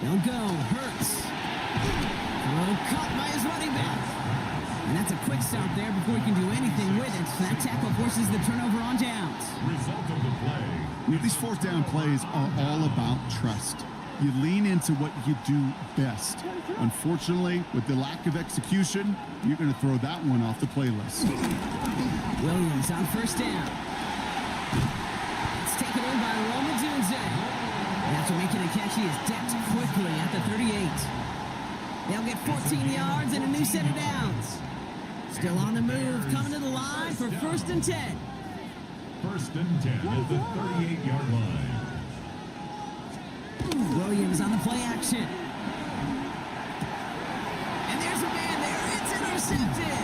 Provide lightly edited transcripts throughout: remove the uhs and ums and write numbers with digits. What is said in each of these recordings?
They'll go. Hurts. Throw caught by his running back. And that's a quick stop there before he can do anything with it. So that tackle forces the turnover on downs. Result of the play. You know, these fourth down plays are all about trust. You lean into what you do best. Unfortunately, with the lack of execution, you're going to throw that one off the playlist. Williams on first down. It's taken in by Roma Dunze. After making a catch, he is decked quickly at the 38. They'll get 14 yards and a new set of downs. Still on the move, coming to the line for 1st and 10. 1st and 10 at the 38-yard line. Williams on the play action. And there's a man there. It's intercepted.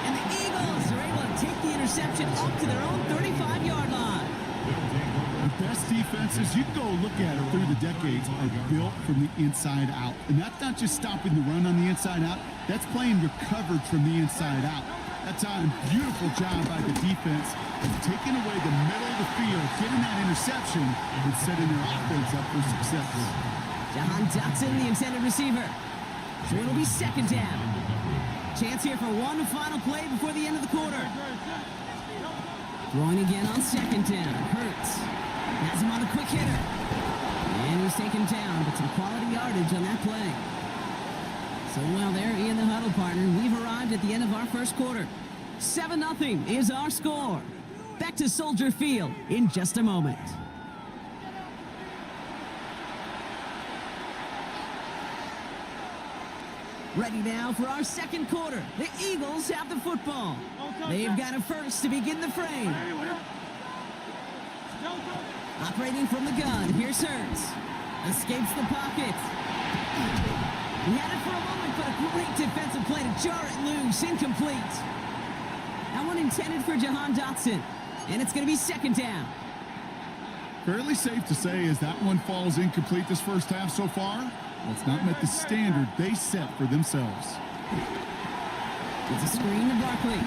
And the Eagles are able to take the interception up to their own 35-yard line. The best defenses, you can go look at it through the decades, are built from the inside out. And that's not just stopping the run on the inside out. That's playing your coverage from the inside out. That time, beautiful job by the defense of taking away the middle of the field, getting that interception, and setting their offense up for success. Jahan Dotson, the intended receiver. So it'll be 2nd down. Chance here for one final play before the end of the quarter. Throwing again on 2nd down. Hurts. Has him on a quick hitter. And he's taken down, but some quality yardage on that play. So while they're in the huddle, partner, we've arrived at the end of our first quarter. 7-0 is our score. Back to Soldier Field in just a moment. Ready now for our second quarter. The Eagles have the football. They've got a first to begin the frame. Operating from the gun, here's Hurts. Escapes the pocket. He had it for a moment, but a great defensive play to jar it loose. Incomplete. That one intended for Jahan Dotson. And it's going to be 2nd down. Fairly safe to say as that one falls incomplete this first half so far, that's not met the standard they set for themselves. It's a screen to Barkley.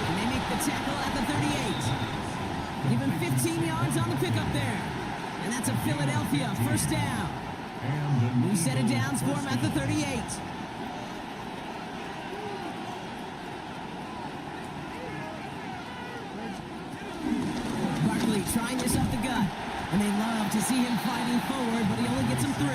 And they make the tackle at the 38. Give him 15 yards on the pickup there. And that's a Philadelphia 1st down. New set of downs for him at the 38. Barkley trying this up the gut. And they love to see him fighting forward, but he only gets him 3.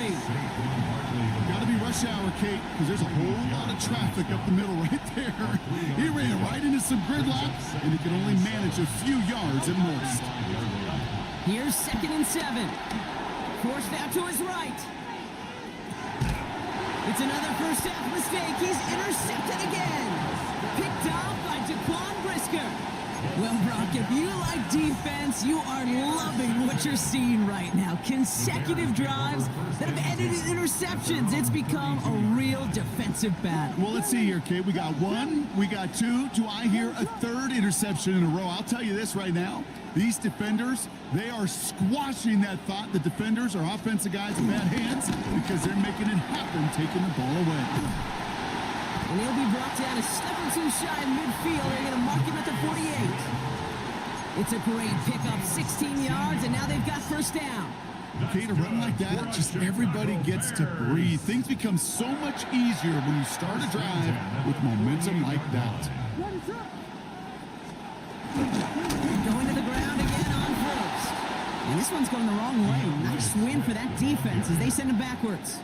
Got to be rush hour, Kate, because there's a whole lot of traffic up the middle right there. He ran right into some gridlock, and he could only manage a few yards at most. Here's 2nd and 7. Forced out to his right. It's another first half mistake. He's intercepted again. Picked off by Jaquan Brisker. Well, Brock, if you like defense, you are loving what you're seeing right now. Consecutive drives that have ended in interceptions. It's become a real defensive battle. Well, let's see here, Kate. We got 1, we got 2. Do I hear a 3rd interception in a row? I'll tell you this right now. These defenders, they are squashing that thought. The defenders are offensive guys in bad hands because they're making it happen, taking the ball away. And he'll be brought down a step or 2 shy of midfield. They're going to mark him at the 48. It's a great pickup, 16 yards, and now they've got 1st down. Okay, to run like that, just everybody gets to breathe. Things become so much easier when you start a drive with momentum like that. Going to the ground again on 1st. And this one's going the wrong way. Nice win for that defense as they send him backwards.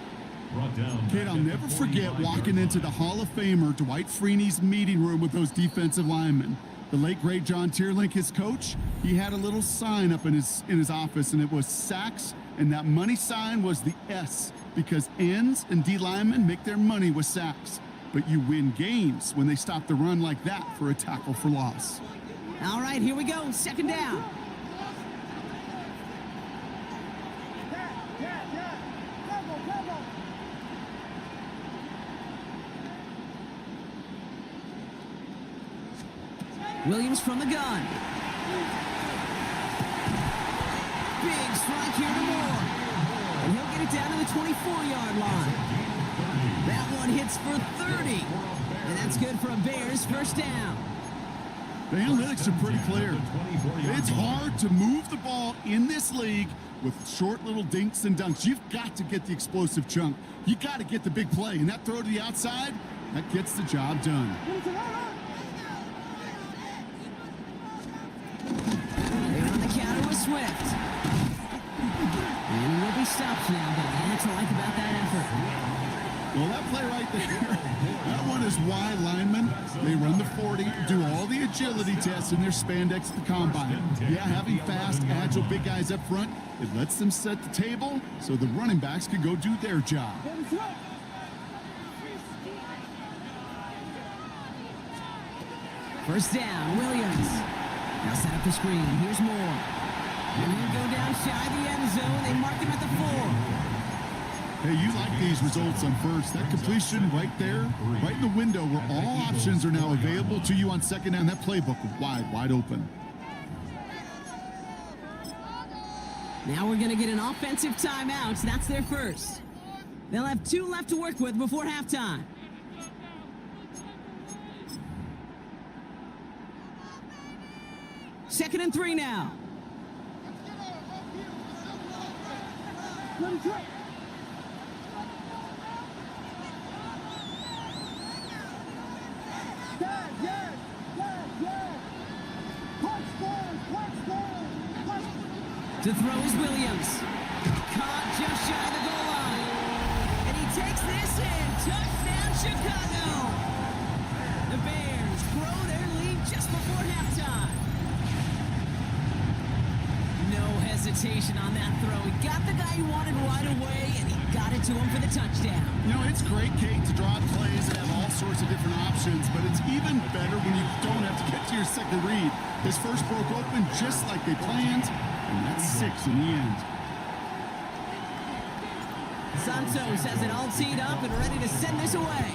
Kate, I'll never forget walking into the Hall of Famer Dwight Freeney's meeting room with those defensive linemen. The late, great John Tierlink, his coach, he had a little sign up in his office, and it was sacks, and that money sign was the S, because ends and D linemen make their money with sacks. But you win games when they stop the run like that for a tackle for loss. All right, here we go. 2nd down. Williams from the gun. Big strike here to Moore. And he'll get it down to the 24-yard line. That one hits for 30. And that's good for a Bears 1st down. The analytics are pretty clear. It's hard to move the ball in this league with short little dinks and dunks. You've got to get the explosive chunk. You got to get the big play. And that throw to the outside, that gets the job done. They're on the counter with Swift. And will be stopped now, but that's what I like about that effort. Well, that play right there, that one is why linemen, they run the 40, do all the agility tests in their spandex at the combine. Yeah, having fast, agile, big guys up front, it lets them set the table so the running backs can go do their job. First down, Williams. Now set up the screen. Here's Moore. And he'll go down shy of the end zone. They mark him at the 4. Hey, you like these results on first. That completion right there, right in the window where all options are now available to you on second down. That playbook wide open. Now we're going to get an offensive timeout. That's their first. They'll have 2 left to work with before halftime. Second and 3 now. To throw is Williams. Caught just shy of the goal line. And he takes this in. Touchdown, Chicago. The Bears grow their lead just before halftime. No hesitation on that throw. He got the guy he wanted right away, and he got it to him for the touchdown. You know, it's great, Kate, to draw plays and have all sorts of different options, but it's even better when you don't have to get to your second read. His first broke open just like they planned. And that's 6 in the end. Santos has it all teed up and ready to send this away.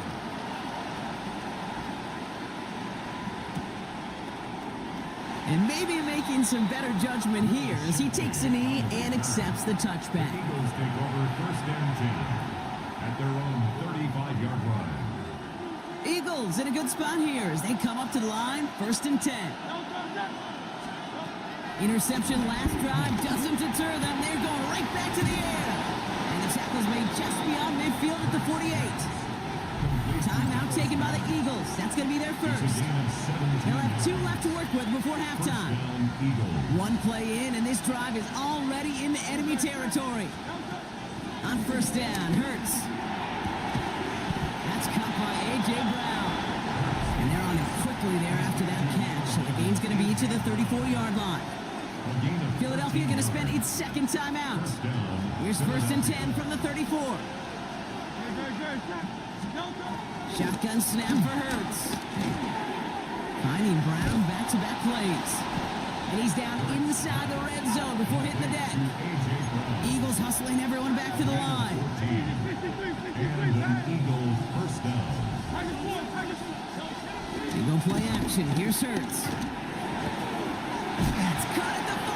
And maybe making some better judgment here as he takes a knee and accepts the touchback. Eagles take over first and 10 at their own 35-yard line. Eagles in a good spot here as they come up to the line, first and 10. Interception last drive doesn't deter them. They're going right back to the air. And the tackle's made just beyond midfield at the 48. Timeout taken by the Eagles. That's going to be their first. They'll have 2 left to work with before halftime. 1 play in, and this drive is already into enemy territory. On first down, Hurts. That's caught by A.J. Brown. And they're on it quickly there after that catch. So the gain's going to be to the 34-yard line. Philadelphia going to spend its second timeout. Here's first and 10 from the 34. Shotgun snap for Hurts. Finding Brown back-to-back plays. And he's down inside the red zone before hitting the deck. Eagles hustling everyone back to the line. And an Eagles first down. Eagle play action. Here's Hurts. That's caught at the 4.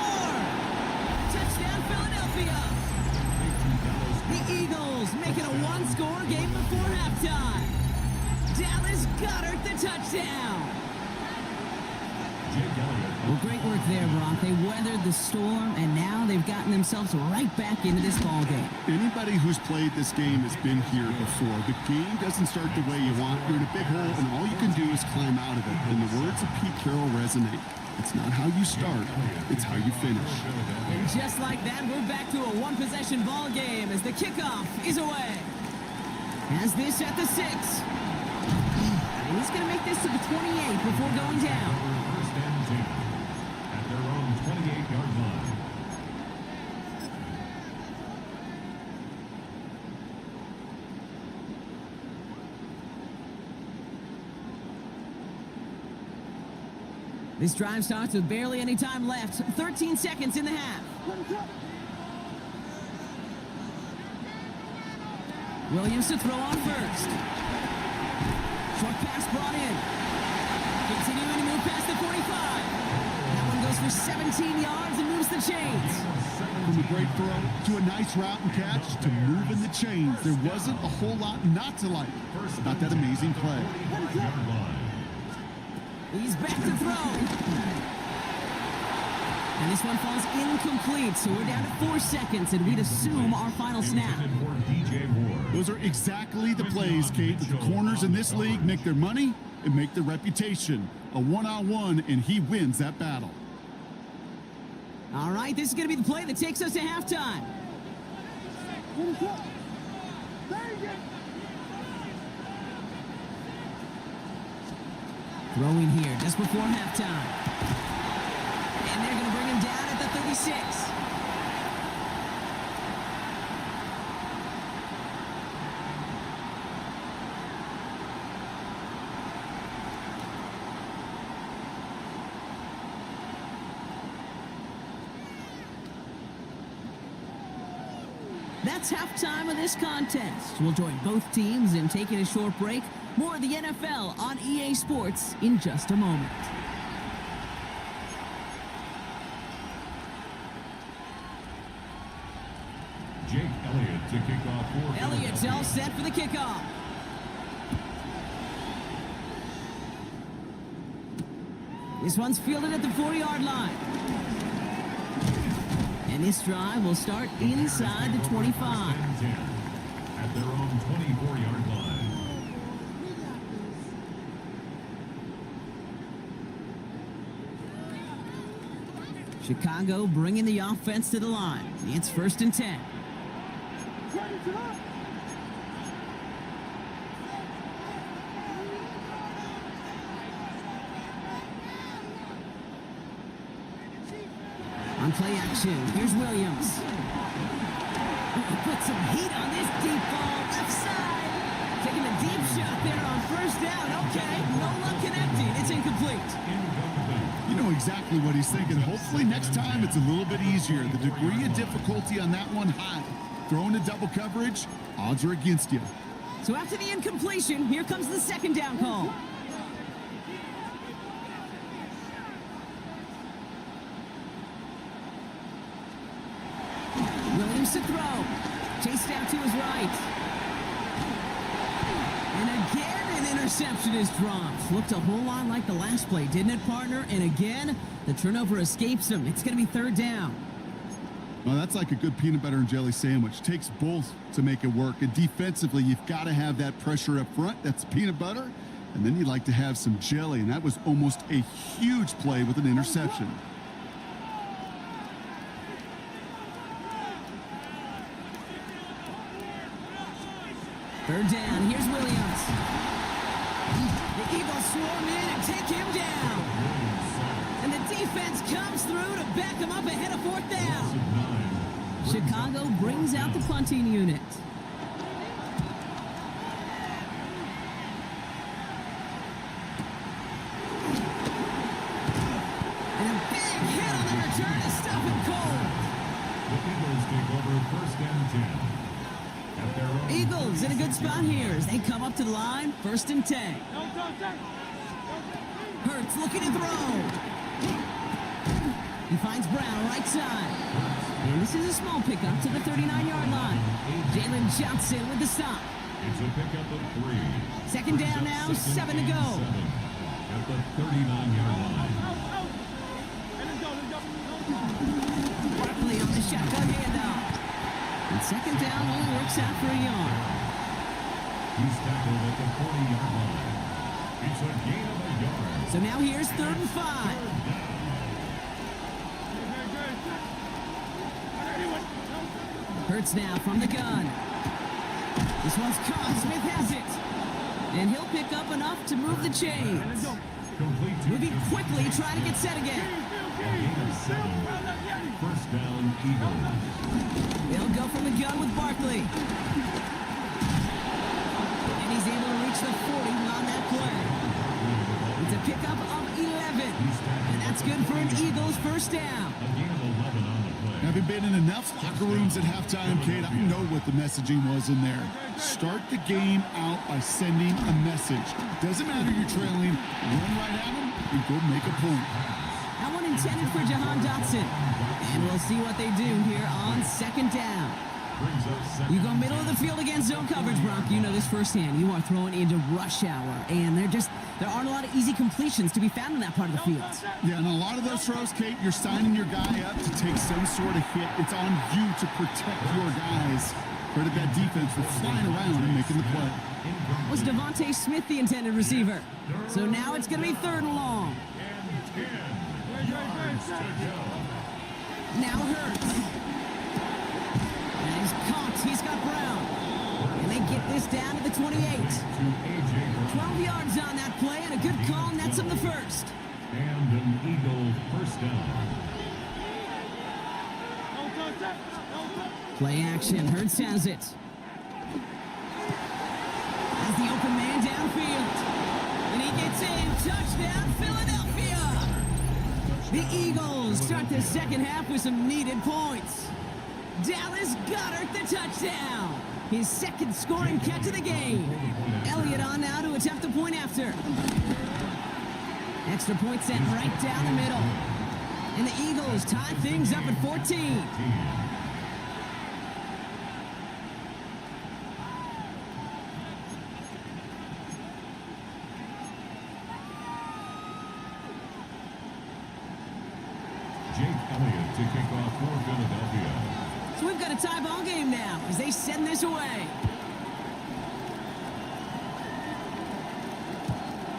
Touchdown, Philadelphia. The Eagles making a 1-score game before halftime. Dallas Goedert the touchdown. Well, great work there, Brock. They weathered the storm, and now they've gotten themselves right back into this ball game. Anybody who's played this game has been here before. The game doesn't start the way you want. You're in a big hole, and all you can do is climb out of it. And the words of Pete Carroll resonate. It's not how you start, it's how you finish. And just like that, we're back to a 1-possession ball game as the kickoff is away. Has this at the 6. And he's going to make this to the 28 before going down. First and 10 at their own 28-yard line. This drive starts with barely any time left. 13 seconds in the half. Williams to throw on first. Short pass brought in. Continuing to move past the 45. That one goes for 17 yards and moves the chains. From a great throw to a nice route and catch to moving the chains. There wasn't a whole lot not to like about that amazing play. He's back to throw. And this one falls incomplete, so we're down to 4 seconds, and we'd assume our final snap. Those are exactly the plays, Kate, that the corners in this league make their money and make their reputation. A one-on-one, and he wins that battle. All right, this is going to be the play that takes us to halftime. Throwing here just before halftime. And they're going to bring him down at the 36. That's halftime of this contest. We'll join both teams in taking a short break. More of the NFL on EA Sports in just a moment. Jake Elliott to kick off for Elliott's all set for the kickoff. This one's fielded at the 40-yard line. And this drive will start inside the 25. At their own 24-yard line. Chicago bringing the offense to the line. It's 1st and 10. On play action, here's Williams. Put some heat on this deep ball, left side. Taking a deep shot there on 1st down. Okay, no luck connecting. It's incomplete. You know exactly what he's thinking. Hopefully next time it's a little bit easier. The degree of difficulty on that one high. Throwing to double coverage, odds are against you. So after the incompletion, here comes the 2nd down call. Williams to throw. Chased out to his right. And again, an interception is dropped. Looked a whole lot like the last play, didn't it, partner? And again, the turnover escapes him. It's going to be 3rd down. Well, that's like a good peanut butter and jelly sandwich. Takes both to make it work. And defensively, you've got to have that pressure up front. That's peanut butter. And then you'd like to have some jelly. And that was almost a huge play with an interception. Third down, here's Williams. The Eagles swarm in and take him down. And the defense comes through to back him up ahead of 4th down. Chicago brings out the punting unit. And a big hit on the return to stop him cold. The Eagles take over 1st and 10. Eagles in a good spot here as they come up to the line. 1st and 10. Hurts looking to throw. He finds Brown right side. And this is a small pickup to the 39-yard line. Jalen Johnson with the stop. It's a pickup of 3. 2nd down now, 7 to go. At the 39-yard line. Barkley on the shotgun handoff. And 2nd down only works out for a yard. He's tackled at the 40-yard line. It's a gain of a yard. So now here's 3rd and 5. Hurts now from the gun. This one's caught. Smith has it. And he'll pick up enough to move the chains. Moving quickly, trying to get set again. First down, Eagles. They'll go from the gun with Barkley. And he's able to reach the 40 on that play. It's a pickup of 11. And that's good for an Eagles 1st down. A gain of 11 on the play. Having been in enough locker rooms at halftime, Kate, I know what the messaging was in there. Start the game out by sending a message. Doesn't matter you're trailing, run right at them and go make a point. That one intended for Jahan Dotson. And we'll see what they do here on 2nd down. brings up second. You go middle of the field against zone coverage, Brock. You know this firsthand. You are throwing into rush hour, and there aren't a lot of easy completions to be found in that part of the field. Yeah, and a lot of those throws, Kate, you're signing your guy up to take some sort of hit. It's on you to protect your guys. Credit that defense for flying around and making the play. Was Devontae Smith the intended receiver? So now it's going to be 3rd and long. And 10 yards to go. Now Hurts. And he's caught. He's got Brown. And they get this down to the 28. 12 yards on that play, and a good call nets him the first. And an Eagle first down. Play action. Hurts has it. Has the open man downfield. And he gets in. Touchdown, Philadelphia. The Eagles start the second half with some needed points. Dallas Goedert the touchdown. His second scoring catch of the game. Elliott on now to attempt the point after. Extra point sent right down the middle. And the Eagles tie things up at 14. Jake Elliott to kick off for Philadelphia. So we've got a tie ball game now as they send this away.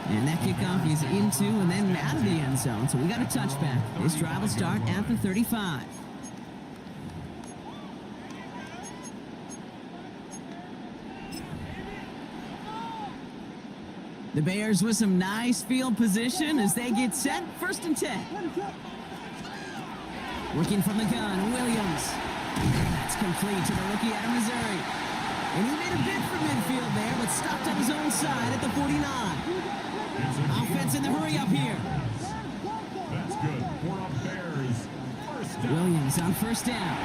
And that kickoff is into and then out of the end zone. So we got a touchback. This drive will start at the 35. The Bears with some nice field position as they get set. 1st and 10. Working from the gun, Williams. That's complete to the rookie out of Missouri. And he made a bid for midfield there, but stopped on his own side at the 49. Offense in the hurry up here. That's good for a Bears first down. Williams on 1st down.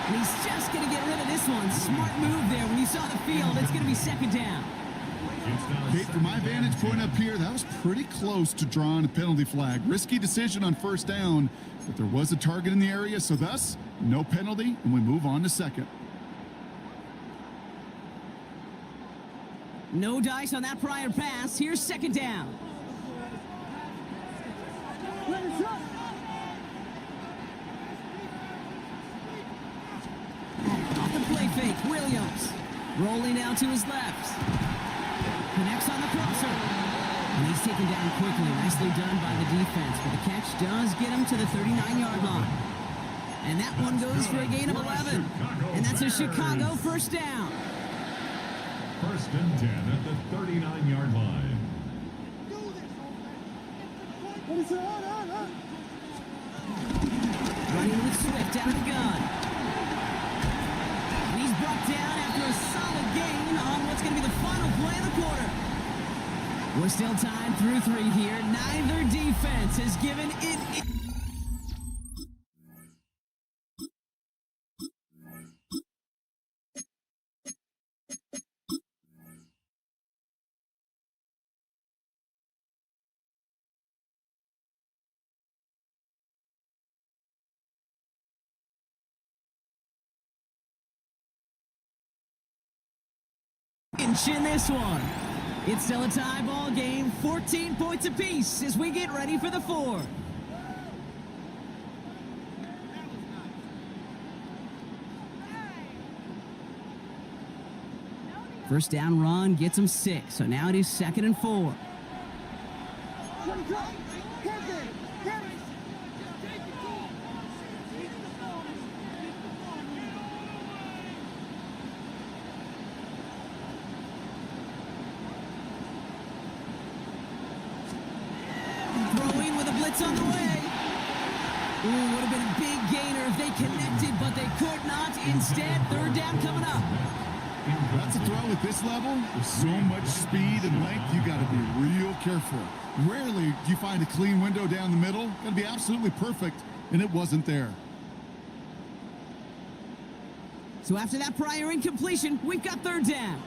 And he's just going to get rid of this one. Smart move there. When you saw the field, it's going to be 2nd down. Kate, from my vantage point up here, that was pretty close to drawing a penalty flag. Risky decision on 1st down, but there was a target in the area, so thus, no penalty, and we move on to 2nd. No dice on that prior pass. Here's 2nd down. Off the play fake, Williams. Rolling out to his left. Connects on the crosser. And he's taken down quickly. Nicely done by the defense. But the catch does get him to the 39-yard line. And that one goes for a gain of 11. And that's a Chicago 1st down. 1st and 10 at the 39-yard line. Running with Swift out of the gun. And he's brought down after a solid gain on what's going to be the final play of the quarter. We're still tied through 3 here. Neither defense has given it. In this one. It's still a tie ball game, 14 points apiece as we get ready for the 4th. First down run gets him 6, so now it is 2nd and 4. On the way. Ooh, would have been a big gainer if they connected, but they could not. Instead, 3rd down coming up. That's a throw at this level. With so much speed and length, you got to be real careful. Rarely do you find a clean window down the middle. Got to be absolutely perfect, and it wasn't there. So after that prior incompletion, we've got 3rd down.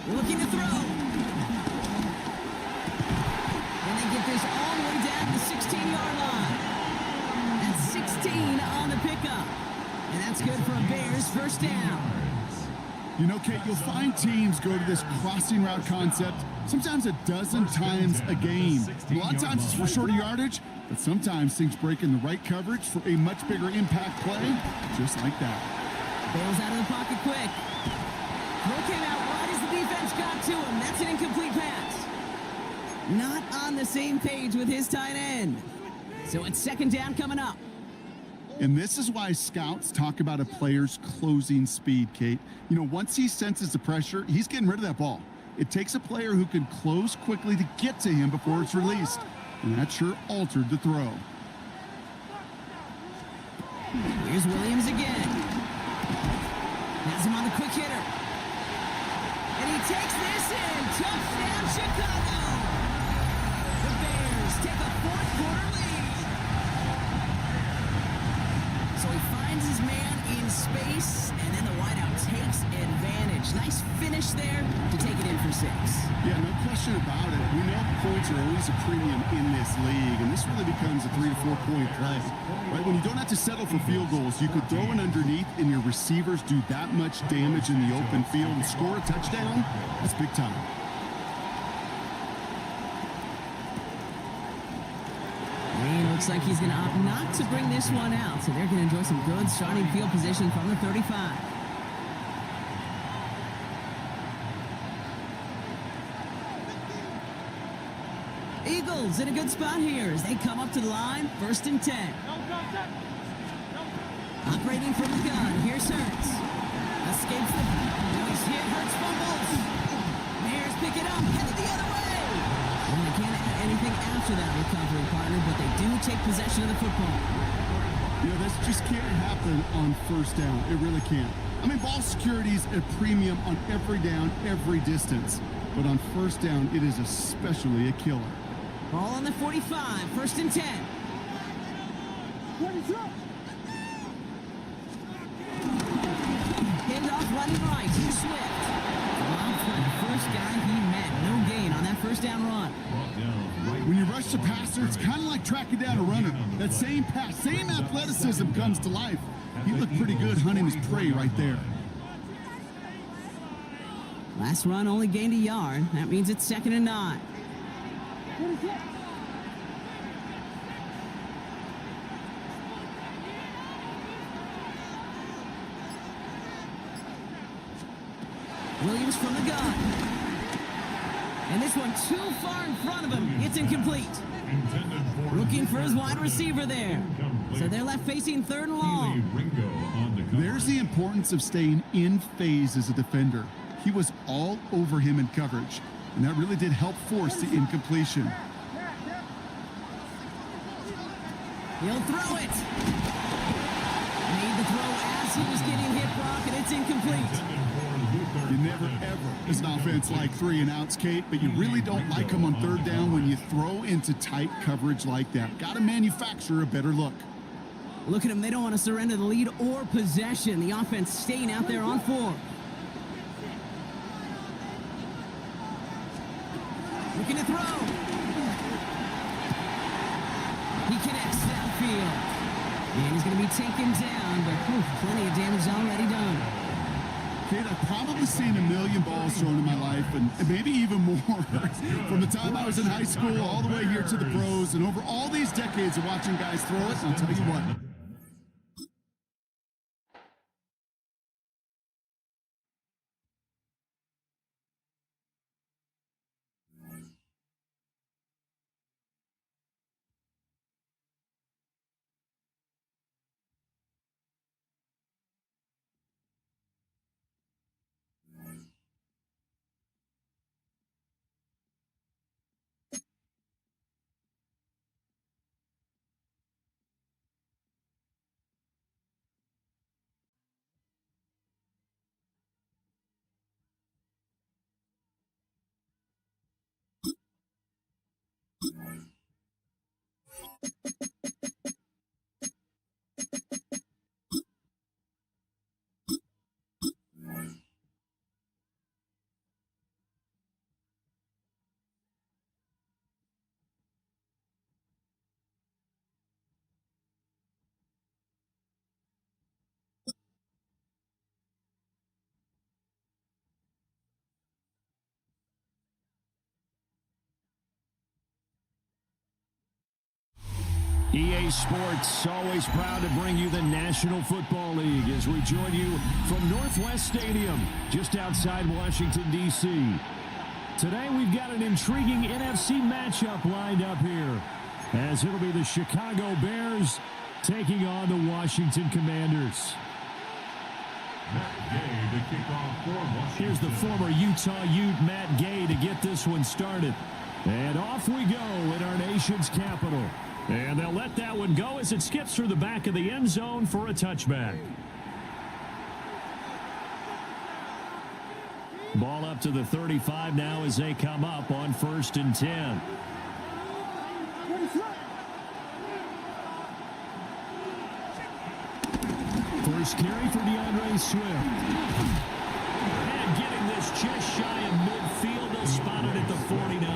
Looking to throw. And they get this all the way down to the 16 on the pickup. And that's good for a Bears first down. You know, Kate, you'll find teams go to this crossing route concept sometimes a dozen times a game. A lot of times it's for shorter yardage, but sometimes things break in the right coverage for a much bigger impact play, just like that. Bails out of the pocket quick. Throw came out right as the defense got to him. That's an incomplete pass. Not on the same page with his tight end. So it's second down coming up. And this is why scouts talk about a player's closing speed, Kate. You know, once he senses the pressure, he's getting rid of that ball. It takes a player who can close quickly to get to him before it's released. And that sure altered the throw. Here's Williams again. Has him on the quick hitter. And he takes this in. Touchdown, Chicago. The Bears take a fourth quarter lead. So he finds his man in space, and then the wideout takes advantage. Nice finish there to take it in for 6. Yeah, no question about it. We know points are always a premium in this league, and this really becomes a 3 to 4 point play. Right? When you don't have to settle for field goals, you could throw it underneath, and your receivers do that much damage in the open field and score a touchdown. That's big time. And looks like he's going to opt not to bring this one out, so they're going to enjoy some good starting field position from the 35. Eagles in a good spot here as they come up to the line, 1st and 10. Operating from the gun, here's Hurts. Escapes the... Now he's hit, Hurts fumbles. Bears pick it up, headed the other way. Well, they can't add anything after that recovery, partner, but they do take possession of the football. You know, this just can't happen on 1st down. It really can't. I mean, ball security's a premium on every down, every distance. But on 1st down, it is especially a killer. Ball on the 45, 1st and 10. Hand off running right, he's Swift. Well, for the first guy he met, no gain on that 1st down run. When you rush the passer, it's kind of like tracking down a runner. That same pass, same athleticism comes to life. He looked pretty good hunting his prey right there. Last run only gained a yard. That means it's 2nd and 9. Williams from the gun. And this one too far in front of him. It's incomplete. Looking for his wide receiver there. So they're left facing 3rd and long. There's the importance of staying in phase as a defender. He was all over him in coverage, and that really did help force the incompletion. He'll throw it. Made the throw as he was getting hit, Brock, and it's incomplete. You never, ever, as an offense, like 3 and outs, Kate, but you really don't like them on 3rd down when you throw into tight coverage like that. Got to manufacture a better look. Look at them. They don't want to surrender the lead or possession. The offense staying out there on 4. Looking to throw. He connects downfield. And he's going to be taken down, but plenty of damage already done. Kate, I've probably seen a million balls thrown in my life, and maybe even more. From the time I was in high school all the way here to the pros, and over all these decades of watching guys throw it, I'll tell you what. EA Sports, always proud to bring you the National Football League as we join you from Northwest Stadium, just outside Washington, D.C. Today, we've got an intriguing NFC matchup lined up here, as it'll be the Chicago Bears taking on the Washington Commanders. Here's the former Utah Ute, Matt Gay, to get this one started. And off we go in our nation's capital. And they'll let that one go as it skips through the back of the end zone for a touchback. Ball up to the 35 now as they come up on 1st and 10. First carry for DeAndre Swift. And getting this just shy of midfield, they'll spot it at the 49.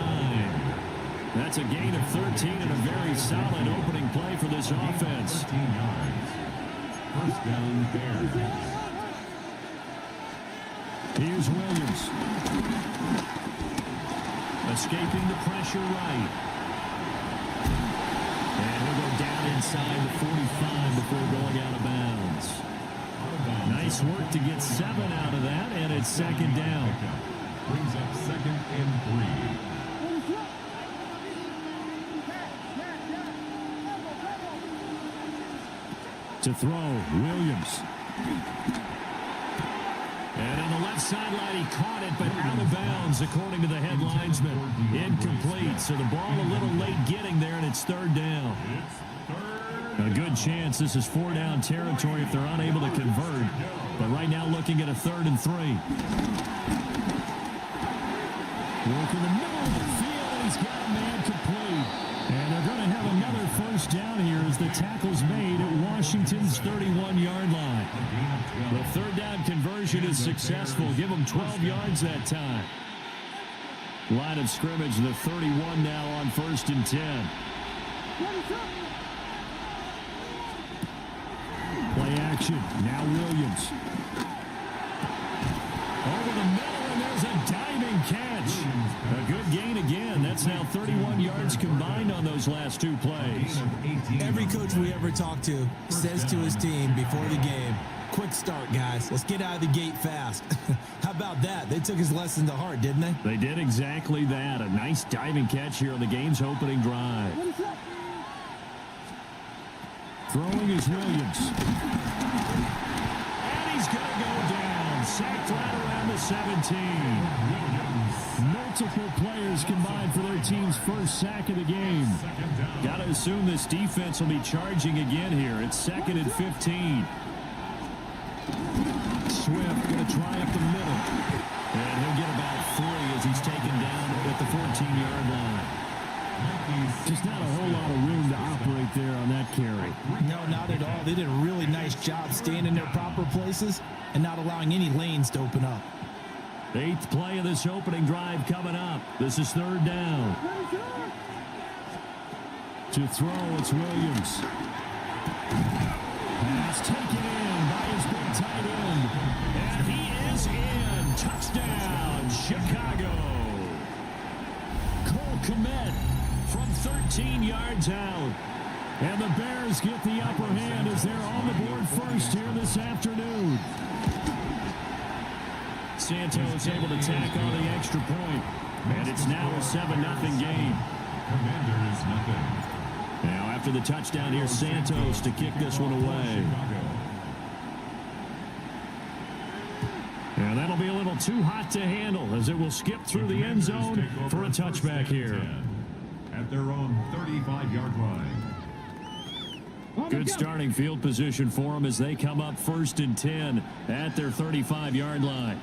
That's a gain of 13 and a very solid opening play for this offense. 13 yards. First down, Bears. Here's Williams. Escaping the pressure right. And he'll go down inside the 45 before going out of bounds. Nice work to get 7 out of that, and it's second down. Brings up 2nd and 3. To throw, Williams. And on the left sideline, he caught it, but out of bounds, according to the head linesman. Incomplete, so the ball a little late getting there, and it's 3rd down. A good chance this is 4-down territory if they're unable to convert. But right now looking at a 3rd and 3. Work in the middle of the field, and he's got a man complete. And they're going to have another first down here as the tackle's made at Washington's 31-yard line. The 3rd down conversion is successful. Give them 12 yards that time. Line of scrimmage, the 31 now on 1st and 10. Play action. Now Williams. Over the middle, and there's a diving catch. A good gain again. That's now 31 yards combined on those last 2 plays. Every coach we ever talk to says to his team before the game, quick start, guys. Let's get out of the gate fast. How about that? They took his lesson to heart, didn't they? They did exactly that. A nice diving catch here on the game's opening drive. Throwing is Williams. And he's going to go down. Sacked right around the 17. Multiple players combined for their team's first sack of the game. Got to assume this defense will be charging again here. It's 2nd and 15. Swift going to try up the middle. And he'll get about 3 as he's taken down at the 14-yard line. Just not a whole lot of room to operate there on that carry. No, not at all. They did a really nice job staying in their proper places and not allowing any lanes to open up. 8th play of this opening drive coming up. This is 3rd down. To throw, it's Williams. Pass taken in by his big tight end. And he is in. Touchdown, Chicago. Cole Kmet from 13 yards out. And the Bears get the upper hand as they're on the board first here this afternoon. Santos able to tack on the extra point. And it's now a 7-0 game. Commanders nothing. Now after the touchdown here, Santos to kick this one away. And that'll be a little too hot to handle as it will skip through the end zone for a touchback here. At their own 35-yard line. Good starting field position for them as they come up 1st and 10 at their 35-yard line.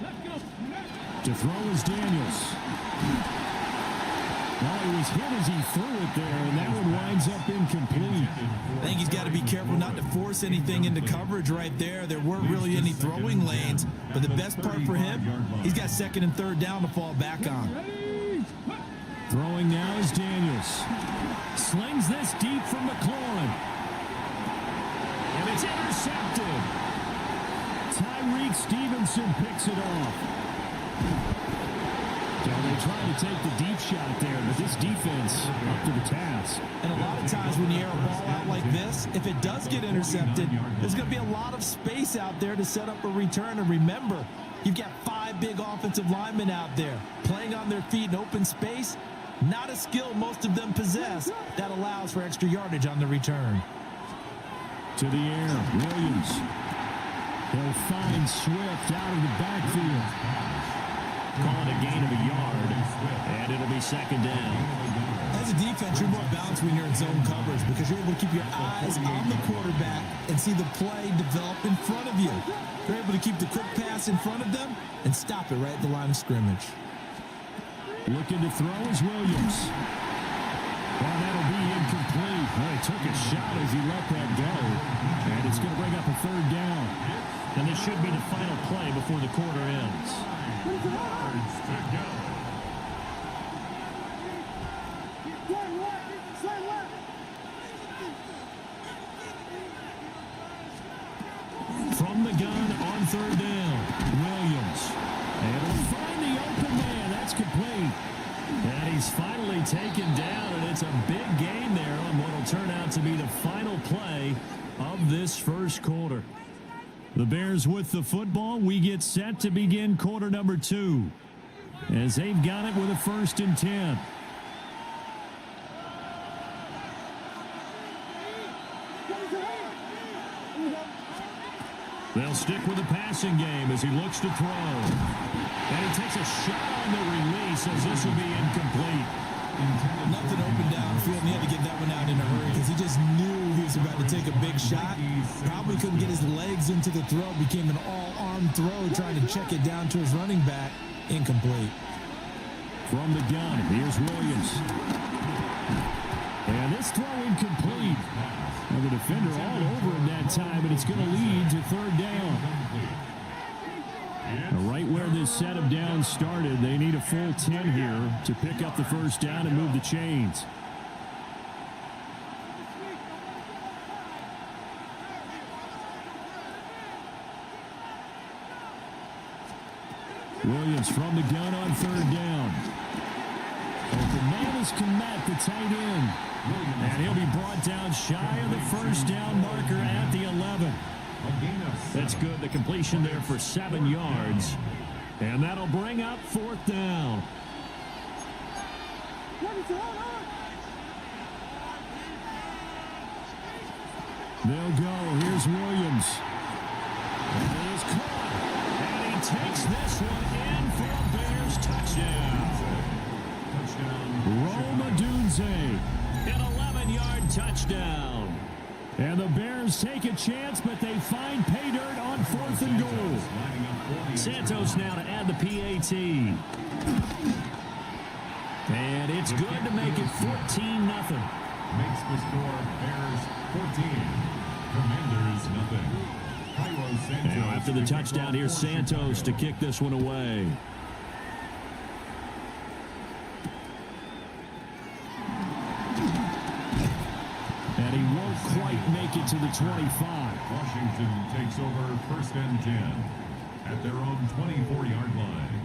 To throw is Daniels. Well, he was hit as he threw it there, and that one winds up incomplete. I think he's got to be careful not to force anything into coverage right there. There weren't really any throwing lanes, but the best part for him, he's got 2nd and 3rd down to fall back on. Throwing now is Daniels. Slings this deep from McLaurin. And it's intercepted. Tyreek Stevenson picks it off. So they trying to take the deep shot there, but this defense up to the task. And a lot of times when you air a ball out like this, if it does get intercepted, there's going to be a lot of space out there to set up a return. And remember, you've got 5 big offensive linemen out there playing on their feet in open space. Not a skill most of them possess that allows for extra yardage on the return. To the air, Williams. He'll find Swift out of the backfield. Call it a gain of a yard, and it'll be second down. As a defense, you're more balanced when you're in zone coverage because you're able to keep your eyes on the quarterback and see the play develop in front of you. You're able to keep the quick pass in front of them and stop it right at the line of scrimmage. Looking to throw is Williams. Well, that'll be incomplete. Well, he took a shot as he let that go. And it's going to bring up a third down. And this should be the final play before the quarter ends. From the gun on third down, Williams. And he'll find the open man. That's complete. And he's finally taken down, and it's a big gain there on what will turn out to be the final play of this first quarter. The Bears with the football. We get set to begin quarter number 2 as they've got it with a 1st and 10. They'll stick with the passing game as he looks to throw. And he takes a shot on the release as this will be incomplete. Nothing open downfield, and he had to get that one out in a hurry because he just knew he was about to take a big shot. Probably couldn't get his legs into the throw. Became an all-arm throw, trying to check it down to his running back. Incomplete. From the gun, here's Williams. And this throw incomplete. And the defender all over him that time, and it's going to lead to third down. Right where this set of downs started, they need a full 10 here to pick up the first down and move the chains. Williams from the gun on third down. Open man is Komet, the tight end. And he'll be brought down shy of the first down marker at the 11. That's good. The completion there for 7 yards. And that'll bring up 4th down. They'll go. Here's Williams. And he is caught. And he takes this one in for a Bears touchdown. Rome Odunze, an 11-yard touchdown. And the Bears take a chance, but they find pay dirt on 4th and goal. Santos now to add the PAT. And it's good to make it 14-0. Makes the score Bears 14. Commanders nothing. And after the touchdown, here's Santos to kick this one away. And he won't quite make it to the 25. Washington takes over 1st and 10 at their own 24-yard line.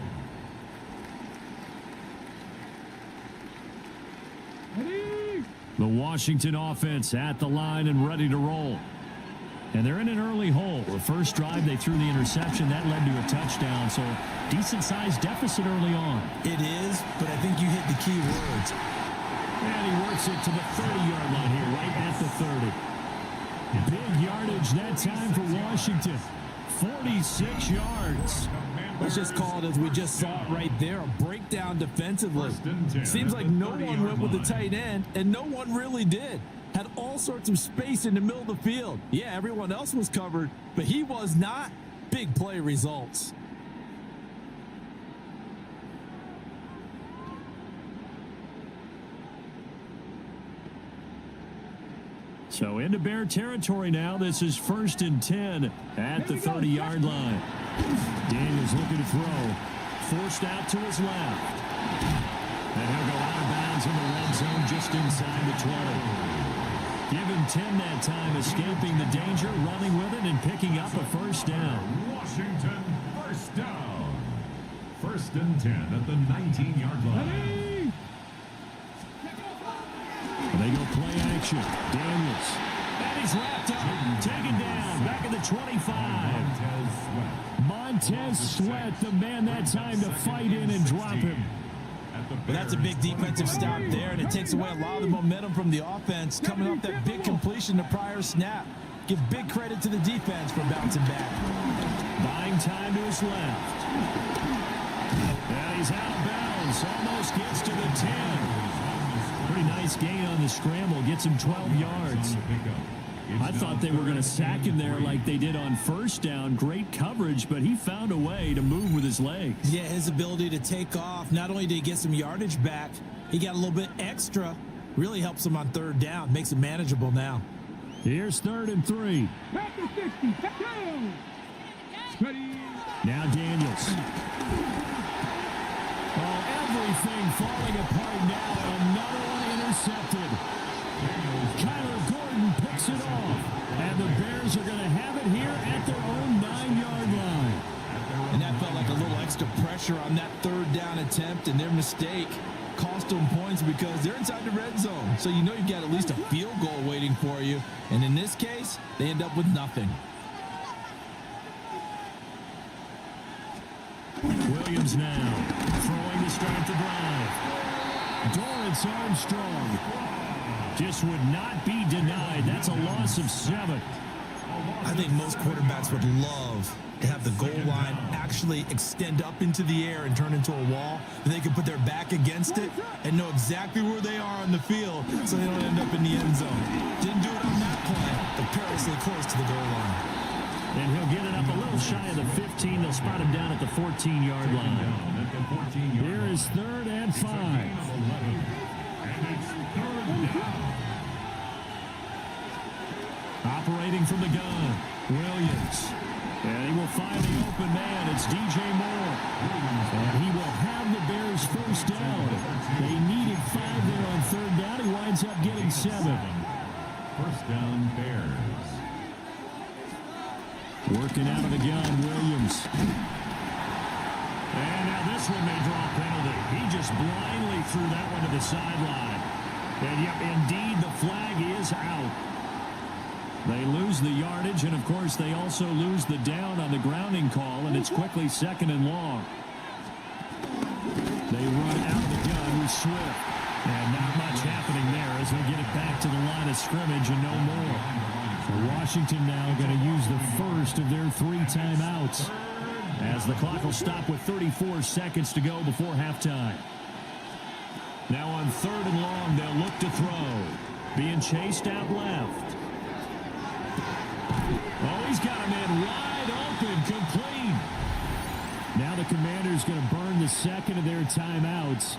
The Washington offense at the line and ready to roll. And they're in an early hole. The first drive, they threw the interception. That led to a touchdown, so decent-sized deficit early on. It is, but I think you hit the key words. And he works it to the 30-yard line here, right at the 30. Big yardage that time for Washington. 46 yards. Let's just call it as we just saw it right there, a breakdown defensively. Seems like no one went with the tight end, and no one really did. Had all sorts of space in the middle of the field. Yeah, everyone else was covered, but he was not. Big play results. So into Bear territory now. This is 1st and 10 at the 30-yard line. Daniels looking to throw. Forced out to his left. And he'll go out of bounds in the red zone just inside the 20. Give him 10 that time, escaping the danger, running with it, and picking up a first down. Washington, first down. First and 10 at the 19-yard line. They go play action. Daniels. And he's wrapped up. Taken down. Back at the 25. Montez Sweat, the man that time to fight in and drop him. But that's a big defensive stop there, and it takes away a lot of the momentum from the offense coming off that big completion the prior snap. Give big credit to the defense for bouncing back. Buying time to his left. And he's out of bounds. Almost gets to the 10. Pretty nice gain on the scramble. Gets him 12 yards. I thought they were going to sack him there like they did on first down. Great coverage, but he found a way to move with his legs. Yeah, his ability to take off. Not only did he get some yardage back, he got a little bit extra. Really helps him on third down. Makes it manageable now. Here's 3rd and 3. Now Daniels. Oh, everything falling apart now. Another one intercepted. Kyler Gordon picks it off. And the Bears are going to have it here at their own 9-yard line. And that felt like a little extra pressure on that third down attempt, and their mistake cost them points because they're inside the red zone. So you know you've got at least a field goal waiting for you. And in this case, they end up with nothing. Williams now throwing to start the drive. Dorrance Armstrong just would not be denied. That's a loss of 7. I think most quarterbacks would love to have the goal line actually extend up into the air and turn into a wall. And they can put their back against it and know exactly where they are on the field so they don't end up in the end zone. Didn't do it on that play, but perilously close to the goal line. And he'll get it up a little shy of the 15. They'll spot him down at the 14-yard line. Here is 3rd and 5. Operating from the gun, Williams. And he will find the open man. It's DJ Moore. And he will have the Bears first down. They needed 5 there on 3rd down. He winds up getting 7. First down, Bears. Working out of the gun, Williams. And now this one may draw a penalty. He just blindly threw that one to the sideline. And yep, indeed, the flag is out. They lose the yardage, and of course, they also lose the down on the grounding call, and it's quickly 2nd and long. They run out of the gun with Swift. And not much happening there as they get it back to the line of scrimmage and no more. So Washington now going to use the first of their 3 timeouts as the clock will stop with 34 seconds to go before halftime. Now on 3rd and long, they'll look to throw. Being chased out left. Oh, he's got a man wide open, complete. Now the Commanders going to burn the 2nd of their timeouts.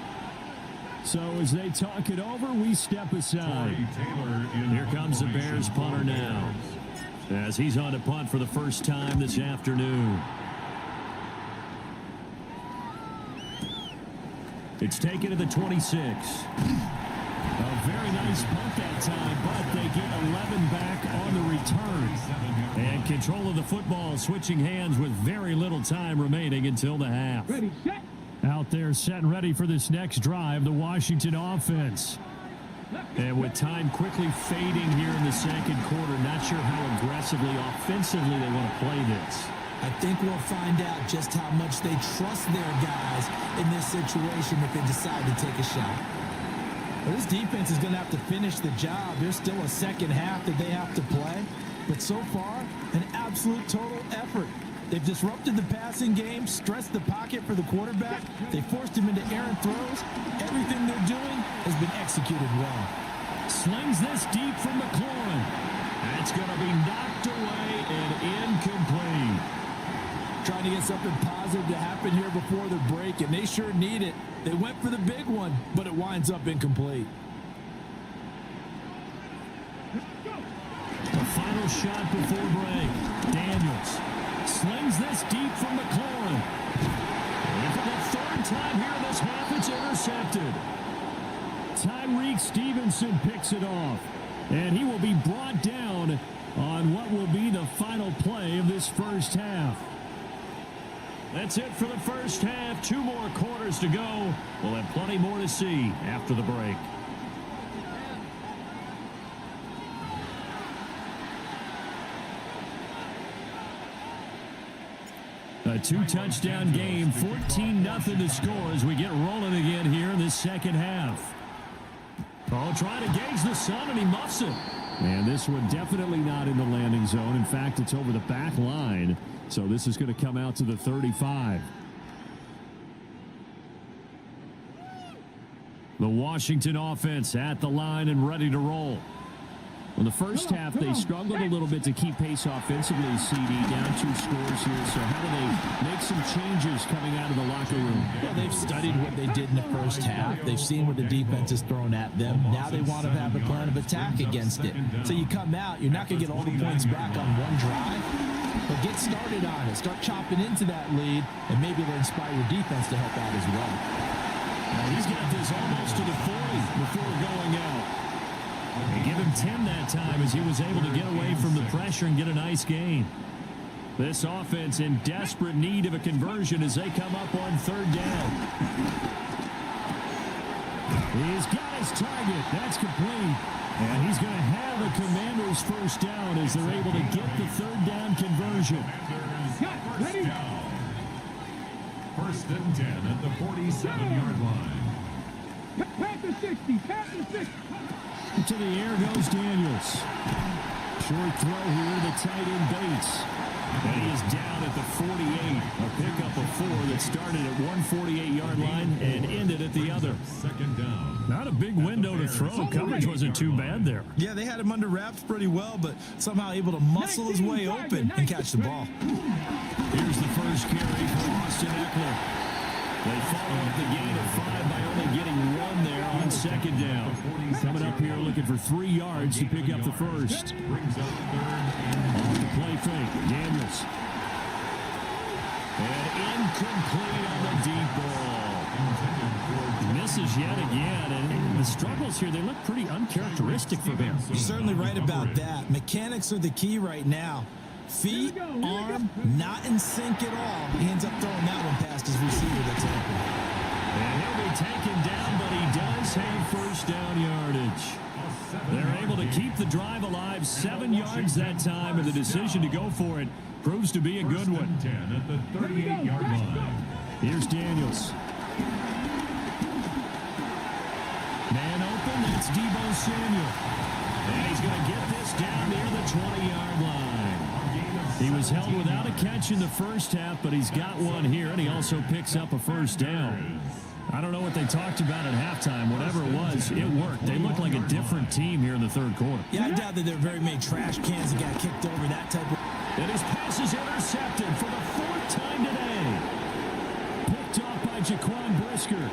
So as they talk it over, we step aside. Here comes the Bears punter now, as he's on to punt for the first time this afternoon. It's taken to the 26. A very nice punt that time, but they get 11 back on the return. And control of the football switching hands with very little time remaining until the half. Ready, set. Out there set and ready for this next drive, the Washington offense. And with time quickly fading here in the 2nd quarter, not sure how aggressively, offensively they want to play this. I think we'll find out just how much they trust their guys in this situation if they decide to take a shot. Well, this defense is going to have to finish the job. There's still a 2nd half that they have to play. But so far, an absolute total effort. They've disrupted the passing game, stressed the pocket for the quarterback. They forced him into errant throws. Everything they're doing has been executed well. Slings this deep from McLaurin. That's going to be knocked away and incomplete. Trying to get something positive to happen here before the break, and they sure need it. They went for the big one, but it winds up incomplete. The final shot before break. Daniels slings this deep from McLaurin. And for the 3rd time here in this half, it's intercepted. Tyreek Stevenson picks it off. And he will be brought down on what will be the final play of this first half. That's it for the first half. 2 more quarters to go. We'll have plenty more to see after the break. A 2-touchdown game, 14-0 to score as we get rolling again here in this second half. Oh, trying to gauge the sun, and he muffs it. And this one definitely not in the landing zone. In fact, it's over the back line. So this is going to come out to the 35. The Washington offense at the line and ready to roll. Well, the first half, they struggled a little bit to keep pace offensively, CD, down 2 scores here. So how do they make some changes coming out of the locker room? Well, they've studied what they did in the first half. They've seen what the defense is throwing at them. Now they want to have a plan of attack against it. So you come out, you're not going to get all the points back on one drive, but get started on it. Start chopping into that lead, and maybe it'll inspire your defense to help out as well. Now he's got this almost to the 40 before going out. They give him 10 that time as he was able to get away from the pressure and get a nice gain. This offense in desperate need of a conversion as they come up on 3rd down. He's got his target. That's complete. And he's going to have the Commanders' first down as they're able to get the 3rd down conversion. First and 10 at the 47-yard line. Pass the 60. Pass the 60. To the air goes Daniels. Short throw here to tight end Bates. And he is down at the 48. A pickup of 4 that started at 148-yard line and ended at the other. Second down. Not a big window to throw. Coverage wasn't too bad there. Yeah, they had him under wraps pretty well, but somehow able to muscle his way open and catch the ball. Here's the first carry for Austin Eckler. They follow up the gain of 5 by only getting 1 there on 2nd down. Coming up here looking for 3 yards to pick up the first. Brings up 3rd and On the play fake, Daniels. And incomplete on the deep ball. Misses yet again, and the struggles here, they look pretty uncharacteristic for him. You're certainly right about that. Mechanics are the key right now. Feet, arm, not in sync at all. He ends up throwing that one past his receiver that's open. And he'll be taken down, but he does have first down yardage. They're able to keep the drive alive, 7 yards that time, and the decision to go for it proves to be a good one. 10 at the 38-yard line. Here's Daniels. Man open, that's Deebo Samuel. And he's going to get this down near the 20-yard line. He was held without a catch in the first half, but he's got one here, and he also picks up a first down. I don't know what they talked about at halftime. Whatever it was, it worked. They looked like a different team here in the 3rd quarter. Yeah, I doubt that there are very many trash cans that got kicked over that type of... And his pass is intercepted for the 4th time today. Picked off by Jaquan Brisker.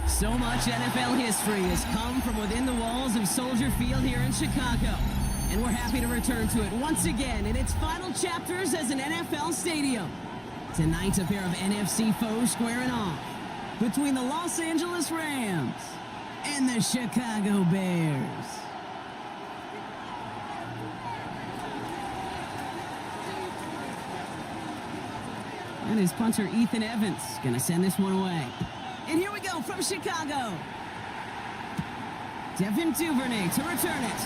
So much NFL history has come from within the walls of Soldier Field here in Chicago. And we're happy to return to it once again in its final chapters as an NFL stadium. Tonight, a pair of NFC foes squaring off between the Los Angeles Rams and the Chicago Bears. And his punter, Ethan Evans, going to send this one away. And here we go from Chicago. Devin Duvernay to return it.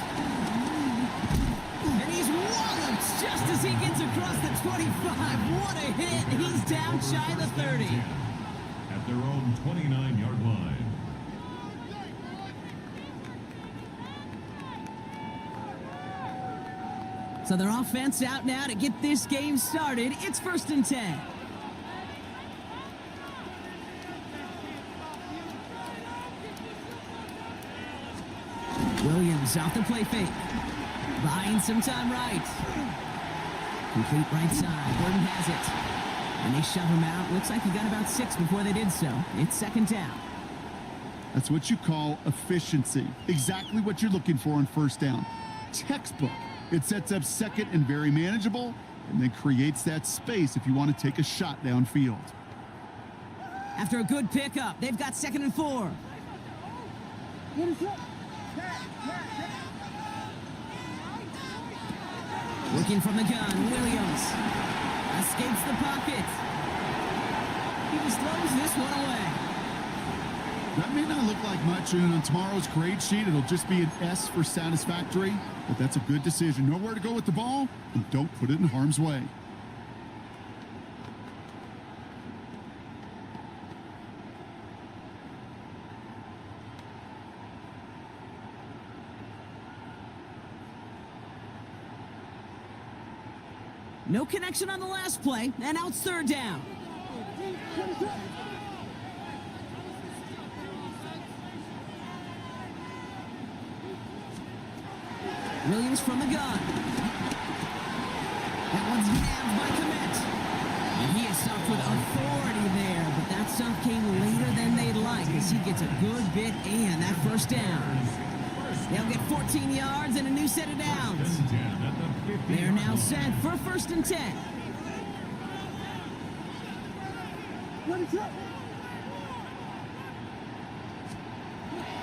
And he's walloped just as he gets across the 25. What a hit. He's down shy of the 30. At their own 29-yard line. So their offense out now to get this game started. It's 1st and 10. Williams off the play fake. Buying some time right. Complete right side. Gordon has it. And they shove him out. Looks like he got about 6 before they did so. It's 2nd down. That's what you call efficiency. Exactly what you're looking for on 1st down. Textbook. It sets up 2nd and very manageable, and then creates that space if you want to take a shot downfield. After a good pickup, they've got 2nd and 4. Looking from the gun, Williams escapes the pocket. He just throws this one away. That may not look like much, and on tomorrow's grade sheet, it'll just be an S for satisfactory, but that's a good decision. Know where to go with the ball, and don't put it in harm's way. No connection on the last play, and now it's 3rd down. Williams from the gun. That one's nabbed by Komet. And he is stopped with authority there, but that stop came later than they'd like as he gets a good bit and that 1st down. They'll get 14 yards and a new set of downs. They are now set for 1st and 10.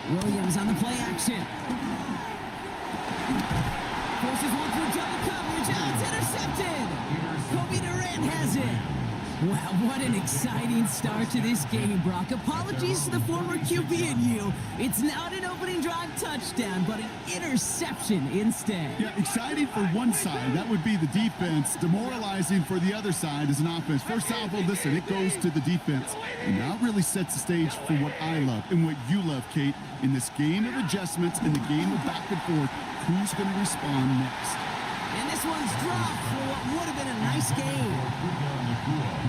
Williams on the play action. Forces one through double coverage. Oh, it's intercepted. Kobe Durant has it. Wow, what an exciting start to this game, Brock. Apologies to the former QB and you. It's not an opening drive touchdown, but an interception instead. Yeah, exciting for one side. That would be the defense. Demoralizing for the other side as an offense. First salvo, listen, it goes to the defense. And now it really sets the stage for what I love and what you love, Kate. In this game of adjustments, in the game of back and forth, who's going to respond next? And this one's dropped for what would have been a nice game.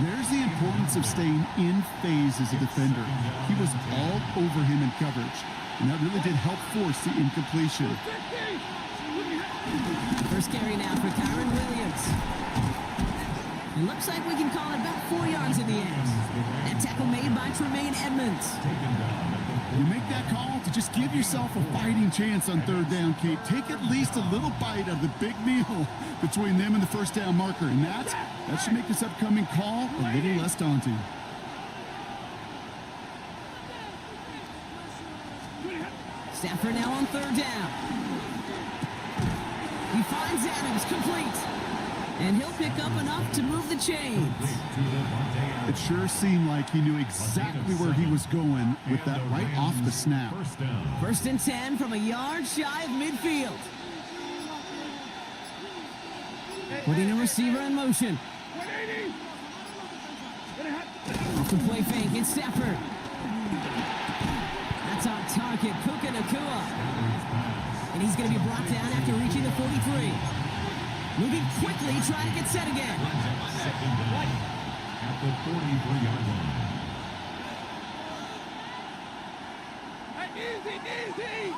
There's the importance of staying in phase as a defender. He was all over him in coverage, and that really did help force the incompletion. First carry now for Kyron Williams. It looks like we can call it about 4 yards in the end. That tackle made by Tremaine Edmonds. You make that call to just give yourself a fighting chance on 3rd down, Kate. Take at least a little bite of the big meal between them and the 1st down marker, and that should make this upcoming call a little less daunting. Stafford now on 3rd down. He finds Adams complete. And he'll pick up enough to move the chains. It sure seemed like he knew exactly where he was going with that right off the snap. 1st and 10 from a yard shy of midfield. Putting a receiver in motion. Off the play fake, it's Stafford. That's on target, Puka Nacua. And he's going to be brought down after reaching the 43. Moving quickly, trying to get set again. At the 43-yard line. Hey, easy.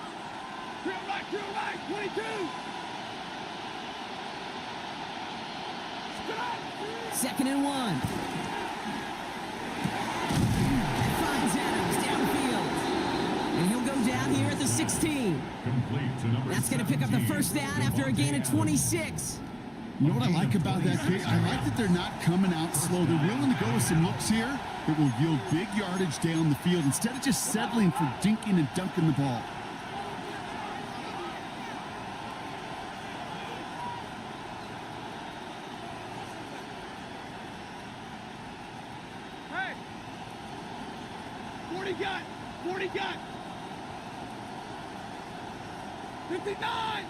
Drill right, 22. Stop. 2nd and 1. Finds Adams downfield. And he'll go down here at the 16. That's going to pick up the 1st down after a gain of 26. You know what I like about that, Kate? I like that they're not coming out slow. They're willing to go with some looks here that will yield big yardage down the field instead of just settling for dinking and dunking the ball. 40 got. 40 got. 59.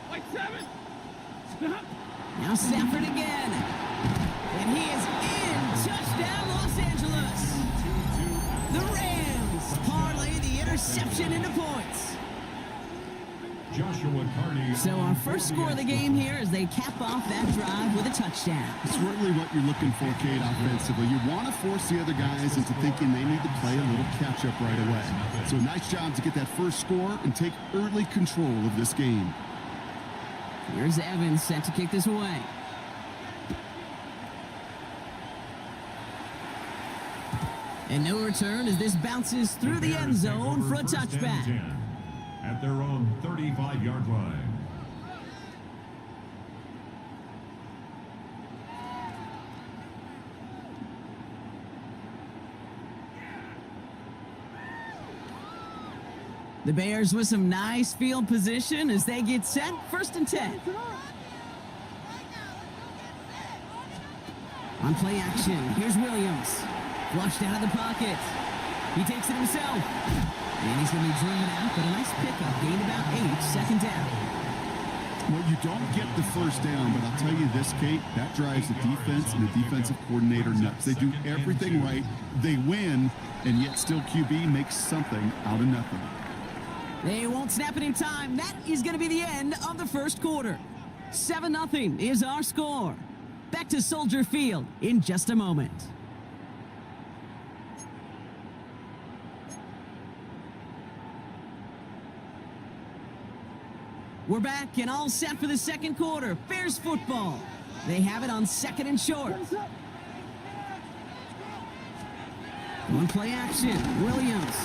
Like 7. Stop. Now Stafford again. And he is in. Touchdown, Los Angeles. The Rams parlay the interception into points. Joshua Carney. So our first score of the game here as they cap off that drive with a touchdown. It's really what you're looking for, Kate, offensively. You want to force the other guys into thinking they need to play a little catch-up right away. So nice job to get that first score and take early control of this game. Here's Evans set to kick this away. And no return as this bounces through the end zone for a touchback. At their own 35-yard line. The Bears with some nice field position as they get set. 1st and 10. On play action, here's Williams. Flushed out of the pocket. He takes it himself. And he's going to be driven out, but a nice pickup. Gained about 8, 2nd down. Well, you don't get the first down, but I'll tell you this, Kate, that drives the defense and the defensive coordinator nuts. They do everything right. They win, and yet still QB makes something out of nothing. They won't snap it in time. That is going to be the end of the first quarter. 7-0 is our score. Back to Soldier Field in just a moment. We're back and all set for the second quarter. Bears football. They have it on 2nd and short. One play action. Williams.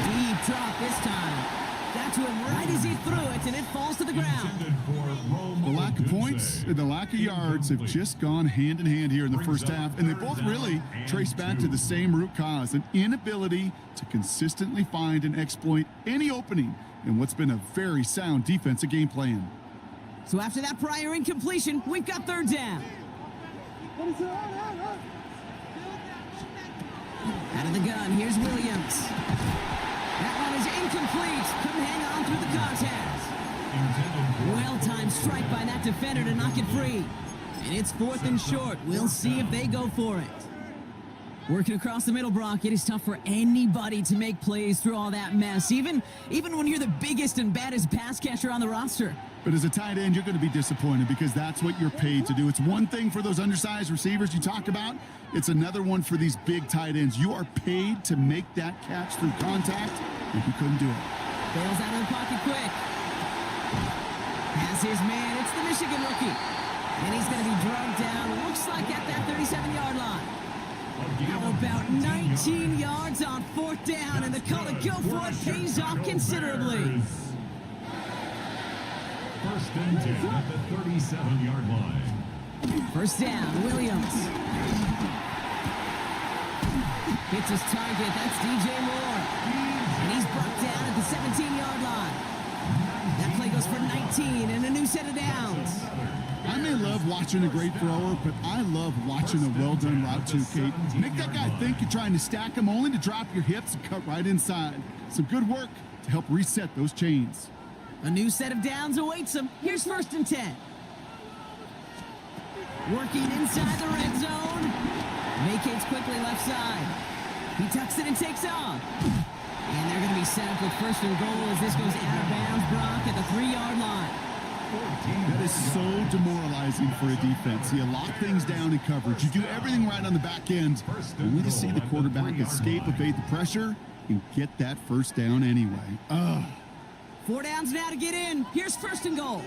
Deep drop this time. Got to him right as he threw it, and it falls to the ground. The lack of points and the lack of yards have just gone hand in hand here in the first half, and they both really trace back to the same root cause, an inability to consistently find and exploit any opening in what's been a very sound defensive game plan. So after that prior incompletion, we've got 3rd down. Out of the gun, here's Williams. That one is incomplete. Couldn't hang on through the contact. Well-timed strike by that defender to knock it free. And it's 4th and short. We'll see if they go for it. Working across the middle, Brock, it is tough for anybody to make plays through all that mess, even when you're the biggest and baddest pass catcher on the roster. But as a tight end, you're going to be disappointed because that's what you're paid to do. It's one thing for those undersized receivers you talk about. It's another one for these big tight ends. You are paid to make that catch through contact, and he couldn't do it. Bails out of the pocket quick. Has his man. It's the Michigan rookie. And he's going to be drugged down, looks like at that 37-yard line. How about 19 yards on 4th down, and the call to go for it pays off considerably. 1st and 10 at the 37-yard line. 1st down, Williams. Hits his target, that's DJ Moore. And he's brought down at the 17-yard line. That play goes for 19 and a new set of downs. I may love watching a great thrower, but I love watching a well-done route too, Kate. Make that guy think you're trying to stack him only to drop your hips and cut right inside. Some good work to help reset those chains. A new set of downs awaits him. Here's 1st and 10. Working inside the red zone. Vacates quickly left side. He tucks it and takes off. And they're going to be set up with 1st and goal as this goes out of bounds, Brock, at the 3-yard line. That is so demoralizing for a defense. You lock things down in coverage. You do everything right on the back end, only to see the quarterback escape, evade the pressure, and get that 1st down anyway. Ugh. 4 downs now to get in. Here's 1st and goal.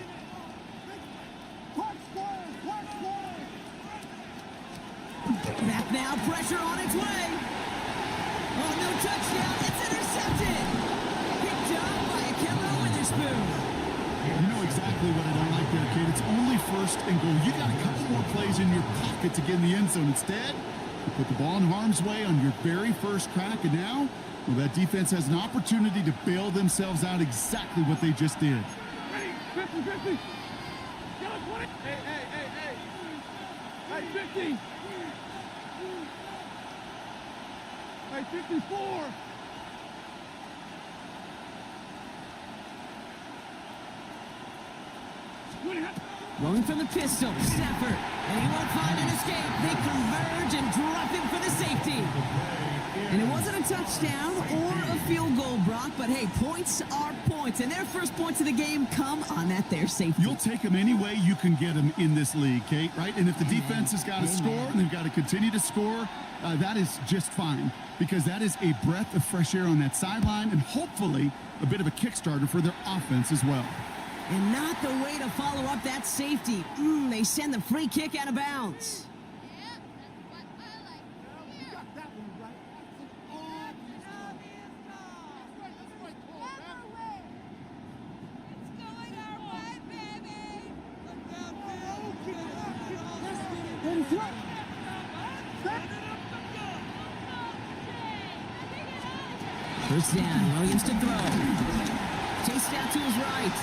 Back now, pressure on its way. Oh, no touchdown. It's intercepted. Picked up by Akella Witherspoon. You know exactly what I don't like there, kid. It's only 1st and goal. You got a couple more plays in your pocket to get in the end zone. Instead, you put the ball in harm's way on your very first crack, and now, well, that defense has an opportunity to bail themselves out exactly what they just did. Ready, 50, 50. Go, 20. Hey. Hey, 50. Hey, 54. Rolling from the pistol, Stafford, and he won't find an escape. They converge and drop him for the safety. And it wasn't a touchdown or a field goal, Brock, but hey, points are points, and their first points of the game come on that there safety. You'll take them any way you can get them in this league, Kate, right? And if the defense has got to score and they've got to continue to score, that is just fine, because that is a breath of fresh air on that sideline and hopefully a bit of a kickstarter for their offense as well. And not the way to follow up that safety. They send the free kick out of bounds. First down, Williams to throw. Chased out to his right.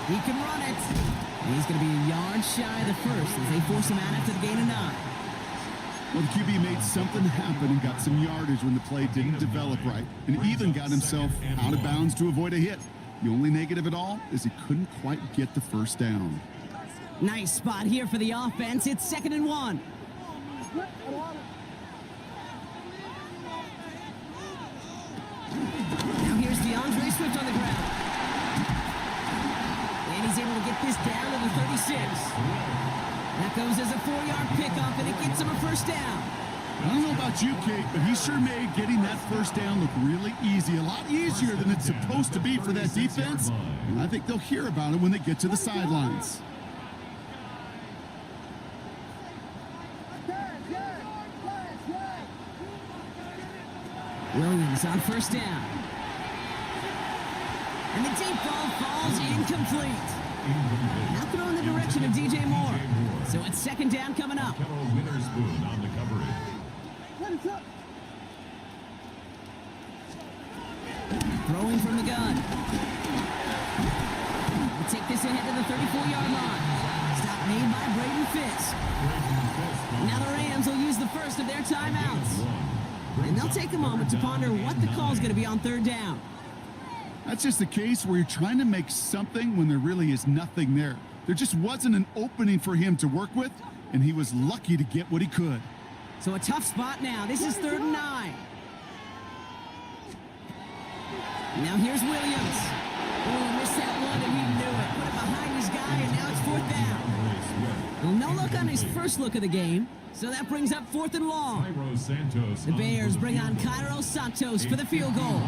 He can run it. And he's going to be a yard shy of the first as they force him out after the gain of 9. Well, the QB made something happen and got some yardage when the play didn't develop right, and even got himself out of bounds to avoid a hit. The only negative at all is he couldn't quite get the first down. Nice spot here for the offense. It's 2nd and 1. Now here's DeAndre Swift on the ground. And he's able to get this down to the 36. That goes as a 4-yard pickup, and it gets him a first down. I don't know about you, Kate, but he sure made getting that first down look really easy. A lot easier than it's supposed to be for that defense. And I think they'll hear about it when they get to the sidelines. Williams on first down. And the deep ball falls incomplete. Now throw in the direction of DJ Moore. So it's 2nd down coming up. Witherspoon on the coverage. Throwing from the gun. We'll take this ahead to the 34-yard line. Stop made by Braden Fisk. Now the Rams will use the first of their timeouts. And they'll take a moment to ponder what the call is going to be on 3rd down. That's just a case where you're trying to make something when there really is nothing there. There just wasn't an opening for him to work with, and he was lucky to get what he could. So a tough spot now. This is 3rd and 9. Now here's Williams. Oh, missed that one, and he knew it. Put it behind his guy, and now it's 4th down. Well, no look on his first look of the game, so that brings up 4th and long. The Bears bring on Cairo Santos for the field goal.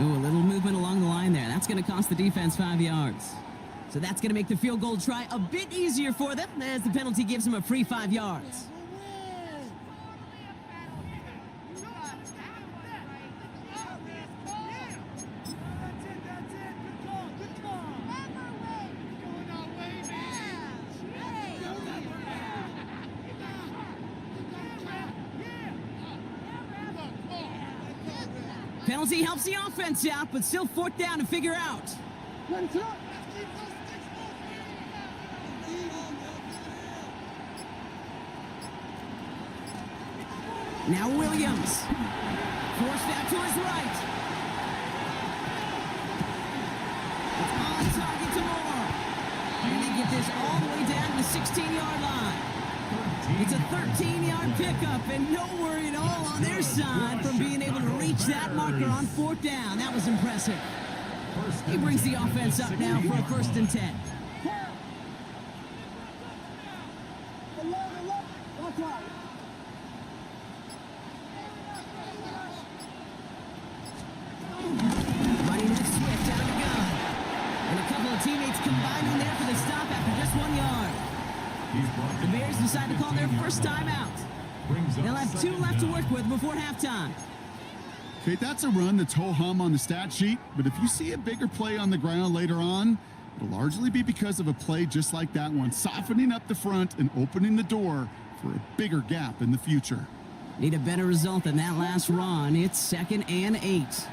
Ooh, a little movement along the line there. That's going to cost the defense 5 yards. So that's going to make the field goal try a bit easier for them, as the penalty gives them a free 5 yards. Penalty helps the offense out, but still 4th down to figure out. Now Williams. Forced out to his right. It's on target to Moore. And they get this all the way down to the 16-yard line. It's a 13-yard pickup, and no worry at all on their side from being able to reach that marker on 4th down. That was impressive. He brings the offense up now for a 1st and 10. Running with Swift out of the gun. And a couple of teammates combining there for the stop after just 1 yard. The Bears decide to call their first timeout. They'll have 2 left to work with before halftime. Okay, that's a run that's ho-hum on the stat sheet, but if you see a bigger play on the ground later on, it'll largely be because of a play just like that one, softening up the front and opening the door for a bigger gap in the future. Need a better result than that last run. It's 2nd and 8.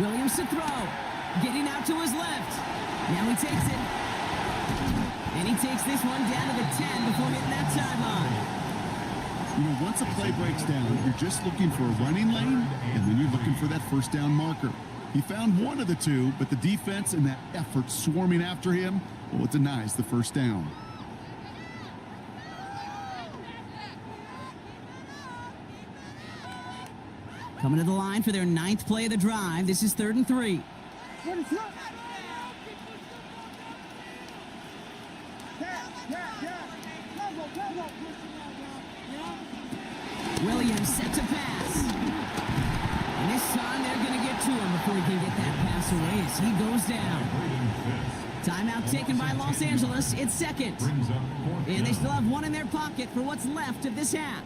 Williams to throw. Getting out to his left. Now he takes it. And he takes this one down to the 10 before hitting that sideline. You know, once a play breaks down, you're just looking for a running lane, and then you're looking for that first down marker. He found one of the two, but the defense and that effort swarming after him, well, it denies the first down. Coming to the line for their 9th play of the drive. This is 3rd and 3. Williams set to pass. And this time they're going to get to him before he can get that pass away as he goes down. Timeout taken by Los Angeles. It's 2nd. And they still have one in their pocket for what's left of this half.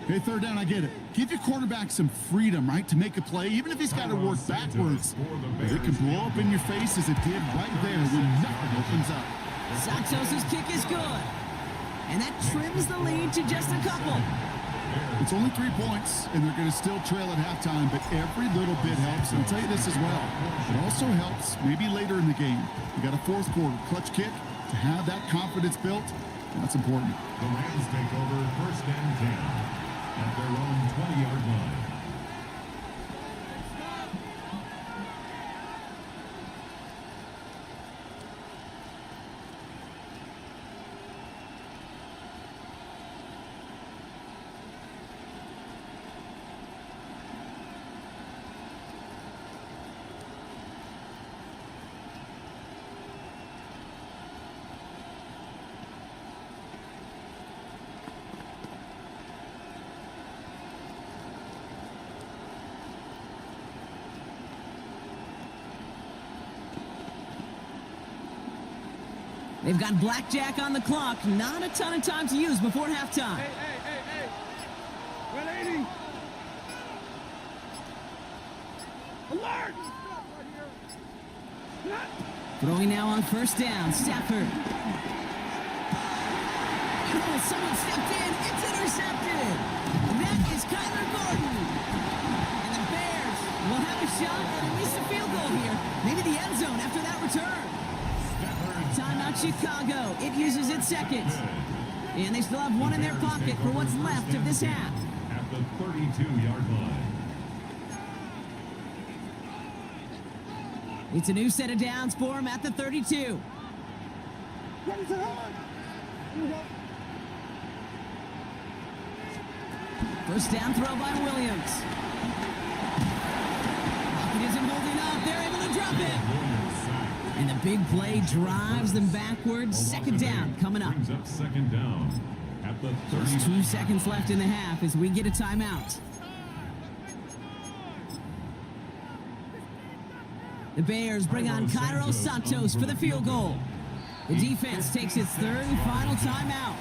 Okay, 3rd down, I get it. Give your quarterback some freedom, right, to make a play, even if he's got to work backwards. But it can blow up in your face as it did right there when nothing opens up. Santos' kick is good. And that trims the lead to just a couple. It's only 3 points, and they're going to still trail at halftime, but every little bit helps. And I'll tell you this as well. It also helps maybe later in the game. You got a 4th quarter clutch kick to have that confidence built. That's important. The Rams take over 1st and 10 at their own 20-yard line. They've got blackjack on the clock. Not a ton of time to use before halftime. Hey. 180. Alert! Throwing now on 1st down. Stafford. Oh, someone stepped in. It's intercepted. That is Kyler Gordon. And the Bears will have a shot at least a field goal here. Maybe the end zone after that return. Timeout Chicago. It uses its 2nd. And they still have one in their pocket for what's left of this half. At the 32-yard line. It's a new set of downs for him at the 32. First down throw by Williams. Pocket isn't holding up. They're able to drop it. And the big play drives them backwards. 2nd down coming up. Brings up 2nd down at the 30. Just 2 seconds left in the half as we get a timeout. The Bears bring on Cairo Santos for the field goal. The defense takes its 3rd and final timeout.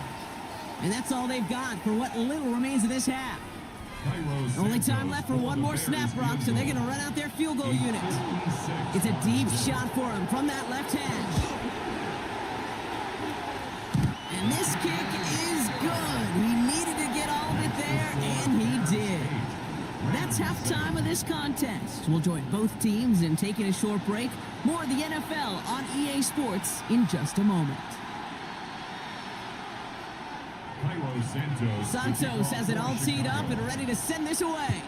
And that's all they've got for what little remains of this half. Only time left for one more snap, Brock, so they're going to run out their field goal unit. It's a deep shot for him from that left hash. And this kick is good. He needed to get all of it there, and he did. That's halftime of this contest. We'll join both teams in taking a short break. More of the NFL on EA Sports in just a moment. Santos has it all teed up and ready to send this away.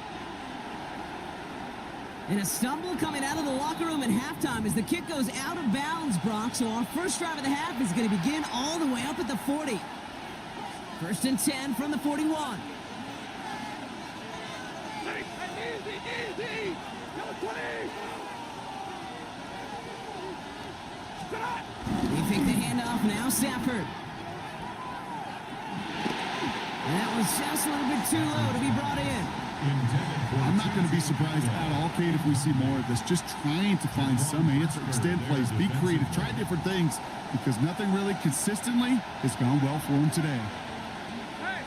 And a stumble coming out of the locker room at halftime as the kick goes out of bounds, Brock. So our first drive of the half is going to begin all the way up at the 40. 1st and 10 from the 41. Easy. Number 20. They take the handoff now, Stafford. And that was just a little bit too low to be brought in. I'm not going to be surprised at all, Kate, if we see more of this. Just trying to find some answer, extend plays, be creative, try different things, because nothing really consistently has gone well for him today. Hey!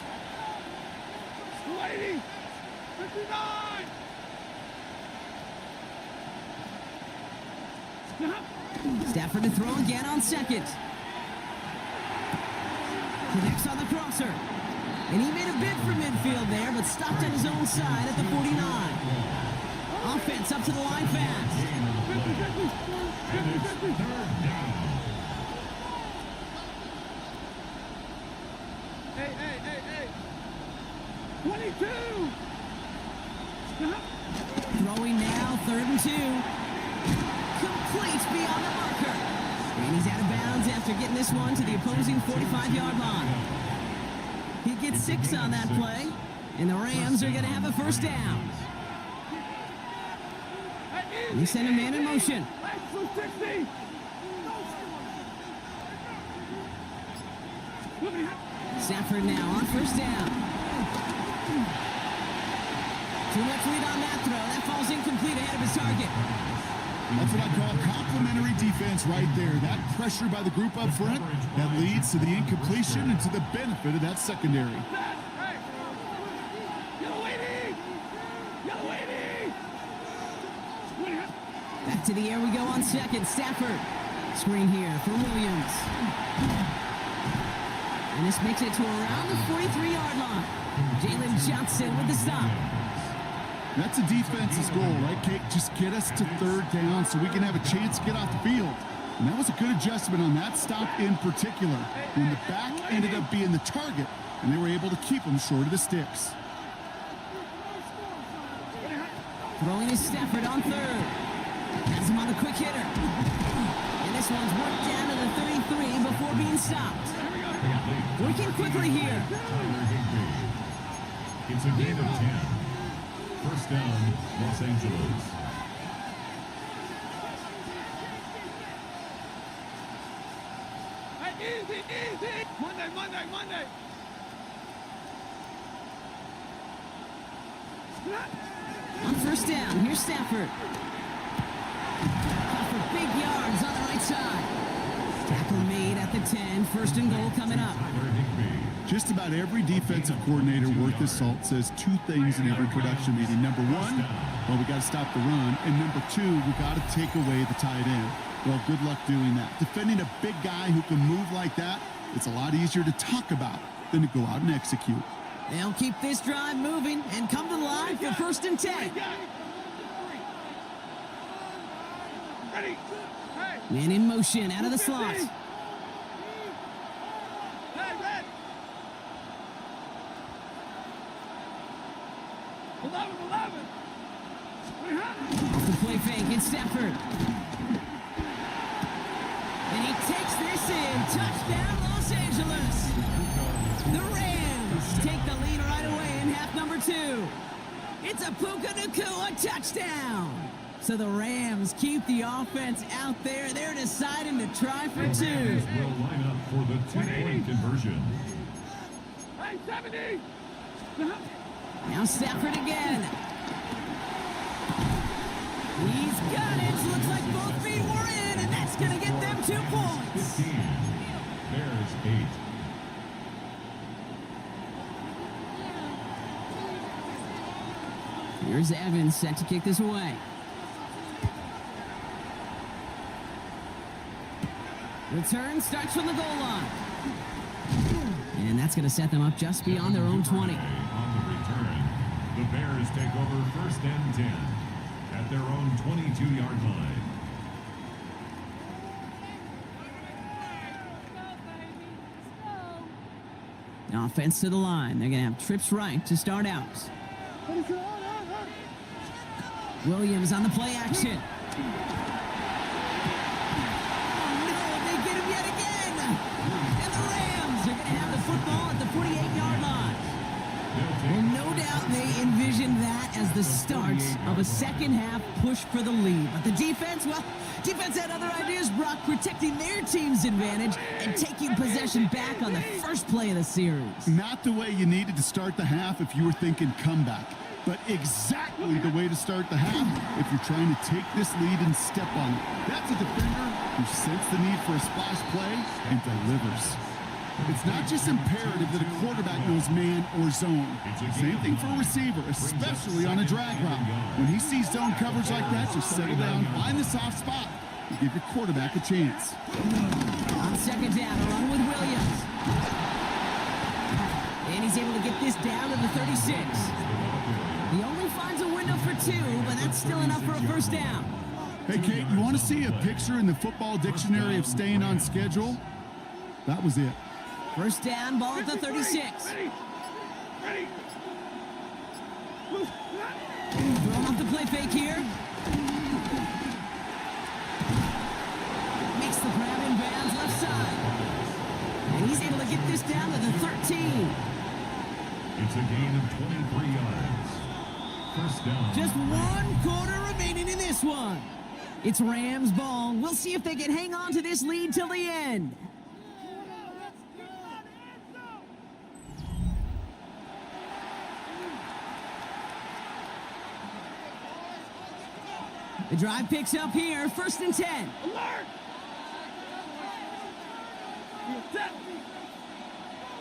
280! 59! Stafford to throw again on 2nd. Connects on the crosser. And he made a bid for midfield there, but stopped on his own side at the 49. Offense up to the line fast. Hey. 22. Throwing now, 3rd and 2. Complete beyond the marker. And he's out of bounds after getting this one to the opposing 45-yard line. He gets 6 on that play, and the Rams are going to have a first down. And they send a man in motion. Stafford now on first down. Too much lead on that throw. That falls incomplete ahead of his target. That's what I call complimentary defense right there. That pressure by the group up front, that leads to the incompletion and to the benefit of that secondary. Back to the air we go on second. Stafford. Screen here for Williams. And this makes it to around the 43-yard line. Jalen Johnson with the stop. That's a defense's goal, right, Kate? Just get us to 3rd down so we can have a chance to get off the field. And that was a good adjustment on that stop in particular, when the back ended up being the target, and they were able to keep him short of the sticks. Throwing is Stafford on 3rd. Has him on the quick hitter. And this one's worked down to the 33 before being stopped. Working quickly here. It's a gain of 10. First down, Los Angeles. Easy. Monday. On first down, here's Stafford. For big yards on the right side. Tackle made at the 10. 1st and goal coming up. Just about every defensive coordinator worth his salt says 2 things in every production meeting. Number 1, well, we got to stop the run. And number 2, we got to take away the tight end. Well, good luck doing that. Defending a big guy who can move like that, it's a lot easier to talk about than to go out and execute. They'll keep this drive moving and come to the line for 1st and 10. Ready. Man in motion out of the slot. Hey, red. 11. Off the play fake, it's Stafford. And he takes this in. Touchdown, Los Angeles. The Rams take the lead right away in half number 2. It's a Puka Nacua touchdown. So the Rams keep the offense out there. They're deciding to try for 2. Will line up for the 2-point conversion. Hey, 70. Now Stafford again. He's got it. Looks like both feet were in, and that's going to get them 2 points. 15. Bears 8. Here's Evans set to kick this away. Return starts from the goal line. And that's going to set them up just beyond their own 20. On the return, the Bears take over 1st and 10 at their own 22-yard line. Offense to the line. They're going to have trips right to start out. Williams on the play action. Football at the 48-yard line. Well, no doubt they envisioned that as the start of a second-half push for the lead. But the defense, well, defense had other ideas, Brock, protecting their team's advantage and taking possession back on the first play of the series. Not the way you needed to start the half if you were thinking comeback, but exactly the way to start the half if you're trying to take this lead and step on it. That's a defender who sensed the need for a splash play and delivers. It's not just imperative that a quarterback knows man or zone. Same thing for a receiver, especially on a drag route. When he sees zone coverage like that, just settle down, find the soft spot, and give your quarterback a chance. On second down, a run with Williams. And he's able to get this down to the 36. He only finds a window for 2, but that's still enough for a first down. Hey, Kate, you want to see a picture in the football dictionary of staying on schedule? That was it. First down, ball at the 36. Ready. Ready. Throwing off the play fake here. Makes the grab in bounds left side. And he's able to get this down to the 13. It's a gain of 23 yards. First down. Just 1 quarter remaining in this one. It's Rams ball. We'll see if they can hang on to this lead till the end. The drive picks up here, 1st and 10. Alert. Set.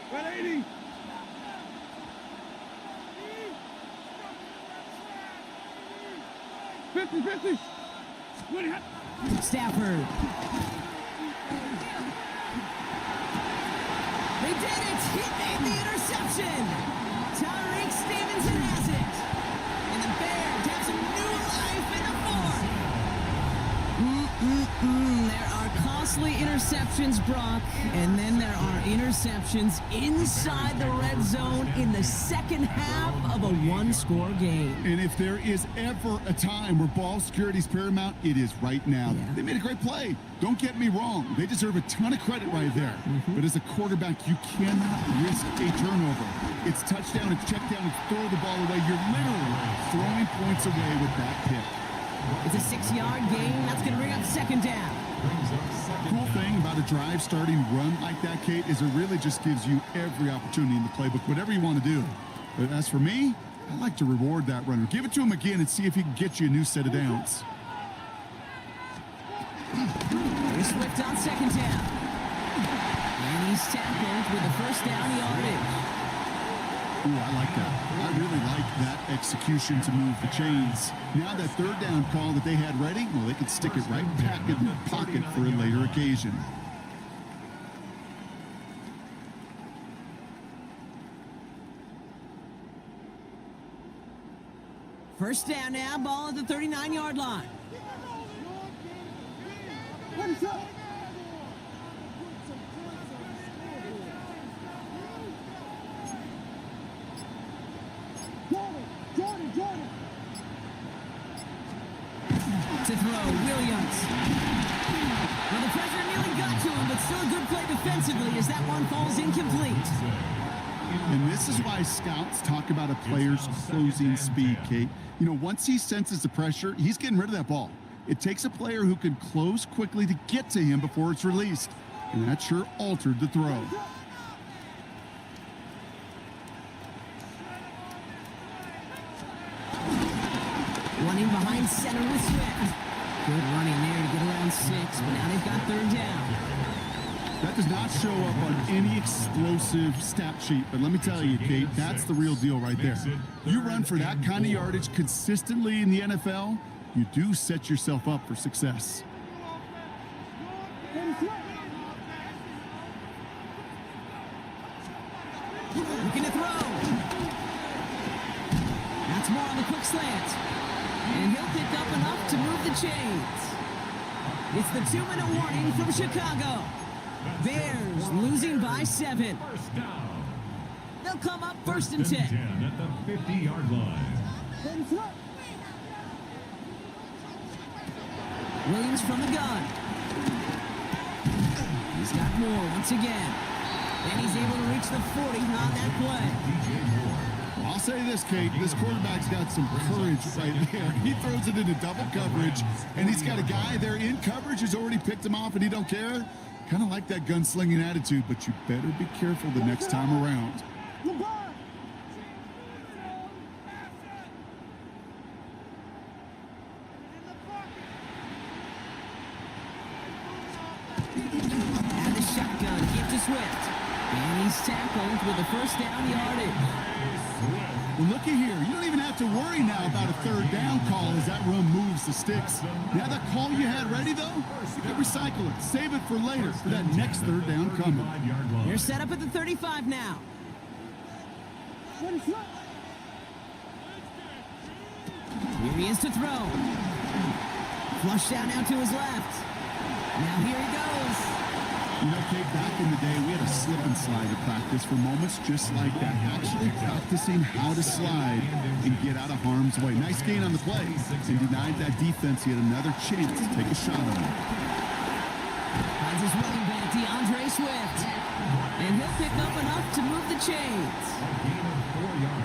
180. Fifty. Stafford. They did it! He made the interception! Tyreek Stevenson has it! And the Bears have some new life in the fourth! There are costly interceptions, Brock, and then there are interceptions inside the red zone in the second half of a one-score game. And if there is ever a time where ball security is paramount, it is right now. Yeah. They made a great play. Don't get me wrong. They deserve a ton of credit right there. But as a quarterback, you cannot risk a turnover. It's touchdown, it's check down, it's throw the ball away. You're literally throwing points away with that pick. It's a 6-yard gain. That's going to bring up 2nd down. Cool thing about a drive starting run like that, Kate, is it really just gives you every opportunity in the playbook, whatever you want to do. But as for me, I like to reward that runner. Give it to him again and see if he can get you a new set of downs. Here's Swift on 2nd down. And he's tackled with a 1st down yardage. Ooh, I like that. I really like that execution to move the chains. Now that 3rd down call that they had ready, well, they could stick it right back in their pocket for a later occasion. First down now, ball at the 39-yard line. To throw, Williams. Well, the pressure nearly got to him, but still a good play defensively as that one falls incomplete. And this is why scouts talk about a player's closing speed, Kate. You know, once he senses the pressure, he's getting rid of that ball. It takes a player who can close quickly to get to him before it's released. And that sure altered the throw. Running behind center with Swift. Good running there to get around 6, but now they've got 3rd down. That does not show up on any explosive stat sheet, but let me tell you, Kate, that's the real deal right there. You run for that kind of yardage consistently in the NFL, you do set yourself up for success. Looking to throw. That's more on the quick slant. And he'll pick up enough to move the chains. It's the 2-minute warning from Chicago. Bears losing by 7. They'll come up 1st and 10. At the 50-yard line. Williams from the gun. He's got more once again. And he's able to reach the 40 on that play. I'll say this, Kate, this quarterback's got some courage right there. He throws it into double coverage, and he's got a guy there in coverage who's already picked him off, and he don't care. Kind of like that gunslinging attitude, but you better be careful the next time around. Out of the shotgun, give to Swift. And he's tackled with a 1st down yardage. Well, looky here. You don't even have to worry now about a 3rd down call as that run moves the sticks. Now that call you had ready, though, you can recycle it. Save it for later for that next 3rd down coming. They're set up at the 35 now. Here he is to throw. Flush down now to his left. Now here he goes. You know, Kate, back in the day, we had a slip and slide at practice for moments just like that. Actually practicing how to slide and get out of harm's way. Nice gain on the play. And denied that defense yet another chance to take a shot on him. Finds his running back, DeAndre Swift. And he'll pick up enough to move the chains.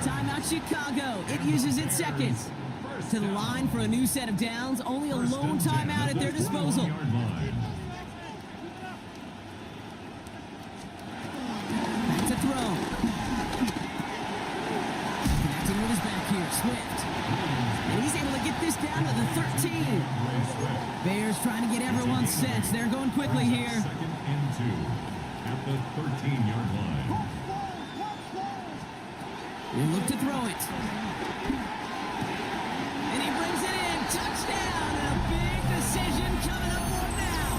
Timeout Chicago. It uses its second. To the line for a new set of downs. Only a lone timeout at their disposal. Back to throw. Connecting with his back here, Swift. And he's able to get this down to the 13. Bears trying to get everyone set. They're going quickly here. Second and 2 at the 13-yard line. We look to throw it. And he brings it in. Touchdown. And a big decision coming up for him now.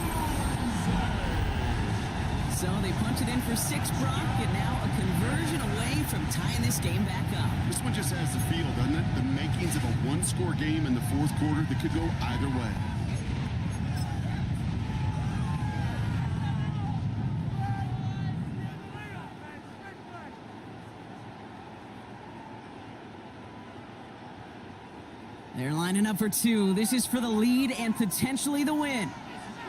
So they punch it in for 6, Brock, and now a conversion away from tying this game back up. This one just has the feel, doesn't it? The makings of a one-score game in the fourth quarter that could go either way. They're lining up for 2. This is for the lead and potentially the win.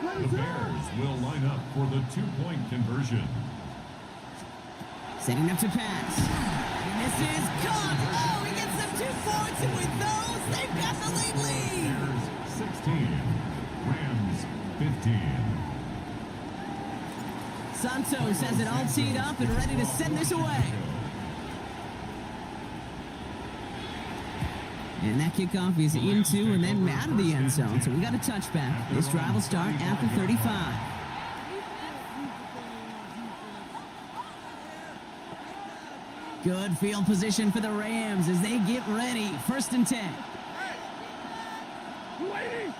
The Bears will line up for the 2-point conversion. Setting up to pass. And this is caught. Oh, he gets them 2 points, and with those, they've got the lead. Bears 16, Rams 15. Santos has it all teed up and ready to send this away. And that kickoff is into and then out of the end zone. So we got a touchback. This drive will start at the 35. Good field position for the Rams as they get ready. 1st and 10. Waiting.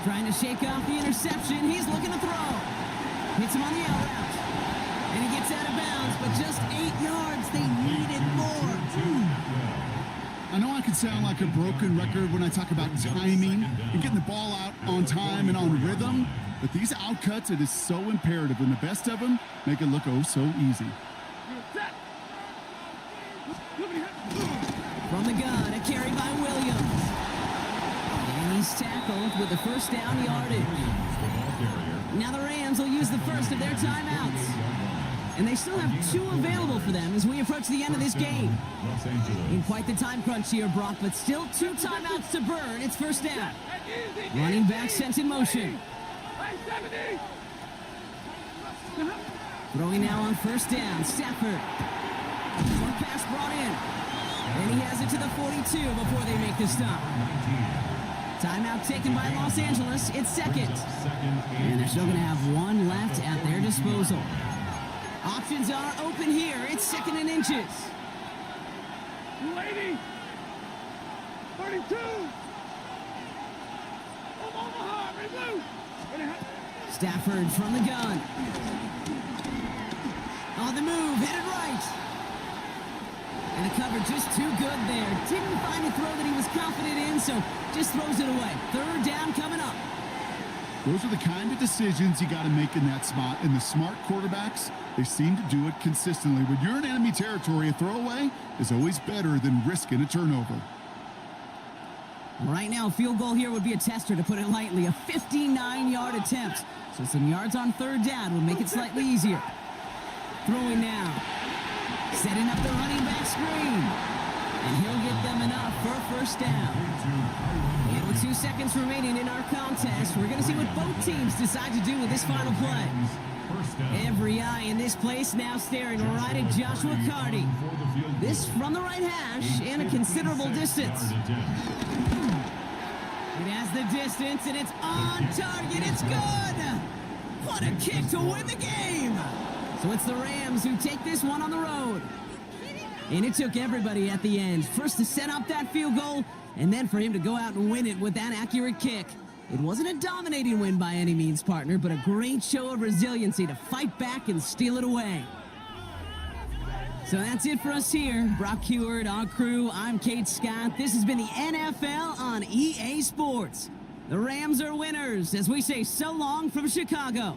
Trying to shake off the interception. He's looking to throw. Hits him on the out route. And he gets out of bounds, but just 8 yards. They needed more. I know I can sound like a broken record when I talk about timing and getting the ball out on time and on rhythm, but these outcuts, it is so imperative, and the best of them make it look oh so easy. From the gun, a carry by Williams. And he's tackled with the 1st down yardage. Now the Rams will use the first of their timeouts. And they still have 2 available for them as we approach the end of this game. In quite the time crunch here, Brock, but still 2 timeouts to burn. It's 1st down. Running back sent in motion. Throwing now on 1st down. Stafford. One pass brought in. And he has it to the 42 before they make the stop. Timeout taken by Los Angeles. It's 2nd. And they're still going to have 1 left at their disposal. Options are open here. It's 2nd and inches. Lady. 32. Omaha, remove. Stafford from the gun. On the move, headed right. And the cover just too good there. Didn't find a throw that he was confident in, so just throws it away. 3rd down coming up. Those are the kind of decisions you got to make in that spot. And the smart quarterbacks, they seem to do it consistently. When you're in enemy territory, a throwaway is always better than risking a turnover. Right now, a field goal here would be a tester, to put it lightly. A 59-yard attempt. So some yards on 3rd down will make it slightly easier. Throwing now. Setting up the running back screen. And he'll get them enough for a 1st down. And with 2 seconds remaining in our contest, we're going to see what both teams decide to do with this final play. Every eye in this place now staring right at Joshua Carty. This from the right hash and a considerable distance. It has the distance, and it's on target. It's good. What a kick to win the game. So it's the Rams who take this one on the road. And it took everybody at the end. First to set up that field goal, and then for him to go out and win it with that accurate kick. It wasn't a dominating win by any means, partner, but a great show of resiliency to fight back and steal it away. So that's it for us here. Brock Heward, our crew, I'm Kate Scott. This has been the NFL on EA Sports. The Rams are winners as we say so long from Chicago.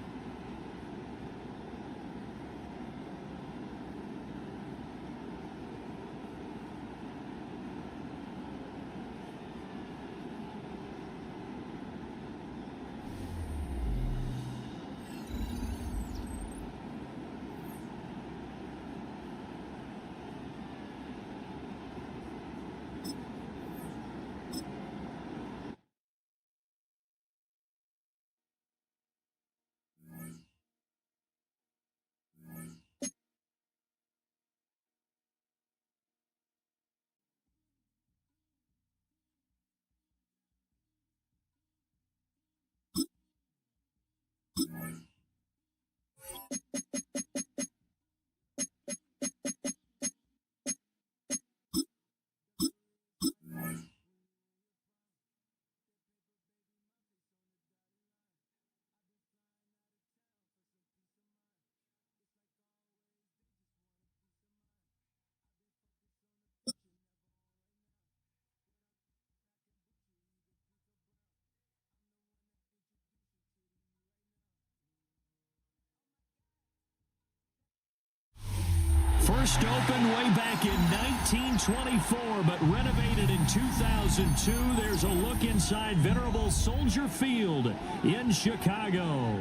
First opened way back in 1924, but renovated in 2002. There's a look inside venerable Soldier Field in Chicago.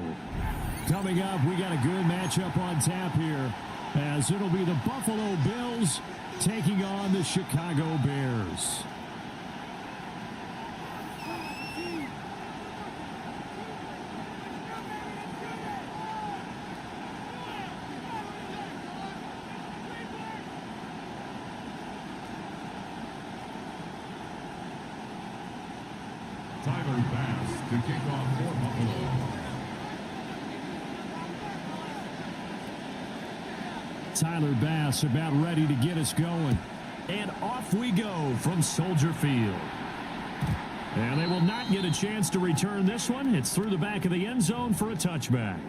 Coming up, we got a good matchup on tap here, as it'll be the Buffalo Bills taking on the Chicago Bears. Tyler Bass to kick off for Buffalo. Tyler Bass about ready to get us going. And off we go from Soldier Field. And they will not get a chance to return this one. It's through the back of the end zone for a touchback.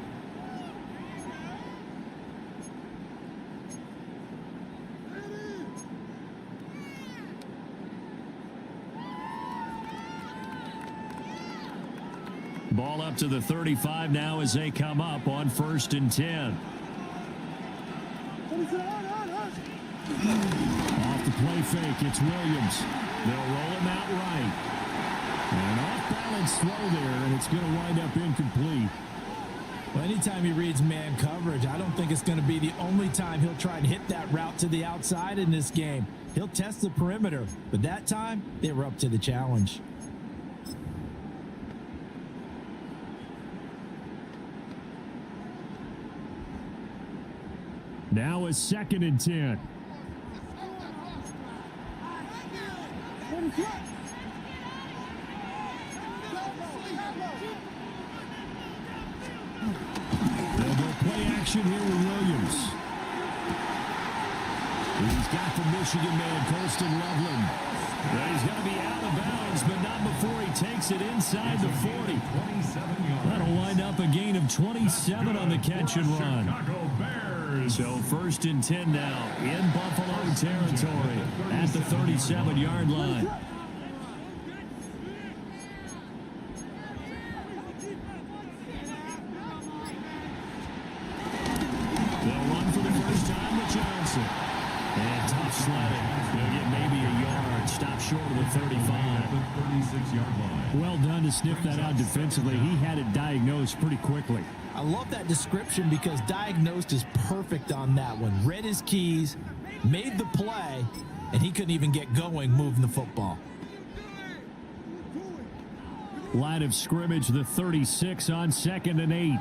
Ball up to the 35 now as they come up on 1st and 10. Off the play fake, it's Williams. They'll roll him out right. An off-balance throw there, and it's going to wind up incomplete. Well, anytime he reads man coverage, I don't think it's going to be the only time he'll try and hit that route to the outside in this game. He'll test the perimeter, but that time, they were up to the challenge. Now is 2nd and 10. They'll go play action here with Williams. He's got the Michigan man, Colston Loveland. Well, he's going to be out of bounds, but not before he takes it inside the 40. That'll wind up a gain of 27 on the catch and run. So 1st and 10 now in Buffalo territory at the 37-yard line. They'll run for the first time with Johnson. And tough sledding. They'll get maybe a yard. Stop short of the 35. 36-yard line. Well done to sniff that out defensively. He had it diagnosed pretty quickly. I love that description because diagnosed is perfect on that one. Read his keys, made the play, and he couldn't even get going moving the football. Line of scrimmage, the 36 on 2nd and 8.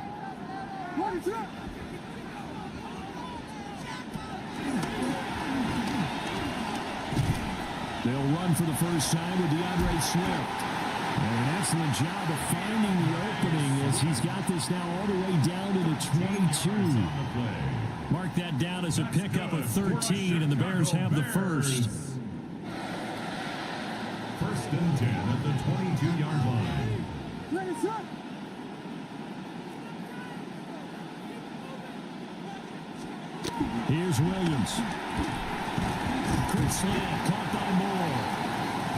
They'll run for the first time with DeAndre Swift. And an excellent job of finding the opening as he's got this now all the way down to the 22. Mark that down as a pickup of 13, and the Bears have the first. 1st and 10 at the 22-yard line. Here's Williams. Quick slant, caught by Moore.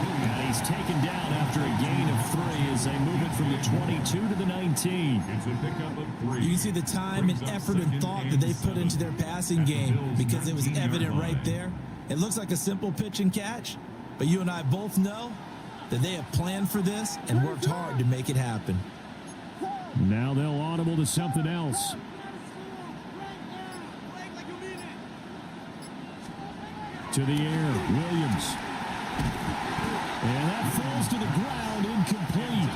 And he's taken down after a gain of 3 as they move it from the 22 to the 19. It's a pickup of 3. You can see the time and effort and thought that they put into their passing game because it was evident right there. It looks like a simple pitch and catch, but you and I both know that they have planned for this and worked hard to make it happen. Now they'll audible to something else. To the air, Williams. And that falls to the ground, incomplete.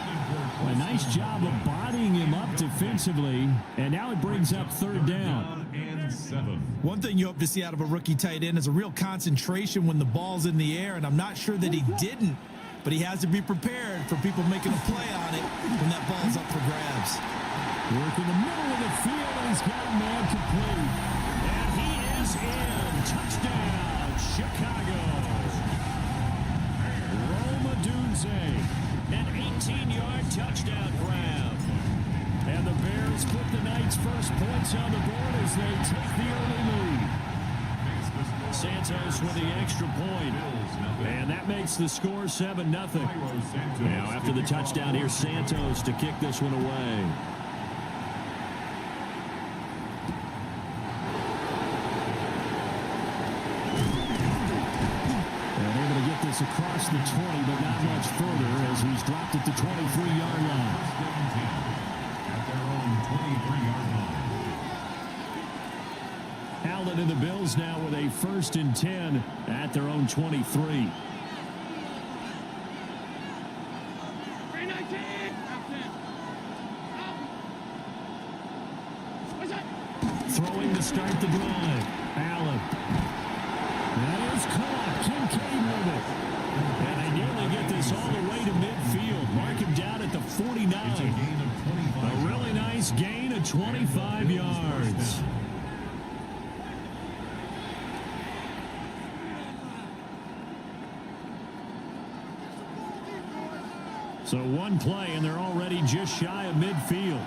A nice job of bodying him up defensively, and now it brings up 3rd down. And 7. One thing you hope to see out of a rookie tight end is a real concentration when the ball's in the air, and I'm not sure that he didn't, but he has to be prepared for people making a play on it when that ball's up for grabs. Work in the middle of the field, and he's got a man complete. And he is in. Touchdown, Chicago. An 18-yard touchdown grab. And the Bears put the Knights' first points on the board as they take the early lead. Santos with the extra point. And that makes the score 7-0. Now after the touchdown, here's Santos to kick this one away. Across the 20, but not much further as he's dropped at the 23-yard line. At their own 23-yard line. Allen and the Bills now with a 1st and 10 at their own 23. Throwing to start the drive. Allen. That is caught. Kincaid with it. And they nearly get this all the way to midfield. Mark him down at the 49. It's a gain of 25. A really nice gain of 25 yards. So one play, and they're already just shy of midfield.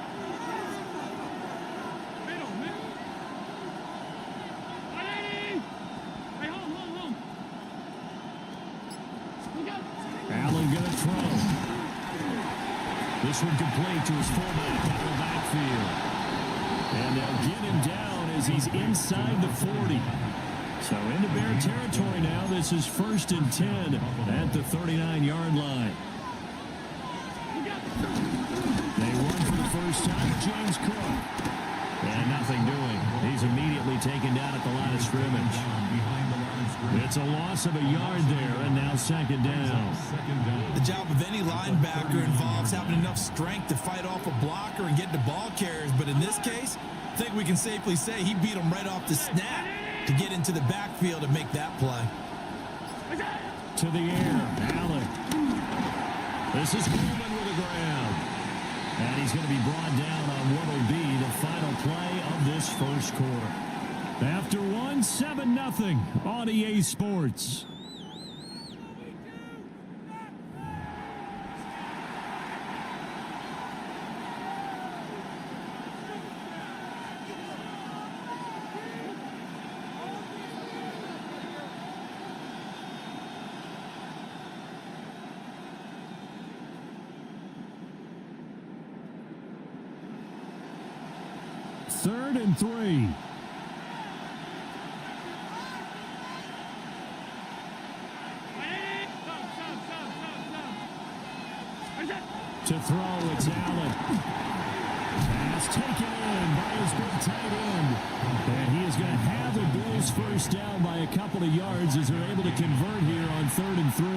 Allen going to throw. This one complete to his fullback out of the backfield. And they'll get him down as he's inside the 40. So into Bear territory now. This is 1st and 10 at the 39-yard line. They run for the first time. James Cook. And nothing doing. He's immediately taken down at the line of scrimmage. It's a loss of a yard there, and now 2nd down. The job of any linebacker involves having enough strength to fight off a blocker and get the ball carriers. But in this case, I think we can safely say he beat him right off the snap to get into the backfield and make that play. To the air, Allen. This is Coleman with a grab. And he's going to be brought down on what will be the final play of this first quarter. After 7-0 on EA Sports. Third and 3. To throw, it's Allen. Pass taken in by his big tight end. And he is going to have the Bills first down by a couple of yards as they're able to convert here on 3rd and 3.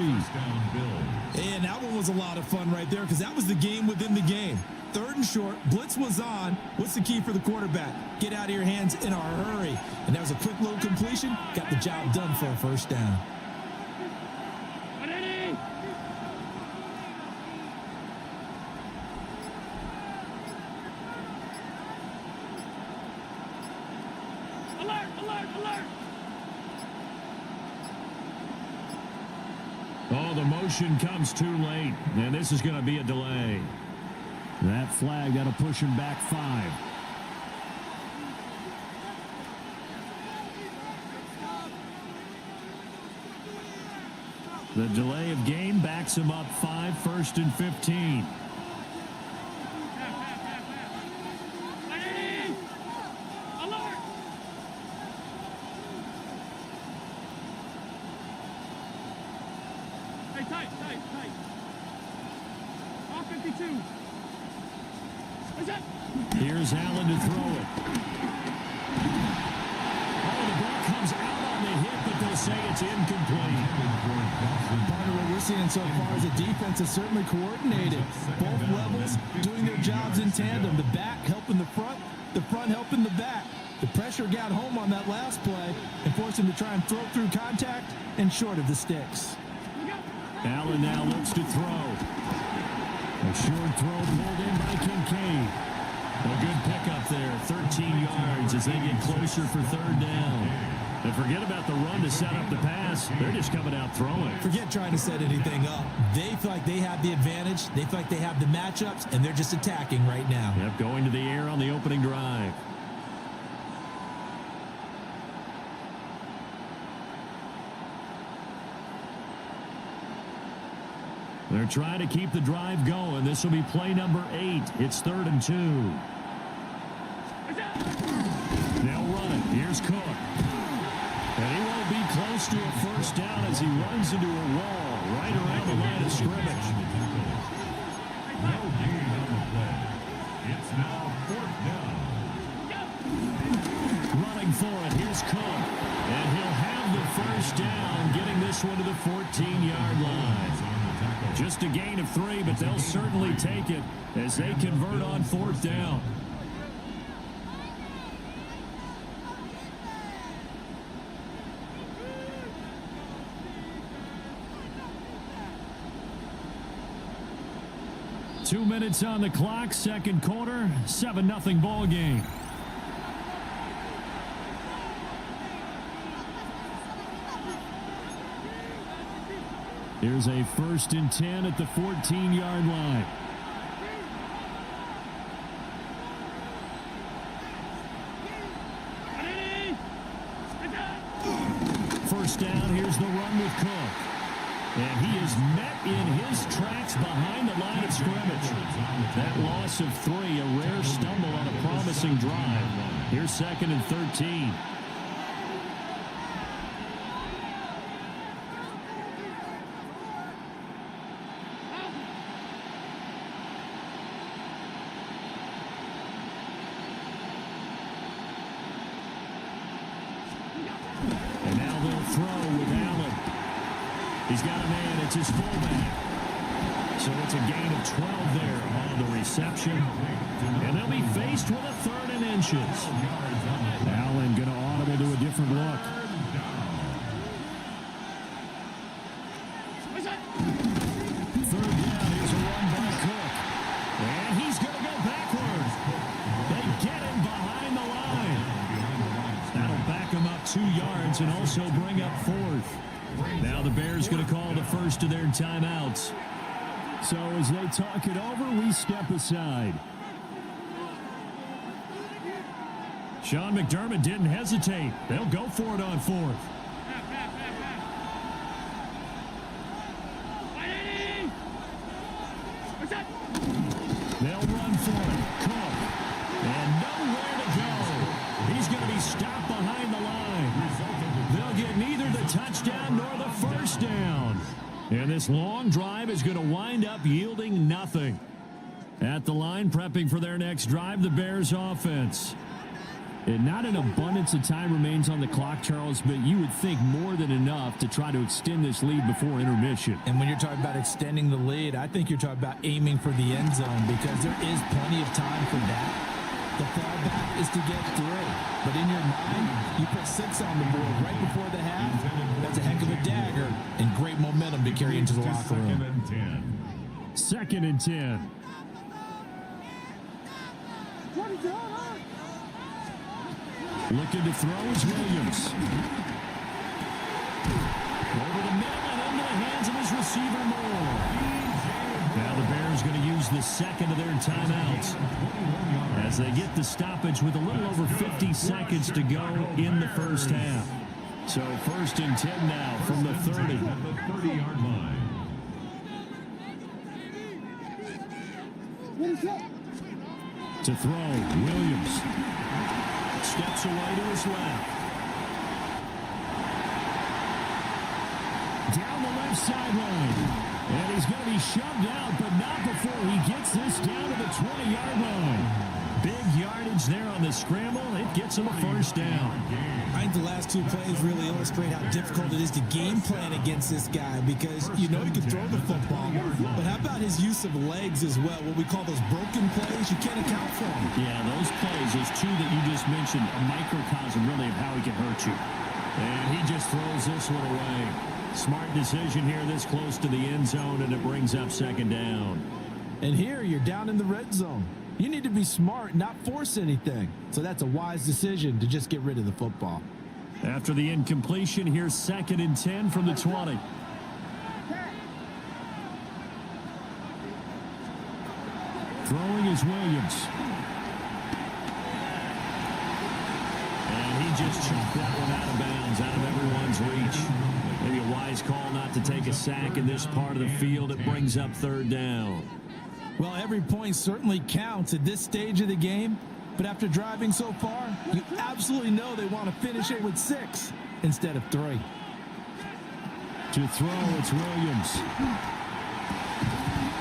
And that one was a lot of fun right there because that was the game within the game. 3rd and short, blitz was on. What's the key for the quarterback? Get out of your hands in a hurry. And that was a quick little completion. Got the job done for a first down. Oh, the motion comes too late, and this is going to be a delay. That flag, that'll push him back 5. The delay of game backs him up 5, 1st and 15. Ready? Alert! Hey, tight. Off 52. Is it? Here's Allen to throw it. Oh, the ball comes out on the hit, but they'll say it's incomplete. Part of what we're seeing so far is the defense is certainly coordinated. Both levels doing their jobs in tandem. The back helping the front helping the back. The pressure got home on that last play and forced him to try and throw through contact and short of the sticks. Allen now looks to throw. A short throw pulled in by Kincaid. A good pickup there, 13 yards as they get closer for 3rd down. And forget about the run to set up the pass. They're just coming out throwing. Forget trying to set anything up. They feel like they have the advantage. They feel like they have the matchups, and they're just attacking right now. Yep, going to the air on the opening drive. They're trying to keep the drive going. This will be play number 8. It's 3rd and 2. Now running. Here's Cook. And he won't be close to a 1st down as he runs into a wall right around the line of scrimmage. No gain on the play. It's now 4th down. Running for it. Here's Cook. And he'll have the 1st down, getting this one to the 14-yard line. Just a gain of 3, but they'll certainly take it as they convert on 4th down. Two minutes on the clock, 2nd quarter, 7-0 ball game. Here's a 1st and 10 at the 14-yard line. First down, here's the run with Cook. And he is met in his tracks behind the line of scrimmage. That loss of 3, a rare stumble on a promising drive. Here's 2nd and 13. And now they'll throw with Allen. He's got a man. It's his fullback. So it's a gain of 12 there on the reception. And they'll be faced with a 3rd and inches. Allen going to audible to a different look. Third down. Here's a run by Cook. And he's going to go backward. They get him behind the line. That'll back him up 2 yards and also bring up 4th. Now the Bears going to call the first of their timeouts. So as they talk it over, we step aside. Sean McDermott didn't hesitate. They'll go for it on 4th. They'll run for it. Cook. And nowhere to go. He's going to be stopped behind the line. They'll get neither the touchdown nor the 1st down. And this long drive is going to wind up yielding nothing. At the line, prepping for their next drive, the Bears offense. And not an abundance of time remains on the clock, Charles, but you would think more than enough to try to extend this lead before intermission. And when you're talking about extending the lead, I think you're talking about aiming for the end zone because there is plenty of time for that. The fallback is to get 3. But in your mind, you put 6 on the board right before the half. That's a heck of a dagger and great momentum to carry into the locker room. 2nd and 10. Looking to throw is Williams. Over the middle and into the hands of his receiver Moore. Now the Bears going to use the 2nd of their timeouts as they get the stoppage with a little over 50 seconds to go in the 1st half. So 1st and 10 now from the 30. At the 30-yard line. To throw, Williams. Steps away to his left. Down the left sideline. And he's going to be shoved out, but not before he gets this down to the 20-yard line. Big yardage there on the scramble. It gets him a first down. I think the last two plays really illustrate how difficult it is to game plan against this guy because you know he can throw the football. But how about his use of legs as well? What we call those broken plays, you can't account for them. Yeah, those plays, those two that you just mentioned, a microcosm really of how he can hurt you. And he just throws this one away. Smart decision here this close to the end zone, and it brings up second down. And here you're down in the red zone. You need to be smart, not force anything. So that's a wise decision to just get rid of the football. After the incompletion, here's 2nd and 10 from the 20. Throwing is Williams. And he just chucked that one out of bounds, out of everyone's reach. Maybe a wise call not to take a sack in this part of the field. It brings up 3rd down. Well, every point certainly counts at this stage of the game. But after driving so far, you absolutely know they want to finish it with 6 instead of 3. To throw, it's Williams.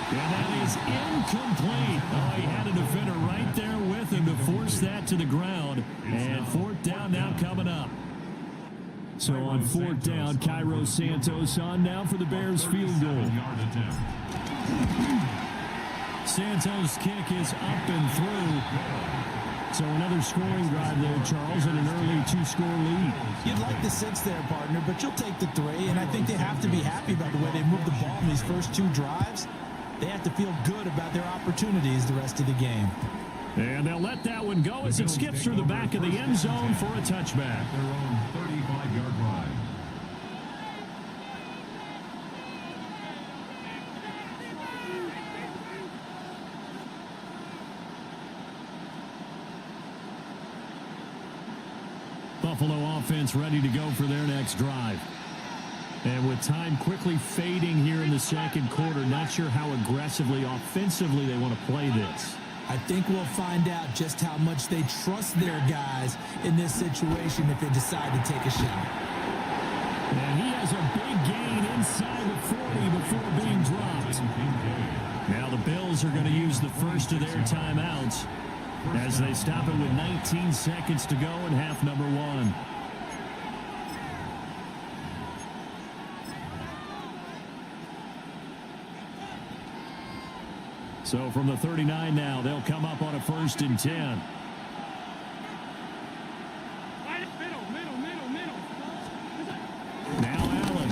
And that is incomplete. Oh, he had a defender right there with him to force that to the ground. And 4th down now coming up. So on 4th down, Cairo Santos on now for the Bears field goal. Santos' kick is up and through. So another scoring drive there, Charles, and an early 2-score lead. You'd like the 6 there, partner, but you'll take the 3, and I think they have to be happy about the way they moved the ball in these first 2 drives. They have to feel good about their opportunities the rest of the game. And they'll let that one go as it skips through the back of the end zone for a touchback. Their own 35-yard line. Buffalo offense ready to go for their next drive. And with time quickly fading here in the second quarter, not sure how aggressively, offensively they want to play this. I think we'll find out just how much they trust their guys in this situation if they decide to take a shot. And he has a big gain inside the 40 before being dropped. Now the Bills are going to use the first of their timeouts as they stop it with 19 seconds to go in half number 1. So from the 39 now, they'll come up on a 1st and 10. Now Allen.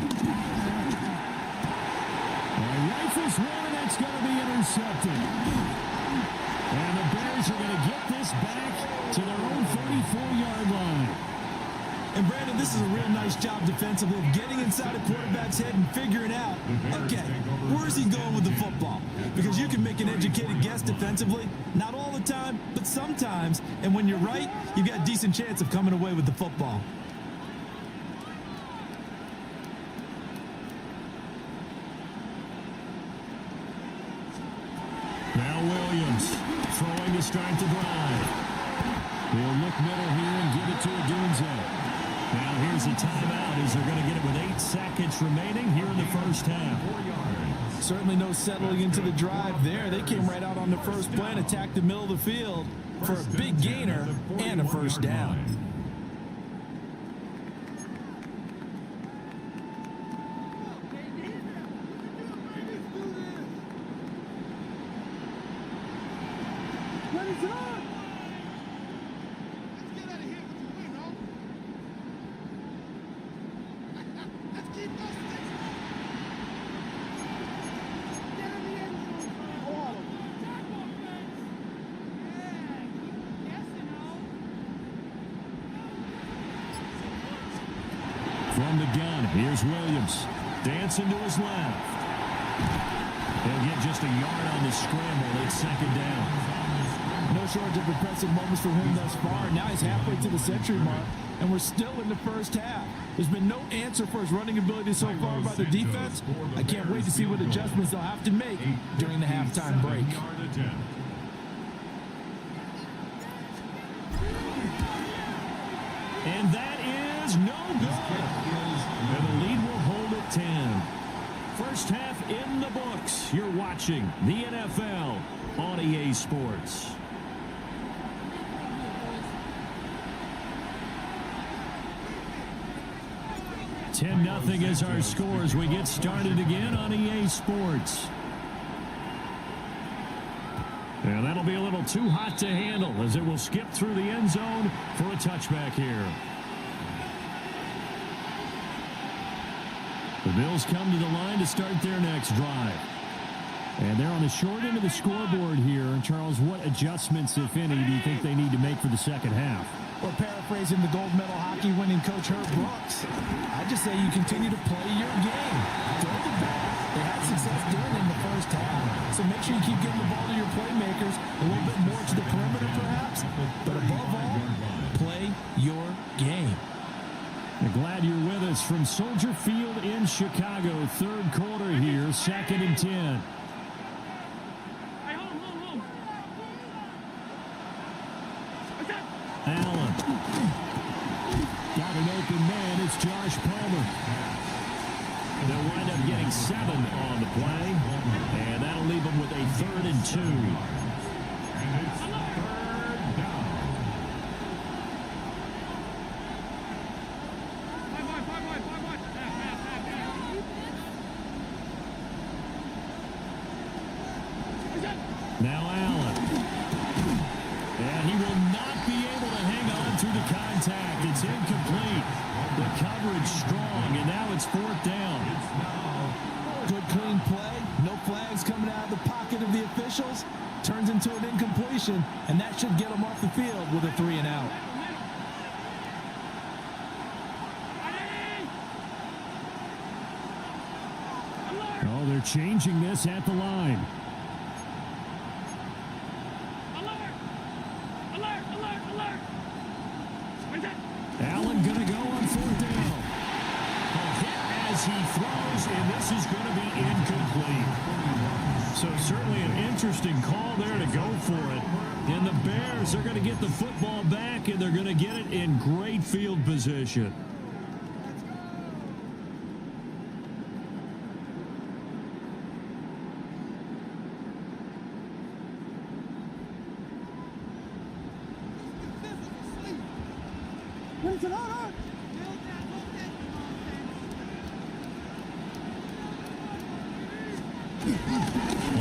And rifles one, and it's going to be intercepted. And the Bears are going to get this back to their own 34-yard line. And Brandon, this is a real nice job defensively of getting inside a quarterback's head and figuring out, okay, where's he going with the football? Because you can make an educated guess defensively, not all the time, but sometimes. And when you're right, you've got a decent chance of coming away with the football. Now Williams throwing to start the drive. He'll look middle here and give it to Odunze. Now here's a timeout as they're going to get it with 8 seconds remaining here in the first half. Certainly no settling into the drive there. They came right out on the first play and attacked the middle of the field for a big gainer and a first down. From the gun, here's Williams. Dancing to his left. He'll get just a yard on the scramble. It's 2nd down. No shortage of impressive moments for him thus far. Now he's halfway to the century mark, and we're still in the first half. There's been no answer for his running ability so far by the defense. I can't wait to see what adjustments they'll have to make during the halftime break. And that is no good. And the lead will hold at 10. First half in the books. You're watching the NFL on EA Sports. 10-0 is our score as we get started again on EA Sports. And that'll be a little too hot to handle as it will skip through the end zone for a touchback here. The Bills come to the line to start their next drive. And they're on the short end of the scoreboard here. Charles, what adjustments, if any, do you think they need to make for the second half? Well, paraphrasing the gold medal hockey winning coach Herb Brooks, I just say you continue to play your game. Throw the ball. They had success doing it in the first half. So make sure you keep getting the ball to your playmakers, a little bit more to the perimeter perhaps. But above all, play your game. We're glad you're with us from Soldier Field in Chicago. Third quarter here, 2nd and 10. Allen. Got an open man. It's Josh Palmer. They'll wind up getting 7 on the play. And that'll leave them with a 3rd and 2. And it's 3rd down. Now Allen. And he will not be able to hang on through the contact. It's incomplete. The coverage strong, and now it's 4th down. Good clean play. No flags coming out of the pocket of the officials. Turns into an incompletion, and that should get them off the field with a 3 and out. Oh, they're changing this at the line. Allen going to go on 4th down. A hit as he throws, and this is going to be incomplete. So certainly an interesting call there to go for it. And the Bears are going to get the football back, and they're going to get it in great field position.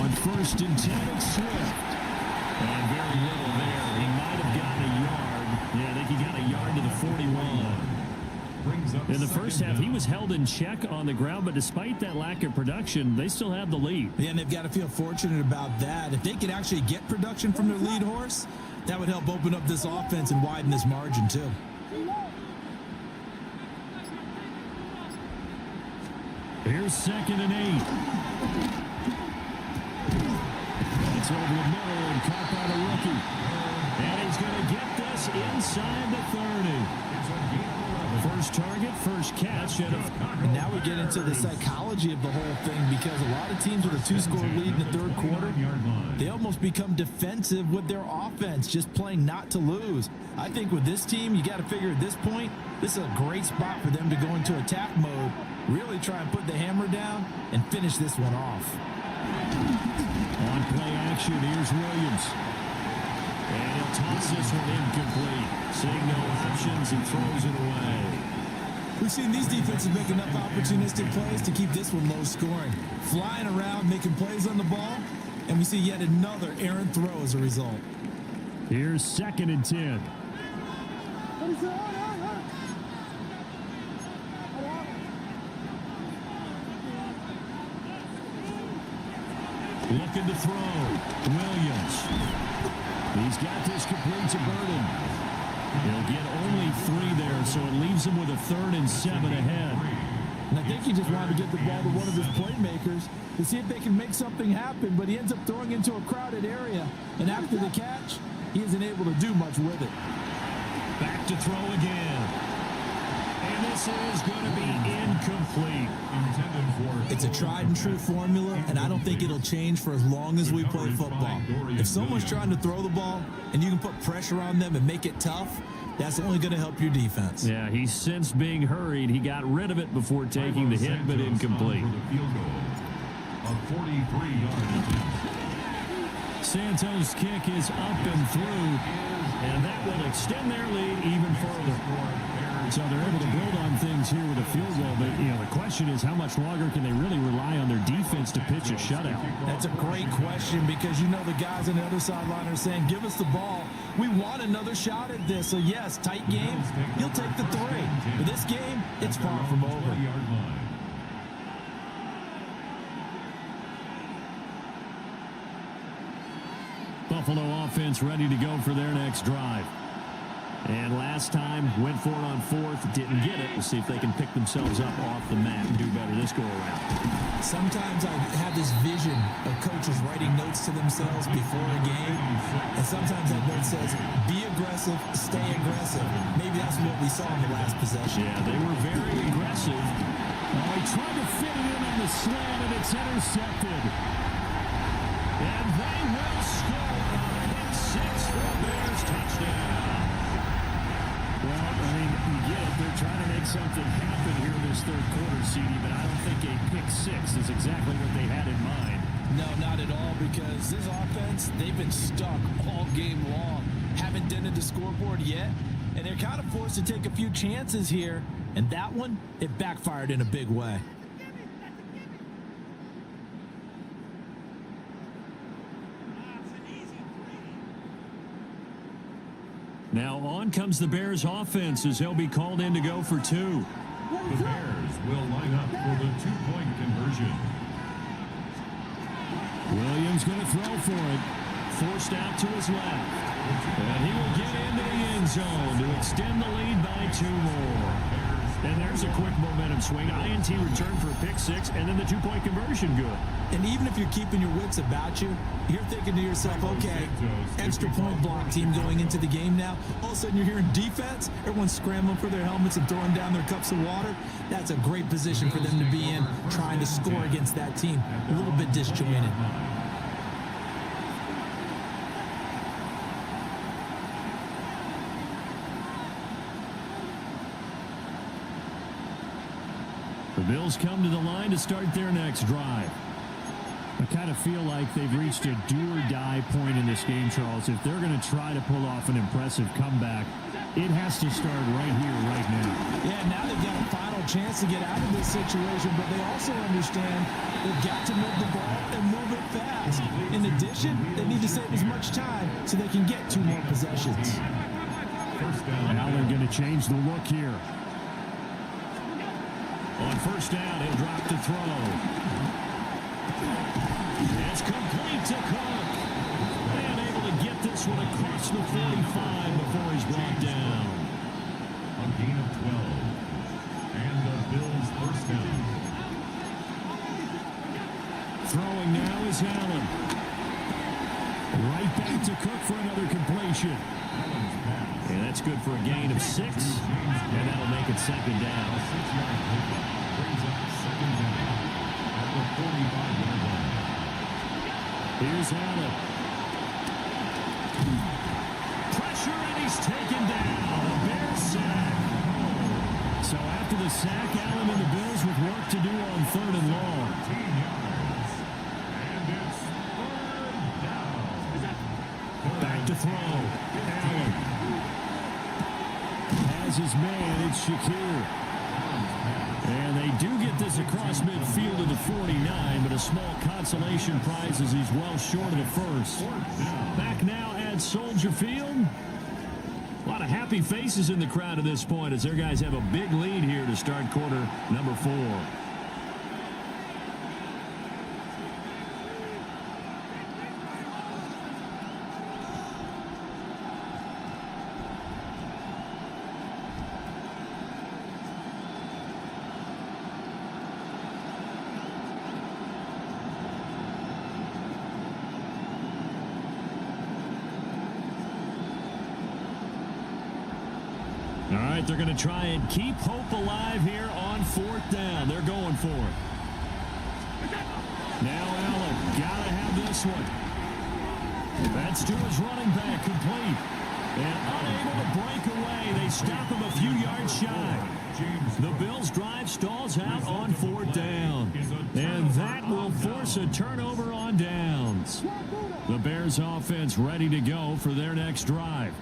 On 1st and 10, it's Swift. And very little there. He might have gotten a yard. Yeah, I think he got a yard to the 41. In the first half, he was held in check on the ground, but despite that lack of production, they still have the lead. Yeah, and they've got to feel fortunate about that. If they could actually get production from their lead horse, that would help open up this offense and widen this margin, too. Here's 2nd and 8. It's over the middle and caught by the rookie. And he's going to get this inside the 30. First target, first catch. And now we get into the psychology of the whole thing, because a lot of teams with a 2-score lead in the 3rd quarter, they almost become defensive with their offense, just playing not to lose. I think with this team, you got to figure at this point, this is a great spot for them to go into attack mode, really try and put the hammer down and finish this one off. On play action, here's Williams. And he'll toss this one incomplete. Seeing no options and throws it away. We've seen these defenses make enough opportunistic plays to keep this one low scoring. Flying around, making plays on the ball, and we see yet another errant throw as a result. Here's 2nd and 10. Looking to throw. Williams. He's got this complete to Burden. He'll get only 3 there, so it leaves him with a 3rd and 7 ahead. And I think he just wanted to get the ball to one of his playmakers to see if they can make something happen, but he ends up throwing into a crowded area. And after the catch, he isn't able to do much with it. Back to throw again. And this is going to be incomplete. It's a tried and true formula, and I don't think it'll change for as long as we play football. If someone's trying to throw the ball and you can put pressure on them and make it tough, that's only going to help your defense. Yeah, he sensed being hurried. He got rid of it before taking the hit, but incomplete. A 43-yard. Santos' kick is up and through, and that will extend their lead even further. So they're able to build on things here with a field goal, but the question is how much longer can they really rely on their defense to pitch a shutout? That's a great question because the guys on the other sideline are saying, give us the ball. We want another shot at this. So, yes, tight game, you'll take the 3. But this game, it's far from over. Buffalo offense ready to go for their next drive. And last time, went for it on 4th, didn't get it. We'll see if they can pick themselves up off the mat and do better this go-around. Sometimes I have this vision of coaches writing notes to themselves before a game, and sometimes that note says, be aggressive, stay aggressive. Maybe that's what we saw in the last possession. Yeah, they were very aggressive. He tried to fit it in on the slant, and it's intercepted. And they will score on hit 6 for a Bears touchdown. Well, you get it. They're trying to make something happen here in this third quarter, CD, but I don't think a pick 6 is exactly what they had in mind. No, not at all, because this offense, they've been stuck all game long. Haven't dented the scoreboard yet, and they're kind of forced to take a few chances here, and that one, it backfired in a big way. Now on comes the Bears offense as he'll be called in to go for 2. The Bears will line up for the 2-point conversion. Williams going to throw for it. Forced out to his left. And he will get into the end zone to extend the lead by 2 more. And there's a quick momentum swing. INT return for a pick 6, and then the 2-point conversion good. And even if you're keeping your wits about you, you're thinking to yourself, okay, extra point block team going into the game now. All of a sudden you're hearing defense, everyone's scrambling for their helmets and throwing down their cups of water. That's a great position for them to be in, trying to score against that team. A little bit disjointed. The Bills come to the line to start their next drive. I kind of feel like they've reached a do-or-die point in this game, Charles. If they're going to try to pull off an impressive comeback, it has to start right here, right now. Yeah, now they've got a final chance to get out of this situation, but they also understand they've got to move the ball and move it fast. In addition, they need to save as much time so they can get 2 more possessions. Now they're going to change the look here. On first down, he'll drop to throw. It's complete to Cook. And able to get this one across the 45 before he's brought down. A gain of 12. And the Bills first down. Throwing now is Allen. Right back to Cook for another completion. And that's good for a gain of 6. And that'll make it second down. A 6-yard pickup brings up second down at the 45-yard line. Here's Allen. Pressure, and he's taken down. A Bears sack. So after the sack, Allen and the Bills with work to do on 3rd and long. 13 yards. And it's 3rd down. Back to throw. Allen. Has his man, it's Shakir. And they do get this across midfield to the 49, but a small consolation prize as he's well short of the first. Back now at Soldier Field. A lot of happy faces in the crowd at this point as their guys have a big lead here to start quarter number 4. All All right, they're going to try and keep hope alive here on 4th down. They're going for it. Now Allen, got to have this one. That's to his running back, complete. And unable to break away. They stop him a few yards shy. The Bills' drive stalls out on 4th down. And that will force a turnover on downs. The Bears offense ready to go for their next drive.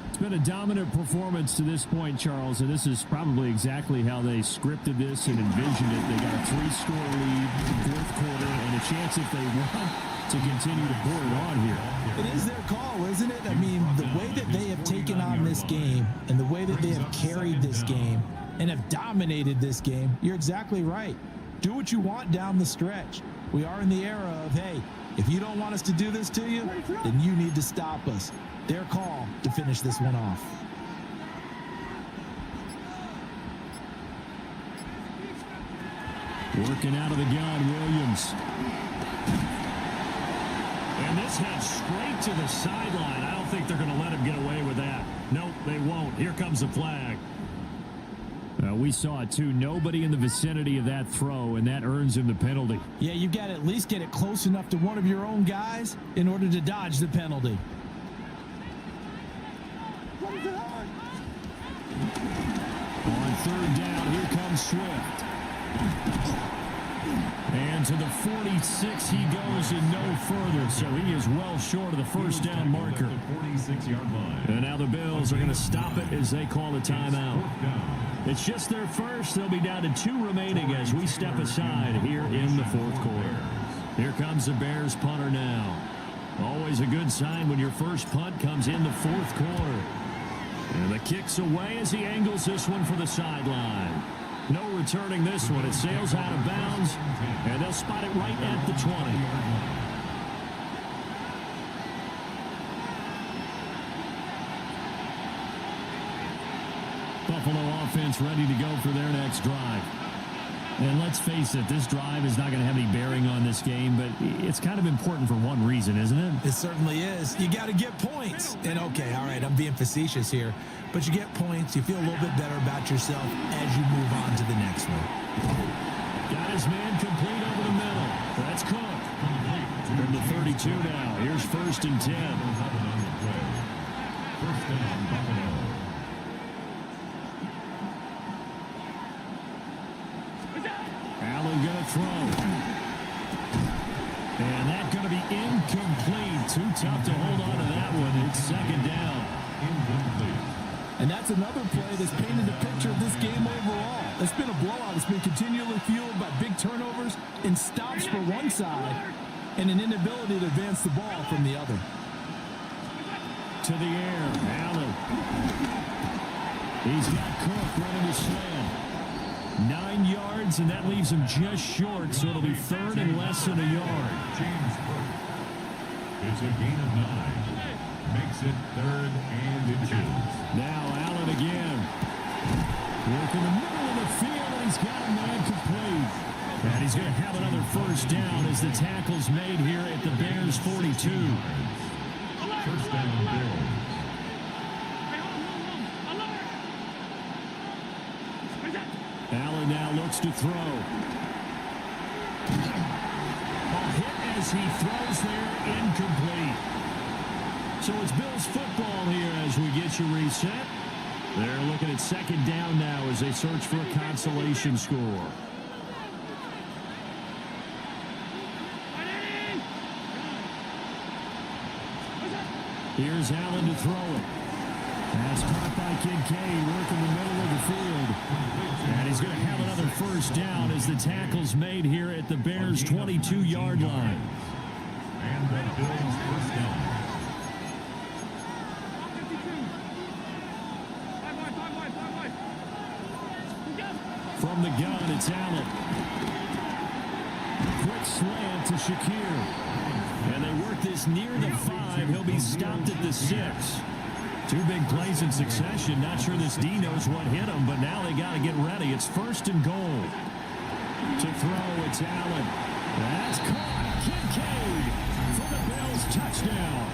It's been a dominant performance to this point, Charles, and this is probably exactly how they scripted this and envisioned it. They got a 3-score lead in 4th quarter and a chance if they want to continue to pour it on here. It is their call, isn't it? I mean, the way that they have taken on this game and the way that they have carried this game and have dominated this game, you're exactly right. Do what you want down the stretch. We are in the era of, hey, if you don't want us to do this to you, then you need to stop us. Their call to finish this one off. Working out of the gun, Williams. And this heads straight to the sideline. I don't think they're going to let him get away with that. Nope, they won't. Here comes the flag. We saw it, too. Nobody in the vicinity of that throw, and that earns him the penalty. Yeah, you've got to at least get it close enough to one of your own guys in order to dodge the penalty. On 3rd down, here comes Swift. And to the 46 he goes and no further, so he is well short of the 1st down marker. And now the Bills are going to stop it as they call a timeout. It's just their first. They'll be down to 2 remaining as we step aside here in the 4th quarter. Here comes the Bears punter now. Always a good sign when your first punt comes in the 4th quarter. And the kick's away as he angles this one for the sideline. No returning this one. It sails out of bounds, and they'll spot it right at the 20. Buffalo offense ready to go for their next drive. And let's face it, this drive is not going to have any bearing on this game, but it's kind of important for one reason, isn't it? It certainly is. You got to get points. And okay, all right, I'm being facetious here, but you get points, you feel a little bit better about yourself as you move on to the next one. Got his man complete over the middle. That's Cook. From the 32 now. Here's 1st and 10. First down, Buffalo. Allen going to throw. And that's going to be incomplete. Too tough to hold on to that one. It's 2nd down. Incomplete. And that's another play that's painted the picture of this game overall. It's been a blowout. It's been continually fueled by big turnovers and stops for one side and an inability to advance the ball from the other. To the air. Allen. He's got Cook running the slant. 9 yards, and that leaves him just short, so it'll be 3rd and less than a yard. It's a gain of 9. Makes it 3rd and inches. Now Allen again. Working the middle of the field, and he's got a man complete. And he's going to have another 1st down as the tackle's made here at the Bears 42. First down, Bills. Allen now looks to throw. A hit as he throws there, incomplete. So it's Bills football here as we get you reset. They're looking at 2nd down now as they search for a consolation score. Here's Allen to throw it. That's caught by Kincaid, working the middle of the field. And he's going to have another 1st down as the tackle's made here at the Bears' 22-yard line. And the Bills' 1st down. From the gun, it's Allen. Quick slant to Shakir. And they work this near the 5. He'll be stopped at the 6. 2 big plays in succession. Not sure this D knows what hit him, but now they got to get ready. It's 1st and goal. To throw, it's Allen. That's caught. Kincaid for the Bills touchdown.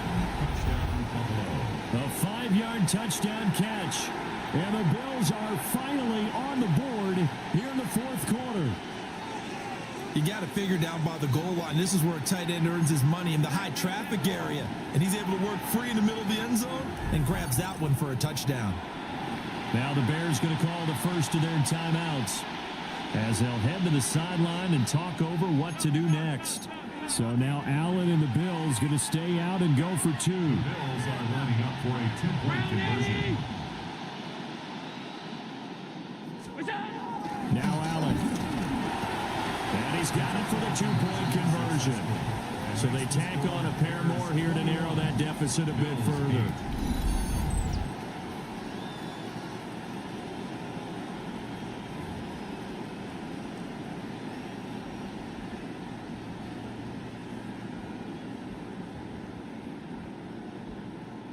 A 5-yard touchdown catch. And the Bills are finally on the board here in the fourth quarter. You got to figure down by the goal line. This is where a tight end earns his money in the high traffic area. And he's able to work free in the middle of the end zone and grabs that one for a touchdown. Now the Bears going to call the first of their timeouts as they'll head to the sideline and talk over what to do next. So now Allen and the Bills going to stay out and go for two. The Bills are lining up for a two-point conversion. Now Allen. And he's got it for the two-point conversion. So they tack on a pair more here to narrow that deficit a bit further.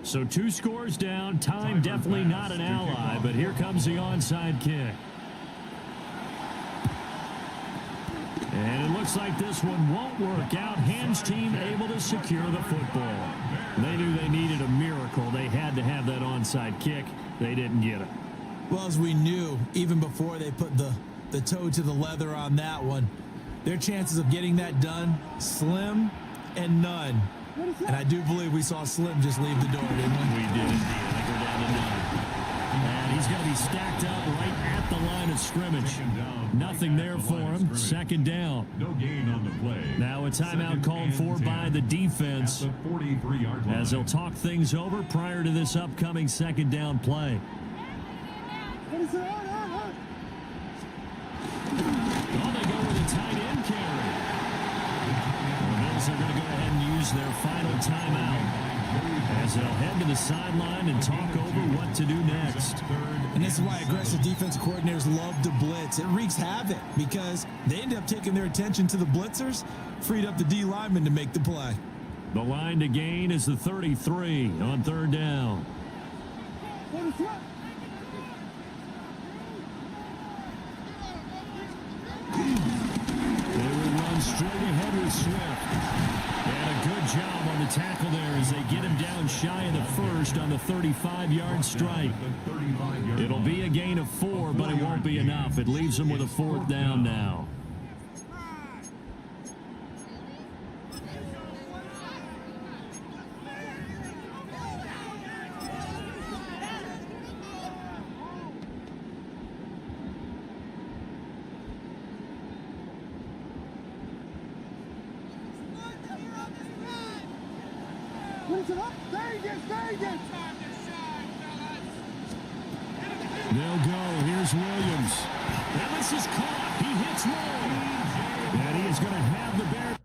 So 2 scores down. Time definitely not an ally, but here comes the onside kick. And it looks like this one won't work out. Hans team able to secure the football. They knew they needed a miracle. They had to have that onside kick. They didn't get it. Well, as we knew, even before they put the toe to the leather on that one, their chances of getting that done, slim and none. And I do believe we saw Slim just leave the door, didn't we? We did indeed. I think we're down to none. And he's going to be stacked up right at the line of scrimmage. Nothing there for him. Second down. No gain on the play. Now a timeout called for by the defense at the 43-yard line. as they'll talk things over prior to this upcoming second down play. Oh, they go with a tight end carry. The Bills are going to go ahead and use their final timeout as they'll head to the sideline and talk over what to do next. And this is why aggressive defensive coordinators love to blitz. It wreaks havoc because they end up taking their attention to the blitzers, freed up the D lineman to make the play. The line to gain is the 33 on third down. They will run straight ahead with Swift. And a good job on the tackle there as they get him down shy of the first on the 35-yard strike. It'll be a gain of 4, but it won't be enough. It leaves them with a fourth down now. They'll go. Here's Williams. And this is caught. He hits low. And he is going to have the Bears.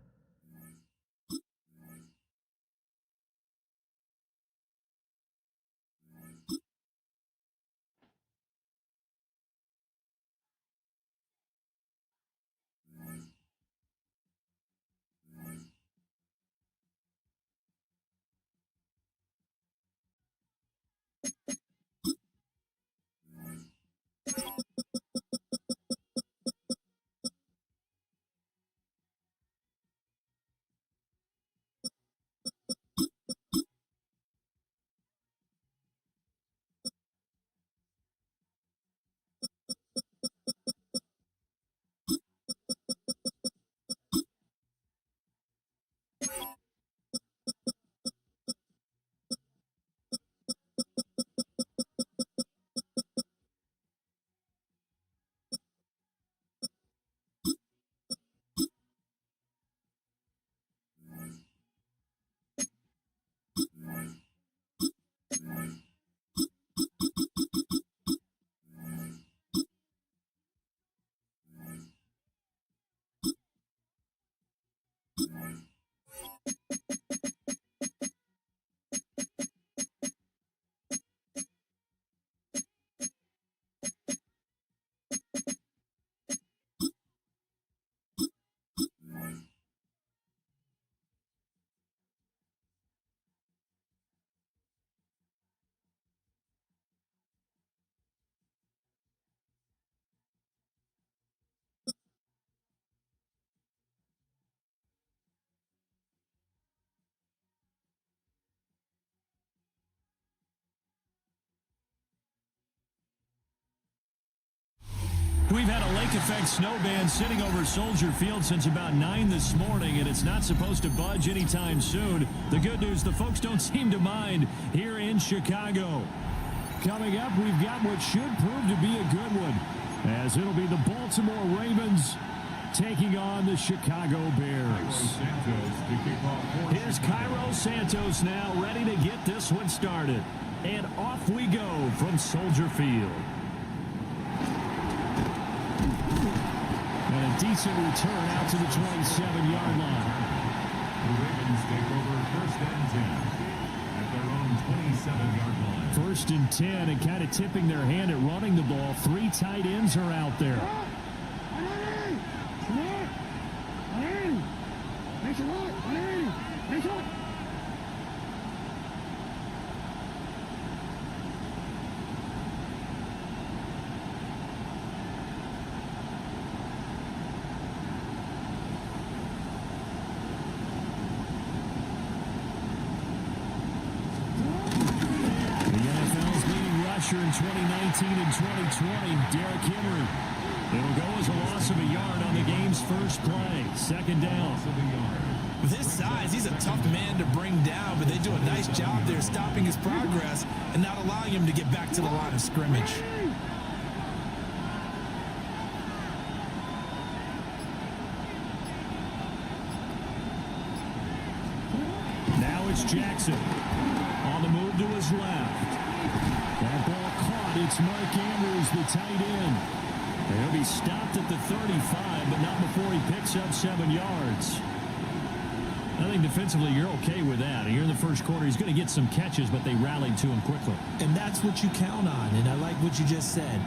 We've had a lake effect snow band sitting over Soldier Field since about 9 this morning, and it's not supposed to budge anytime soon. The good news, the folks don't seem to mind here in Chicago. Coming up, we've got what should prove to be a good one, as it'll be the Baltimore Ravens taking on the Chicago Bears. Here's Cairo Santos now, ready to get this one started. And off we go from Soldier Field. And a decent return out to the 27-yard line. The Ravens take over 1st and 10 at their own 27-yard line. 1st and 10, and kind of tipping their hand at running the ball. 3 tight ends are out there. In 2019 and 2020, Derrick Henry. It'll go as a loss of a yard on the game's first play. 2nd down. With his size, he's a tough man to bring down, but they do a nice job there stopping his progress and not allowing him to get back to the line of scrimmage. Now it's Jackson on the move to his left. That ball caught. It's Mark Andrews, the tight end. He'll be stopped at the 35, but not before he picks up 7 yards. I think defensively you're okay with that. Here in the first quarter, he's going to get some catches, but they rallied to him quickly. And that's what you count on, and I like what you just said.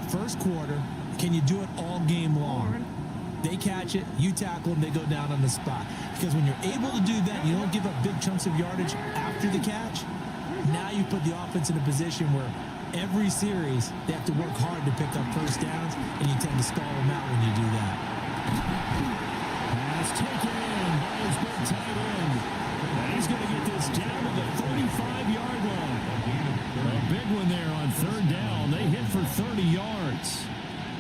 First quarter, can you do it all game long? They catch it, you tackle them, they go down on the spot. Because when you're able to do that, you don't give up big chunks of yardage after the catch. Now you put the offense in a position where every series they have to work hard to pick up first downs, and you tend to stall them out when you do that. Pass taken in by his big tight end. And he's going to get this down to the 35-yard line. A big one there on 3rd down. They hit for 30 yards.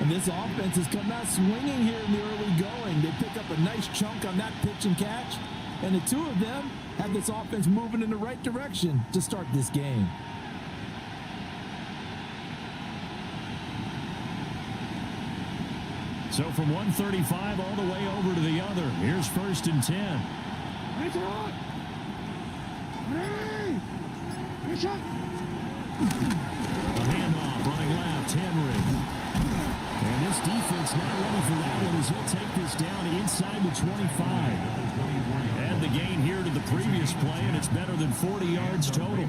And this offense has come out swinging here in the early going. They pick up a nice chunk on that pitch and catch. And the two of them have this offense moving in the right direction to start this game. So from 135 all the way over to the other. Here's 1st and 10. A handoff running left. Henry. And this defense not ready for that one as he'll take this down inside the 25. And the gain here to the previous play, and it's better than 40 yards total.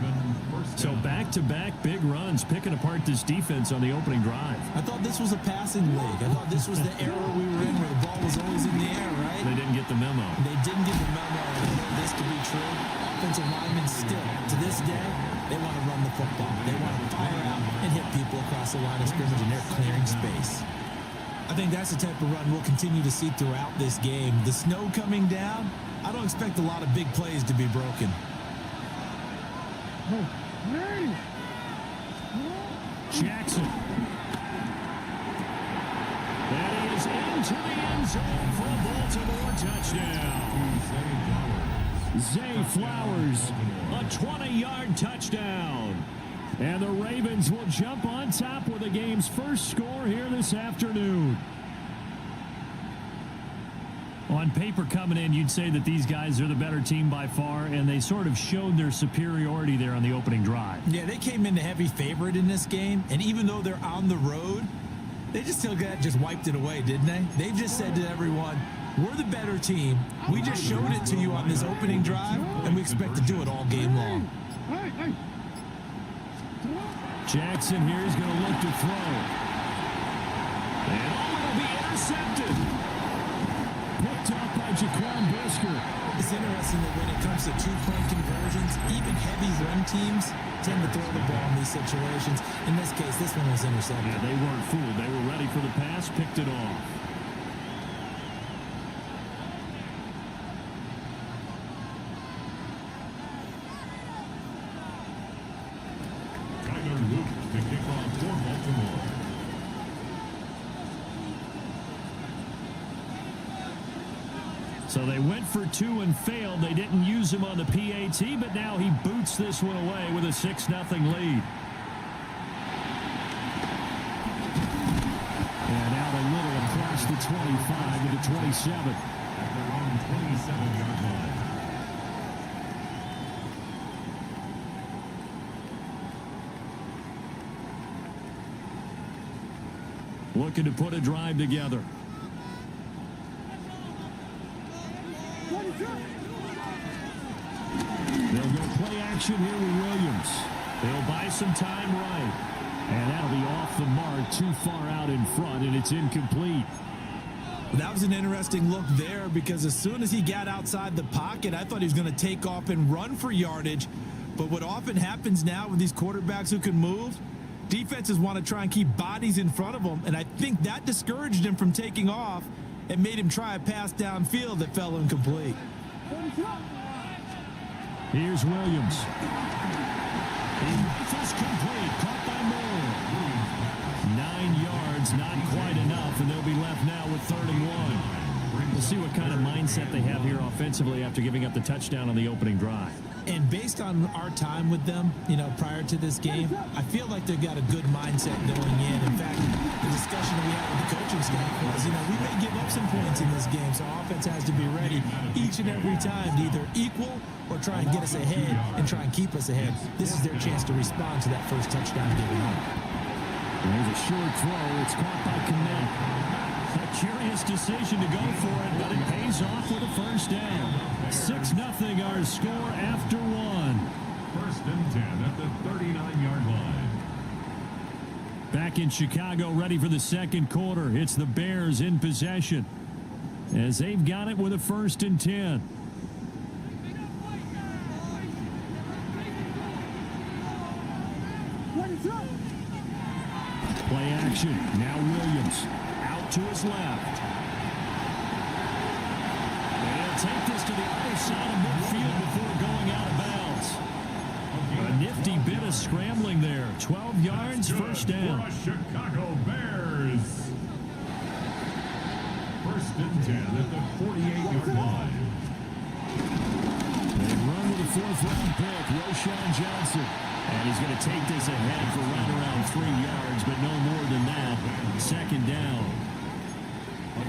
So back-to-back big runs, picking apart this defense on the opening drive. I thought this was a passing league. I thought this was the era we were in where the ball was always in the air, right? They didn't get the memo. They didn't get the memo, and I know this to be true. Offensive linemen still, to this day, they want to run the football. They want to fire out and hit people across the line of scrimmage, and they're clearing space. I think that's the type of run we'll continue to see throughout this game. The snow coming down, I don't expect a lot of big plays to be broken. Jackson. That is into the end zone for a Baltimore touchdown. Zay Flowers, a 20-yard touchdown. And the Ravens will jump on top with the game's first score here this afternoon. On paper coming in, you'd say that these guys are the better team by far, and they sort of showed their superiority there on the opening drive. Yeah, they came in the heavy favorite in this game, and even though they're on the road, they just still just wiped it away, didn't they? They just said to everyone, we're the better team. We just showed it to you on this opening drive, and we expect to do it all game long. Jackson here is going to look to throw. And it'll be intercepted. Picked up by Jaquan Brisker. It's interesting that when it comes to two-point conversions, even heavy run teams tend to throw the ball in these situations. In this case, this one was intercepted. Yeah, they weren't fooled. They were ready for the pass, picked it off. So they went for 2 and failed. They didn't use him on the PAT, but now he boots this one away with a 6-0 lead. And out a little across the 25 to the 27. At their own 27-yard line. Looking to put a drive together. They'll go play action here with Williams. They'll buy some time right. And that'll be off the mark, too far out in front, and it's incomplete. That was an interesting look there because as soon as he got outside the pocket, I thought he was going to take off and run for yardage. But what often happens now with these quarterbacks who can move, defenses want to try and keep bodies in front of them, and I think that discouraged him from taking off and made him try a pass downfield that fell incomplete. Here's Williams. It's complete. Caught by Moore. 9 yards, not quite enough, and they'll be left now with 3rd and 1. We'll see what kind of mindset they have here offensively after giving up the touchdown on the opening drive. And based on our time with them, prior to this game, I feel like they've got a good mindset going in. In fact, the discussion we had with the coaching staff was, we may give up some points in this game, so offense has to be ready each and every time to either equal or try and get us ahead and try and keep us ahead. This is their chance to respond to that first touchdown given up. There's a short throw. It's caught by Kmet. A curious decision to go for it, but it pays off with a first down. 6-0 our score after 1. 1st and 10 at the 39-yard line. Back in Chicago, ready for the second quarter. It's the Bears in possession as they've got it with a 1st and 10. Play action. Now Williams out to his left. And he'll take this to the other side of midfield before going out of bounds. A nifty bit of scrambling there. 12 yards, first down. For the Chicago Bears. 1st and 10 at the 48-yard line. They run with a 4th-round pick, Roschon Johnson. And he's going to take this ahead for right around 3 yards, but no more than that. 2nd down.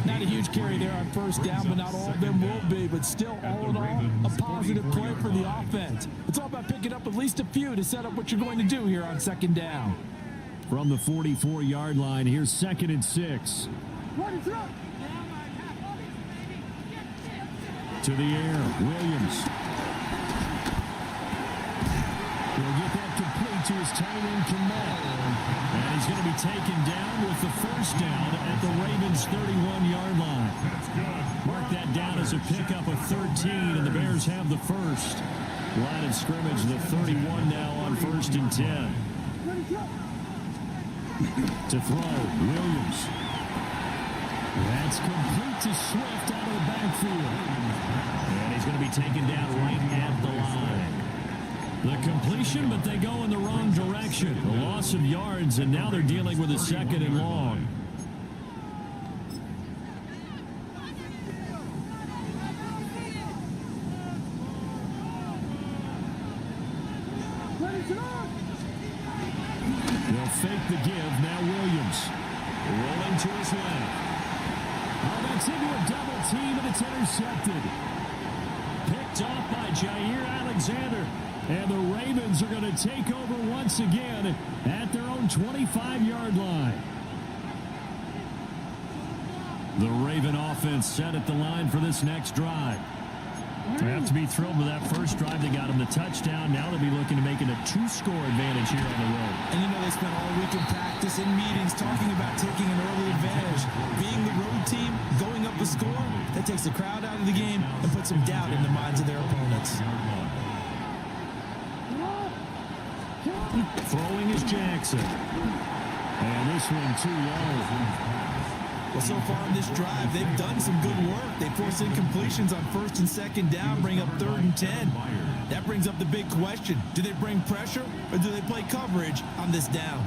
Not a huge carry there on first down, but not all of them will be. But still, all in all, a positive play for the offense. It's all about picking up at least a few to set up what you're going to do here on 2nd down. From the 44-yard line, here's 2nd and 6. To the air, Williams. He'll get that complete to his tight end, Kmet. And he's going to be taken down with the first down at the Ravens' 31-yard line. Mark that down as a pickup of 13, and the Bears have the first. Line of scrimmage, the 31 now on 1st and 10. To throw, Williams. That's complete to Swift out of the backfield. And he's going to be taken down right at the line. The completion, but they go in the wrong direction. A loss of yards, and now they're dealing with a 2nd and long. They'll fake the give. Now Williams rolling to his left. Oh, that's into a double team, and it's intercepted. Picked off by Jair Alexander. And the Ravens are going to take over once again at their own 25-yard line. The Raven offense set at the line for this next drive. They have to be thrilled with that first drive. They got him the touchdown. Now they'll be looking to make it a 2-score advantage here on the road. And they spent all week in practice and meetings talking about taking an early advantage. Being the road team, going up a score, that takes the crowd out of the game and puts some doubt in the minds of their opponents. Throwing is Jackson. And this one too low. Well, so far in this drive, they've done some good work. They force incompletions on 1st and 2nd down, bring up 3rd and 10. That brings up the big question. Do they bring pressure or do they play coverage on this down?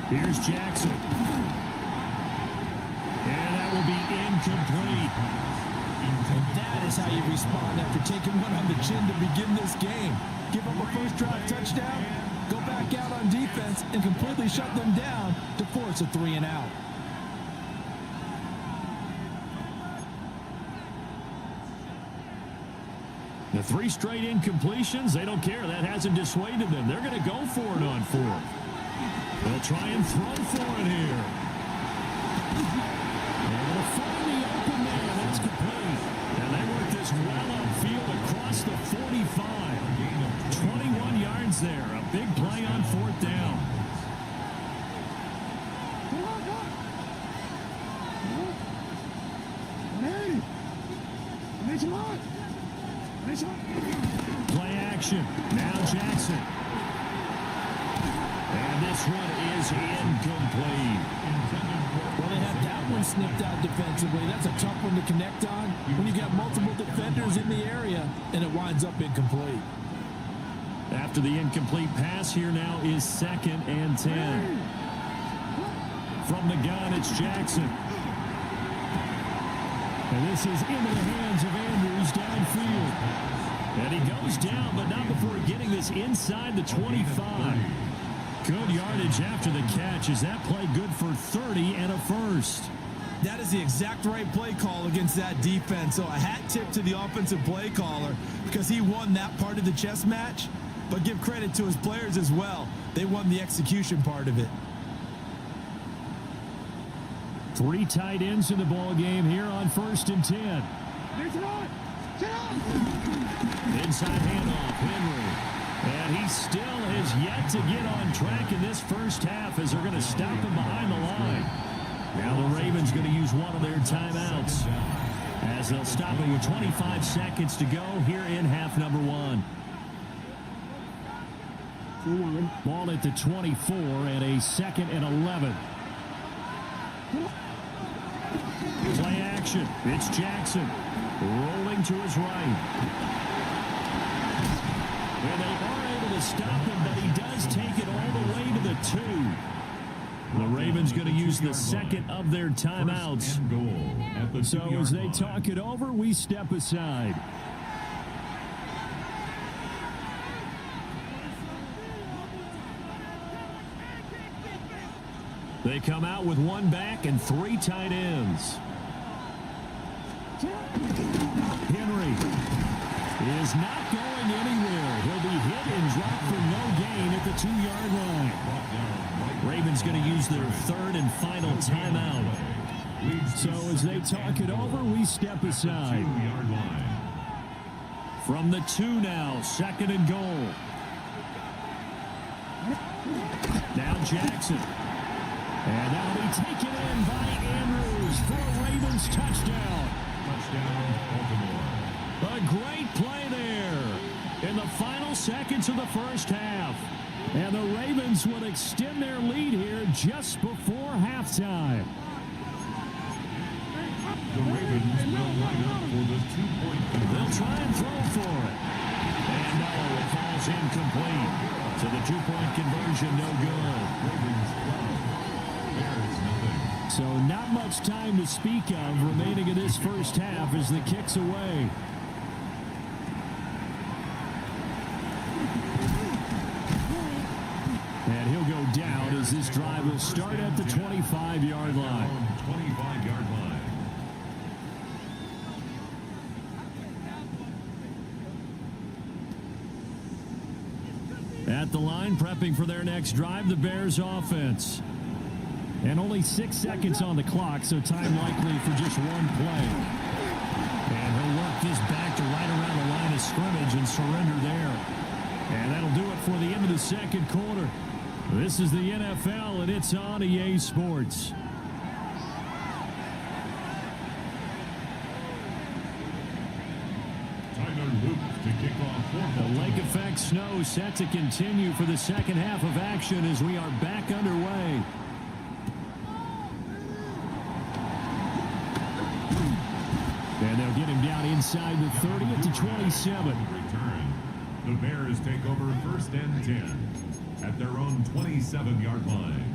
Here's Jackson. And that will be incomplete. That's how you respond after taking one on the chin to begin this game. Give up a first drive touchdown, go back out on defense, and completely shut them down to force a 3-and-out. The 3 straight incompletions, they don't care. That hasn't dissuaded them. They're going to go for it on 4th. They'll try and throw for it here. They're going to find the open man. That's complete. And they work this well upfield across the 45. 21 yards there. A big play on 4th down. Play action. Now Jackson. And this one is incomplete. Well, they had that one snipped out defensively. That's a tough one to connect on when you got multiple defenders in the area, and it winds up incomplete. After the incomplete pass, here now is 2nd and 10. From the gun, it's Jackson. And this is into the hands of Andrews downfield. And he goes down, but not before getting this inside the 25. Good yardage after the catch. Is that play good for 30 and a first? That is the exact right play call against that defense. So a hat tip to the offensive play caller because he won that part of the chess match. But give credit to his players as well. They won the execution part of it. 3 tight ends in the ball game here on 1st and 10. Inside handoff, Henry. And he still has yet to get on track in this first half as they're going to stop him behind the line. Now the Ravens going to use one of their timeouts as they'll stop it with 25 seconds to go here in half number 1. Ball at the 24 and a 2nd and 11. Play action. It's Jackson rolling to his right. And they are able to stop him, but he does take it all the way to the 2. The Ravens going to use the 2nd of their timeouts. So as they talk it over, we step aside. They come out with 1 back and 3 tight ends. Henry is not going anywhere. He'll be hit and dropped for no gain at the 2-yard line. Ravens going to use their 3rd and final timeout. So as they talk it over, we step aside. From the 2 now, 2nd and goal. Now Jackson. And that'll be taken in by Andrews for a Ravens touchdown. Touchdown, Baltimore. A great play there in the final seconds of the first half. And the Ravens will extend their lead here just before halftime. The Ravens will line up for the 2-point conversion. They'll try and throw for it. And no, it falls incomplete. So the 2-point conversion no good. Ravens 12. Bears nothing. So not much time to speak of remaining in this first half as the kick's away. And he'll go down as this drive will start at the 25-yard line. 25-yard line. At the line, prepping for their next drive, the Bears offense. And only 6 seconds on the clock, so time likely for just 1 play. And he'll work this back to right around the line of scrimmage and surrender there. And that'll do it for the end of the second quarter. This is the NFL, and it's on EA Sports. To kick off the lake effect snow set to continue for the second half of action as we are back underway. And they'll get him down inside the 30 at the 27. Return. The Bears take over 1st and 10 at their own 27-yard line.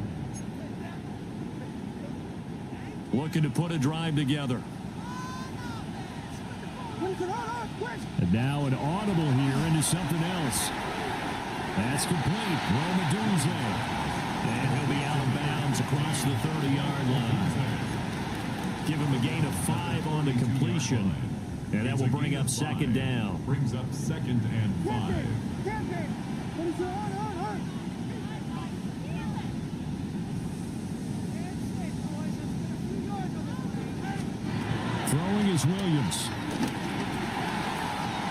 Looking to put a drive together. And now an audible here into something else. That's complete. Roma Dunze. And he'll be out of bounds across the 30-yard line. Give him a gain of 5 on the completion. And that will bring up second down. Brings up 2nd and 5. Throwing is Williams.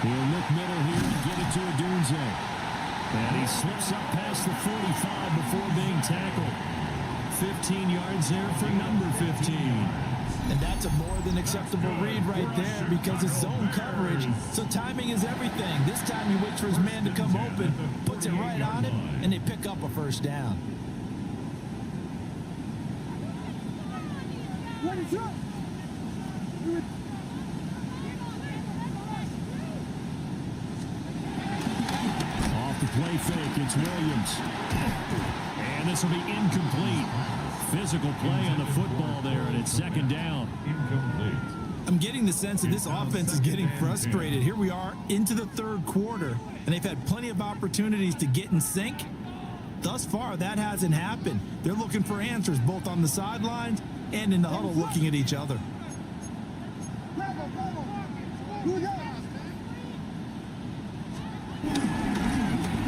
He'll look middle here and get it to Adunze. And he slips up past the 45 before being tackled. 15 yards there for number 15. And that's a more than acceptable read right there because it's zone coverage. So timing is everything. This time he waits for his man to come open, puts it right on him, and they pick up a first down. What is up? Off the play fake, it's Williams. And this will be incomplete. Physical play on the football there, and it's second down. Incomplete. I'm getting the sense that this offense is getting frustrated. Here we are into the third quarter, and they've had plenty of opportunities to get in sync. Thus far, that hasn't happened. They're looking for answers both on the sidelines and in the huddle looking at each other.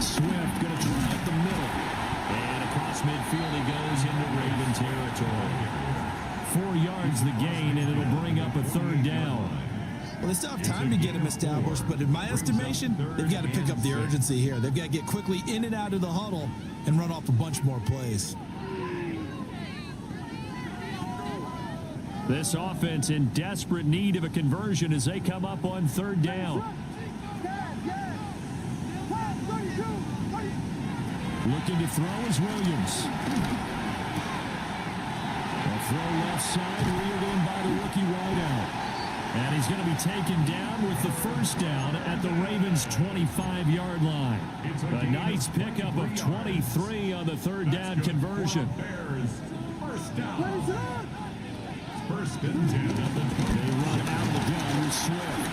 Swift going to try up the middle. And across midfield he goes into Raven territory. 4 yards the gain, and it'll bring up a third down. Well, they still have time to get him established, but in my estimation, they've got to pick up the urgency here. They've got to get quickly in and out of the huddle and run off a bunch more plays. This offense in desperate need of a conversion as they come up on third down. Looking to throw is Williams. A throw left side, reeled in by the rookie wideout. And he's going to be taken down with the first down at the Ravens' 25-yard line. A nice pickup of 23 on the third down conversion. First down. First and 10 at the 20. They run out of the gun with Swift.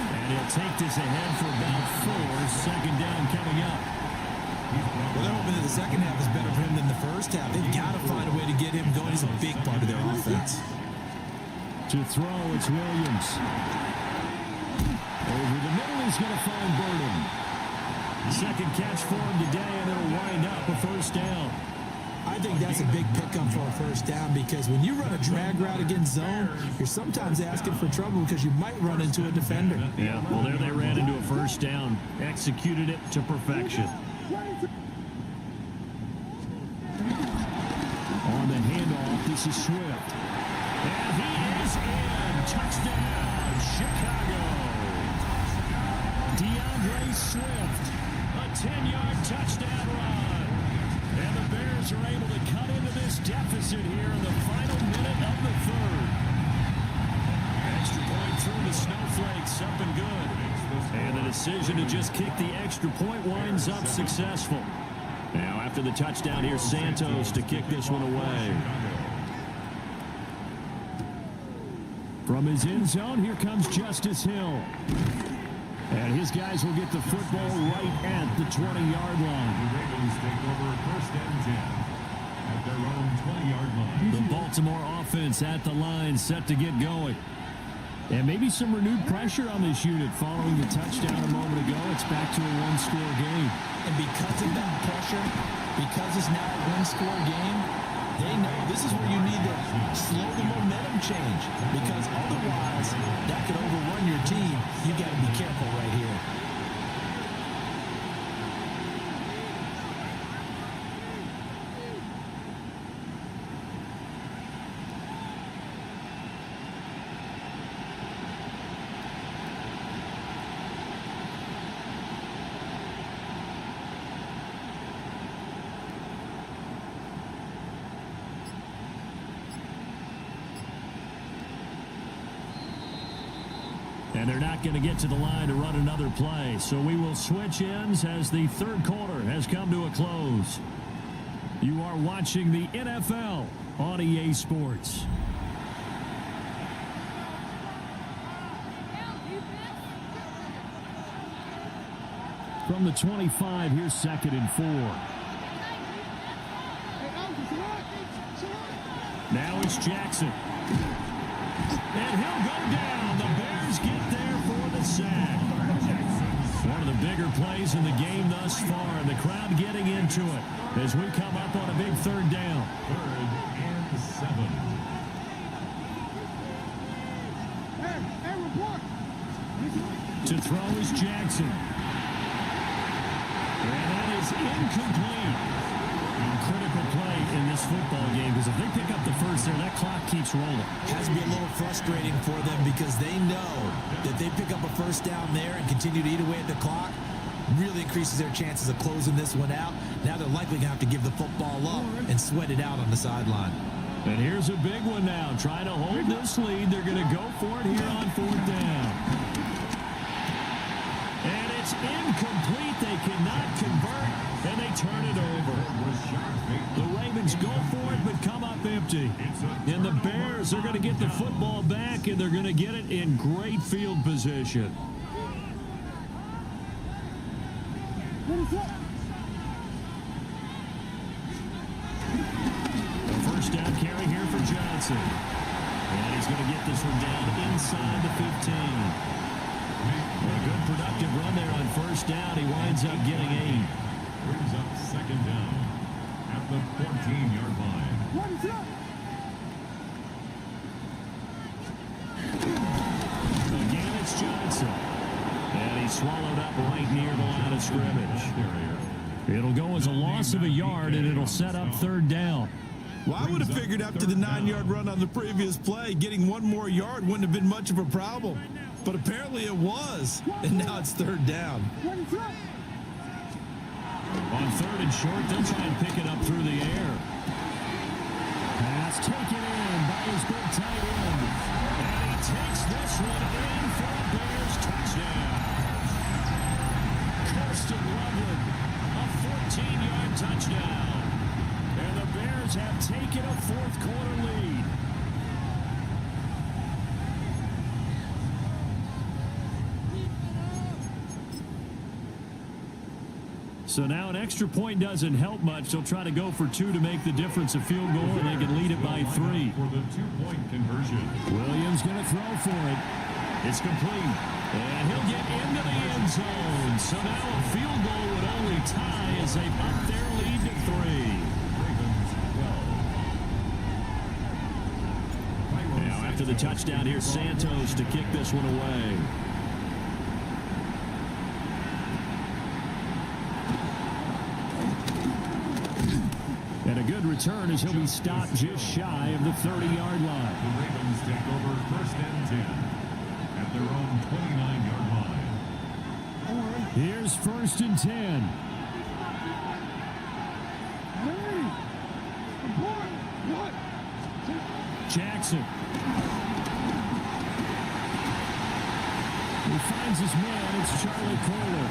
And he'll take this ahead for about 4. Second down coming up. Well, they're hoping that the second half is better for him than the first half. They've got to find a way to get him going. He's a big part of their offense. To throw, it's Williams. Over the middle, he's going to find Burnham. Second catch for him today, and it'll wind up a first down. I think that's a big pickup for a first down because when you run a drag route against zone, you're sometimes asking for trouble because you might run into a defender. Yeah, well, there they ran into a first down. Executed it to perfection. On the handoff, this is Swift. And he is in. Touchdown, Chicago. DeAndre Swift, a 10-yard touchdown run. And the Bears are able to cut into this deficit here in the final minute of the third. Extra point through the snowflakes, something good. And the decision to just kick the extra point winds up successful. Now after the touchdown, here's Santos to kick this one away. From his end zone, here comes Justice Hill. And his guys will get the football right at the 20-yard line. The Ravens take over first and 10 at their own 20-yard line. The Baltimore offense at the line, set to get going. And maybe some renewed pressure on this unit following the touchdown a moment ago. It's back to a one-score game. And because of that pressure, because it's now a one-score game, they know this is where you need to slow the momentum change because otherwise that could overrun your team. You got to be careful right here. And they're not going to get to the line to run another play. So we will switch ends as the third quarter has come to a close. You are watching the NFL on EA Sports. From the 25, here's 2nd and 4. Now it's Jackson. And he'll go down. The Bears get there for the sack. One of the bigger plays in the game thus far, and the crowd getting into it as we come up on a big 3rd down. 3rd and 7. Hey, report. To throw is Jackson. And that is incomplete. Critical play in this football game, because if they pick up the first there, that clock keeps rolling. Has to be a little frustrating for them because they know that they pick up a first down there and continue to eat away at the clock, really increases their chances of closing this one out. Now they're likely going to have to give the football up and sweat it out on the sideline. And here's a big one now. Trying to hold this lead. They're going to go for it here on 4th down. And it's incomplete. They cannot convert, and they turn it over. The Ravens go for it, but come up empty. And the Bears are going to get the football back, and they're going to get it in great field position. A first down carry here for Johnson. And he's going to get this one down inside the 15. A good productive run there on first down. He winds up getting 8. Brings up 2nd down at the 14-yard line. Again, it's Johnson. And he's swallowed up right near the line of scrimmage. It'll go as a loss of a yard, and it'll set up 3rd down. Well, I would have figured after the 9-yard run on the previous play, getting 1 more yard wouldn't have been much of a problem. But apparently it was, and now it's 3rd down. On 3rd and short, they'll try and pick it up through the air. Pass taken in by his big tight end. And he takes this one in for a Bears touchdown. Kirsten Loveland, a 14-yard touchdown. And the Bears have taken a 4th quarter lead. So now an extra point doesn't help much. They'll try to go for 2 to make the difference a field goal, and they can lead it by 3. For the 2-point conversion. Williams going to throw for it. It's complete. And he'll get into the end zone. So now a field goal would only tie as they've upped their lead to 3. Now after the touchdown, here's Santos to kick this one away. And a good return as he'll be stopped just shy of the 30-yard line. The Ravens take over 1st and 10 at their own 29-yard line. Here's 1st and 10. Jackson. He finds his man. It's Charlie Kohler.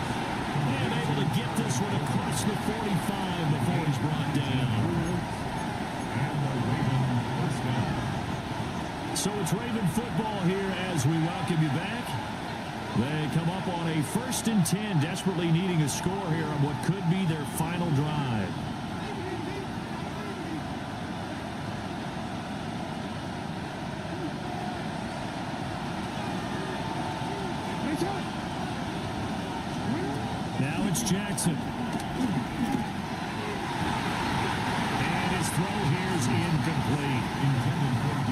And able to get this one across the 45 before he's brought down. And the Ravens first down. So it's Raven football here as we welcome you back. They come up on a 1st and 10, desperately needing a score here on what could be their final drive. Now it's Jackson. And his throw here is incomplete.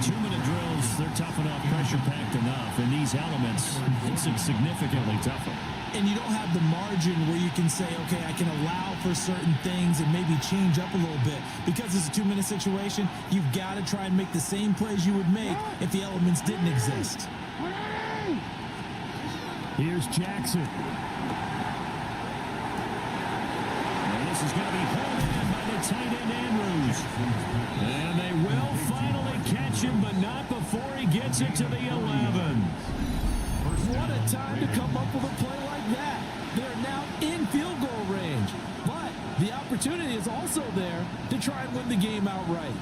2-minute drills, they're tough enough, pressure-packed enough. And these elements, it's significantly tougher. And you don't have the margin where you can say, okay, I can allow for certain things and maybe change up a little bit. Because it's a 2-minute situation, you've got to try and make the same plays you would make if the elements didn't exist. Here's Jackson. This is going to be hauled in by the tight end Andrews. And they will finally catch him, but not before he gets it to the 11. What a time to come up with a play like that. They're now in field goal range. But the opportunity is also there to try and win the game outright.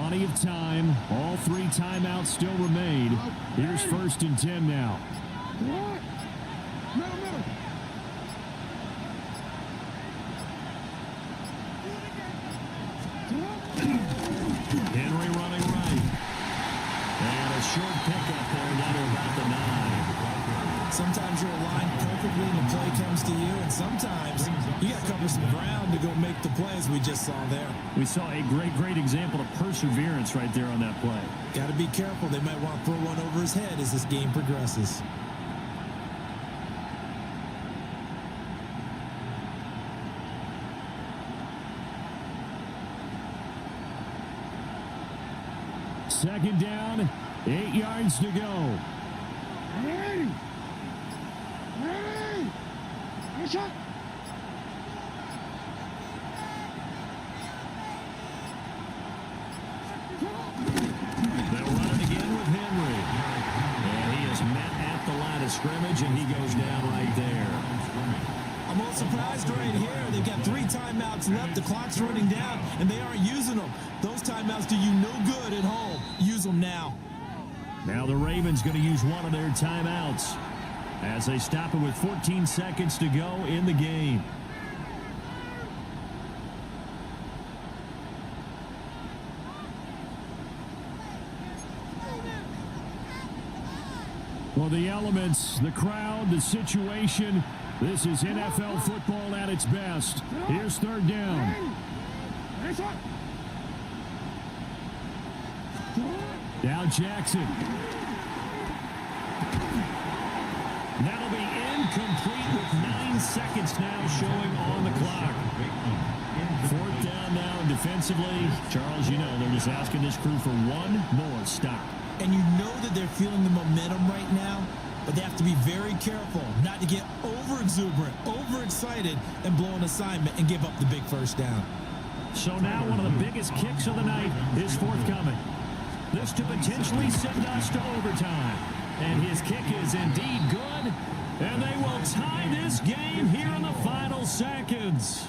Plenty of time. All 3 timeouts still remain. Here's 1st and 10 now. What? Middle. Henry running right. And a short pickup there down to about the 9. Sometimes you're aligned perfectly and the play comes to you, and sometimes you got to cover some ground to go make the plays we just saw there. We saw a great example of perseverance right there on that play. Got to be careful. They might want to throw one over his head as this game progresses. Second down, 8 yards to go. Hey! Nice shot! They'll run it again with Henry. And he is met at the line of scrimmage, and he goes down right there. I'm a little surprised right here. They've got 3 timeouts left. The clock's running down, and they aren't using them. Those timeouts do you no good at home. Use them now. Now the Ravens going to use one of their timeouts as they stop it with 14 seconds to go in the game. Well, the elements, the crowd, the situation, this is NFL football at its best. Here's 3rd down. Nice shot! Now Jackson. That'll be incomplete with 9 seconds now showing on the clock. 4th down now defensively. Charles, you know, they're just asking this crew for one more stop. And you know that they're feeling the momentum right now, but they have to be very careful not to get over-exuberant, over-excited, and blow an assignment and give up the big 1st down. So now one of the biggest kicks of the night is forthcoming. This to potentially send us to overtime. And his kick is indeed good. And they will tie this game here in the final seconds.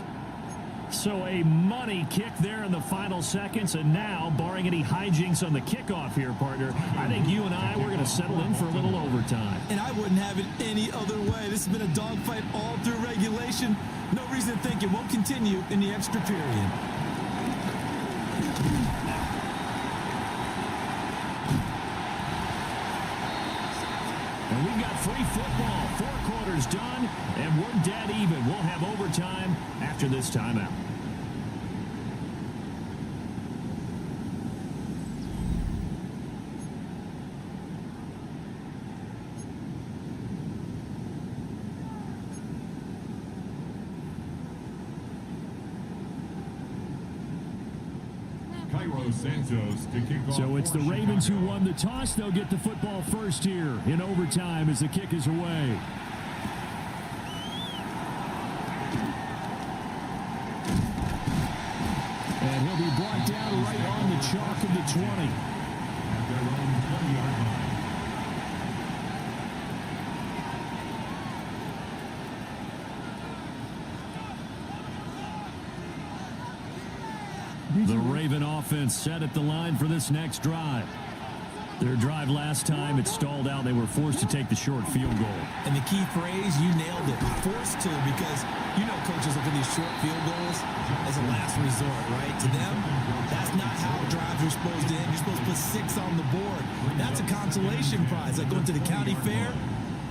So a money kick there in the final seconds. And now, barring any hijinks on the kickoff here, partner, I think you and I, we're going to settle in for a little overtime. And I wouldn't have it any other way. This has been a dogfight all through regulation. No reason to think it won't continue in the extra period. And we've got free football. 4 quarters done, and we're dead even. We'll have overtime after this timeout. Santos to kick off. So it's the Ravens who won the toss. They'll get the football first here in overtime as the kick is away. And he'll be brought down right on the chalk of the 20. At their own 20-yard line. The Raven offense set at the line for this next drive. Their drive last time, it stalled out. They were forced to take the short field goal. And the key phrase, you nailed it, forced to, because you know coaches look at these short field goals as a last resort, right? To them, that's not how drives are supposed to end. You're supposed to put 6 on the board. That's a consolation prize. Like going to the county fair,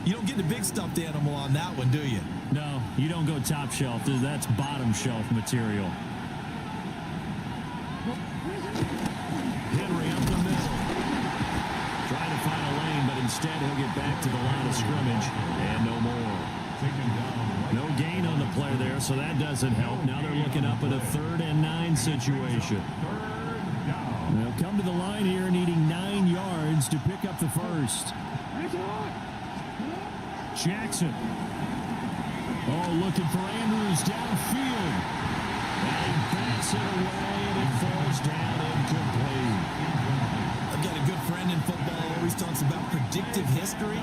you don't get the big stuffed animal on that one, do you? No, you don't go top shelf. That's bottom shelf material. Henry up the middle. Trying to find a lane, but instead he'll get back to the line of scrimmage. And no more. No gain on the play there, so that doesn't help. Now they're looking up at a 3rd and 9 situation. They'll come to the line here needing 9 yards to pick up the first. Jackson. Oh, looking for Andrews downfield. And he backs it away, and it falls down incomplete. I've got a good friend in football who always talks about predictive history.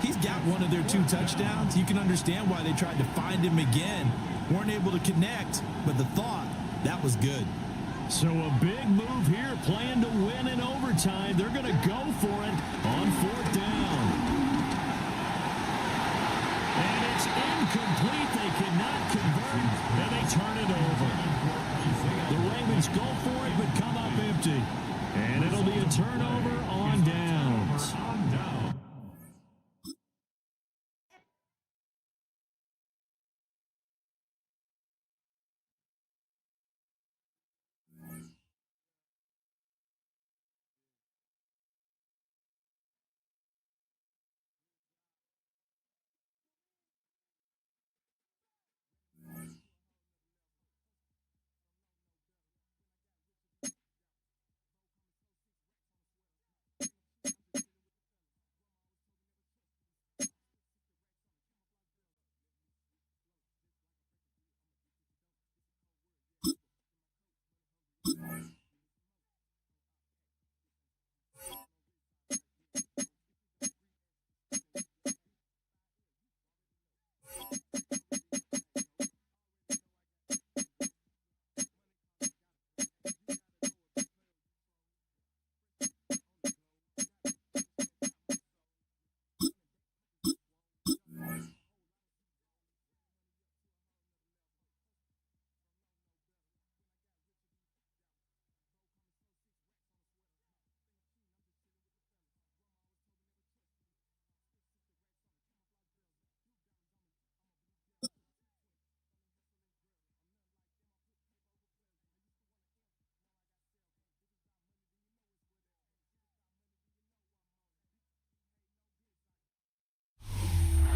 He's got one of their 2 touchdowns. You can understand why they tried to find him again. Weren't able to connect, but the thought, that was good. So a big move here, playing to win in overtime. They're going to go for it on 4th down. And it's incomplete. They cannot convert, and they turn it over. The Ravens go for it, but come up empty. And it'll be a turnover on downs.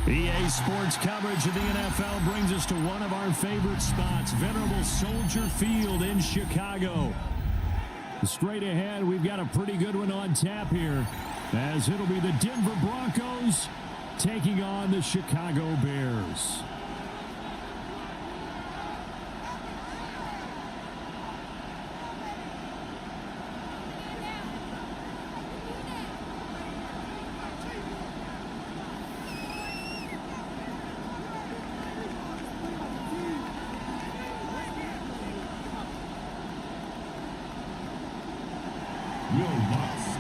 EA Sports coverage of the NFL brings us to one of our favorite spots, venerable Soldier Field in Chicago. Straight ahead, we've got a pretty good one on tap here, as it'll be the Denver Broncos taking on the Chicago Bears.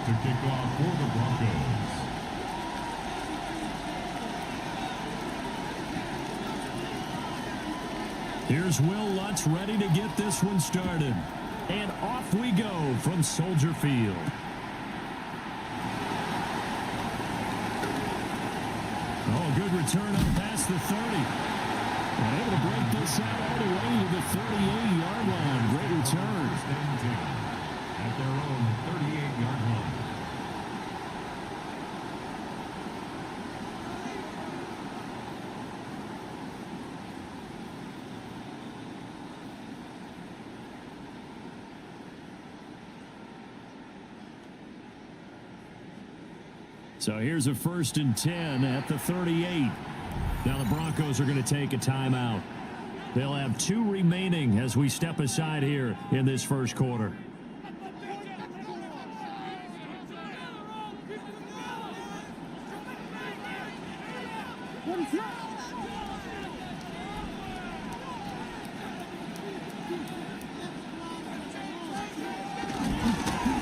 To kick off for the Broncos. Here's Will Lutz ready to get this one started. And off we go from Soldier Field. Oh, good return up past the 30. And able to break this out all the way to the 38-yard line. Great return. At their own 38-yard line. So here's a 1st and 10 at the 38. Now the Broncos are going to take a timeout. They'll have 2 remaining as we step aside here in this first quarter.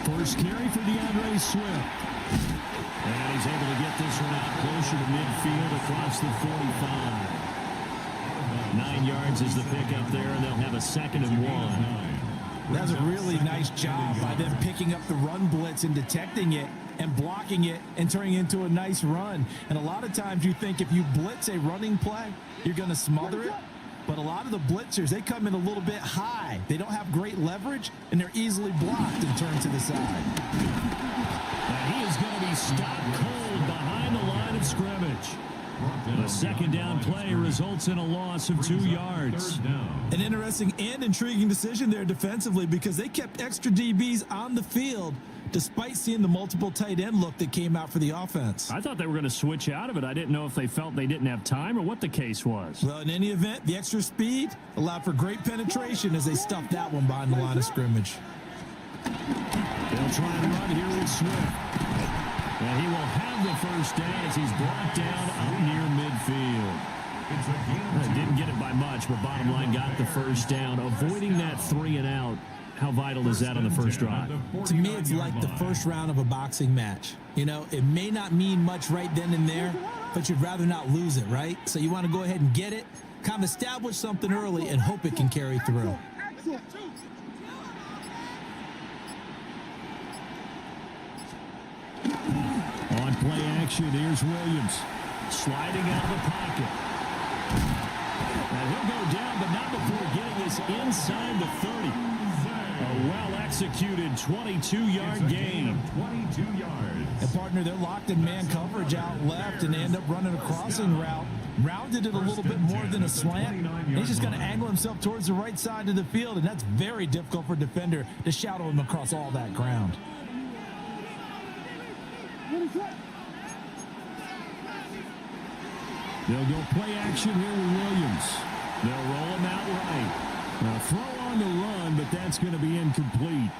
First carry for DeAndre Swift. And he's able to get this one out closer to midfield across the 45. 9 yards is the pickup there, and they'll have a 2nd and 1. That's a really nice job by them picking up the run blitz and detecting it and blocking it and turning it into a nice run. And a lot of times you think if you blitz a running play, you're going to smother it. But a lot of the blitzers, they come in a little bit high. They don't have great leverage, and they're easily blocked and turned to the side. And he is going to be stopped cold behind the line of scrimmage. The 2nd down play results in a loss of 2 yards. An interesting and intriguing decision there defensively, because they kept extra DBs on the field despite seeing the multiple tight end look that came out for the offense. I thought they were going to switch out of it. I didn't know if they felt they didn't have time or what the case was. Well, in any event, the extra speed allowed for great penetration as they stuffed that one behind the line of scrimmage. They'll try and run here with Swift. And he will have the first down as he's brought down up near midfield. Didn't get it by much, but bottom line got the first down, avoiding that 3 and out How vital is that on the first drive? To me, it's like the first round of a boxing match. You know, it may not mean much right then and there, but you'd rather not lose it, right? So you want to go ahead and get it, kind of establish something early, and hope it can carry through. On play action, here's Williams. Sliding out of the pocket. And he'll go down, but not before getting this inside the 30. A well-executed 22-yard gain. 22 yards. And, partner, they're locked in man coverage out left, and they end up running a crossing route. Rounded it a little bit more than a slant. He's just going to angle himself towards the right side of the field, and that's very difficult for a defender to shadow him across all that ground. They'll go play action here with Williams. They'll roll him out right. Now throw on the run, but that's going to be incomplete.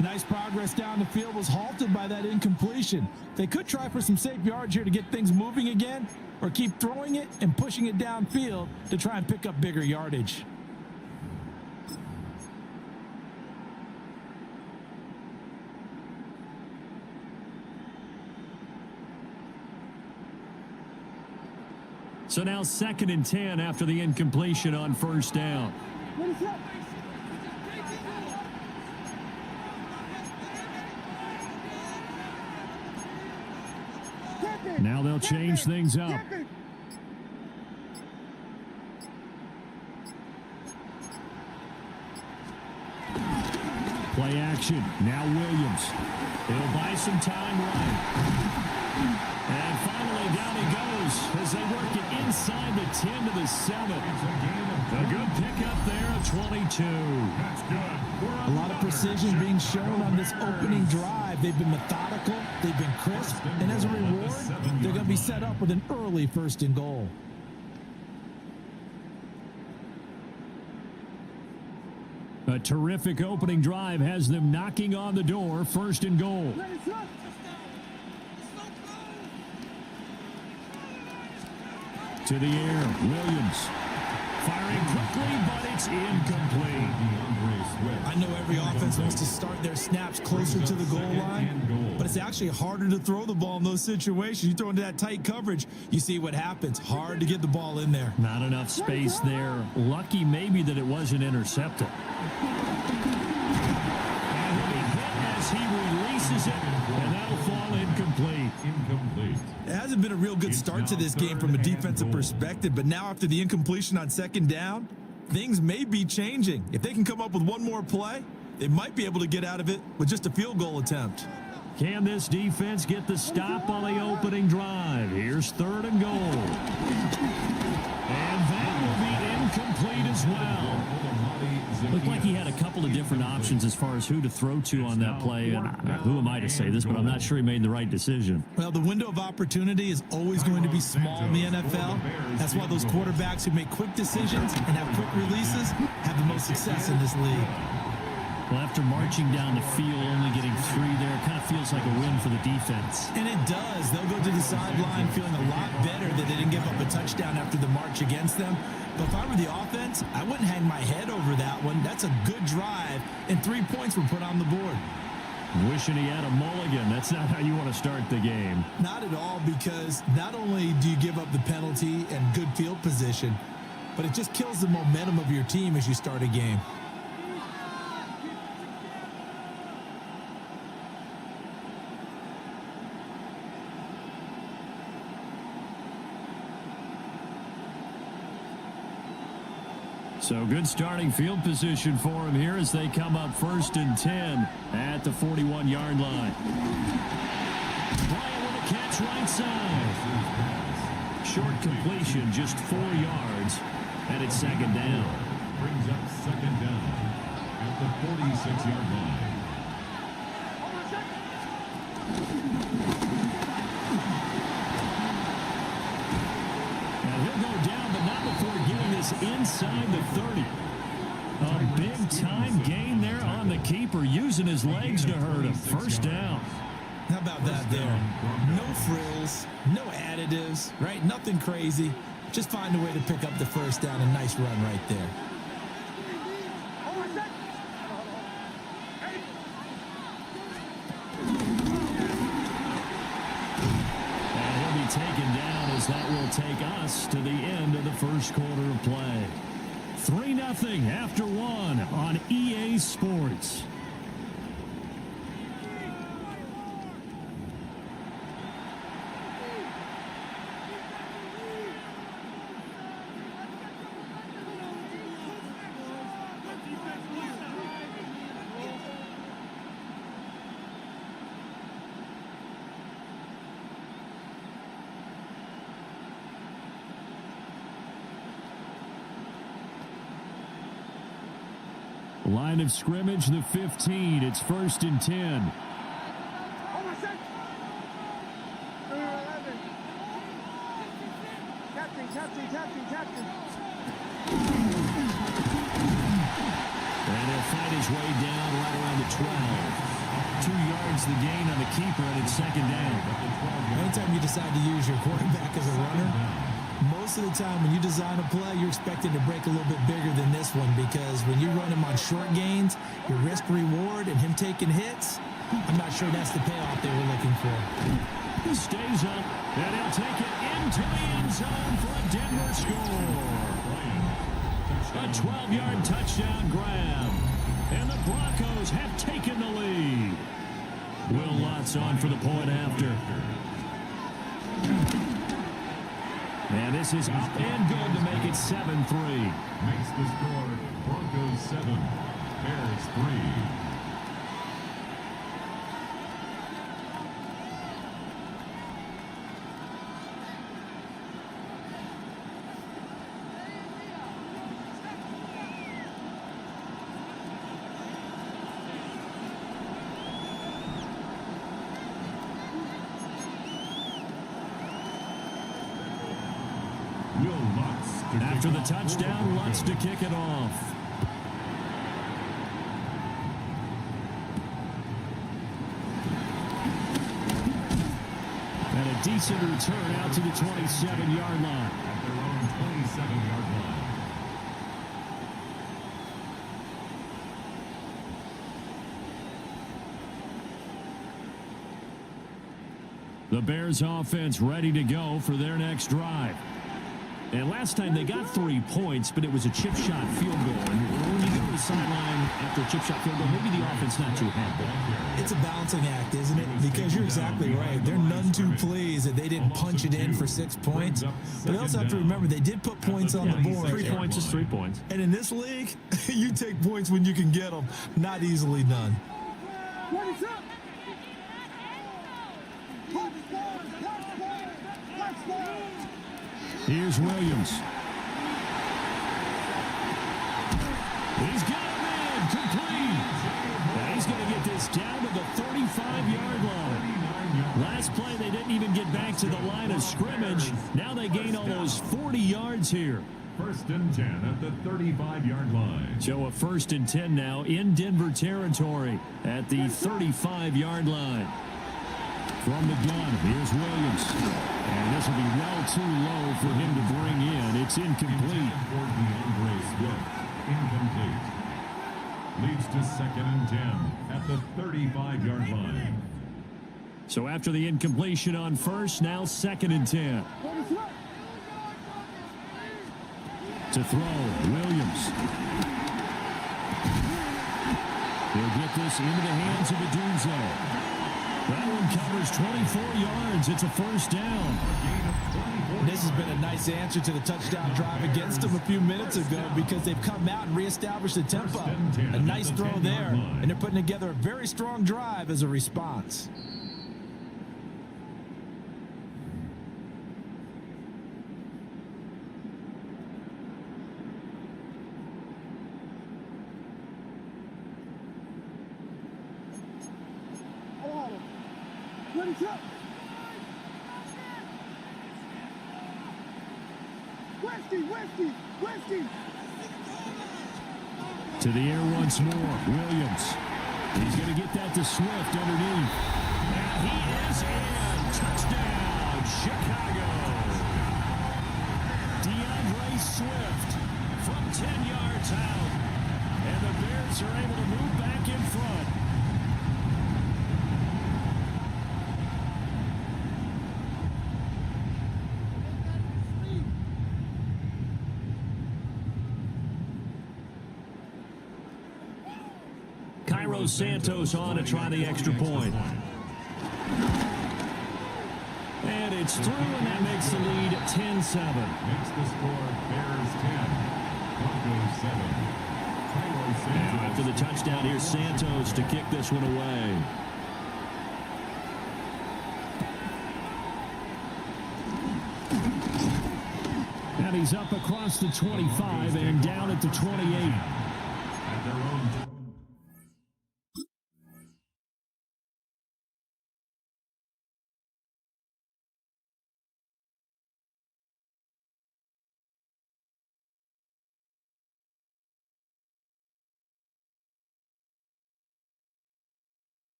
Nice progress down the field was halted by that incompletion. They could try for some safe yards here to get things moving again, or keep throwing it and pushing it downfield to try and pick up bigger yardage. So now 2nd and 10 after the incompletion on first down. Now they'll change things up. Play action. Now Williams. He'll buy some time right. And finally down he goes as they work it inside the 10 to the 7. A good pickup there at 22. That's good. A lot of precision being shown on this opening drive. They've been methodical, they've been crisp, and as a reward, they're going to be set up with an early 1st and goal. A terrific opening drive has them knocking on the door. 1st and goal. To the air, Williams. Firing quickly, but it's incomplete. I know every offense wants to start their snaps closer to the goal line, but it's actually harder to throw the ball in those situations. You throw into that tight coverage, you see what happens. Hard to get the ball in there. Not enough space there. Lucky maybe that it wasn't intercepted. And he'll be hit as he releases it, and that'll fall incomplete. It hasn't been a real good start to this game from a defensive perspective, but now after the incompletion on 2nd down, things may be changing. If they can come up with one more play, they might be able to get out of it with just a field goal attempt. Can this defense get the stop on the opening drive? Here's 3rd and goal. And that will be incomplete as well. Looked like he had a couple of different options as far as who to throw to on that play. And who am I to say this, but I'm not sure he made the right decision. Well, the window of opportunity is always going to be small in the NFL. That's why those quarterbacks who make quick decisions and have quick releases have the most success in this league. Well, after marching down the field, only getting 3 there, it kind of feels like a win for the defense. And it does. They'll go to the sideline feeling a lot better that they didn't give up a touchdown after the march against them. But if I were the offense, I wouldn't hang my head over that one. That's a good drive, and 3 points were put on the board. Wishing he had a mulligan. That's not how you want to start the game. Not at all, because not only do you give up the penalty and good field position, but it just kills the momentum of your team as you start a game. So good starting field position for him here as they come up 1st and 10 at the 41-yard line. Bryant with a catch right side. Short completion, just 4 yards, and it's 2nd down. Brings up 2nd down at the 46-yard line. And he'll go down, but not before getting this inside the 30. A big-time gain there on the keeper, using his legs to hurt him. 1st down. How about that there? No frills, no additives, right? Nothing crazy. Just find a way to pick up the 1st down. A nice run right there. take us to the end of the first quarter of play. 3-0 after one on EA Sports. Line of scrimmage, the 15. It's 1st and 10. Captain. And he'll find his way down right around the 12. 2 yards the gain on the keeper, and it's 2nd down. Anytime you decide to use your quarterback as a runner, most of the time when you design a play, you're expected to break a little bit bigger than this one, because when you run him on short gains, your risk reward and him taking hits, I'm not sure that's the payoff they were looking for. He stays up, and he'll take it into the end zone for a Denver score. A 12-yard touchdown grab, and the Broncos have taken the lead. Will Lutz on for the point after. And this is up and good to make it 7-3. Makes the score Broncos 7, Bears 3. After the touchdown, Lutz to kick it off. And a decent return out to the 27-yard line. At their own 27-yard line. The Bears offense ready to go for their next drive. And last time they got 3 points, but it was a chip shot field goal. And when you go to the sideline after a chip shot field goal, maybe the offense not too happy. It's a balancing act, isn't it? Because you're exactly right. They're none too pleased that they didn't punch it in for 6 points. But they also have to remember they did put points on the board. 3 points is 3 points. And in this league, you take points when you can get them. Not easily done. Here's Williams. He's got him in, complete. And he's going to get this down to the 35-yard line. Last play, they didn't even get back to the line of scrimmage. Now they gain almost 40 yards here. 1st and 10 at the 35-yard line. So a 1st and 10 now in Denver territory at the 35-yard line. From the gun, here's Williams. And this will be well too low for him to bring in. It's incomplete. Incomplete. Leads to 2nd and 10 at the 35-yard line. So after the incompletion on first, now 2nd and 10. To throw, Williams. He'll get this into the hands of Adunzo. That one covers 24 yards. It's a 1st down. This has been a nice answer to the touchdown drive against them a few minutes ago, because they've come out and reestablished the tempo. A nice throw there, and they're putting together a very strong drive as a response. Westy. To the air once more, Williams. He's going to get that to Swift underneath. And he is in. Touchdown, Chicago. DeAndre Swift from 10 yards out. And the Bears are able to move back in front. Cairo Santos on to try the extra point. And it's through, and that makes the lead 10-7. Makes the score Bears 10, Broncos 7. Cairo Santos. Now after the touchdown, here's Santos to kick this one away. And he's up across the 25 and down at the 28. At their own.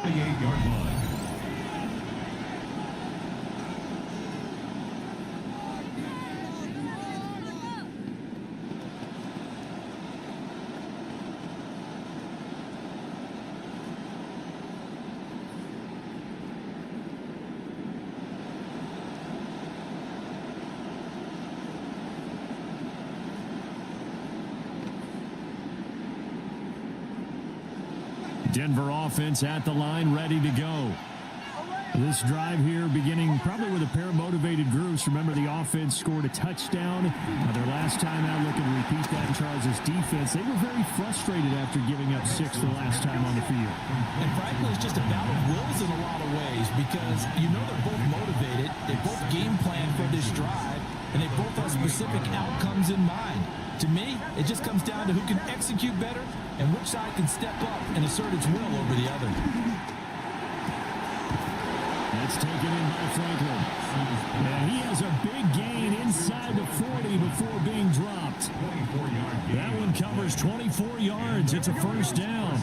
Yard line. Denver offense at the line, ready to go. This drive here beginning probably with a pair of motivated groups. Remember, the offense scored a touchdown. Their last time out, looking to repeat that. Charles' defense, they were very frustrated after giving up 6 the last time on the field. And frankly, it's just a battle of wills in a lot of ways because you know they're both motivated. They both game plan for this drive, and they both have specific outcomes in mind. To me, it just comes down to who can execute better and which side can step up and assert its will over the other. That's taken in by Franklin. And he has a big gain inside the 40 before being dropped. That one covers 24 yards. It's a first down.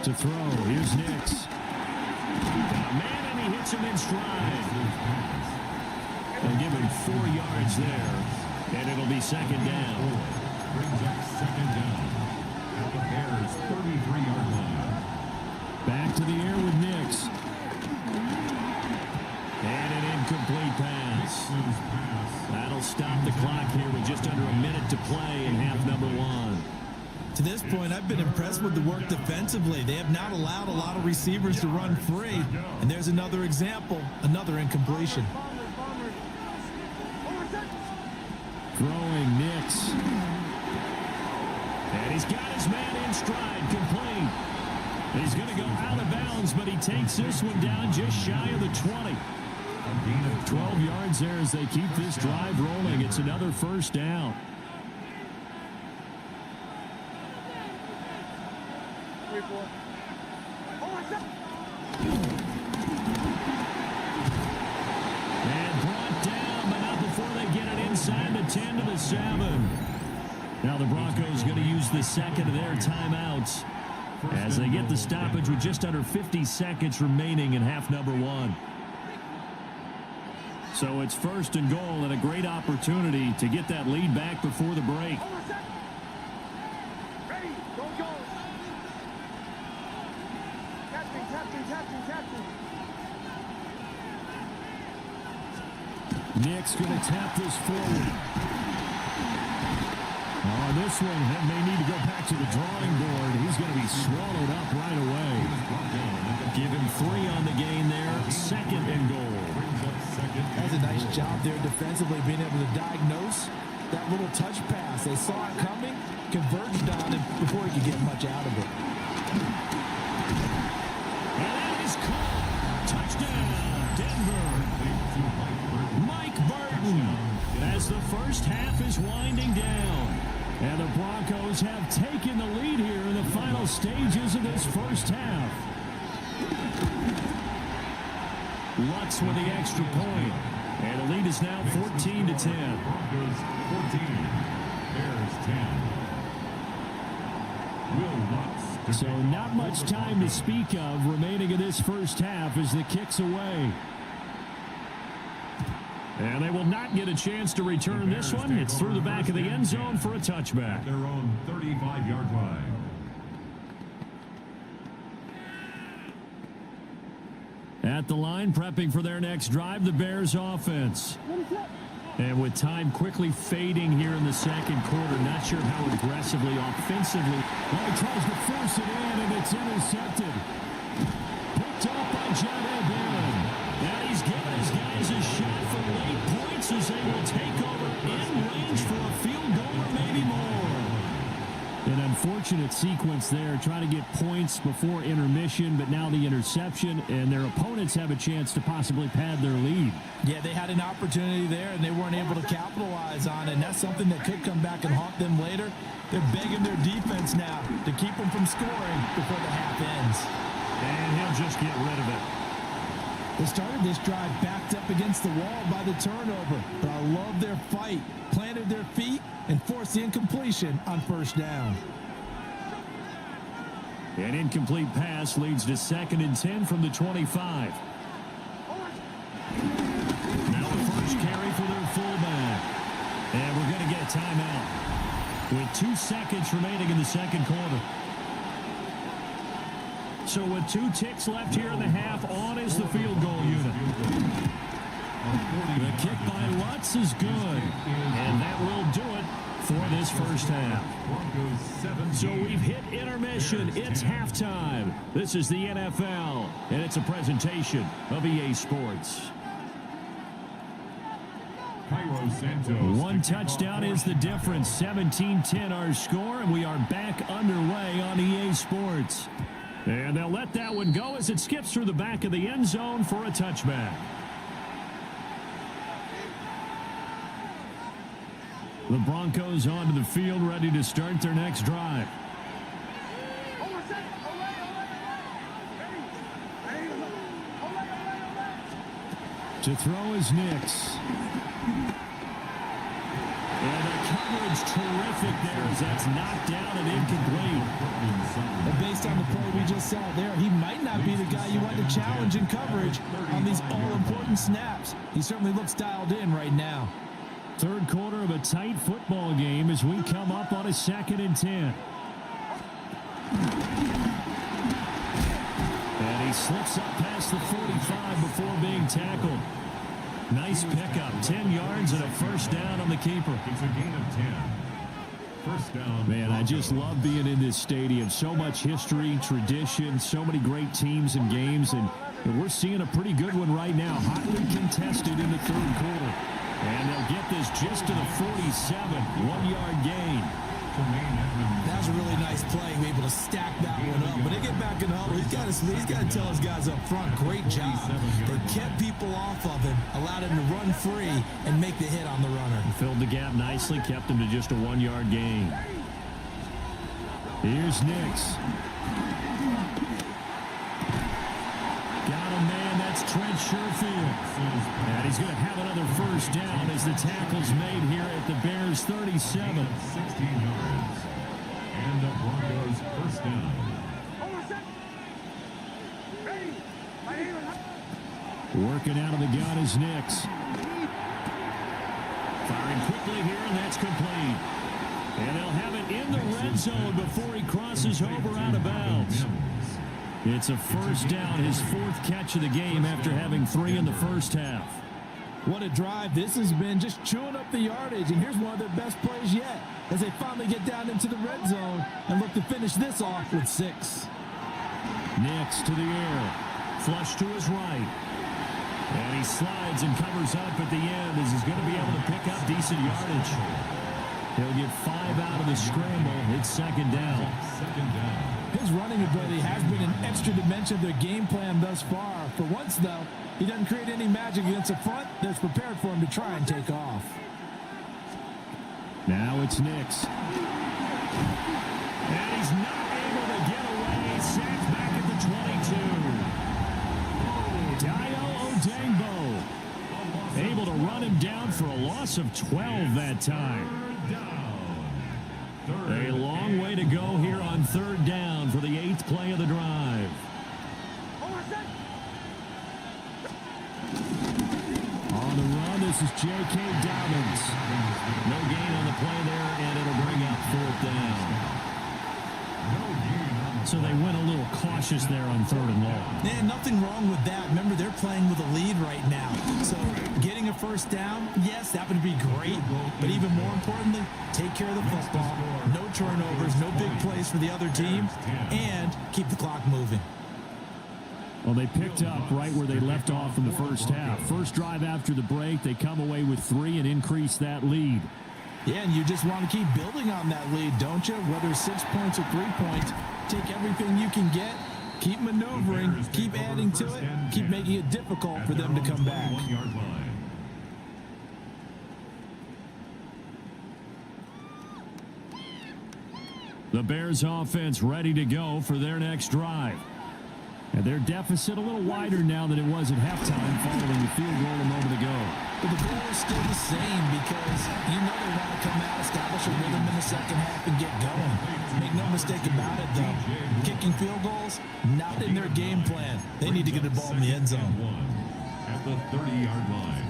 To throw, here's Nix. Man, and he hits him in stride. They'll give him 4 yards there, and it'll be second down. Brings up second down at the Bears' 33-yard line. Back to the air with Nix. And an incomplete pass. That'll stop the clock here with just under a minute to play in half number 1. To this point, I've been impressed with the work defensively. They have not allowed a lot of receivers to run free. And there's another example, another incompletion. Throwing Nix. And he's got his man in stride, complete. He's going to go out of bounds, but he takes this one down just shy of the 20. 12 yards there as they keep this drive rolling. It's another first down. And brought down, but not before they get it inside the 10 to the 7. Now the Broncos going to use the second of their timeouts as they get the stoppage with just under 50 seconds remaining in half number 1. So it's first and goal and a great opportunity to get that lead back before the break. Ready, go. Captain. Nick's going to tap this forward. Oh, this one may need to go back to the drawing board. He's going to be swallowed up right away. Give him 3 on the gain there. Second and goal. That's a nice job there defensively, being able to diagnose that little touch pass. They saw it coming, converged on it before he could get much out of it. And that is caught. Touchdown, Denver. Mike Burton as the first half is winding down. And the Broncos have taken the lead here in the final stages of this first half. Lutz with the extra point. And the lead is now 14-10. Broncos 14, Bears 10. Will Lutz. So not much time to speak of remaining in this first half as the kick's away. And they will not get a chance to return this one. It's through the back of the end zone for a touchback. At their own 35-yard line. At the line, prepping for their next drive, the Bears offense. And with time quickly fading here in the second quarter, not sure how aggressively, offensively. Well, he tries to force it in, and it's intercepted. Picked up by John Barron. And he's given his guys a shot for late points as they will take over in range for a field goal or maybe more. An unfortunate sequence there, trying to get points before intermission, but now the interception, and their opponents have a chance to possibly pad their lead. Yeah, they had an opportunity there, and they weren't able to capitalize on it, and that's something that could come back and haunt them later. They're begging their defense now to keep them from scoring before the half ends. And he'll just get rid of it. They started this drive backed up against the wall by the turnover, but I love their fight. Planted their feet and forced the incompletion on first down. An incomplete pass leads to 2nd and 10 from the 25. Now the first carry for their fullback. And we're going to get a timeout with 2 seconds remaining in the second quarter. So with 2 ticks left here in the half, on is the field goal unit. The kick by Lutz is good, and that will do it for this first half. So we've hit intermission. It's halftime. This is the NFL, and it's a presentation of EA Sports. One touchdown is the difference. 17-10 our score, and we are back underway on EA Sports. And they'll let that one go as it skips through the back of the end zone for a touchback. The Broncos onto the field, ready to start their next drive. To throw is Nix. And the coverage terrific there as that's knocked down and incomplete. But based on the play we just saw there, he might not be the guy you want to challenge in coverage on these all-important snaps. He certainly looks dialed in right now. Third quarter of a tight football game as we come up on a 2nd and 10. And he slips up past the 45 before being tackled. Nice pickup, 10 yards and a first down on the keeper. It's a gain of 10. First down. Man, I just love being in this stadium. So much history, tradition, so many great teams and games, and we're seeing a pretty good one right now. Hotly contested in the third quarter. And they'll get this just to the 47, 1-yard gain. That was a really nice play, able to stack that one up. When they get back in the huddle, he's got to tell his guys up front, great job. They kept people off of him, allowed him to run free and make the hit on the runner. Filled the gap nicely, kept him to just a 1-yard gain. Here's Nix. Got a man, that's Trent Sherfield. And he's going to have another first down as the tackle's made here at the Bears' 37. 16 yards. And the Broncos first down. Working out of the gun is Nix. Firing quickly here, and that's complete. And they'll have it in the red zone before he crosses over out of bounds. It's a first down, his 4th catch of the game after having 3 in the first half. What a drive this has been, just chewing up the yardage. And here's one of their best plays yet as they finally get down into the red zone and look to finish this off with 6. Nix to the air. Flush to his right. And he slides and covers up at the end as he's going to be able to pick up decent yardage. He'll get 5 out of the scramble. It's 2nd down. Second down. His running ability has been an extra dimension of their game plan thus far. For once, though, he doesn't create any magic against the front that's prepared for him to try and take off. Now it's Nix. And he's not able to get away. Sacked back at the 22. Dio Odengbo able to run him down for a loss of 12 that time. A long way to go here on 3rd down for the 8th play of the drive. On the run, this This is J.K. Dobbins. No gain on the play there, and it'll bring up 4th down. So they went a little cautious there on 3rd and long. Yeah, nothing wrong with that. Remember, they're playing with a lead right now. So getting a 1st down, yes, that would be great. But even more importantly, take care of the football. No turnovers, no big plays for the other team, and keep the clock moving. Well, they picked up right where they left off in the first half. First drive after the break, they come away with 3 and increase that lead. Yeah, and you just want to keep building on that lead, don't you? Whether 6 points or 3 points, take everything you can get, keep maneuvering, keep adding to it, keep making it difficult for them to come back. The Bears offense ready to go for their next drive. And their deficit a little wider now than it was at halftime following the field goal a moment ago. But the goal is still the same because you know they want to come out, establish a rhythm in the second half, and get going. Make no mistake about it, though. Kicking field goals, not in their game plan. They need to get the ball in the end zone. At the 30-yard line.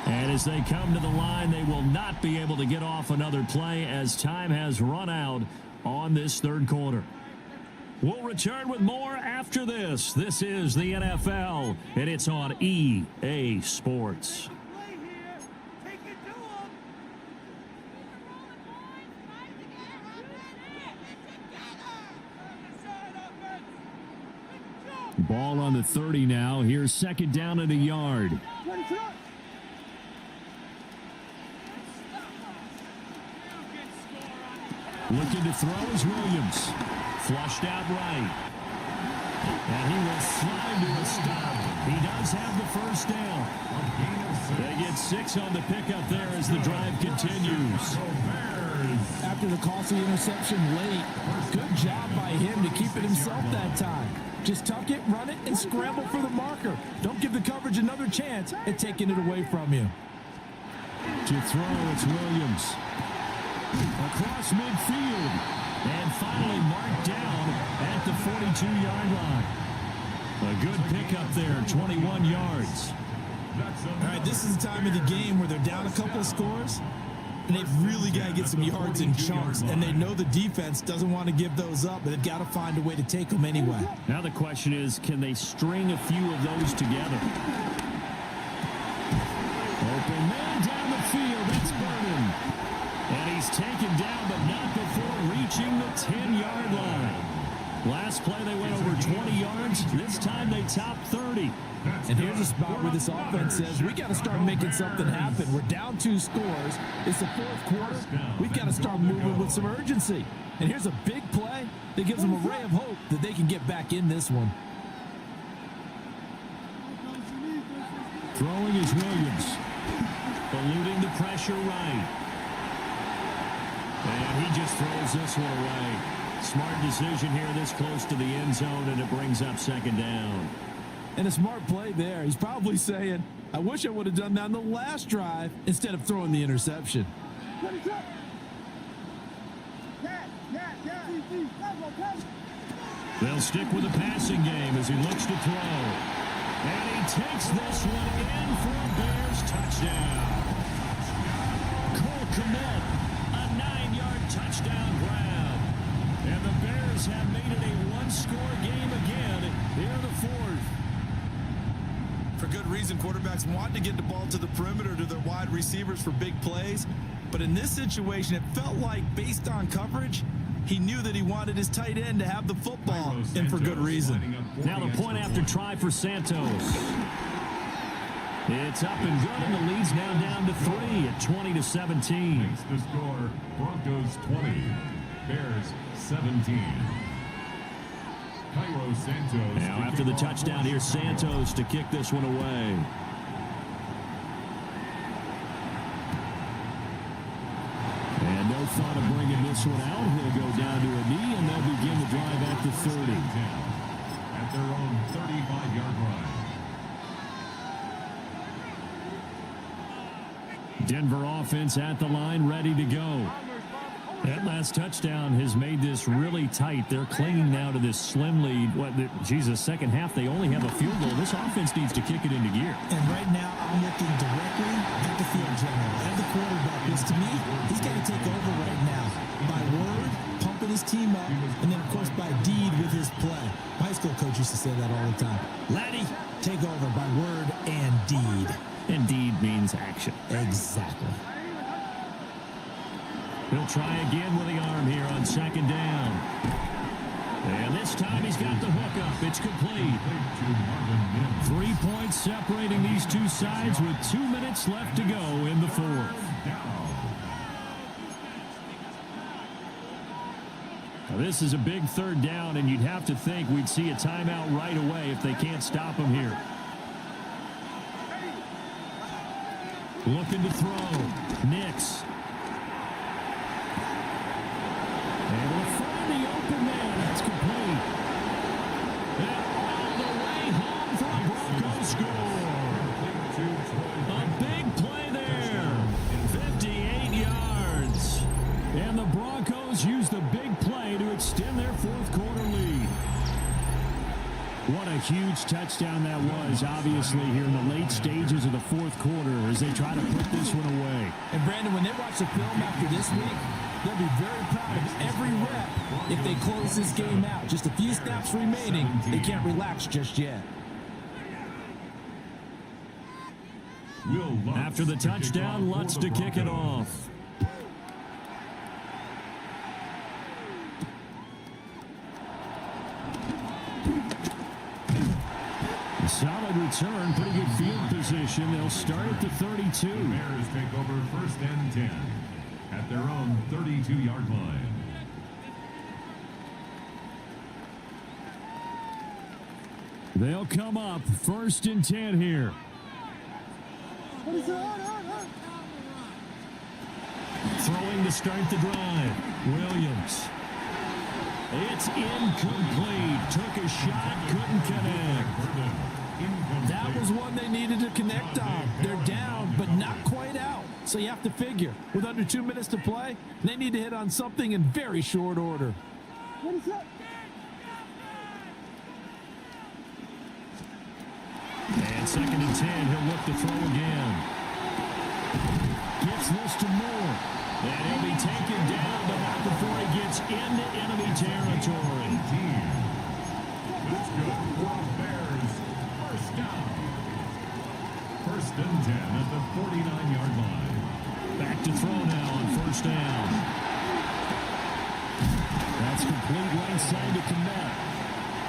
And as they come to the line, they will not be able to get off another play as time has run out on this 3rd quarter. We'll return with more after this. This is the NFL, and it's on EA Sports. Ball on the 30 now. Here's 2nd down and a yard. Looking to throw is Williams. Flushed out right. And he will slide to a stop. He does have the 1st down. They get 6 on the pickup there as the drive continues. After the costly interception late, good job by him to keep it himself that time. Just tuck it, run it, and scramble for the marker. Don't give the coverage another chance at taking it away from you. To throw, it's Williams. Across midfield. And finally marked down at the 42-yard line. A good pickup there, 21 yards. All right, this is the time of the game where they're down a couple of scores, and they've really got to get some yards in chunks, and they know the defense doesn't want to give those up, but they've got to find a way to take them anyway. Now the question is, can they string a few of those together? Open man down the field, that's Vernon. And he's taken down, but not before reaching the 10-yard line. Last play, they went over 20 yards. This time, they topped 30. And here's a spot where this offense says, we got to start making something happen. We're down 2 scores. It's the 4th quarter. We've got to start moving with some urgency. And here's a big play that gives them a ray of hope that they can get back in this one. Throwing is Williams. Eluding the pressure right. And he just throws this one away. Smart decision here this close to the end zone, and it brings up 2nd down. And a smart play there. He's probably saying, I wish I would have done that on the last drive instead of throwing the interception. They'll stick with the passing game as he looks to throw. And he takes this one in for a Bears touchdown. Cole Kmet, a 9-yard touchdown grab. And the Bears have made it a 1-score game again here in the 4th. For good reason, quarterbacks want to get the ball to the perimeter to their wide receivers for big plays. But in this situation, it felt like, based on coverage, he knew that he wanted his tight end to have the football, and for good reason. Now the point after try for Santos. It's up and good, and the lead's now down to 3 at 20-17. Makes the score, Broncos 20, Bears 17. Cairo Santos. Now after the touchdown, here's Santos to kick this one away. And no thought of bringing this one out. He'll go down to a knee, and they'll begin the drive at the 30. At their own 35-yard line. Denver offense at the line, ready to go. That last touchdown has made this really tight. They're clinging now to this slim lead. Second half, they only have a field goal. This offense needs to kick it into gear. And right now, I'm looking directly at the field general and the quarterback. Because to me, he's got to take over right now. By word, pumping his team up, and then, of course, by deed with his play. My high school coach used to say that all the time. Laddie, take over by word and deed. And deed means action. Exactly. He'll try again with the arm here on second down. And this time he's got the hook up. It's complete. 3 points separating these two sides with 2 minutes left to go in the fourth. Now this is a big third down, and you'd have to think we'd see a timeout right away if they can't stop him here. Looking to throw. Nix. Able to find the open man. That's complete. And all the way home for a Broncos score. A big play there. 58 yards. And the Broncos use the big play to extend their fourth quarter lead. What a huge touchdown that was, obviously, here in the late stages of the fourth quarter as they try to put this one away. And, Brandon, when they watch the film after this week, they'll be very proud of every rep if they close this game out. Just a few snaps remaining. They can't relax just yet. After the touchdown, Lutz to kick it off. Solid return, pretty good field position. They'll start at the 32. The Bears take over first and 10 at their own 32-yard line. They'll come up first and 10 here. Throwing to start the drive. Williams. It's incomplete. Took a shot, couldn't connect. That was one they needed to connect on. They're down, but not quite out. So you have to figure, with under 2 minutes to play, they need to hit on something in very short order. And second and 10, he'll look to throw again. Gets this to Moore. And he'll be taken down, but not before he gets into enemy territory. That's good for the Bears. First down. First and 10 at the 49-yard line. Back to throw now on first down. That's complete right side to Komet.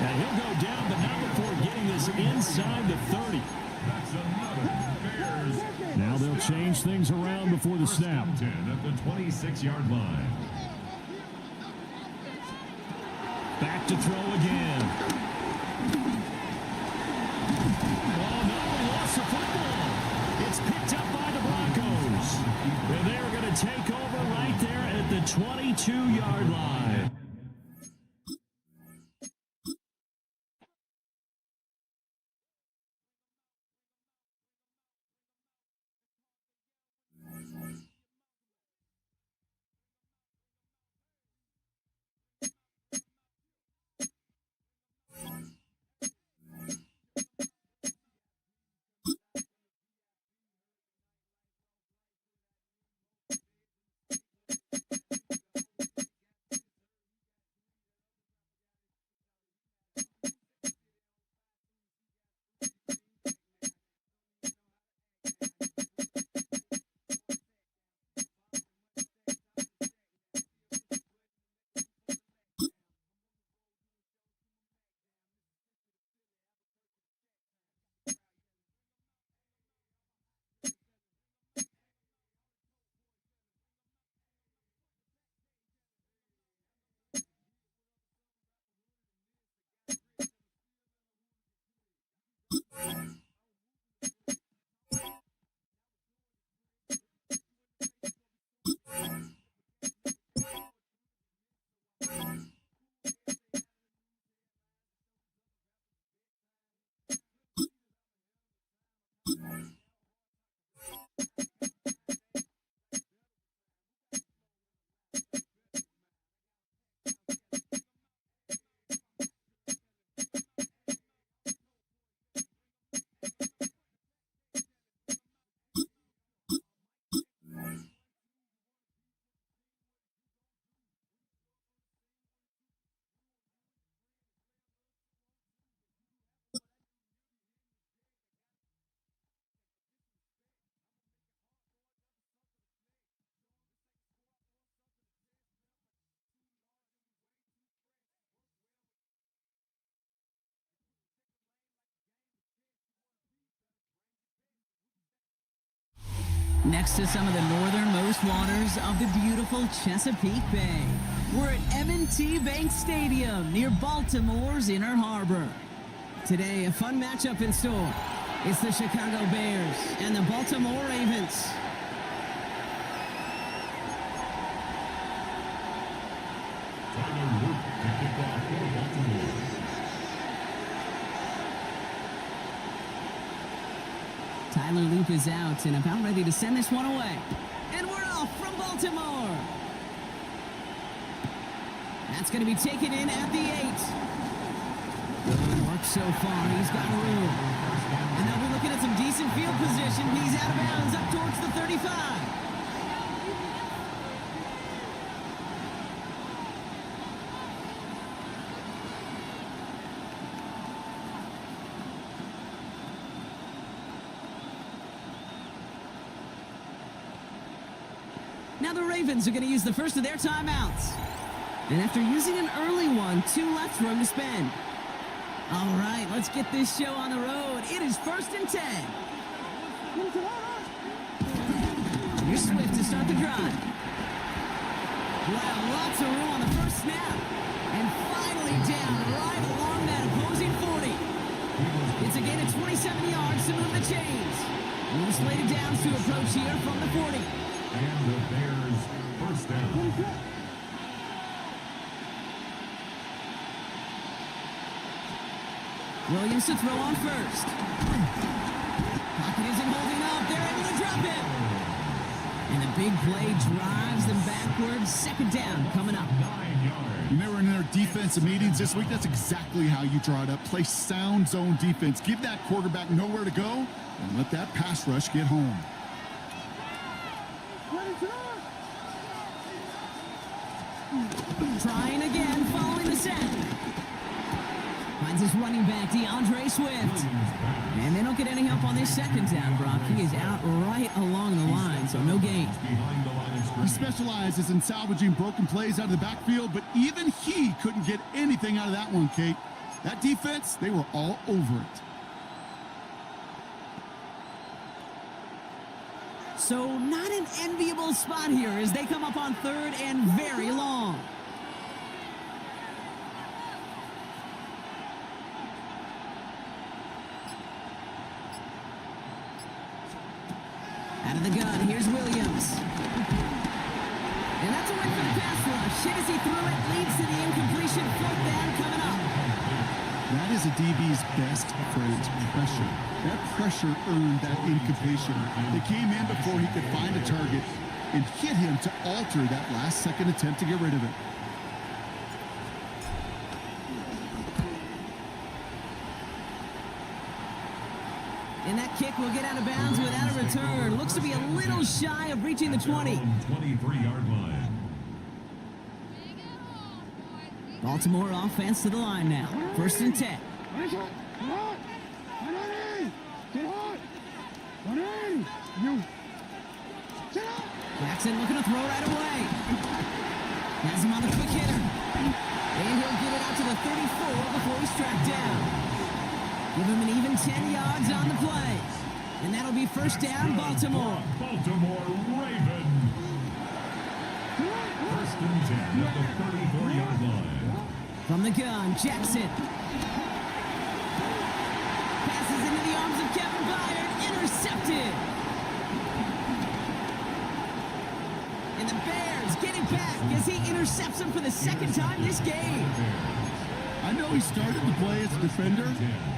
And he'll go down, but not before getting this inside the 30. That's another Bears. Now they'll change things around before the snap. First and 10 at the 26-yard line. Back to throw again. Oh, no, he lost the football. It's picked up by the Broncos. And they're going to take over right there at the 22-yard line. Next to some of the northernmost waters of the beautiful Chesapeake Bay, we're at M&T Bank Stadium near Baltimore's Inner Harbor. Today, a fun matchup in store. It's the Chicago Bears and the Baltimore Ravens. Tyler Loop is out and about ready to send this one away. And we're off from Baltimore. That's going to be taken in at the 8. Good work so far. He's got room. And they'll be looking at some decent field position. He's out of bounds up towards the 35. Now the Ravens are going to use the first of their timeouts. And after using an early one, 2 left for him to spend. All right, let's get this show on the road. It is 1st and 10. Here's Swift to start the drive. Wow, lots of room on the first snap. And finally down right along that opposing 40. It's a gain of 27 yards to move the chains. Moves slated downs to approach here from the 40. And the Bears first down. Williams to throw on first. Pocket isn't holding up. They're able to drop it. And the big play drives them backwards. 2nd down coming up. 9 yards. When they were in their defensive meetings this week, that's exactly how you draw it up. Play sound zone defense. Give that quarterback nowhere to go and let that pass rush get home. Trying again, following the set. Finds his running back, DeAndre Swift. And they don't get any help on this 2nd down, Brock. He is out right along the line, so no gain. Behind the line of He scrimmage. specializes in salvaging broken plays out of the backfield, but even he couldn't get anything out of that one, Kate. That defense, they were all over it. So not an enviable spot here as they come up on 3rd and very long. Out of the gun, here's Williams. And that's a win for the pass rush. Hit as he threw it, leads to the incompletion. 4th down coming up. That is a DB's best phrase, pressure. That pressure earned that incompletion. They came in before he could find a target and hit him to alter that last-second attempt to get rid of it. And that kick will get out of bounds without a return. Looks to be a little shy of reaching the 20. 23-yard line. Baltimore offense to the line now. 1st and 10. Jackson looking to throw right away. Has him on the quick hitter. And he'll get it out to the 34 before he's tracked down. Give him an even 10 yards on the play. And that'll be 1st down, Baltimore. Baltimore Ravens. 1st and 10 at the 34-yard line. From the gun, Jackson. Passes into the arms of Kevin Byard. Intercepted. And the Bears get it back as he intercepts him for the 2nd time this game. I know he started the play as a defender,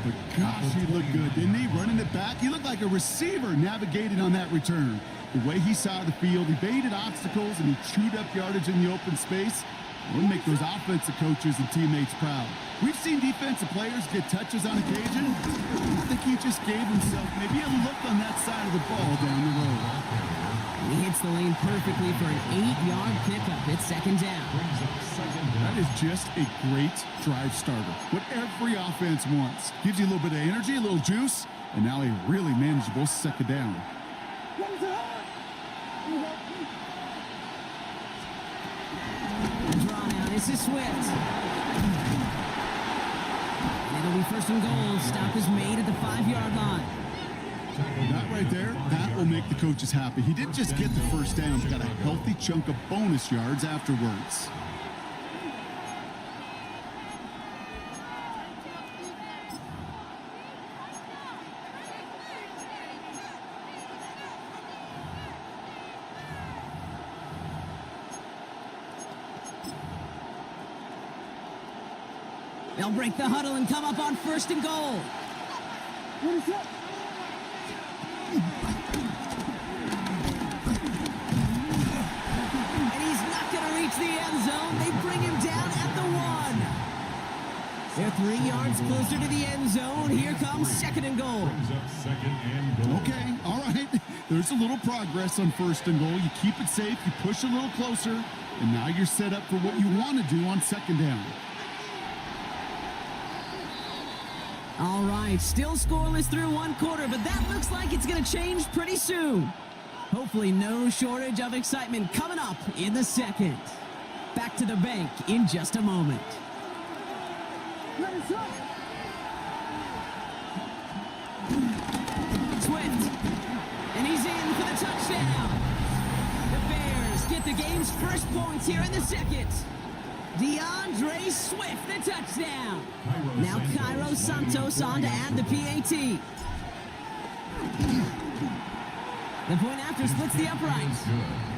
but gosh, he looked good, didn't he? Running it back, he looked like a receiver navigating on that return. The way he saw the field, he baited obstacles and he chewed up yardage in the open space. It would make those offensive coaches and teammates proud. We've seen defensive players get touches on occasion. I think he just gave himself maybe a look on that side of the ball down the road. He hits the lane perfectly for an 8-yard pickup. It's 2nd down. That is just a great drive starter. What every offense wants. Gives you a little bit of energy, a little juice, and now a really manageable 2nd down. Draw now. This is Swift. And it'll be 1st and goal. Stop is made at the 5-yard line. That right there, that will make the coaches happy. He didn't just get the first down, he got a healthy chunk of bonus yards afterwards. They'll break the huddle and come up on 1st and goal. And he's not going to reach the end zone. They bring him down at the 1. They're 3 yards closer to the end zone. Here comes 2nd and goal. Brings up 2nd and goal. Okay, all right. There's a little progress on 1st and goal. You keep it safe, you push a little closer, and now you're set up for what you want to do on 2nd down. All right, still scoreless through 1 quarter, but that looks like it's going to change pretty soon. Hopefully no shortage of excitement coming up in the 2nd. Back to the bank in just a moment. Swift, and he's in for the touchdown. The Bears get the game's first points here in the 2nd. DeAndre Swift, the touchdown. Now Cairo Santos on to add the PAT. The point after splits the uprights.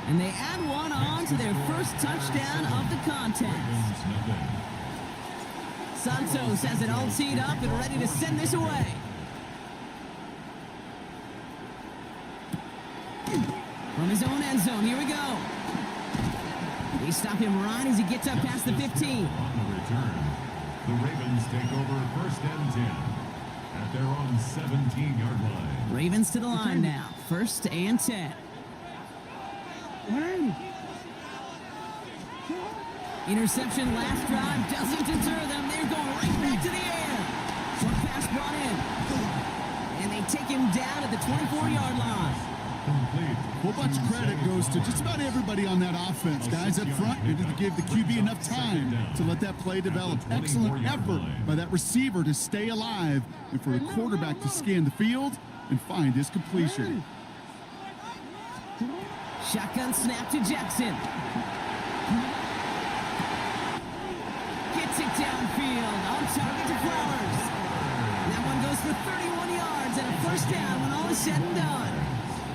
And they add one on to their first touchdown of the contest. Santos has it all teed up and ready to send this away. From his own end zone, here we go. They stop him right as he gets up past the 15. On the return, the Ravens take over 1st and 10 at their own 17-yard line. Ravens to the line now. 1st and 10. Interception last drive doesn't deter them. They're going right back to the air. Short pass brought in. And they take him down at the 24-yard line. Complete. A whole bunch of credit goes to just about everybody on that offense. Guys up front needed to give the QB enough time to let that play develop. Excellent effort by that receiver to stay alive and for the quarterback to scan the field and find his completion. Shotgun snap to Jackson. Gets it downfield. On target to Flowers. That one goes for 31 yards and a 1st down when all is said and done.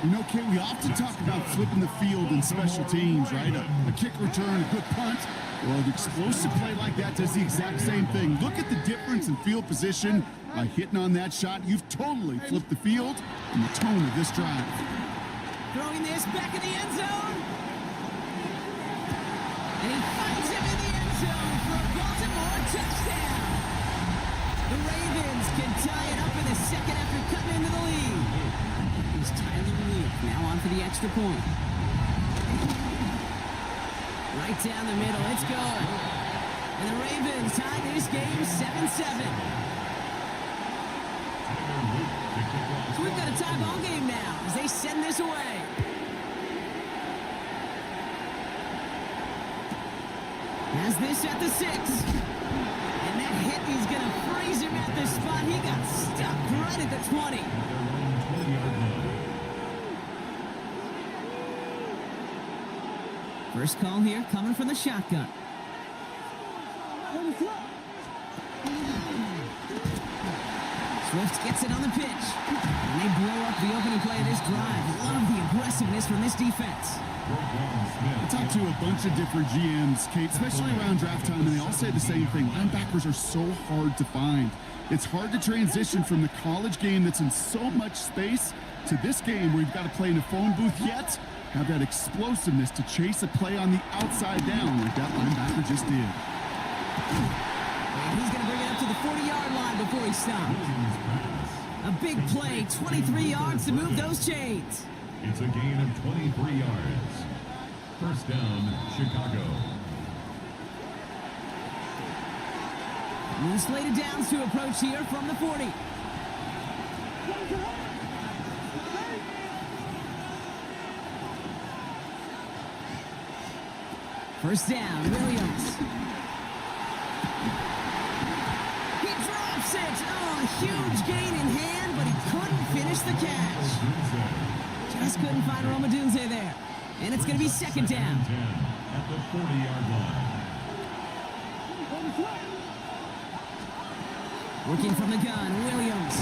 You know, Kate, we often talk about flipping the field in special teams, right? A kick return, a good punt. Well, an explosive play like that does the exact same thing. Look at the difference in field position. By hitting on that shot, you've totally flipped the field and the tone of this drive. Throwing this back in the end zone. And he finds him in the end zone for a Baltimore touchdown. The Ravens can tie it up in the 2nd after cutting into the lead. Here's Tyler Leak now on for the extra point. Right down the middle, it's good. And the Ravens tie this game 7-7. So we've got a tie ball game now as they send this away. Has this at the 6. And that hit is going to freeze him at the spot. He got stuck right at the 20. First call here coming from the shotgun. Swift gets it on the pitch. And they blow up the opening play of this drive. Love the aggressiveness from this defense. I talked to a bunch of different GMs, Kate, especially around draft time, and they all say the same thing. Linebackers are so hard to find. It's hard to transition from the college game that's in so much space to this game where you've got to play in a phone booth yet have that explosiveness to chase a play on the outside down like that linebacker just did. And he's going to bring it up to the 40-yard line before he stops. A big play, 23 yards to move those chains. It's a gain of 23 yards. First down, Chicago. New slated downs to approach here from the 40. First down, Williams. He drops it. Oh, a huge gain in hand, but he couldn't finish finish the catch. Just couldn't find Romadunze there. And it's going to be second down. At the 40-yard line. Working from the gun, Williams.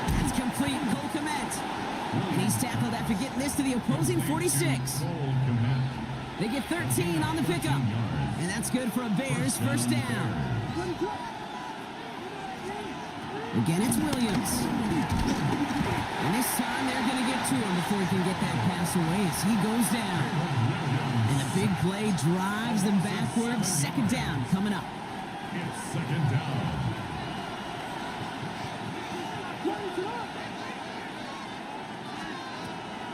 That's complete, Cole Kmet. And he's tackled after getting this to the opposing 46. They get 13 on the pickup. And that's good for a Bears first down. Again, it's Williams. And this time they're going to get to him before he can get that pass away as he goes down. And the big play drives them backwards. Second down coming up. It's second down.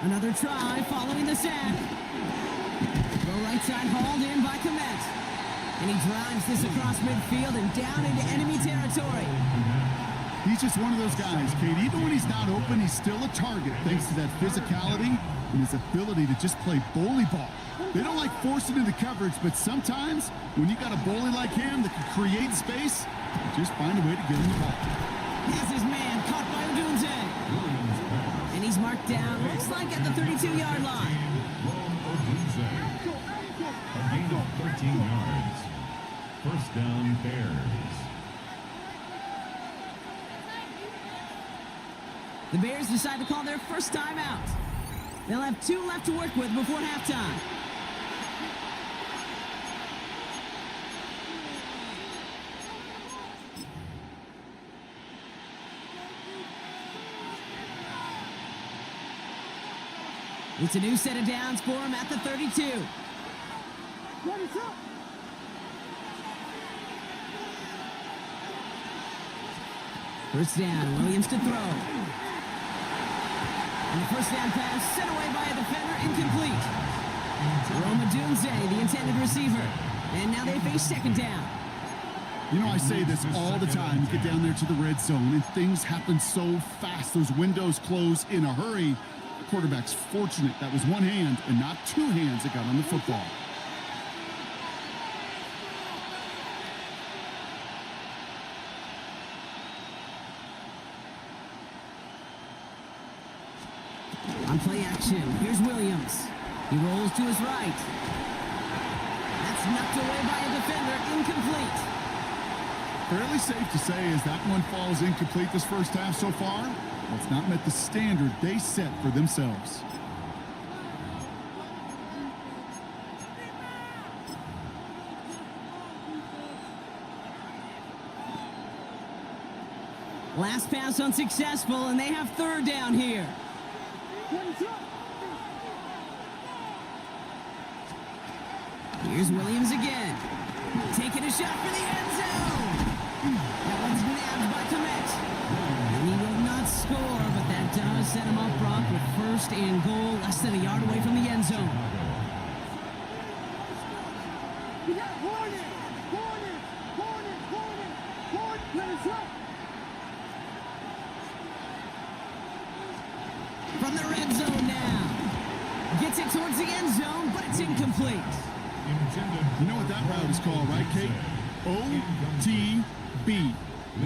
Another try following the sack. The right side hauled in by Kmet. And he drives this across midfield and down into enemy territory. He's just one of those guys, Kate. Even when he's not open, he's still a target thanks to that physicality and his ability to just play bully ball. They don't like forcing into coverage, but sometimes when you got a bully like him that can create space, just find a way to get him the ball. Here's his man, caught by Odunze. And he's marked down, looks like at the 32-yard line. A gain of 13 yards. First down, Bears. The Bears decide to call their first time out. They'll have 2 left to work with before halftime. It's a new set of downs for him at the 32. First down, Williams to throw. And the first down pass sent away by a defender, incomplete. Romadunze, the intended receiver. And now they face second down. You know, I say this all the time. You get down there to the red zone, and things happen so fast. Those windows close in a hurry. The quarterback's fortunate that was one hand and not 2 hands that got on the football. On play action, here's Williams. He rolls to his right. That's knocked away by a defender, incomplete. Fairly safe to say as that one falls incomplete this first half so far, it's not met the standard they set for themselves. Last pass unsuccessful, and they have third down here. Here's Williams again. Taking a shot for the end zone. That one's nabbed by Kmet. And he will not score, but that does set him up, Brock, with first and goal, less than a yard away from the end zone. From the red zone now. Gets it towards the end zone, but it's incomplete. You know what that route is called, right, Kate? OTB.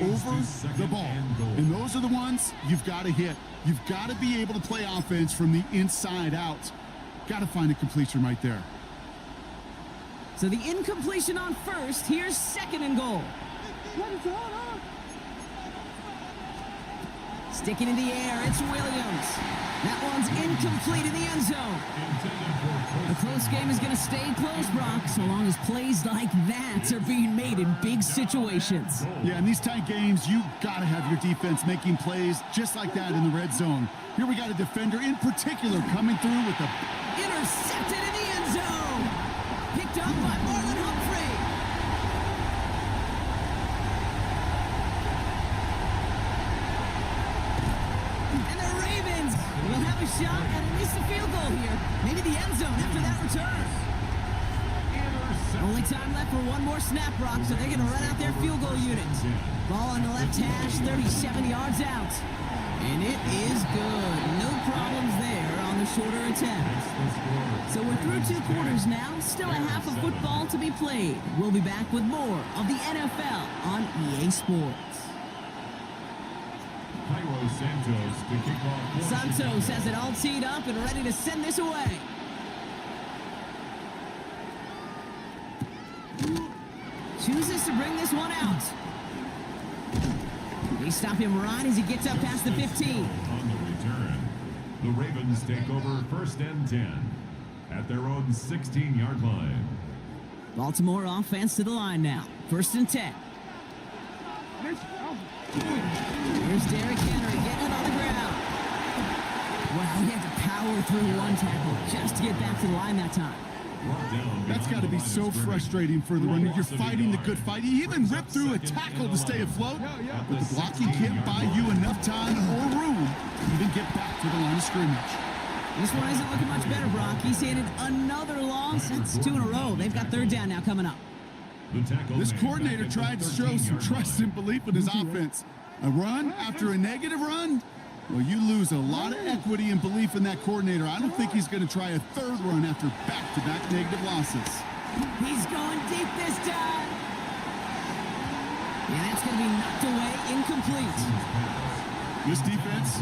Over the ball. And those are the ones you've got to hit. You've got to be able to play offense from the inside out. Got to find a completion right there. So the incompletion on first. Here's second and goal. Sticking in the air, it's Williams. That one's incomplete in the end zone. The close game is going to stay close, Brock, so long as plays like that are being made in big situations. Yeah, in these tight games, you got to have your defense making plays just like that in the red zone. Here we got a defender in particular coming through with the... Intercepted in the end zone. Picked up by Marlon Humphrey. And the Ravens will have a shot at least a field goal here. Maybe the end zone after that return. Only time left for one more snap, Brock, so they're going to run out their field goal unit. Ball on the left hash, 37 yards out. And it is good. No problems there on the shorter attempt. So we're through 2 quarters now. Still a half of football to be played. We'll be back with more of the NFL on EA Sports. Kairos Santos to kick off. Santos has it all teed up and ready to send this away. Chooses to bring this one out. They stop him right as he gets up past the 15. On the return, the Ravens take over 1st and 10 at their own 16-yard line. Baltimore offense to the line now. 1st and 10. Here's Derrick Henry getting it on the ground. Well, he had to power through one tackle just to get back to the line that time. That's got to be so frustrating for the runner. You're fighting the good fight. You even rip through a tackle to stay afloat, but the blocking can't buy you enough time or room to even get back to the line of scrimmage. This one isn't looking much better, Brock. He's handed another loss. That's 2 in a row. They've got 3rd down now coming up. This coordinator tried to show some trust and belief in his offense. A run after a negative run? Well, you lose a lot of equity and belief in that coordinator. I don't think he's going to try a 3rd run after back-to-back negative losses. He's going deep this time. And that's going to be knocked away, incomplete. This defense,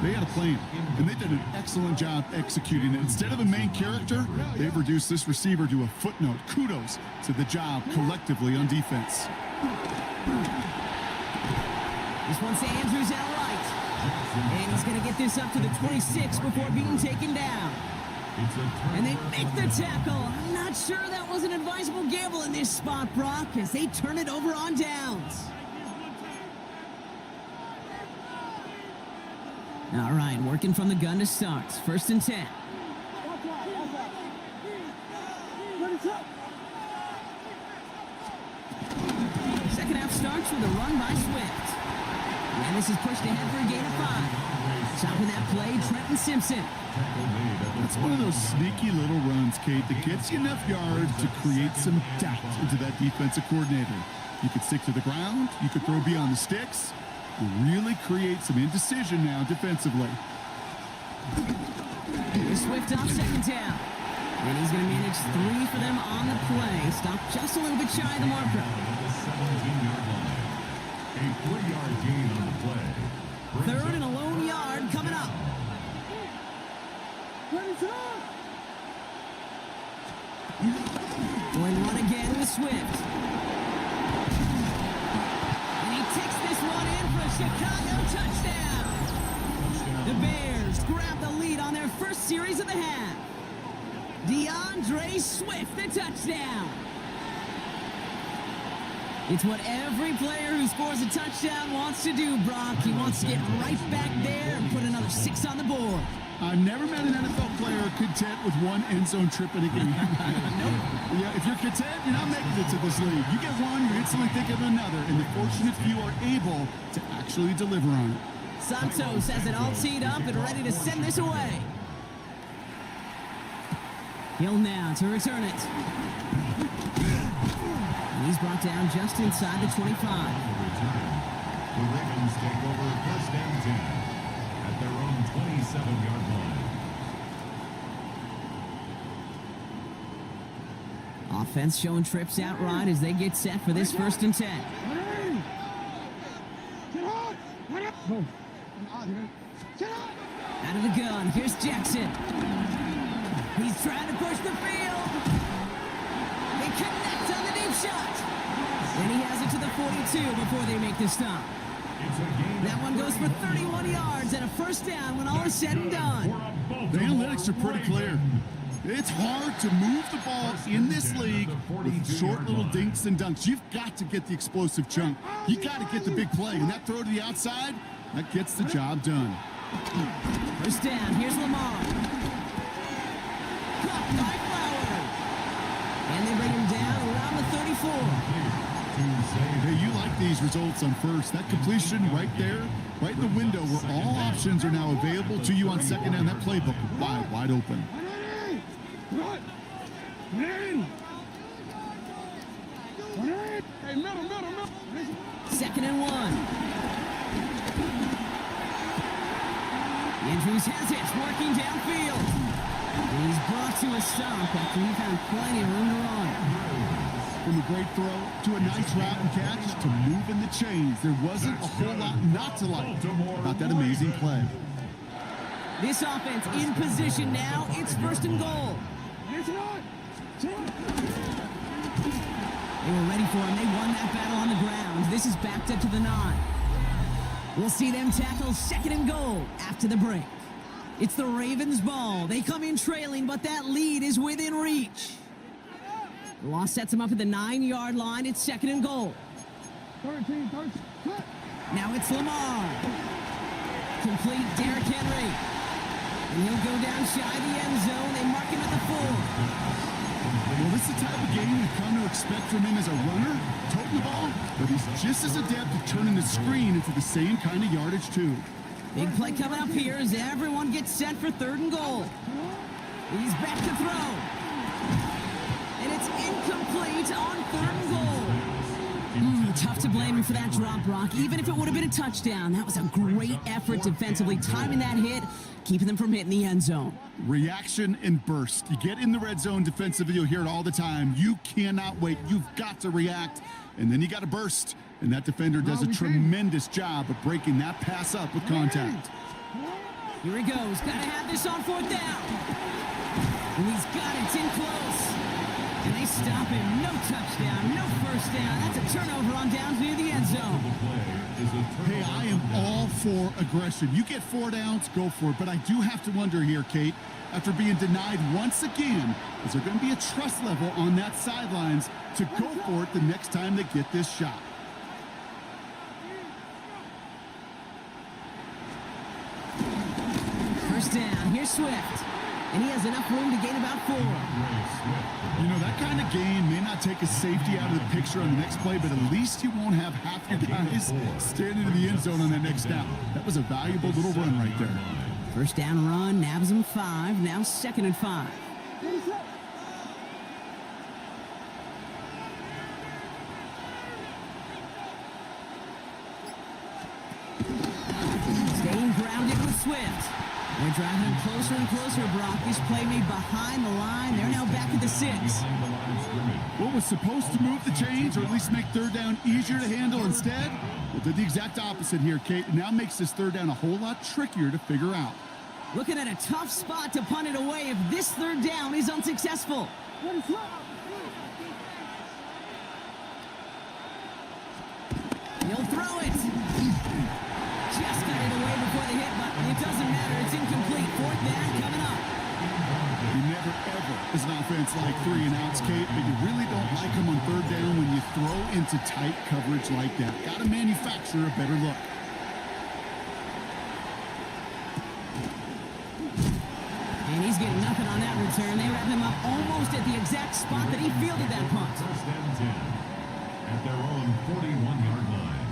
they had a plan, and they did an excellent job executing it. Instead of a main character, they've reduced this receiver to a footnote. Kudos to the job collectively on defense. This one's to Andrews out right. And he's going to get this up to the 26 before being taken down. And they make the tackle. I'm not sure that was an advisable gamble in this spot, Brock, as they turn it over on downs. All right, working from the gun to start. 1st and 10. Second half starts with a run by Swift. And this is pushed ahead for a gain of 5. Stopping that play, Trenton Simpson. That's one of those sneaky little runs, Kate, that gets you enough yards to create some doubt into that defensive coordinator. You could stick to the ground. You could throw beyond the sticks. Really create some indecision now defensively. Here's Swift off 2nd down. And he's going to manage 3 for them on the play. Stop just a little bit shy of the marker. A 3-yard gain on the play. 3rd and a lone yard coming up. Going one again with Swift. And he takes this one in for a Chicago touchdown. The Bears grab the lead on their first series of the half. DeAndre Swift, the touchdown. It's what every player who scores a touchdown wants to do, Brock. He wants to get right back there and put another 6 on the board. I've never met an NFL player content with one end zone trip in a game. Nope. Yeah, if you're content, you're not making it to this league. You get one, you're instantly thinking of another, and the fortunate few are able to actually deliver on it. Santos has it all teed up and ready to send this away. Hill now to return it. And he's brought down just inside the 25. The Ravens take over 1st and 10 at their own 27-yard line. Offense showing trips out right as they get set for this 1st and 10. Out of the gun, here's Jackson. He's trying to push the field. They connect on the deep shot. And he has it to the 42 before they make the stop. That one goes for 31 yards and a 1st down when all is said and done. The analytics are pretty clear. It's hard to move the ball in this league with short little dinks and dunks. You've got to get the explosive chunk. You got to get the big play. And that throw to the outside, that gets the job done. 1st down, here's Lamar. Caught by Flowers. And they bring him down around the 34. Hey, you like these results on 1st. That completion right there, right in the window where all options are now available to you on 2nd down. That playbook wide open. Second and 1. Andrews has it, working downfield. He's brought to a stop after he found plenty of room to run. From a great throw to a nice route and catch to moving the chains, there wasn't a whole lot not to like about that amazing play. This offense in position now. It's 1st and goal. They were ready for him. They won that battle on the ground. This is backed up to the 9. We'll see them tackle 2nd and goal after the break. It's the Ravens' ball. They come in trailing, but that lead is within reach. The loss sets them up at the 9-yard line. It's 2nd and goal. Now it's Lamar. Complete Derrick Henry. And he'll go down shy of the end zone. They mark him at the 4. Well, this is the type of game you've come to expect from him as a runner, toting the ball, but he's just as adept at turning the screen into the same kind of yardage, too. Big play coming up here as everyone gets set for 3rd and goal. He's back to throw. And it's incomplete on 3rd and goal. Tough to blame him for that drop, Brock. Even if it would have been a touchdown, that was a great effort defensively, timing that hit, keeping them from hitting the end zone. Reaction and burst. You get in the red zone defensively, you'll hear it all the time. You cannot wait. You've got to react, and then you got to burst. And that defender does a tremendous job of breaking that pass up with contact. Here he goes. Got to have this on 4th down. And he's got it. It's in close. And they stop him. No touchdown, no 1st down. That's a turnover on downs near the end zone. Hey, I am all for aggression. You get 4 downs, go for it. But I do have to wonder here, Kate, after being denied once again, is there going to be a trust level on that sidelines to go for it the next time they get this shot? First down. Here's Swift. And he has enough room to gain about 4. You know, that kind of gain may not take a safety out of the picture on the next play, but at least you won't have half your guys standing in the end zone on that next down. That was a valuable little run right there. First down run, nabs him 5. Now 2nd and 5. Staying grounded with Swift. They're driving him closer and closer, Brock. This play made behind the line. They're now back at the 6. What was supposed to move the chains, or at least make 3rd down easier to handle instead? Well, did the exact opposite here, Kate. It now makes this 3rd down a whole lot trickier to figure out. Looking at a tough spot to punt it away if this 3rd down is unsuccessful. He'll throw it. Just got it away before the hit, but it doesn't matter. It's incomplete. 4th down coming up. You never, ever, as an offense, like 3 and outs, Kate, but you really don't like them on 3rd down when you throw into tight coverage like that. Got to manufacture a better look. And he's getting nothing on that return. They wrap him up almost at the exact spot that he fielded that punt. 1st and 10 at their own 41-yard line.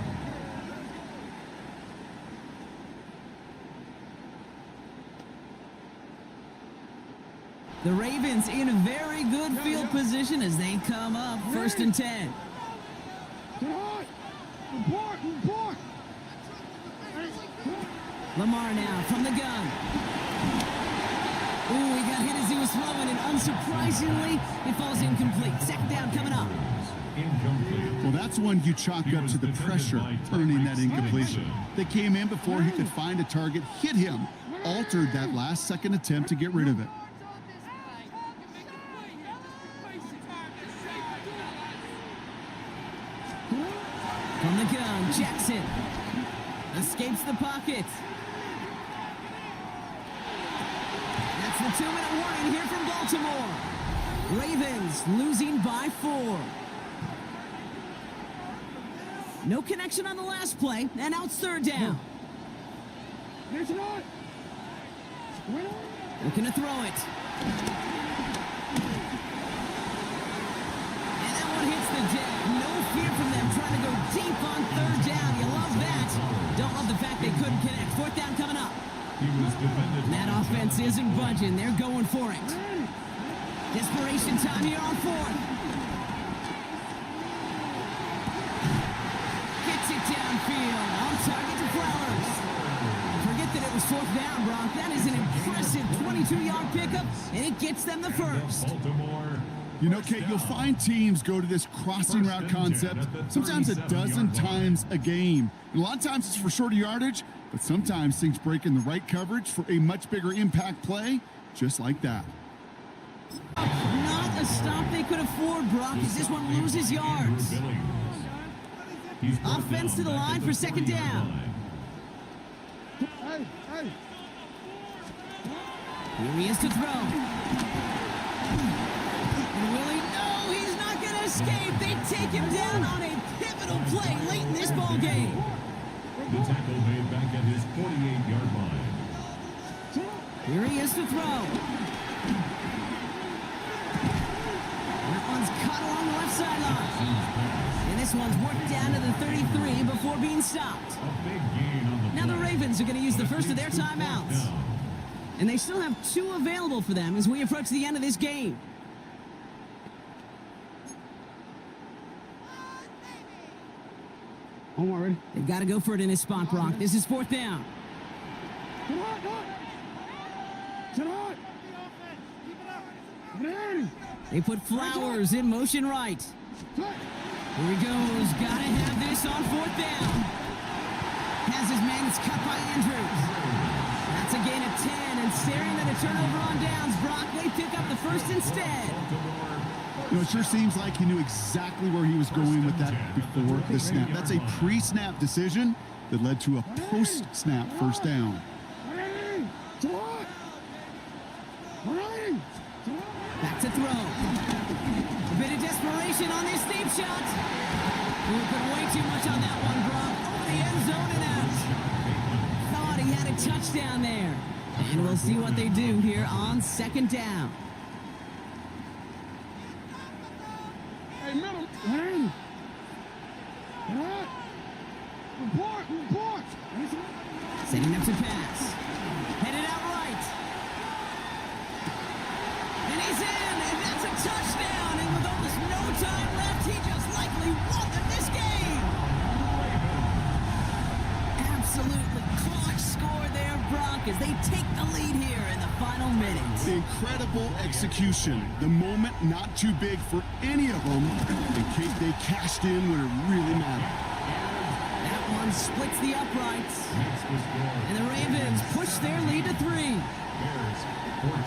The Ravens in a very good field position as they come up 1st and 10. Lamar now from the gun. Ooh, he got hit as he was throwing, and unsurprisingly, it falls incomplete. 2nd down coming up. Well, that's one you chalk up to the pressure earning that incompletion. They came in before he could find a target, hit him, altered that last-second attempt to get rid of it. From the gun, Jackson escapes the pocket. That's the 2-minute warning here from Baltimore. Ravens losing by 4. No connection on the last play, and now it's 3rd down. Looking to throw it. And that one hits the deck. No fear from them trying to go deep on 3rd down. You love that. Don't love the fact they couldn't connect. 4th down coming up. That offense isn't budging. They're going for it. Desperation time here on 4th. Gets it downfield. On target to Flowers. Forget that it was 4th down, Brock. That is an impressive 22-yard pickup, and it gets them the 1st. Baltimore You know, Kate, you'll find teams go to this crossing route concept sometimes a dozen times a game. And a lot of times it's for shorter yardage, but sometimes things break in the right coverage for a much bigger impact play, just like that. Not a stop they could afford, Brock, as this one loses yards. Offense to the line for second down. Here he is to throw. And will he? No, he's not going to escape. They take him down on a pivotal play late in this ball game. The tackle made back at his 48-yard line. Here he is to throw. That one's caught along the left sideline. And this one's worked down to the 33 before being stopped. A big gain on the Now the play. Ravens are going to use the first of their timeouts. And they still have 2 available for them as we approach the end of this game. I'm already. They've got to go for it in this spot, Brock. This is 4th down. They put Flowers in motion right. Here he goes. Got to have this on 4th down. Has his man. It's cut by Andrews. That's a gain of 10, and staring at a turnover on downs, Brock, they pick up the first instead. You know, it sure seems like he knew exactly where he was going with that before the snap. That's a pre-snap decision that led to a post-snap first down. Back to throw. A bit of desperation on this deep shot. We put way too much on that one, Brock. Over the end zone and out. Thought he had a touchdown there. And we'll see what they do here on second down. Hey, middle. Hey. Report. Setting up to pass. Headed out right. And he's in, and that's a touchdown. And with almost no time left, he just likely won this game. Absolutely clutch score there, Brock, as they take the lead here in the final minutes. Incredible execution. The moment not too big for any of them. In case they cashed in when it really mattered. That one splits the uprights. And the Ravens push their lead to 3. Bears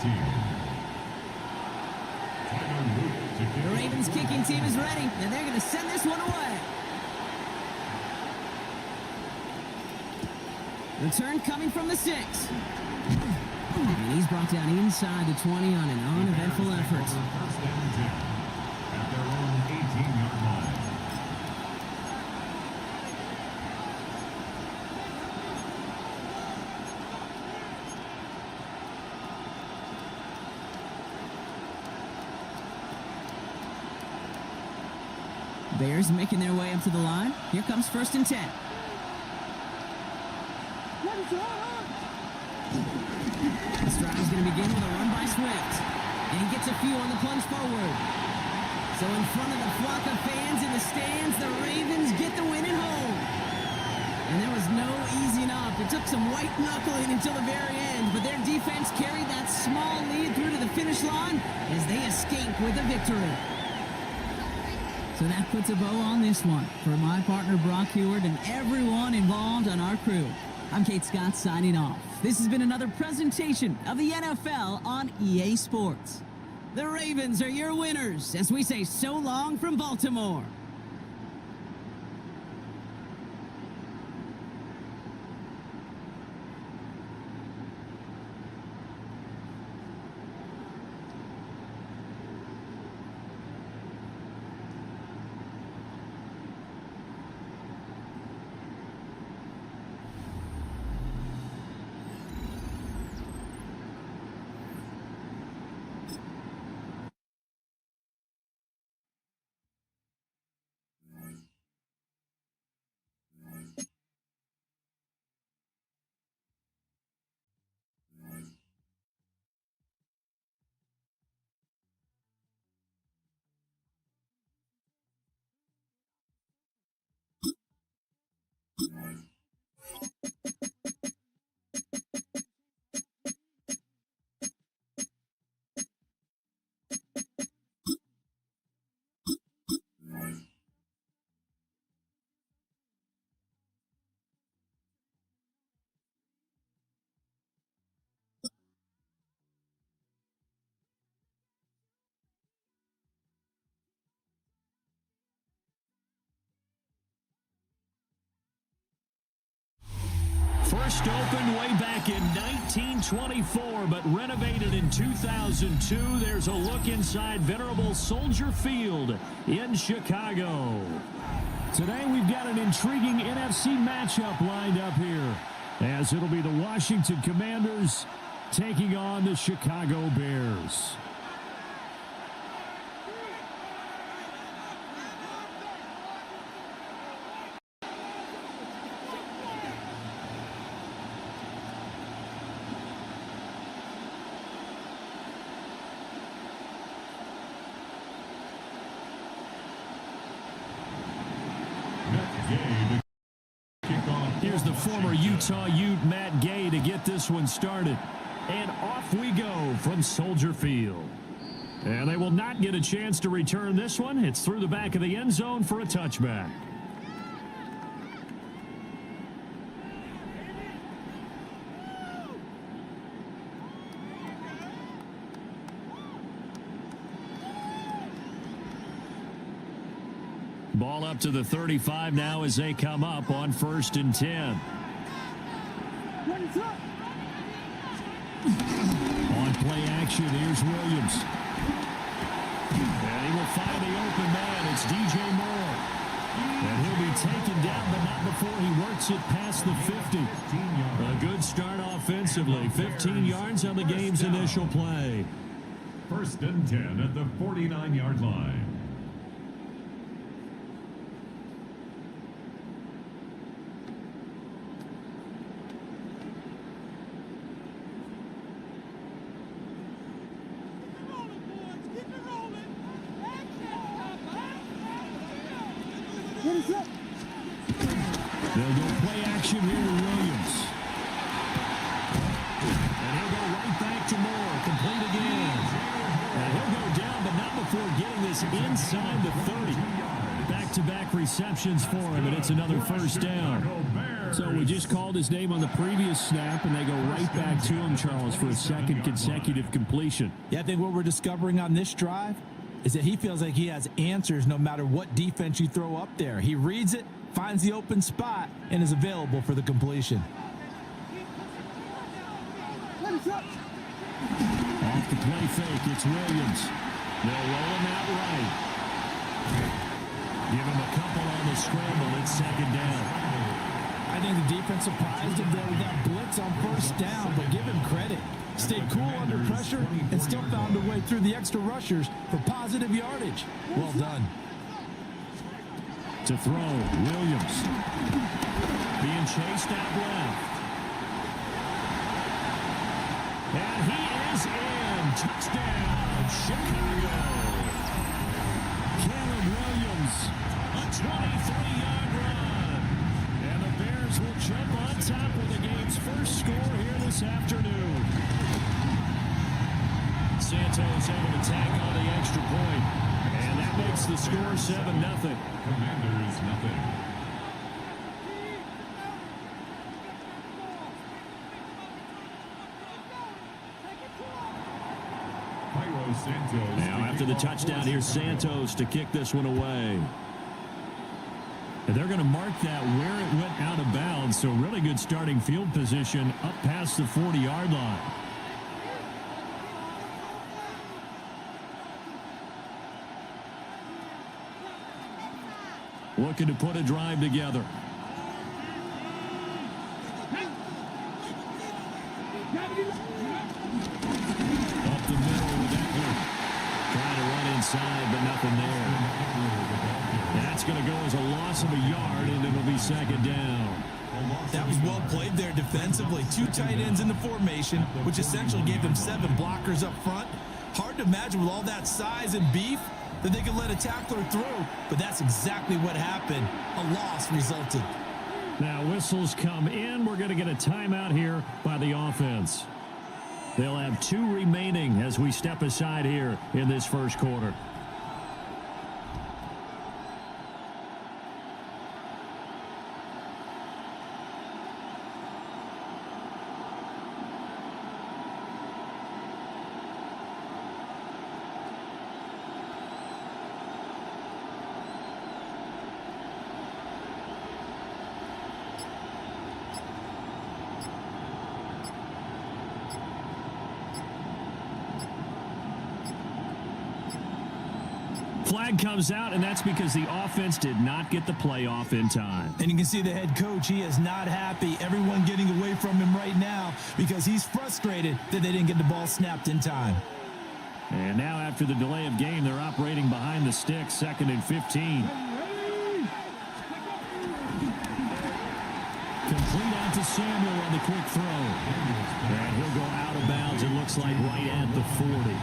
14. The Ravens kicking team is ready, and they're going to send this one away. Return coming from the 6. And he's brought down inside the 20 on an uneventful effort. First and 10 at their own 18-yard line. Bears making their way up to the line. Here comes 1st and 10. This drive is going to begin with a run by Swift. And he gets a few on the plunge forward. So in front of the flock of fans in the stands, the Ravens get the win at home. And there was no easing up. It took some white knuckling until the very end, but their defense carried that small lead through to the finish line as they escape with a victory. So that puts a bow on this one. For my partner Brock Heward and everyone involved on our crew, I'm Kate Scott signing off. This has been another presentation of the NFL on EA Sports. The Ravens are your winners as we say so long from Baltimore. First opened way back in 1924, but renovated in 2002. There's a look inside venerable Soldier Field in Chicago. Today we've got an intriguing NFC matchup lined up here, as it'll be the Washington Commanders taking on the Chicago Bears. Here's the former Utah Ute, Matt Gay, to get this one started. And off we go from Soldier Field. And they will not get a chance to return this one. It's through the back of the end zone for a touchback. Ball up to the 35 now as they come up on 1st and 10. On play action, here's Williams. And he will find the open man. It's DJ Moore. And he'll be taken down, but not before he works it past the 50. A good start offensively. 15 yards on the game's initial play. 1st and 10 at the 49-yard line. They'll go play action here to Williams. And he'll go right back to Moore. Complete again. And he'll go down, but not before getting this inside the 30. Back-to-back receptions for him, and it's another 1st down. So we just called his name on the previous snap, and they go right back to him, Charles, for a second consecutive completion. Yeah, I think what we're discovering on this drive is that he feels like he has answers no matter what defense you throw up there. He reads it, finds the open spot, and is available for the completion. Off the play fake, it's Williams. They'll roll him out right. Give him a couple on the scramble. It's 2nd down. I think the defense surprised him there with that blitz on 1st down, but give him credit. Stayed cool under pressure and still found a way through the extra rushers for positive yardage. Well done. To throw, Williams. Being chased out left. And he is in. Touchdown, Chicago. Caleb Williams, a 23-yard run. And the Bears will jump on top with the game's first score here this afternoon. Santos able to tack on the extra point. And that makes the score 7-0. Commanders, nothing. Now after the touchdown, here's Santos to kick this one away. And they're going to mark that where it went out of bounds. So really good starting field position up past the 40-yard line. Looking to put a drive together. Up the middle with Eckler. Trying to run inside, but nothing there. That's going to go as a loss of a yard, and it'll be 2nd down. That was well played there defensively. 2 tight ends in the formation, which essentially gave them 7 blockers up front. Hard to imagine with all that size and beef that they could let a tackler through, but that's exactly what happened. A loss resulted. Now whistles come in. We're going to get a timeout here by the offense. They'll have 2 remaining as we step aside here in this first quarter. flag comes out, and that's because the offense did not get the play off in time. And you can see the head coach, he is not happy. Everyone getting away from him right now because he's frustrated that they didn't get the ball snapped in time. And now after the delay of game, they're operating behind the sticks, 2nd and 15. Complete out to Samuel on the quick throw. And he'll go out of bounds, it looks like, right at the 40.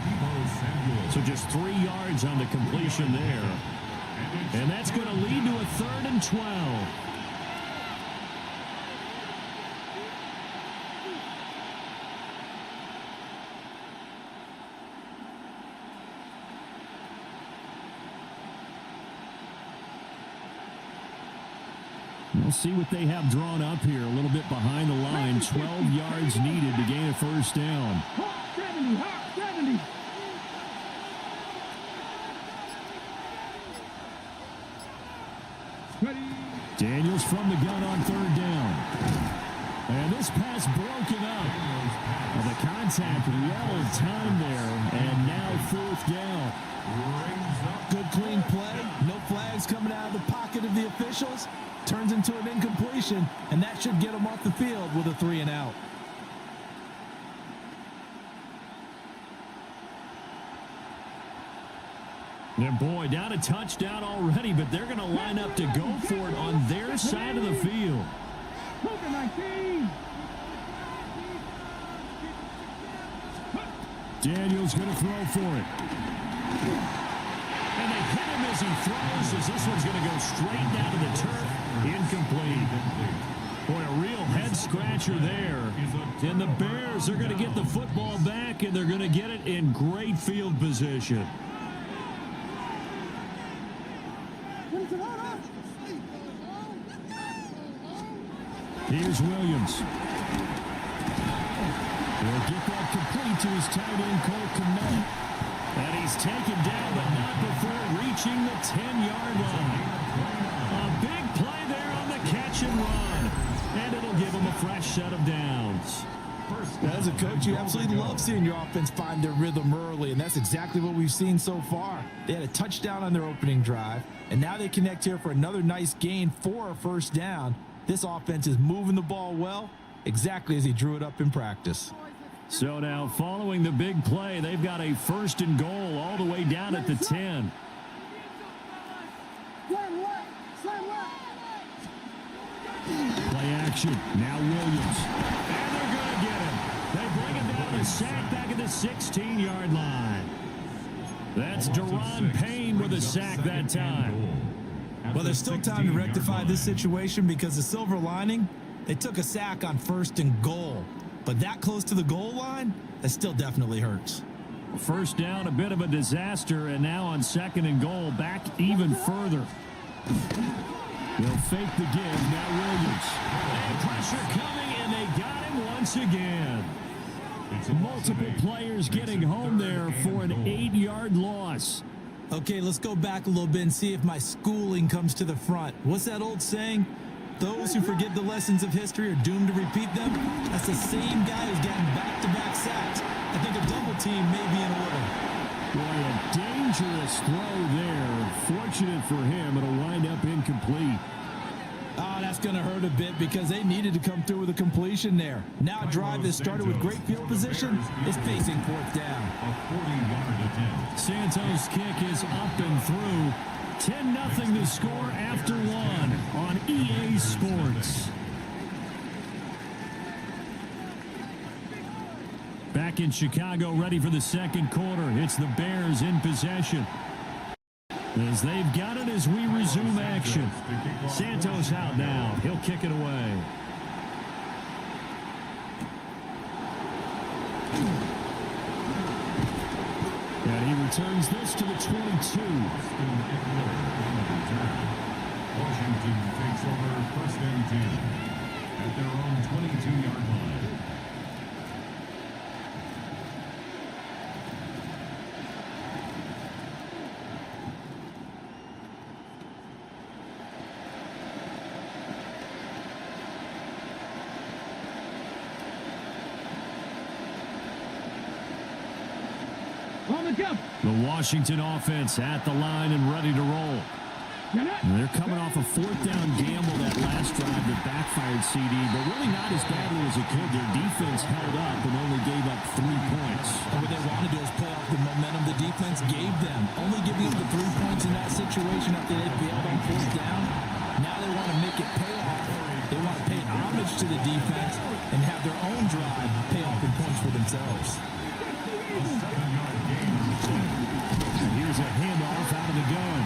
So just 3 yards on the completion there. And that's going to lead to a 3rd and 12. We'll see what they have drawn up here. A little bit behind the line. 12 yards needed to gain a first down. Daniels from the gun on 3rd down. And this pass broken up. Well, the contact well timed there. And now 4th down. Good clean play. No flags coming out of the pocket of the officials. Turns into an incompletion, and that should get them off the field with a 3 and out. And boy, down a touchdown already, but they're going to line up to go for it on their side of the field. Daniels going to throw for it. And they hit him as he throws, as this one's going to go straight down to the turf. Incomplete. Boy, a real head-scratcher there. And the Bears are going to get the football back, and they're going to get it in great field position. Here's Williams. He'll get that complete to his tight end, Cole Kmet. And he's taken down, but not before reaching the 10-yard line. A big play there on the catch and run. And it'll give him a fresh set of downs. As a coach, you absolutely love seeing your offense find their rhythm early, and that's exactly what we've seen so far. They had a touchdown on their opening drive, and now they connect here for another nice gain for a first down. This offense is moving the ball well, exactly as he drew it up in practice. So now, following the big play, they've got a 1st and goal all the way down at the 10. Play action. Now Williams. And they're going to get him. They bring him down, a sack back at the 16-yard line. That's Deron Payne with a sack that time. Well, there's still time to rectify this situation because the silver lining, they took a sack on 1st and goal. But that close to the goal line, that still definitely hurts. First down, a bit of a disaster, and now on 2nd and goal, back even further. They'll fake the give. Now Williams. And pressure coming, and they got him once again. Multiple players getting home there for an 8-yard loss. Okay, let's go back a little bit and see if my schooling comes to the front. What's that old saying? Those who forget the lessons of history are doomed to repeat them. That's the same guy who's gotten back-to-back sacks. I think a double team may be in order. Boy, a dangerous throw there. Fortunate for him, it'll wind up incomplete. Oh, that's going to hurt a bit because they needed to come through with a completion there. Now a drive that started with great field position is facing 4th down. Santos' kick is up and through. 10-0 to score after 1 on EA Sports. Back in Chicago, ready for the 2nd quarter. It's the Bears in possession. As they've got it as we resume action. Santos out now. He'll kick it away. And he returns this to the 22. Washington takes over 1st and 10 at their own 22-yard line. On the jump. The Washington offense at the line and ready to roll. And they're coming off a fourth down gamble that last drive that backfired, CD, but really not as badly as it could. Their defense held up and only gave up 3 points. And what they want to do is play off the momentum the defense gave them. Only giving up the 3 points in that situation after they failed on fourth down. Now they want to make it pay off. They want to pay homage to the defense and have their own drive pay off in points for themselves. And here's a handoff out of the gun.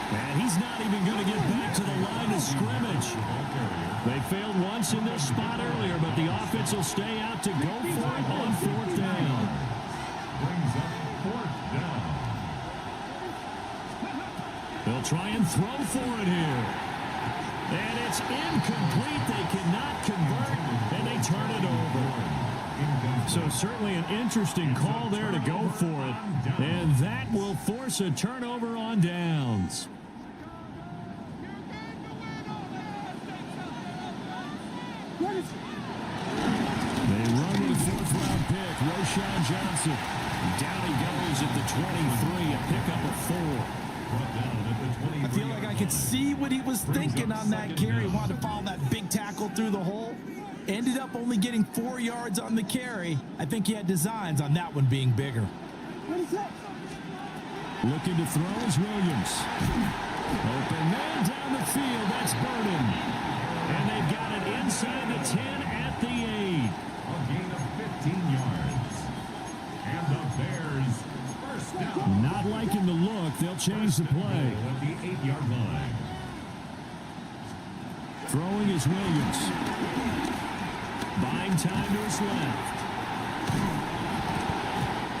And he's not even going to get back to the line of scrimmage. They failed once in this spot earlier, but the offense will stay out to go for it on fourth down. Brings up fourth down. They'll try and throw for it here. And it's incomplete. They cannot convert, and they turn it over. So certainly an interesting call there to go for it. And that will force a turnover on downs. They run with a fourth-round pick, Roshan Johnson. Down he goes at the 23, a pickup of 4. I feel like I could see what he was thinking on that carry. He wanted to follow that big tackle through the hole. Ended up only getting 4 yards on the carry. I think he had designs on that one being bigger. Looking to throw is Williams. Open man down the field. That's Burden. And they've got it inside the 10 at the 8. A gain of 15 yards. And the Bears first down. Not liking the look. They'll change the play. At the 8-yard line. Throwing is Williams. Buying time to his left.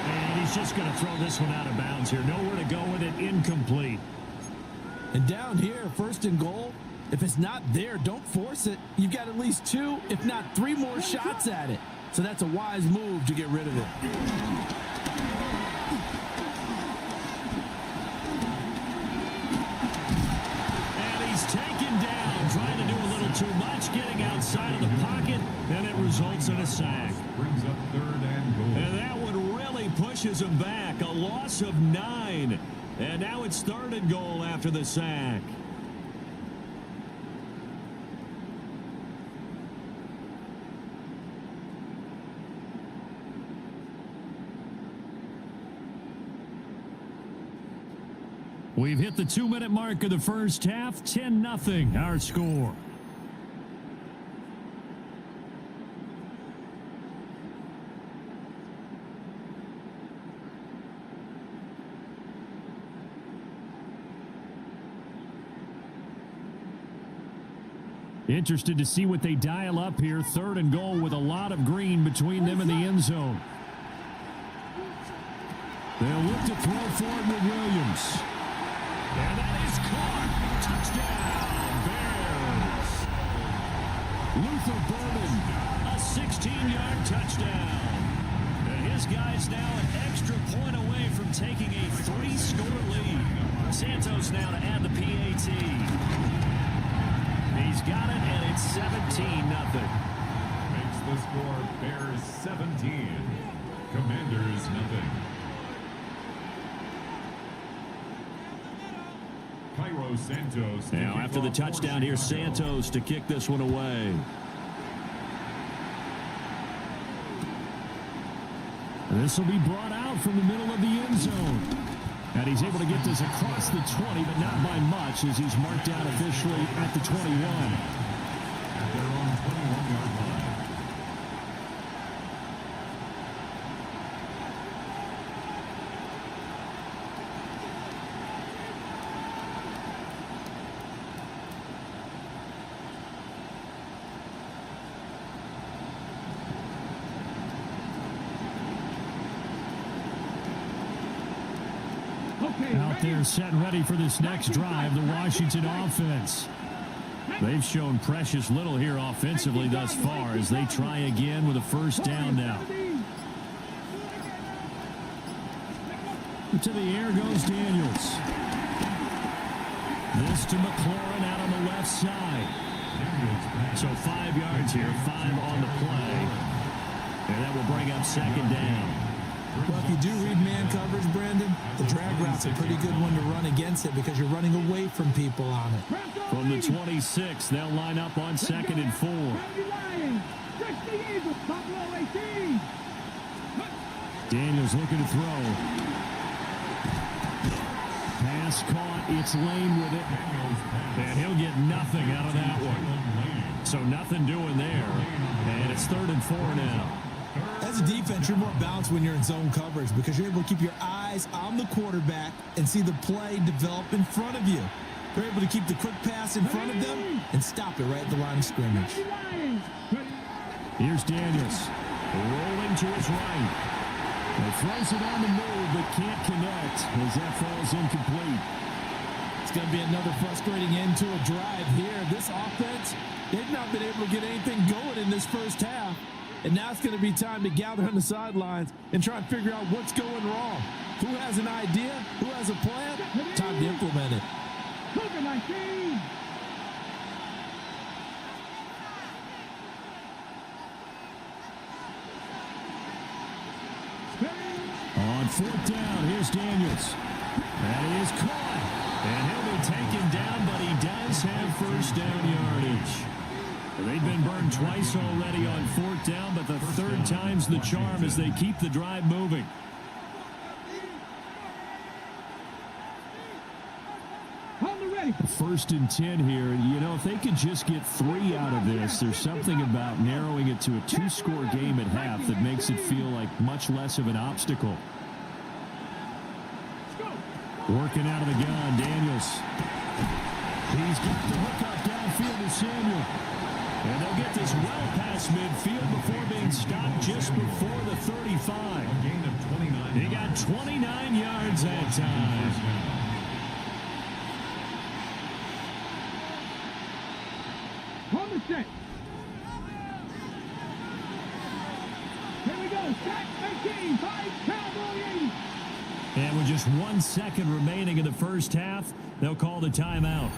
And he's just going to throw this one out of bounds here. Nowhere to go with it. Incomplete. And down here, 1st and goal, if it's not there, don't force it. You've got at least 2, if not 3 more shots at it. So that's a wise move to get rid of it. And he's taken down, trying to do a little too much, getting outside of the pocket, and it results in a sack. Brings up 3rd and goal. And that one really pushes him back. A loss of 9. And now it's 3rd and goal after the sack. We've hit the 2-minute mark of the first half. 10-0 our score. Interested to see what they dial up here. 3rd and goal with a lot of green between them and the end zone. They'll look to throw forward with Williams. And that is caught. Touchdown, Bears. Luther Burden, a 16-yard touchdown. And his guy's now an extra point away from taking a 3-score lead. Santos now to add the PAT. He's got it, and it's 17-0. Makes the score Bears 17. Commanders 0. Cairo Santos. Now after the touchdown, here's Santos to kick this one away. This will be brought out from the middle of the end zone. And he's able to get this across the 20, but not by much, as he's marked out officially at the 21. At their own 21-yard line. Out there set and ready for this next drive, the Washington offense. They've shown precious little here offensively thus far as they try again with a first down now. To the air goes Daniels. This to McLaurin out on the left side. So 5 yards here, 5 on the play. And that will bring up 2nd down. Well, if you do read man coverage, Brandon, the drag route's a pretty good one to run against it because you're running away from people on it. From the 26, they'll line up on 2nd and 4. Daniels looking to throw. Pass caught. It's Lane with it. And he'll get nothing out of that one. So nothing doing there. And it's 3rd and 4 now. As a defense, you're more balanced when you're in zone coverage because you're able to keep your eyes on the quarterback and see the play develop in front of you. You're able to keep the quick pass in front of them and stop it right at the line of scrimmage. Here's Daniels. Rolling to his right. He throws it on the move, but can't connect as that falls incomplete. It's going to be another frustrating end to a drive here. This offense, they've not been able to get anything going in this first half. And now it's going to be time to gather on the sidelines and try and figure out what's going wrong. Who has an idea? Who has a plan? Time to implement it. On 4th down, here's Daniels. That is caught. And he'll be taken down, but he does have first down yardage. They've been burned twice already on 4th down, but the 3rd time's the charm as they keep the drive moving. First and 10 here. You know, if they could just get 3 out of this, there's something about narrowing it to a 2-score game at half that makes it feel like much less of an obstacle. Working out of the gun, Daniels. He's got the hook up downfield to Samuel. And they'll get this well past midfield before being stopped just before the 35. He got 29 yards that time. And with just 1 second remaining in the first half, they'll call the timeout.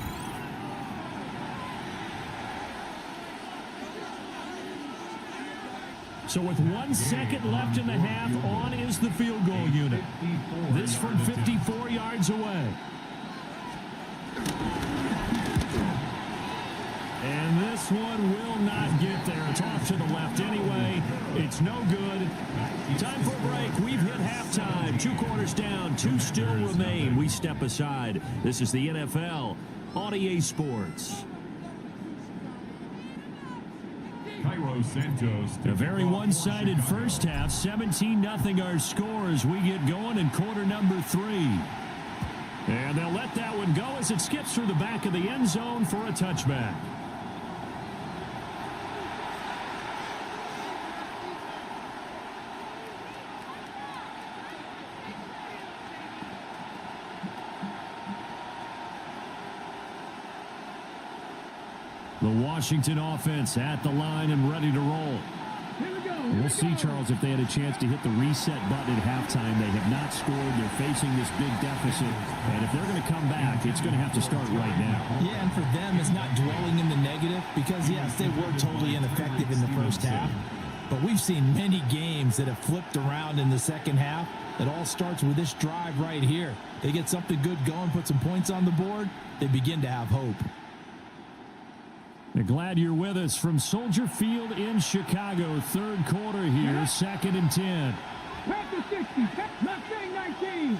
So with 1 second left in the half, on is the field goal unit. This from 54 yards away. And this one will not get there. It's off to the left anyway. It's no good. Time for a break. We've hit halftime. 2 quarters down. 2 still remain. We step aside. This is the NFL on EA Sports. A very one-sided first half. 17-0 our score as we get going in quarter number 3. And they'll let that one go as it skips through the back of the end zone for a touchback. The Washington offense at the line and ready to roll. We'll see, Charles, if they had a chance to hit the reset button at halftime. They have not scored. They're facing this big deficit. And if they're going to come back, it's going to have to start right now. Yeah, and for them, it's not dwelling in the negative because, yes, they were totally ineffective in the first half. But we've seen many games that have flipped around in the second half. It all starts with this drive right here. They get something good going, put some points on the board, they begin to have hope. Glad you're with us from Soldier Field in Chicago. 3rd quarter here, 2nd and 10. Back to 60, left wing 19.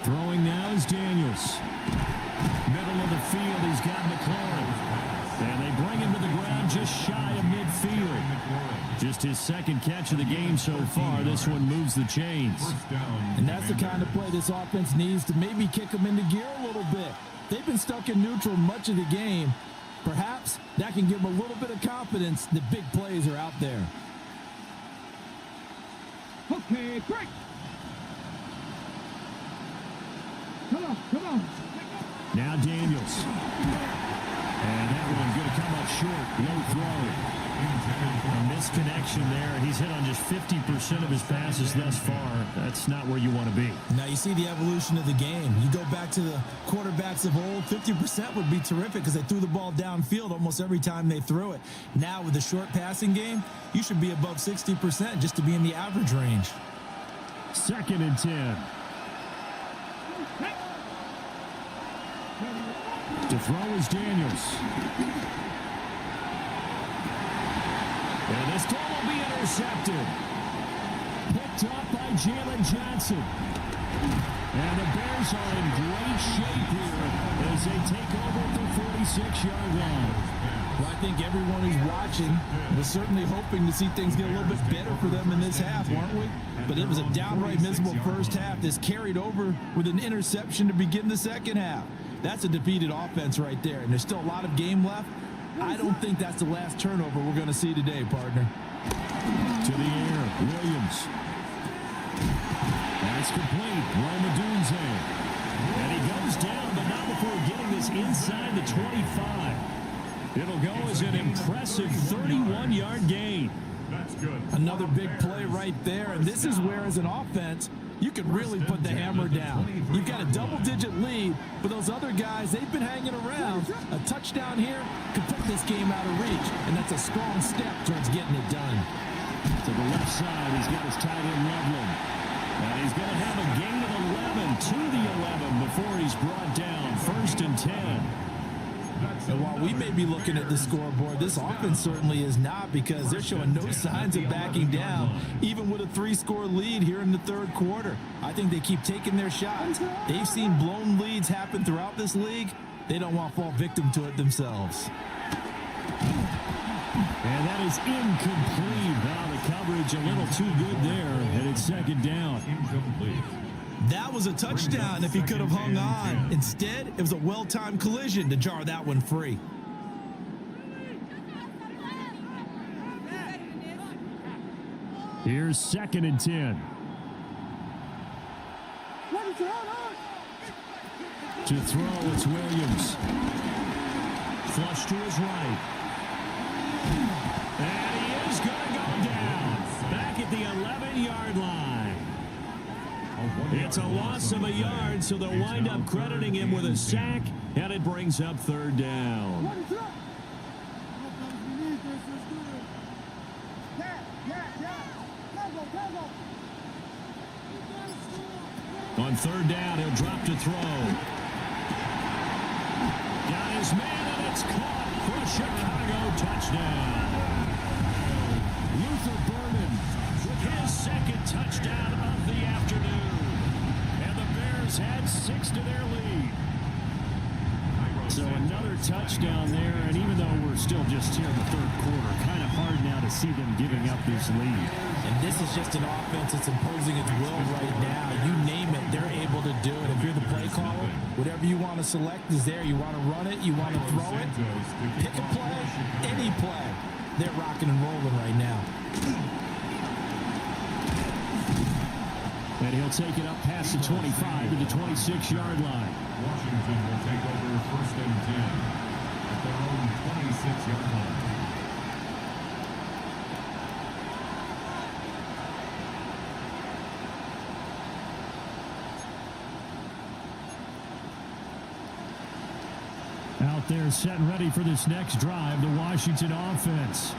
Throwing now is Daniels. Middle of the field, he's got McLaurin. And they bring him to the ground just shy of midfield. Just his 2nd catch of the game so far. This one moves the chains. And that's the kind of play this offense needs to maybe kick them into gear a little bit. They've been stuck in neutral much of the game. Perhaps that can give them a little bit of confidence that big plays are out there. Okay, break. Come on. Now Daniels. And that one going to come up short. Low throw. A misconnection there. He's hit on just 50% of his passes thus far. That's not where you want to be. Now you see the evolution of the game. You go back to the quarterbacks of old, 50% would be terrific because they threw the ball downfield almost every time they threw it. Now with the short passing game, you should be above 60% just to be in the average range. 2nd and 10. To throw is Daniels. And this ball will be intercepted. Picked up by Jalen Johnson. And the Bears are in great shape here as they take over at the 46-yard line. Well, I think everyone who's watching was certainly hoping to see things get a little bit better for them in this half, weren't we? But it was a downright miserable first half. This carried over with an interception to begin the second half. That's a defeated offense right there, and there's still a lot of game left. I don't think that's the last turnover we're going to see today, partner. To the air, Williams. And it's complete. Romadunze. And he goes down, but not before getting this inside the 25. It'll go as an impressive 31-yard gain. That's good. Another big play right there, and this is where, as an offense, you can really put the hammer down. You've got a double-digit lead, but those other guys, they've been hanging around. A touchdown here could put this game out of reach, and that's a strong step towards getting it done. To the left side, he's got his tight end Loveland. And he's going to have a gain of 11 to the 11 before he's brought down. 1st and 10. And while we may be looking at the scoreboard, this offense certainly is not, because they're showing no signs of backing down, even with a 3-score lead here in the third quarter. I think they keep taking their shots. They've seen blown leads happen throughout this league. They don't want to fall victim to it themselves. And that is incomplete. Wow, the coverage a little too good there, and it's 2nd down. Incomplete. That was a touchdown if he could have hung on. Instead, it was a well-timed collision to jar that one free. Here's 2nd and 10. To throw, it's Williams. Flush to his right. And he is going to go down. Back at the 11-yard line. It's a loss of a yard, so they'll wind up crediting him with a sack, and it brings up 3rd down. On 3rd down, he'll drop to throw. Got his man, and it's caught for a Chicago touchdown. Luther Burden with his 2nd touchdown of the afternoon. And the Bears had 6 to their lead. So another touchdown there, and even though we're still just here in the third quarter, kind of hard now to see them giving up this lead. And this is just an offense that's imposing its will right now. You name it, they're able to do it. If you're the play caller, whatever you want to select is there. You want to run it, you want to throw it, pick a play, any play. They're rocking and rolling right now. And he'll take it up past the 25 to the 26-yard line. Washington will take over 1st and 10 at their own 26-yard line. Out there set and ready for this next drive, the Washington offense.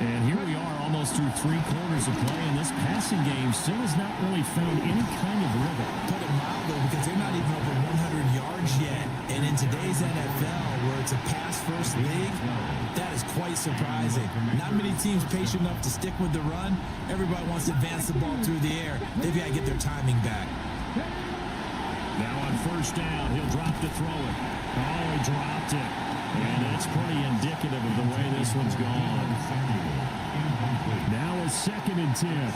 And here we are almost through 3 quarters of play, and this passing game still has not really found any kind of rhythm. Put it mildly, because they're not even over 100 yards yet. And in today's NFL, where it's a pass-first league, that is quite surprising. Not many teams patient enough to stick with the run. Everybody wants to advance the ball through the air. They've got to get their timing back. Now on 1st down, he'll drop to throw it. Oh, he dropped it. And that's pretty indicative of the way this one's gone. Now a 2nd and 10.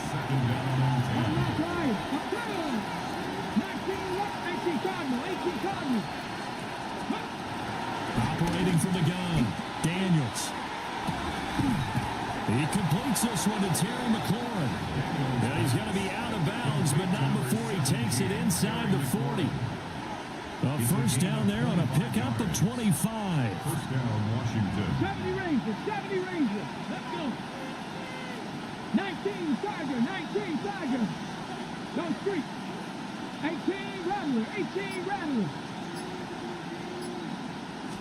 Operating from the gun, Daniels. He completes this one to Terry McLaurin. And he's going to be out of bounds, but not before he takes it inside the 40. A first down there on a pickup of 25. First down, Washington. 70 Rangers, 70 Rangers. Let's go. 19 Tiger, 19 Tiger. Go street. 18 Rattler, 18 Rattler.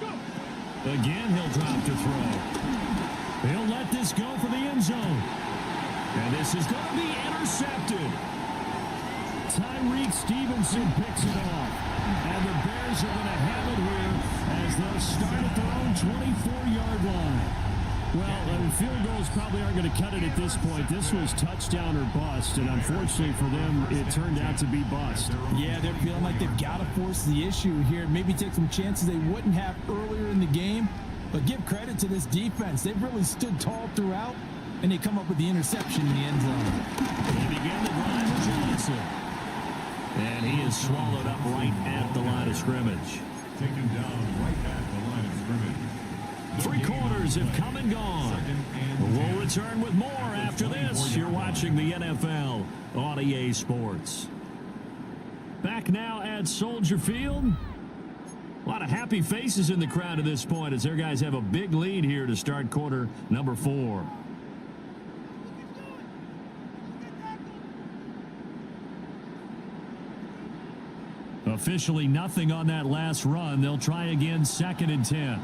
Go. Again, he'll drop to throw. He'll let this go for the end zone. And this is going to be intercepted. Tyreek Stevenson picks it off. And the Bears are going to have it here as they'll start at their own 24-yard line. Well, field goals probably aren't going to cut it at this point. This was touchdown or bust, and unfortunately for them, it turned out to be bust. Yeah, they're feeling like they've got to force the issue here. Maybe take some chances they wouldn't have earlier in the game. But give credit to this defense. They've really stood tall throughout, and they come up with the interception in the end zone. They begin the drive with Johnson. And he is swallowed up right at the line of scrimmage. Taken down right at the line of scrimmage. Three quarters have come and gone. We'll return with more after this. You're watching the NFL on EA Sports. Back now at Soldier Field. A lot of happy faces in the crowd at this point as their guys have a big lead here to start quarter number 4. Officially nothing on that last run. They'll try again, 2nd and 10.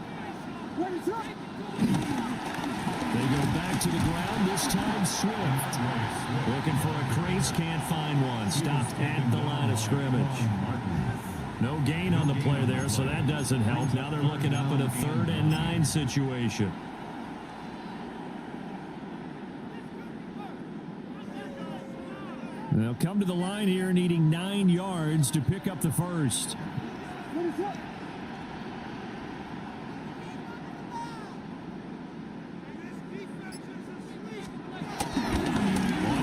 They go back to the ground, this time Swift. Looking for a crease, can't find one. Stopped at the line of scrimmage. No gain on the play there, so that doesn't help. Now they're looking up at a 3rd and 9 situation. They'll come to the line here needing 9 yards to pick up the first. On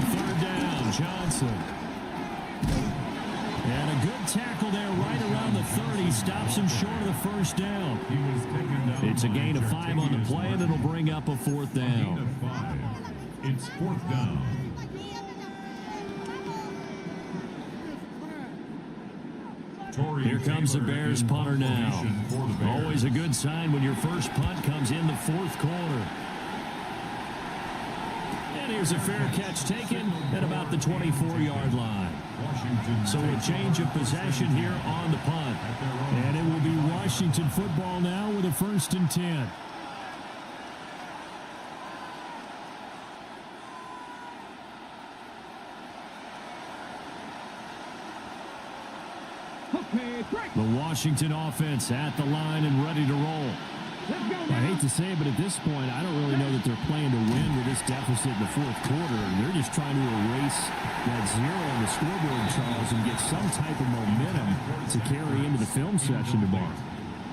3rd down, Johnson. And a good tackle there right around the 30. Stops him short of the first down. It's a gain of 5 on the play, and it'll bring up a 4th down. It's 4th down. Here comes the Bears punter now. Always a good sign when your first punt comes in the 4th quarter. And here's a fair catch taken at about the 24-yard line. So a change of possession here on the punt. And it will be Washington football now with a 1st and 10. The Washington offense at the line and ready to roll. I hate to say it, but at this point, I don't really know that they're playing to win with this deficit in the 4th quarter. They're just trying to erase that 0 on the scoreboard, Charles, and get some type of momentum to carry into the film session tomorrow.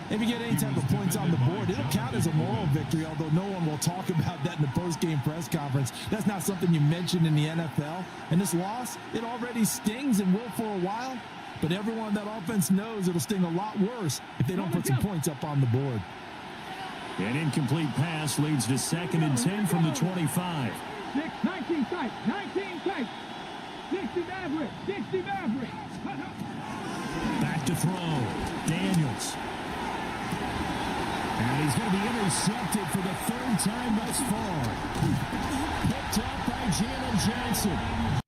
If you get any type of points on the board, it'll count as a moral victory, although no one will talk about that in the post-game press conference. That's not something you mentioned in the NFL. And this loss, it already stings and will for a while. But everyone on that offense knows it'll sting a lot worse if they don't put some points up on the board. An incomplete pass leads to 2nd and 10 from the 25. 19 tight, 19 tight. 60 Maverick, 60 Maverick. Back to throw. Daniels. And he's going to be intercepted for the 3rd time thus far. Picked up by Jalen Johnson.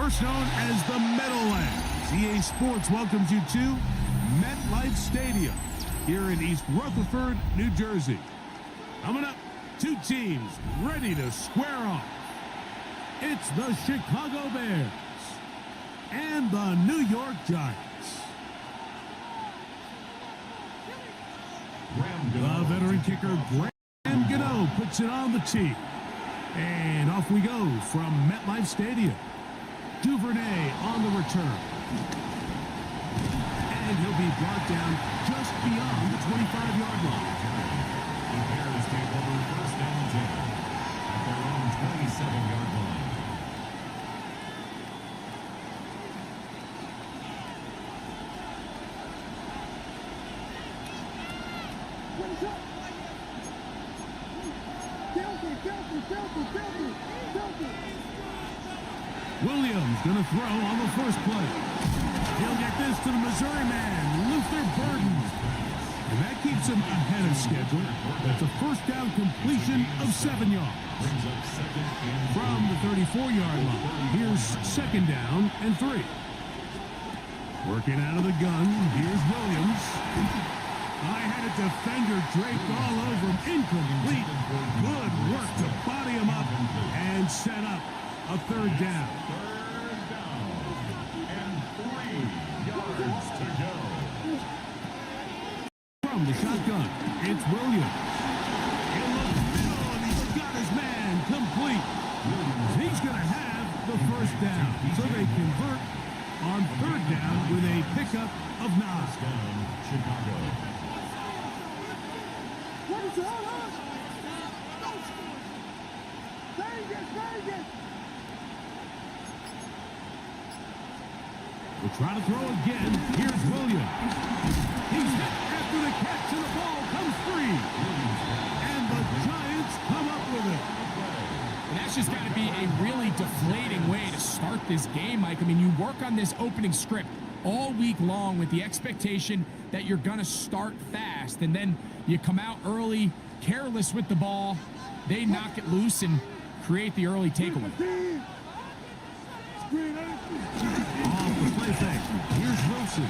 first known as the Meadowlands. EA Sports welcomes you to MetLife Stadium here in East Rutherford, New Jersey. Coming up, two teams ready to square off. It's the Chicago Bears and the New York Giants. The veteran kicker Graham Gano puts it on the tee. And off we go from MetLife Stadium. Duvernay on the return. And he'll be brought down just beyond the 25-yard line. The Bears take over first and 10 at their own 27-yard line. Williams going to throw on the first play. He'll get this to the Missouri man, Luther Burden. And that keeps him ahead of schedule. That's a first down completion of 7 yards. From the 34-yard line, here's second down and 3. Working out of the gun, here's Williams. I had a defender draped all over him, incomplete. Good work to body him up and set up a third down. Third down and 3 yards to go. From the shotgun, it's Williams. He'll look middle, and he's got his man complete. He's going to have the first down. So they convert on third down with a pickup of 9. Down, Chicago. We'll try to throw again. Here's Williams. He's hit after the catch, and the ball comes free. And the Giants come up with it. And that's just got to be a really deflating way to start this game, Mike. I mean, you work on this opening script all week long with the expectation that you're going to start fast, and then you come out early, careless with the ball. They knock it loose and create the early takeaway. Off the play fake. Here's Wilson.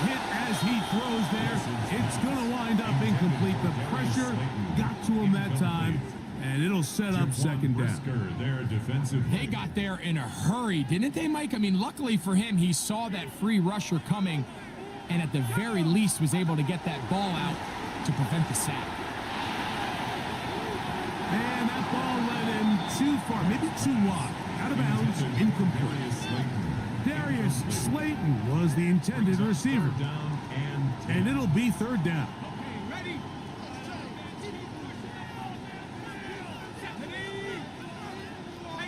Hit as he throws there. It's going to wind up incomplete. The pressure got to him that time, and it'll set up second down. They got there in a hurry, didn't they, Mike? I mean, luckily for him, he saw that free rusher coming, and at the very least was able to get that ball out to prevent the sack. And that ball led him too far, maybe too wide. Out of bounds, incomplete. Darius Slayton was the intended receiver. And it'll be third down. Ready?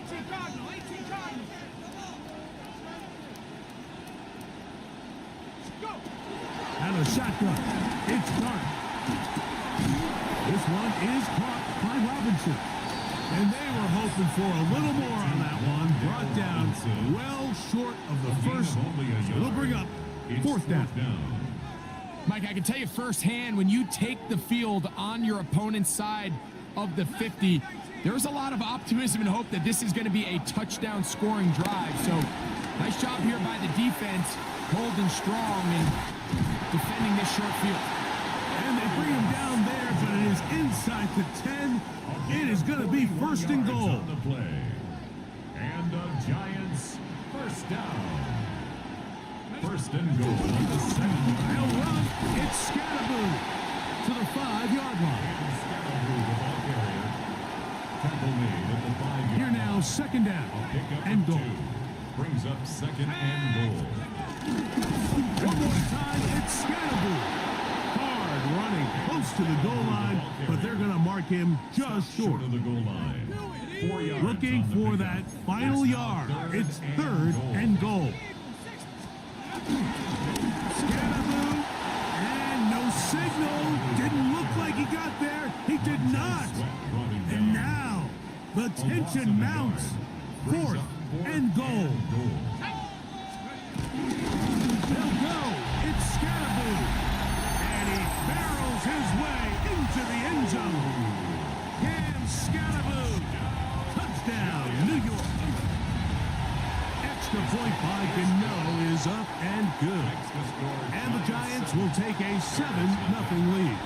18 Cardinal. Go! And a shotgun. It's Dart. This one is caught by Robinson. And they were hoping for a little more on that one. Brought down well short of the first. So it'll bring up fourth down. Mike, I can tell you firsthand, when you take the field on your opponent's side of the 50, there's a lot of optimism and hope that this is going to be a touchdown scoring drive. So nice job here by the defense, holding strong and defending this short field. And they bring him down there, but it is inside the 10. It is going to be first and goal. On the play. And the Giants first down. First and goal on the 7. They'll run. It's Scatterboo to the 5-yard line. Scatterboo, the ball carrier. Tackle made at the 5-yard. Here now, second down and goal. 2. Brings up second and goal. One more time, it's Scatterboo. Hard running close to the goal line, but they're going to mark him just short of the goal line. 4 yards. Looking for that final yard. It's third and goal. Scatterboo, and no signal. Didn't look like he got there. He did not. And now the tension mounts. Fourth and goal. They'll go. It's Scatterboo. And he barrels his way into the end zone. Cam Scatterboo. Touchdown, New York. extra point by Gano is up and good. And the Giants will take a 7-0 lead.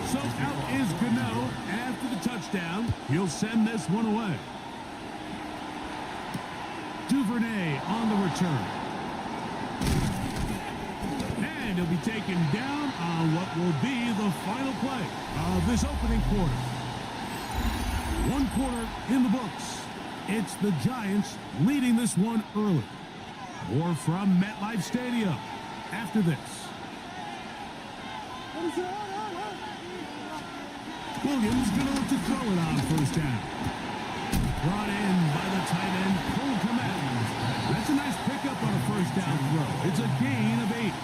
So out is Gano after the touchdown. He'll send this one away. Duvernay on the return. And he'll be taken down on what will be the final play of this opening quarter. One quarter in the books. It's the Giants leading this one early. More from MetLife Stadium after this. Williams going to look to throw it on first down. Brought in by the tight end, Cole Kmet. That's a nice pickup on a first down throw. It's a gain of 8.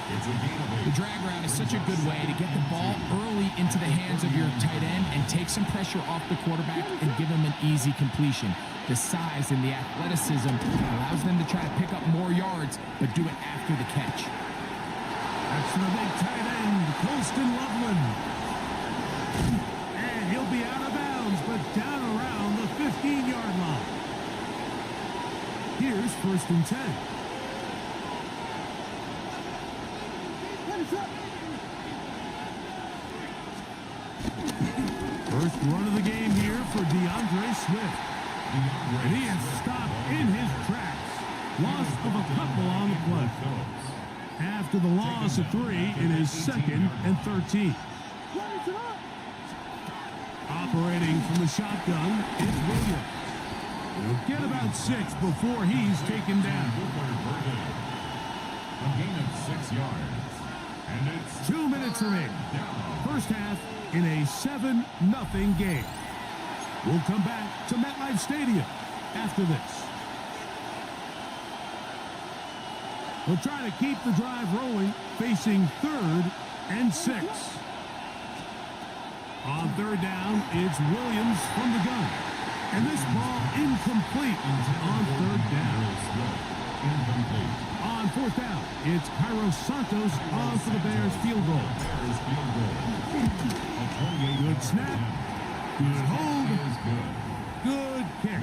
The drag route is such a good way to get the ball early into the hands of your tight end and take some pressure off the quarterback and give him an easy completion. The size and the athleticism allows them to try to pick up more yards, but do it after the catch. That's the big tight end, Colston Loveland. And he'll be out of bounds, but down around the 15-yard line. Here's 1st and 10. First run of the game here for DeAndre Swift. And he is stopped in his tracks. Loss of a couple on the play. After the loss of 3, it is 2nd and 13. Operating from the shotgun is Williams. He'll get about 6 before he's taken down. A gain of 6 yards. And it's 2 minutes remaining. First half in a 7-0 game. We'll come back to MetLife Stadium after this. We'll try to keep the drive rolling, facing 3rd and 6. On 3rd down, it's Williams from the gun. And this ball incomplete on 3rd down. On 4th down, it's Cairo Santos on for the Bears field goal. Good snap. Good hold. Good kick.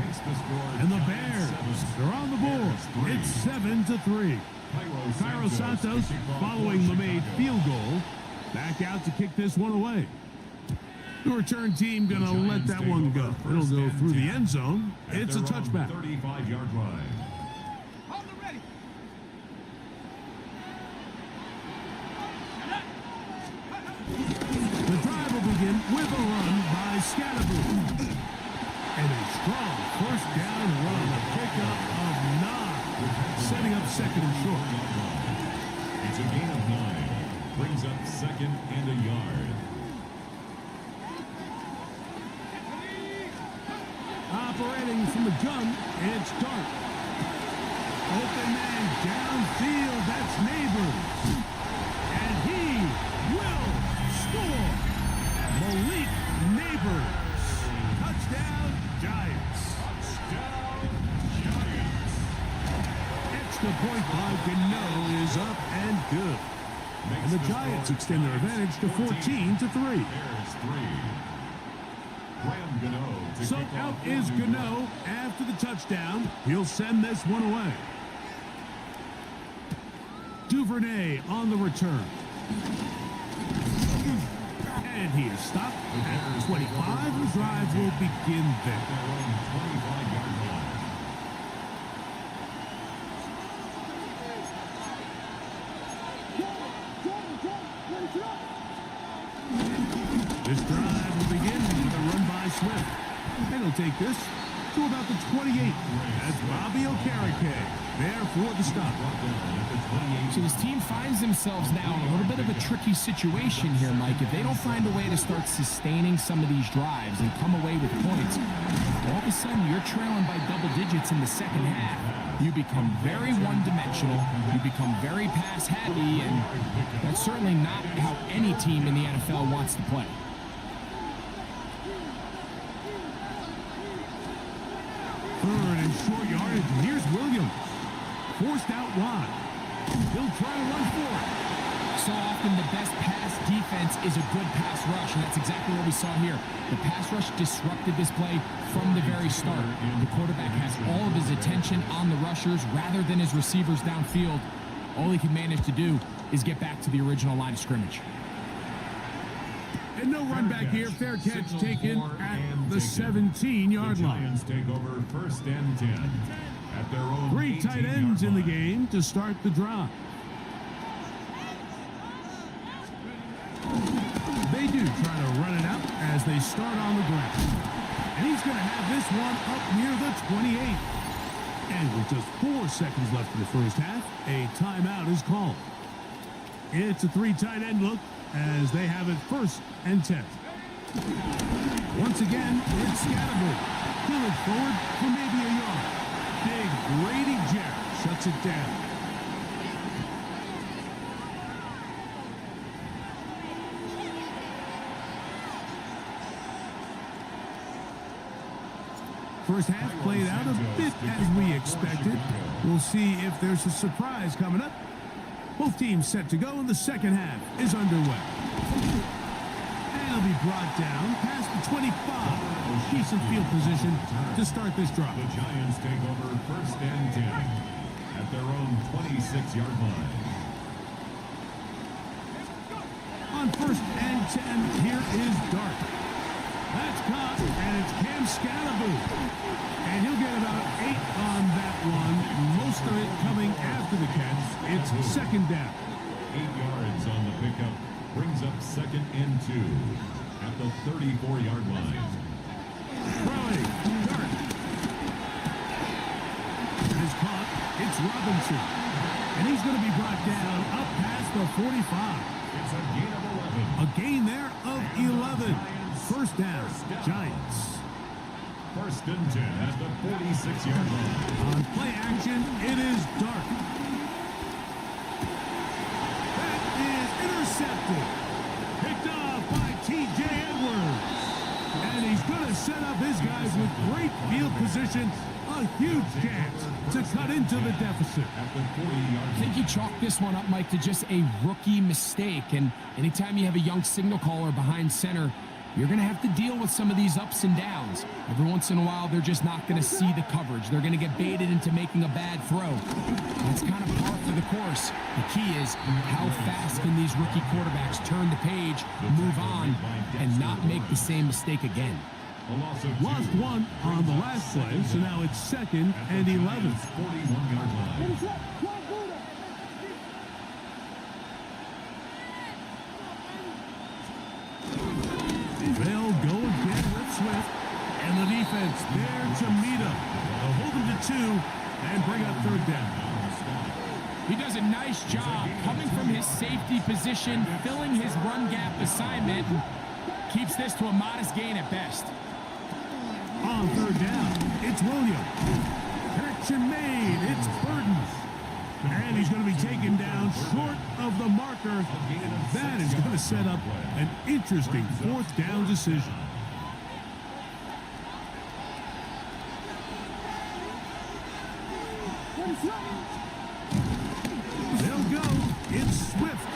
And the Bears are on the board. It's 7-3. Cairo Santos, following the made field goal, back out to kick this one away. The return team going to let that one go. It'll go through the end zone. It's a touchback. 35-yard line. The drive will begin with a run by Scatterboot. And a strong first down run, a pickup of 9, setting up 2nd and short. It's a gain of 9. Brings up 2nd and a yard. Operating from the gun, it's Dart. Open man downfield, that's Neighbors. And he will score. Malik Neighbors. Touchdown, Giants. Touchdown, Giants. Extra point by Gano is up and good. And the Giants extend their advantage to 14-3. So out is Gano after the touchdown. He'll send this one away. Duvernay on the return. And he is stopped at 25. The drive will begin there. This drive will begin with a run by Swift. And he'll take this to about the 28. That's Bobby Okereke there for the stop. So this team finds themselves now in a little bit of a tricky situation here, Mike. If they don't find a way to start sustaining some of these drives and come away with points, all of a sudden you're trailing by double digits in the second half. You become very one-dimensional, you become very pass-happy, and that's certainly not how any team in the NFL wants to play. Third and short yardage, and here's Williams. Forced out wide. He'll try to run for it. So often the best pass defense is a good pass rush, and that's exactly what we saw here. The pass rush disrupted this play from the very start. The quarterback has all of his attention on the rushers rather than his receivers downfield. All he can manage to do is get back to the original line of scrimmage. And no run back here. Fair catch taken at the 17-yard line. Giants take over 1st and 10 at their own 3 tight ends in the game to start the drive. They do try to run it out as they start on the ground. And he's going to have this one up near the 28. And with just 4 seconds left in the first half, a timeout is called. It's a 3 tight end look as they have it 1st and 10. Once again, it's Scattergood. He'll look forward for maybe a yard. Big Grady Jarrett shuts it down. First half played out a bit as we expected. We'll see if there's a surprise coming up. Both teams set to go, and the second half is underway. And he'll be brought down past the 25. Decent field position to start this drive. The Giants take over 1st and 10 at their own 26-yard line. On 1st and 10, here is Dart. That's caught, and it's Cam Scalaboo. And he'll get about 8 on that one. Most of it coming after the catch. It's 2nd down. 8 yards on the pickup. Brings up 2nd and 2 at the 34-yard line. Throwing. Dart. Is caught. It's Robinson. And he's going to be brought down up past the 45. It's a gain of 11. A gain there of 11. First down, Giants. 1st and 10 at the 46-yard line. On play action, it is Dart. That is intercepted. Picked off by T.J. Edwards. And he's going to set up his guys with great field position. A huge chance to cut into the deficit. At the 40-yard I think you chalk this one up, Mike, to just a rookie mistake. And anytime you have a young signal caller behind center, you're going to have to deal with some of these ups and downs. Every once in a while, they're just not going to see the coverage. They're going to get baited into making a bad throw. That's kind of par for the course. The key is how fast can these rookie quarterbacks turn the page, move on, and not make the same mistake again. Lost 1 on the last play, so now it's 2nd and 11. 41-yard line. They'll go again with Swift, and the defense there to meet him. They'll hold him to 2 and bring up 3rd down. He does a nice job coming from his safety position, filling his run gap assignment, and keeps this to a modest gain at best. On 3rd down, it's Williams. Connection made, it's Burton. And he's going to be taken down short of the marker. That is going to set up an interesting 4th down decision. They'll go. It's Swift.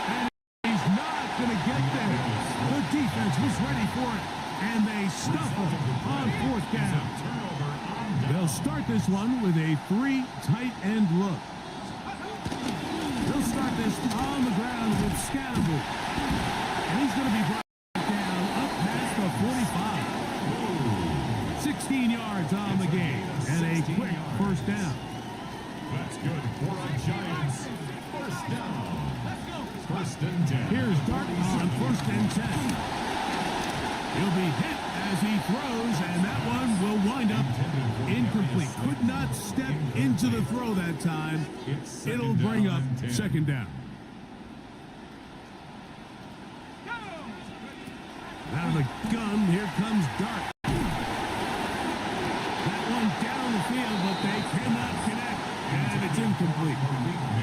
And he's not going to get there. The defense was ready for it. And they stuff him on 4th down. They'll start this one with a 3 tight end look. They'll start this on the ground with Scattergood. And he's going to be brought down up past the 45. 16 yards on the game. And a quick 1st down. That's good for a Giants. 1st down. 1st and 10. Here's Dart on 1st and 10. He'll be hit as he throws, and that one will wind up incomplete. Could not step into the throw that time. It'll bring up 2nd down. Out of the gun, here comes Dart. That one down the field, but they cannot connect, and it's incomplete.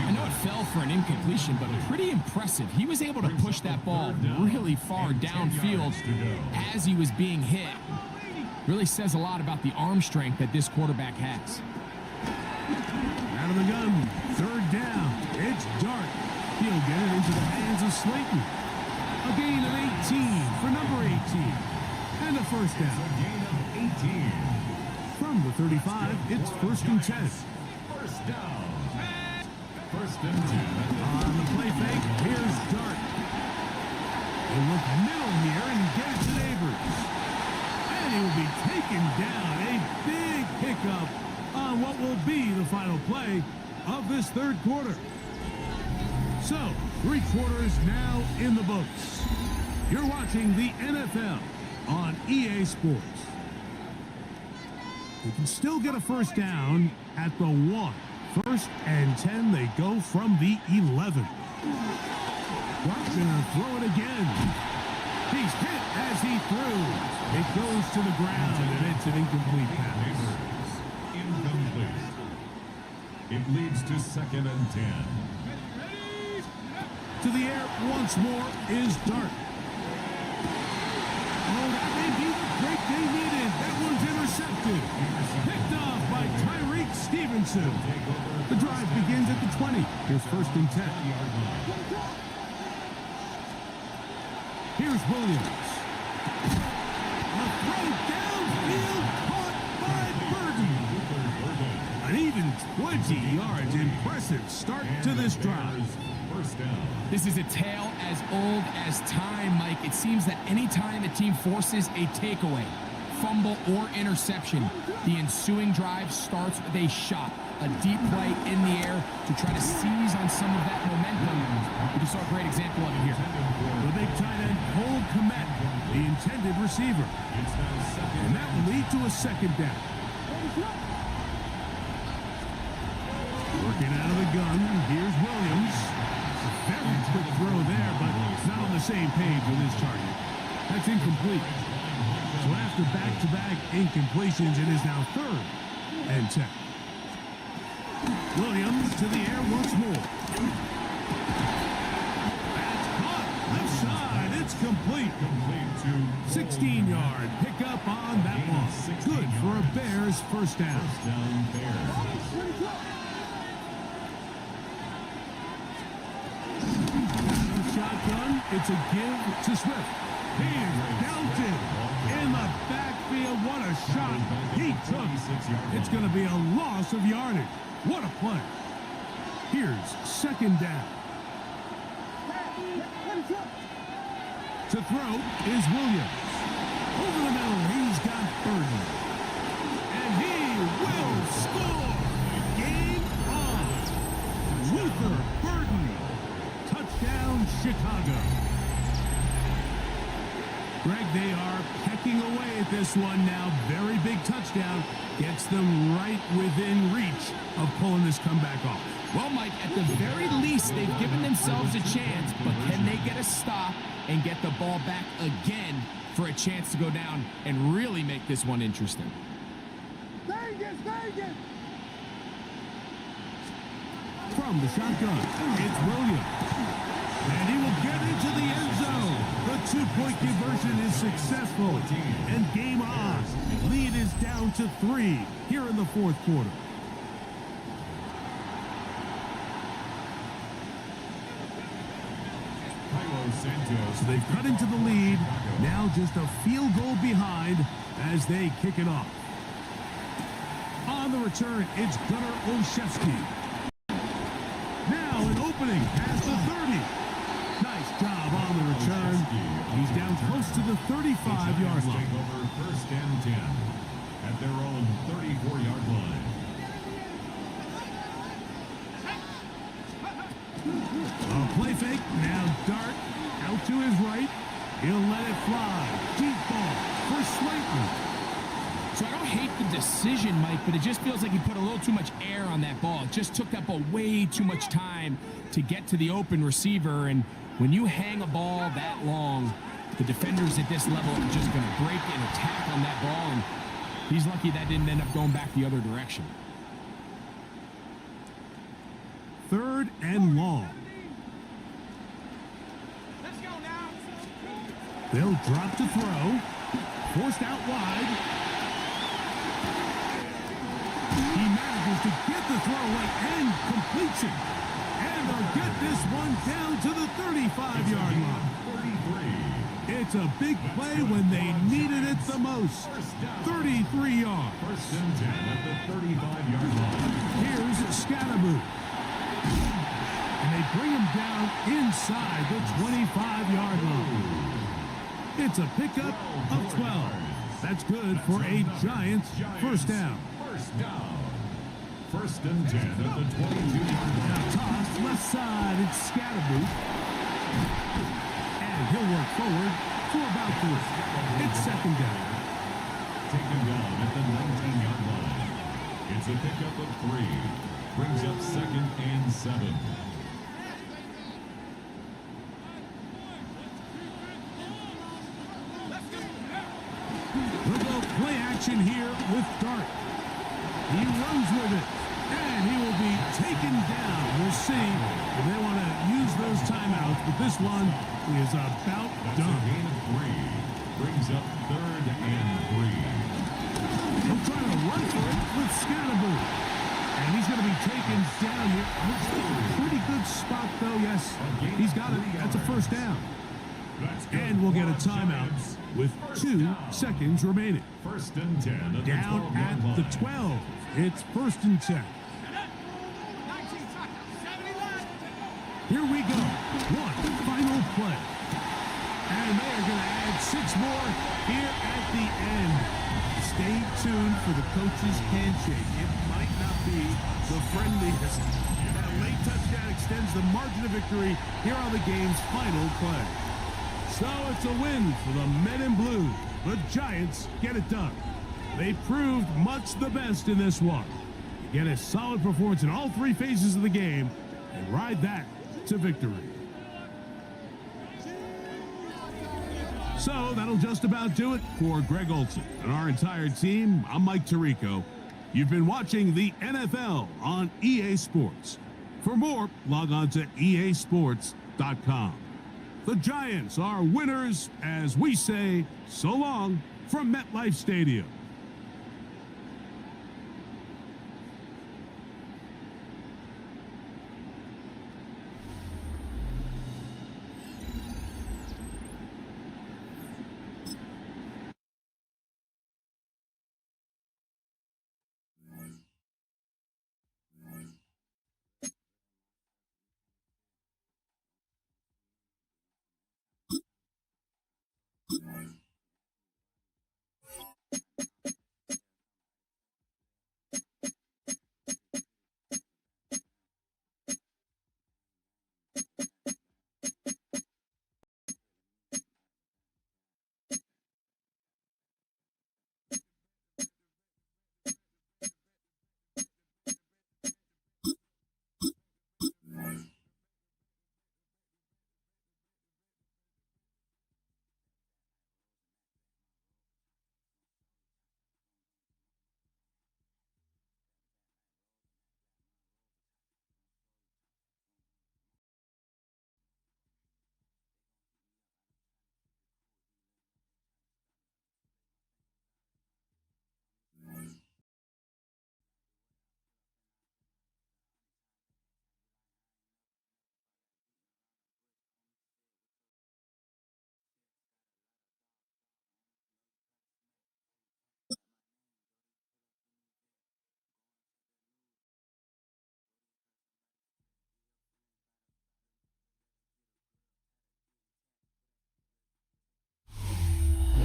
I know it fell for an incompletion, but pretty impressive. He was able to push that ball really far downfield as he was being hit. Really says a lot about the arm strength that this quarterback has. Out of the gun, 3rd down. It's Dart. He He'll get it into the hands of Slayton. A gain of 18 for number 18. And a first It's down. a gain of 18. From the 35, it's 1st and 10. First down. First and 10. On the play fake, here's Dart. He'll look middle here and get it to Neighbors. And he will be taken down. A big pickup on what will be the final play of this third quarter. So, 3 quarters now in the books. You're watching the NFL on EA Sports. They can still get a first down at the 1. 1st and 10, they go from the 11. Clark's gonna throw it again. He's hit as he throws. It goes to the ground, and it's an incomplete pass. Incomplete. It leads to 2nd and 10. To the air once more is Dart. Oh, that may be the break they needed. That one's intercepted. Picked off by Tyreek Stevenson. The drive begins at the 20. Here's 1st and 10. Here's Williams. A throw downfield caught by Burton. An even 20 yards. Impressive start to this drive. First down. This is a tale as old as time, Mike. It seems that anytime a team forces a takeaway, fumble, or interception, the ensuing drive starts with a shot, a deep play in the air to try to seize on some of that momentum. We just saw a great example of it here. The big tight end, Cole Kmet, the intended receiver. And that will lead to a 2nd down. Working out of the gun, here's Williams. Very quick throw there, but not on the same page with his target. That's incomplete. So after back-to-back incompletions, it is now 3rd and 10. Williams to the air once more. That's caught. Left side. It's complete. 16-yard pickup on that one. Good for a Bears first down. Shotgun. It's a give to Swift. He's Dalton in the backfield. What a shot he took. It's going to be a loss of yardage. What a play. Here's 2nd down. To throw is Williams. Over the middle, he's got Burton. And he will score. Game on. Luther Burton. Touchdown, Chicago. Greg, they are pecking away at this one now. Very big touchdown. Gets them right within reach of pulling this comeback off. Well, Mike, at the very least, they've given themselves a chance, but can they get a stop and get the ball back again for a chance to go down and really make this one interesting? From the shotgun, it's Williams. And he will get into the end zone. The 2-point conversion is successful. And game on. Lead is down to 3 here in the 4th quarter. So they've cut into the lead. Now just a field goal behind as they kick it off. On the return, it's Gunnar Olszewski. Now an opening past the 30. Nice job on the return. He's down close to the 35-yard line. Over 1st and 10 at their own 34-yard line. A play fake. Now Dart out to his right. He'll let it fly. Deep ball for Slayton. So I don't hate the decision, Mike, but it just feels like he put a little too much air on that ball. It just took that ball way too much time to get to the open receiver. And when you hang a ball that long, the defenders at this level are just going to break and attack on that ball. And he's lucky that didn't end up going back the other direction. 3rd and long. They'll drop to throw. Forced out wide. He manages to get the throw away and completes it. And they'll get this one down to the 35-yard line. 33. It's a big play when they needed it the most. 33 yards. First and 10 at the 35-yard line. Here's Scatterboot. And they bring him down inside the 25-yard line. It's a pickup of 12. That's good for a Giants first down. First down. First and 10 at the 22-yard line. Now tossed left side, it's Scatterboot. And he'll work forward to about 3. It's second down. Taken down at the 19-yard line. It's a pickup of 3. Brings up second and 7. We'll go play action here with Dart. He runs with it, and he will be taken down. We'll see if they want to use those timeouts, but this one is about That's done. a gain of 3. Brings up third and 3. He'll try to run for it with Scatterboot. And he's going to be taken down here. Looks like a pretty good spot, though. Yes, he's got it. That's a first down. And we'll get a timeout with 2 seconds remaining. First and 10 at the Down 12-yard at line. the 12. It's first and 10. Here we go. One final play. And they are going to add 6 more here at the end. Stay tuned for the coach's handshake. It might not be the friendliest. That late touchdown extends the margin of victory here on the game's final play. So it's a win for the men in blue. The Giants get it done. They proved much the best in this one. Get a solid performance in all 3 phases of the game and ride that to victory. So that'll just about do it for Greg Olson and our entire team. I'm Mike Tirico. You've been watching the NFL on EA Sports. For more, log on to easports.com. The Giants are winners as we say so long from MetLife Stadium.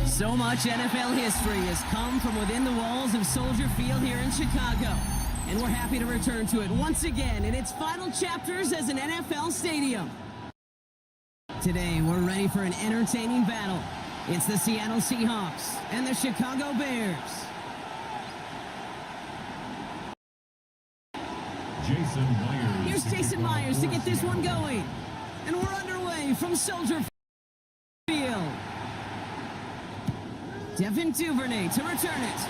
So much NFL history has come from within the walls of Soldier Field here in Chicago. And we're happy to return to it once again in its final chapters as an NFL stadium. Today, we're ready for an entertaining battle. It's the Seattle Seahawks and the Chicago Bears. Jason Myers. Here's Jason Myers to get this one going. And we're underway from Soldier Field. Devin Duvernay to return it.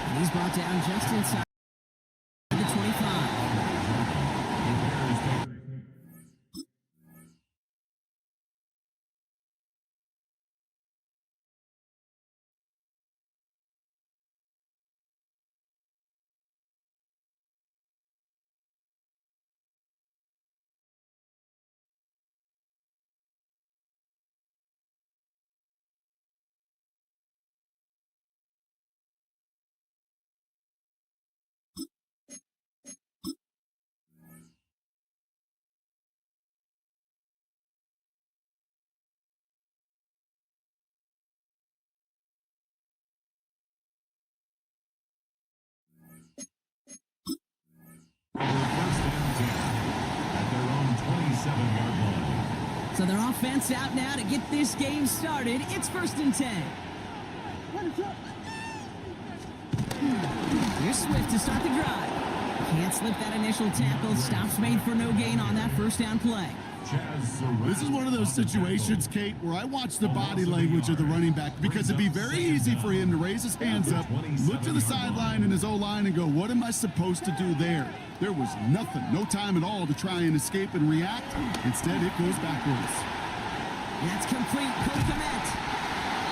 And he's brought down just inside the 25. First and 10 at their own 27-yard line. So their offense out now to get this game started. It's 1st and 10. Here's Swift to start the drive. Can't slip that initial tackle. Stops made for no gain on that first down play. This is one of those situations, Kate, where I watch the body language of the running back because it'd be very easy for him to raise his hands up, look to the sideline and his O-line and go, what am I supposed to do there? There was nothing, no time at all to try and escape and react. Instead, it goes backwards. That's complete. Cole Kmet.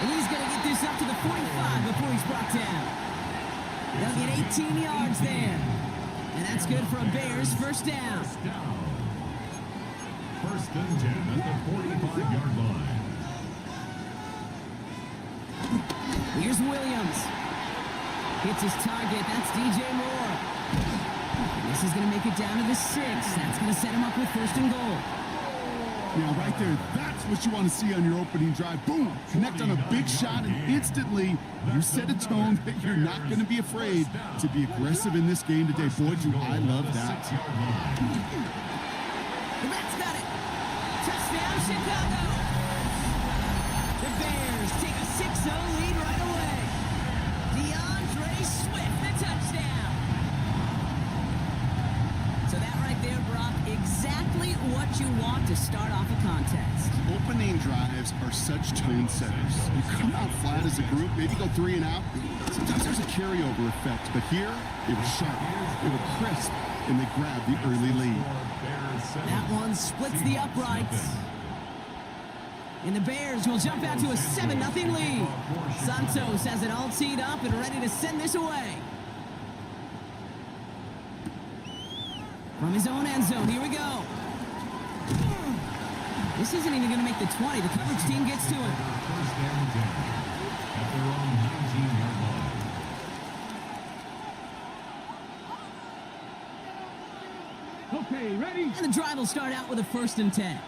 And he's going to get this up to the 45 before he's brought down. They'll get 18 yards there. And that's good for a Bears first down. First and 10 at the 45-yard line. Here's Williams. Hits his target. That's DJ Moore. And this is going to make it down to the 6. That's going to set him up with 1st and goal. Now, right there, that's what you want to see on your opening drive. Boom! Connect on a big shot, and instantly you set a tone that you're not going to be afraid to be aggressive in this game today. Boy, do I love that. The Mets got it. Touchdown, Chicago. The Bears take a 6-0 lead right away. DeAndre Swift, the touchdown. So that right there, Brock, exactly what you want to start off a contest. Opening drives are such tone setters. You come out flat as a group, maybe go 3 and out. Sometimes there's a carryover effect, but here, they were sharp, they were crisp, and they grabbed the early lead. That one splits the uprights. And the Bears will jump out to a 7-0 lead. Santos has it all teed up and ready to send this away. From his own end zone, here we go. This isn't even going to make the 20. The coverage team gets to it. First and 10 at their own 19-yard line. Okay, ready? And the drive will start out with a 1st and 10.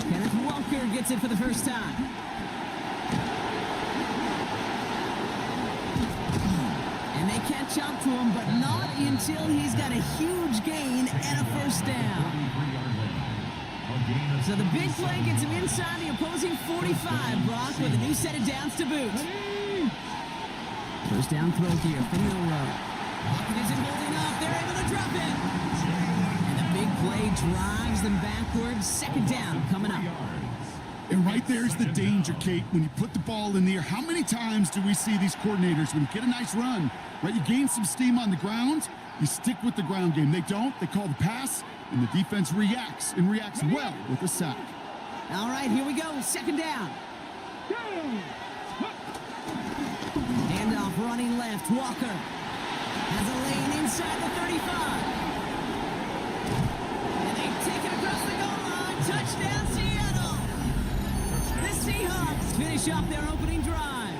Kenneth Walker gets it for the first time. And they catch up to him, but not until he's got a huge gain and a first down. So the big play gets him inside the opposing 45, Brock, with a new set of downs to boot. First down throw here from Milrow. Lockett isn't holding up. They're able to drop it. And the big play drives them backwards. 2nd down coming up. And right there's the danger, Kate, when you put the ball in the air. How many times do we see these coordinators, when you get a nice run, right, you gain some steam on the ground, you stick with the ground game. They don't. They call the pass, and the defense reacts, and reacts well with a sack. All right, here we go. 2nd down. Handoff running left. Walker has a lane inside the 35. And they take it across the goal line. Touchdown, Seattle. The Seahawks finish off their opening drive.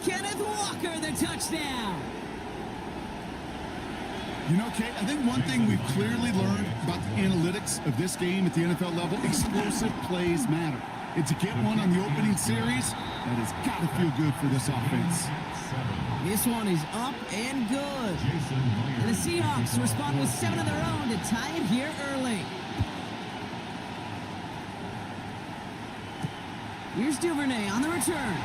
Kenneth Walker, the touchdown. You know, Kate, I think one thing we've clearly learned about the analytics of this game at the NFL level, explosive plays matter. And to get one on the opening series, that has got to feel good for this offense. This one is up and good. And the Seahawks respond with 7 of their own to tie it here early. Here's Duvernay on the return.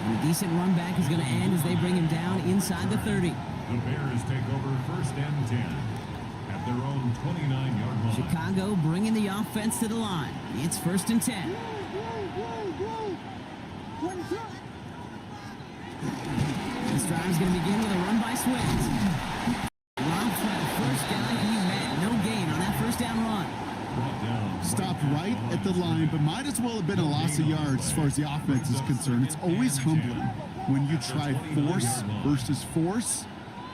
And a decent run back is going to end as they bring him down inside the 30. The Bears take over 1st and 10 at their own 29-yard line. Chicago bringing the offense to the line. It's 1st and 10. This drive is going to begin with a run by Swift. Rob for the first down he met. No gain on that first down run. Stopped right at the line, but might as well have been a loss of yards as far as the offense is concerned. It's always humbling when you try force versus force,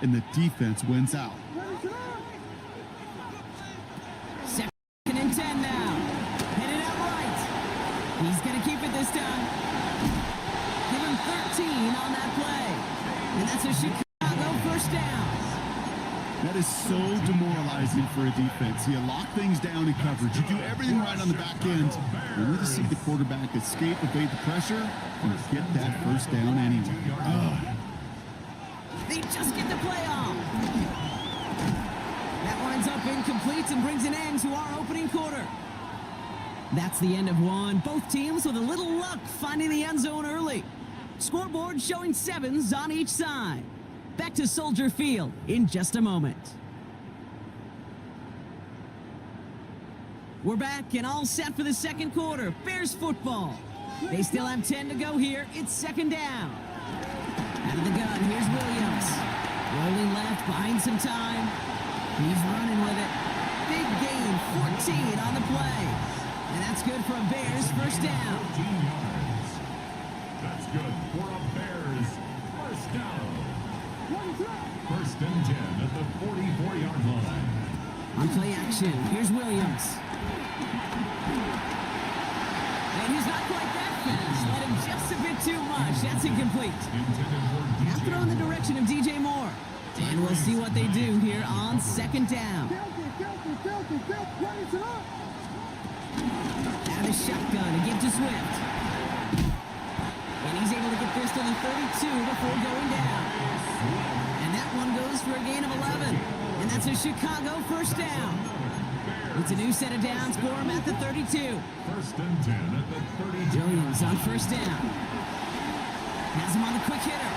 and the defense wins out. 2nd and 10 now. Hit it out right. He's going to keep it this time. Give him 13 on that play. And that's a Chicago first down. That is so demoralizing for a defense. You lock things down in coverage. You do everything right on the back end. Only to see the quarterback escape, evade the pressure, and get that first down anyway. They just get the play off. That winds up incomplete and brings an end to our opening quarter. That's the end of one. Both teams with a little luck finding the end zone early. Scoreboard showing 7s on each side. Back to Soldier Field in just a moment. We're back and all set for the second quarter. Bears football. They still have 10 to go here. It's second down. Out of the gun, here's Williams. Rolling left, buying some time. He's running with it. Big gain, 14 on the play. And that's good for a Bears first down. 14 yards. That's good for a Bears first down. First and 10 at the 44-yard line. On play action, here's Williams. And he's not quite that fast. Let him just a bit too much. That's incomplete. Now throw in the direction of DJ Moore. And we'll see what they do here on second down. Out of the shotgun to give to Swift. And he's able to get this to the 32 before going down. And that one goes for a gain of 11. And that's a Chicago first down. It's a new set of downs for him at the 32. First and 10 at the 32. Williams on first down. Has him on the quick hitter.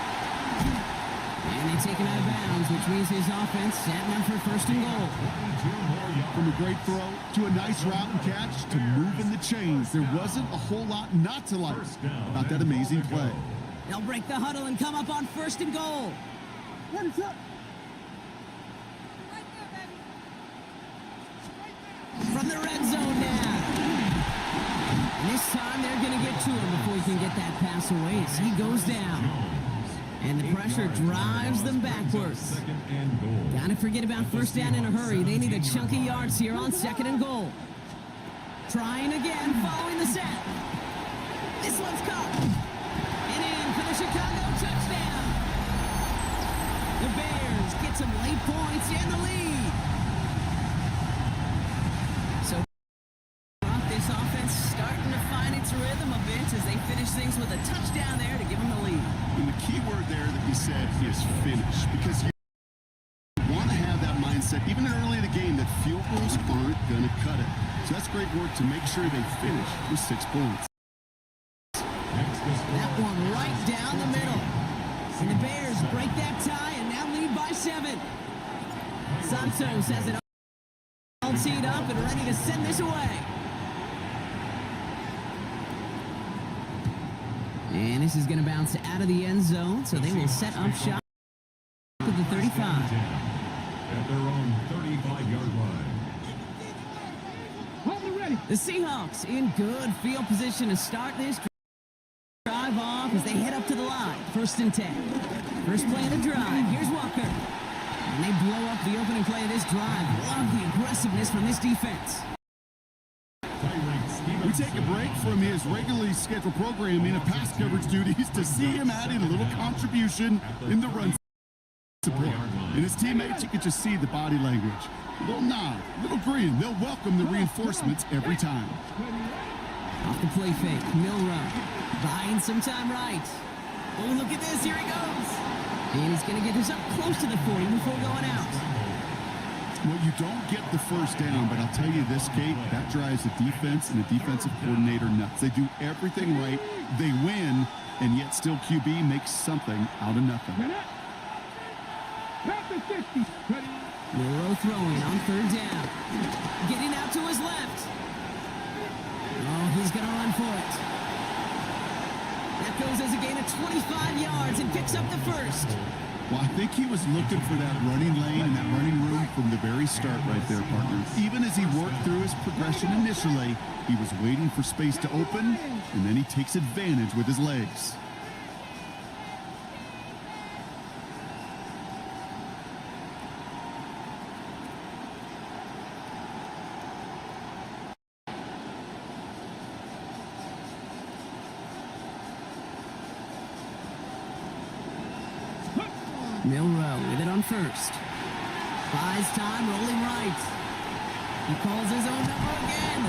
And they take him out of bounds, which means his offense setting up for first and goal. From a great throw to a nice route and catch to moving the chains, there wasn't a whole lot not to like about that amazing play. They'll break the huddle and come up on first and goal. From the red zone now. And this time they're going to get to him before he can get that pass away as he goes down. And the pressure drives them backwards. Gotta forget about first down in a hurry. They need a chunky yards here on second and goal. Trying again, following the set. This one's caught. And in for the Chicago touchdown. The Bears get some late points and the lead. So this offense starting to find its rhythm a bit as they finish things with a touchdown there to give them the lead. And the key word there that you said is finish, because you want to have that mindset, even early in the game, that field goals aren't going to cut it. So that's great work to make sure they finish with 6 points. That one right down the middle. And the Bears break that tie and now lead by 7. Santos has it all teed up and ready to send this away. And this is going to bounce out of the end zone, so they will set up shop at the 35. At their own 35-yard line. The Seahawks in good field position to start this drive off as they head up to the line. First and 10. First play of the drive. Here's Walker. And they blow up the opening play of this drive. Love the aggressiveness from this defense. We take a break from his regularly scheduled programming of pass coverage duties to see him adding a little contribution in the run support. And his teammates, you can just see the body language. A little nod, a little grin. They'll welcome the reinforcements every time. Off the play fake, Milrow buying some time right. Oh, look at this, here he goes. And he's going to get this up close to the 40 before going out. Well, you don't get the first down, but I'll tell you this, Kate, that drives the defense and the defensive coordinator nuts. They do everything right, they win, and yet still QB makes something out of nothing. Milrow throwing on third down. Getting out to his left. Oh, he's going to run for it. That goes as a gain of 25 yards and picks up the first. Well, I think he was looking for that running lane and that running room from the very start right there, partner. Even as he worked through his progression initially, he was waiting for space to open, and then he takes advantage with his legs. Milrow with it on first. Buys time, rolling right. He calls his own number again.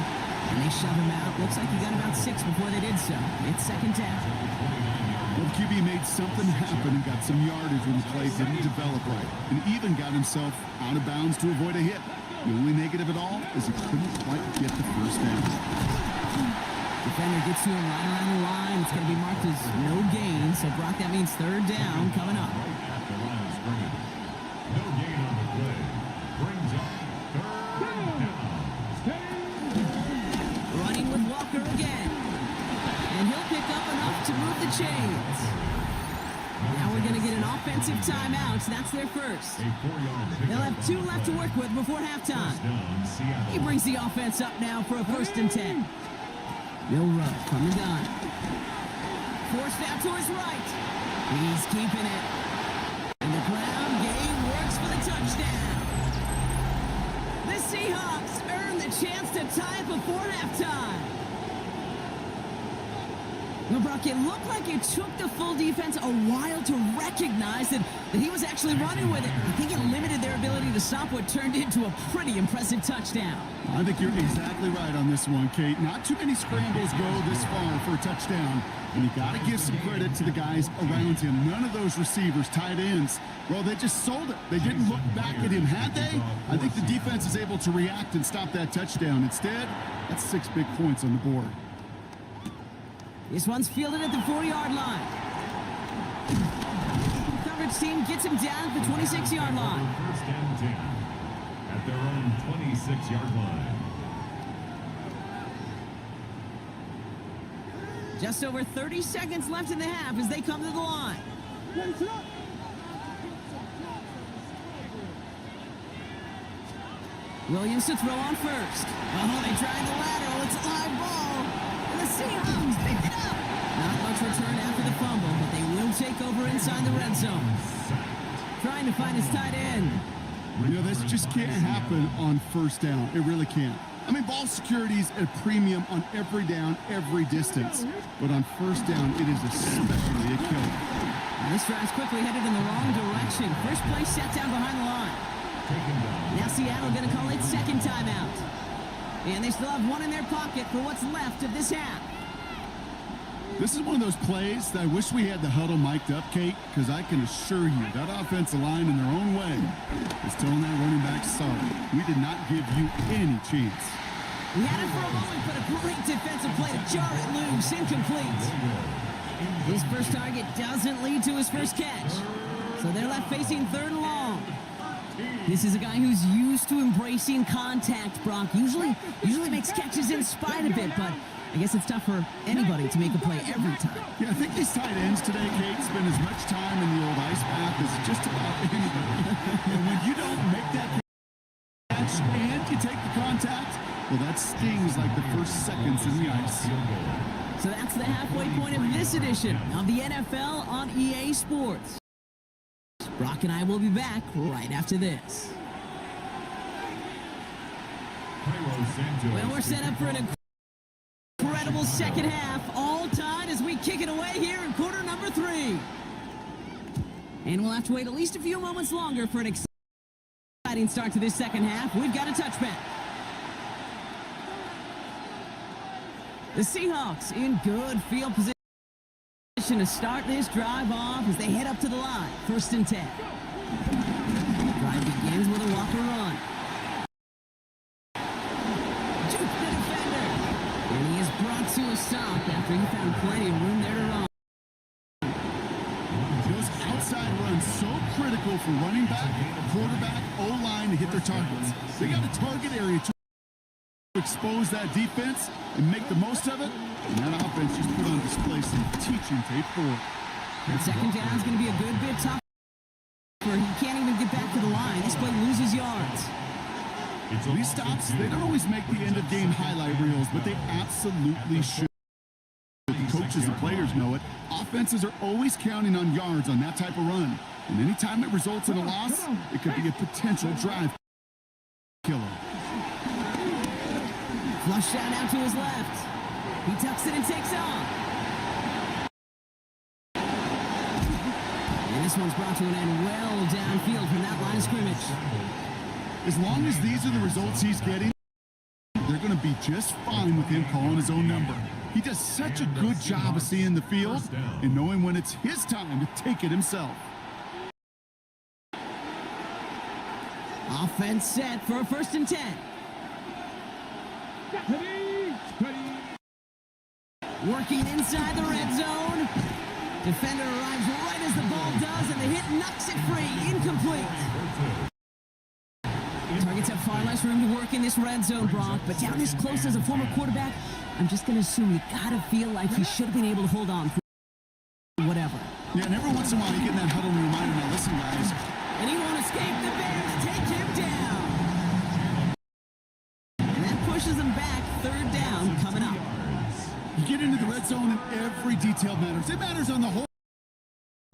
And they shove him out. Looks like he got about 6 before they did so. It's second down. Well, QB made something happen and got some yardage when the play didn't develop right, and even got himself out of bounds to avoid a hit. The only negative at all is he couldn't quite get the first down. Defender gets to him right around the line. It's going to be marked as no gain. So, Brock, that means third down coming up. At the line of scrimmage. No gain on the play. Brings up third down. Running with Walker again. And he'll pick up enough to move the chains. Now we're going to get an offensive timeout. That's their first. They'll have 2 left to work with before halftime. He brings the offense up now for a 1st and 10. Bill Rupp from the gun. Forced out to his right. He's keeping it. And the ground game works for the touchdown. The Seahawks earn the chance to tie it before halftime. Well, Brock, it looked like it took the full defense a while to recognize that he was actually running with it. I think it limited their ability to stop what turned into a pretty impressive touchdown. I think you're exactly right on this one, Kate. Not too many scrambles go this far for a touchdown, and you got to give some credit to the guys around him. None of those receivers, tight ends, well, they just sold it. They didn't look back at him, had they? I think the defense is able to react and stop that touchdown. Instead, that's 6 big points on the board. This one's fielded at the 40-yard line. Coverage team gets him down at the 26-yard line. 1st and 10 at their own 26-yard line. Just over 30 seconds left in the half as they come to the line. Williams to throw on first. Oh, they tried the lateral. It's a live ball. And the Seahawks pick it up. Not much return after the fumble, but they will take over inside the red zone. Trying to find his tight end. You know, this just can't happen on 1st down. It really can't. I mean, ball security is a premium on every down, every distance. But on 1st down, it is especially a killer. And this drive's quickly headed in the wrong direction. First play set down behind the line. Now Seattle going to call it second timeout. And they still have 1 in their pocket for what's left of this half. This is one of those plays that I wish we had the huddle mic'd up, Kate, because I can assure you that offensive line in their own way is telling that running back, sorry, we did not give you any chance. We had it for a moment, but a great defensive play to jar it loose, incomplete. His first target doesn't lead to his first catch. So they're left facing 3rd and long. This is a guy who's used to embracing contact, Brock. Usually makes catches in spite of it, but I guess it's tough for anybody to make a play every time. Yeah, I think these tight ends today, Kate, spend as much time in the old ice bath as just about anybody. And when you don't make that catch and you take the contact, well, that stings like the first seconds in the ice. So that's the halfway point of this edition of the NFL on EA Sports. Brock and I will be back right after this. Well, we're set up for an incredible second half, all tied as we kick it away here in quarter number 3. And we'll have to wait at least a few moments longer for an exciting start to this second half. We've got a touchback. The Seahawks in good field position to start this drive off as they head up to the line. 1st and 10. Drive begins with a Walker run. Jukes the defender. And he is brought to a stop after he found plenty of room there to run. Those outside runs so critical for running back, quarterback, O-line to hit their targets. They got a target area to expose that defense and make the most of it. And that offense just put on display some teaching tape for it. And second down is going to be a good bit tough. He can't even get back to the line. This play loses yards. These stops, they don't always make the end-of-game highlight reels, but they absolutely should. The coaches and players know it. Offenses are always counting on yards on that type of run. And anytime it results in a loss, it could be a potential drive killer. Flush down out to his left. He tucks it and takes off. And this one's brought to an end well downfield from that line of scrimmage. As long as these are the results he's getting, they're going to be just fine with him calling his own number. He does such a good job of seeing the field and knowing when it's his time to take it himself. Offense set for a 1st and 10. Working inside the red zone. Defender arrives right as the ball does, and the hit knocks it free. Incomplete. Targets have far less room to work in this red zone, Brock, but down this close as a former quarterback, I'm just going to assume you got to feel like he should have been able to hold on for whatever. Yeah, and every once in a while you get in that huddle and remind him, now listen, guys. And he won't escape. The Bears take him down. And that pushes him back. 3rd down coming up. You get into the red zone and every detail matters. It matters on the whole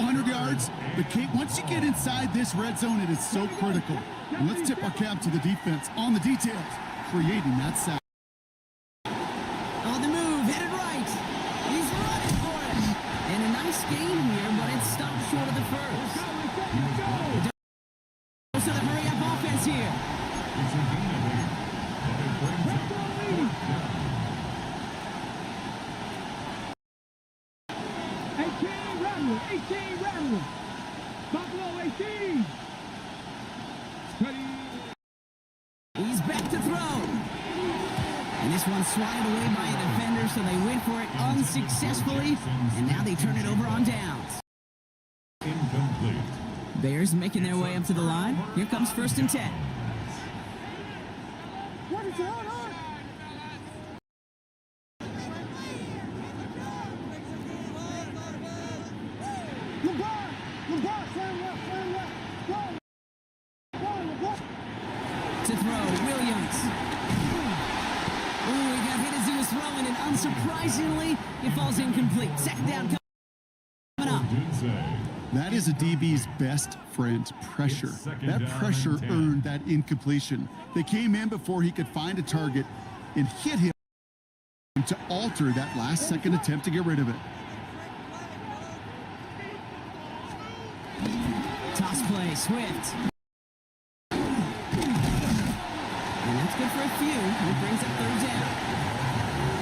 100 yards. But, Kate, once you get inside this red zone, it is so critical. And let's tip our cap to the defense on the details, creating that sack. On the move, headed right. He's running for it. And a nice gain here, but it stopped short of the first. So the hurry-up offense here. It's a gain of 8. And it brings up 4th down. 18 Rattler, 18 Rattler. Buffalo 18. He's back to throw. And this one's swatted away by a defender, so they went for it unsuccessfully. And now they turn it over on downs. Incomplete. Bears making their way up to the line. Here comes 1st and 10. What is going on? To throw, Williams. Ooh, he got hit as he was throwing, and unsurprisingly, it falls incomplete. 2nd down coming up. That is a DB's best friend, pressure. That pressure earned that incompletion. They came in before he could find a target and hit him to alter that last-second attempt to get rid of it. Toss play, Swift. And that's good for a few. It brings up 3rd down.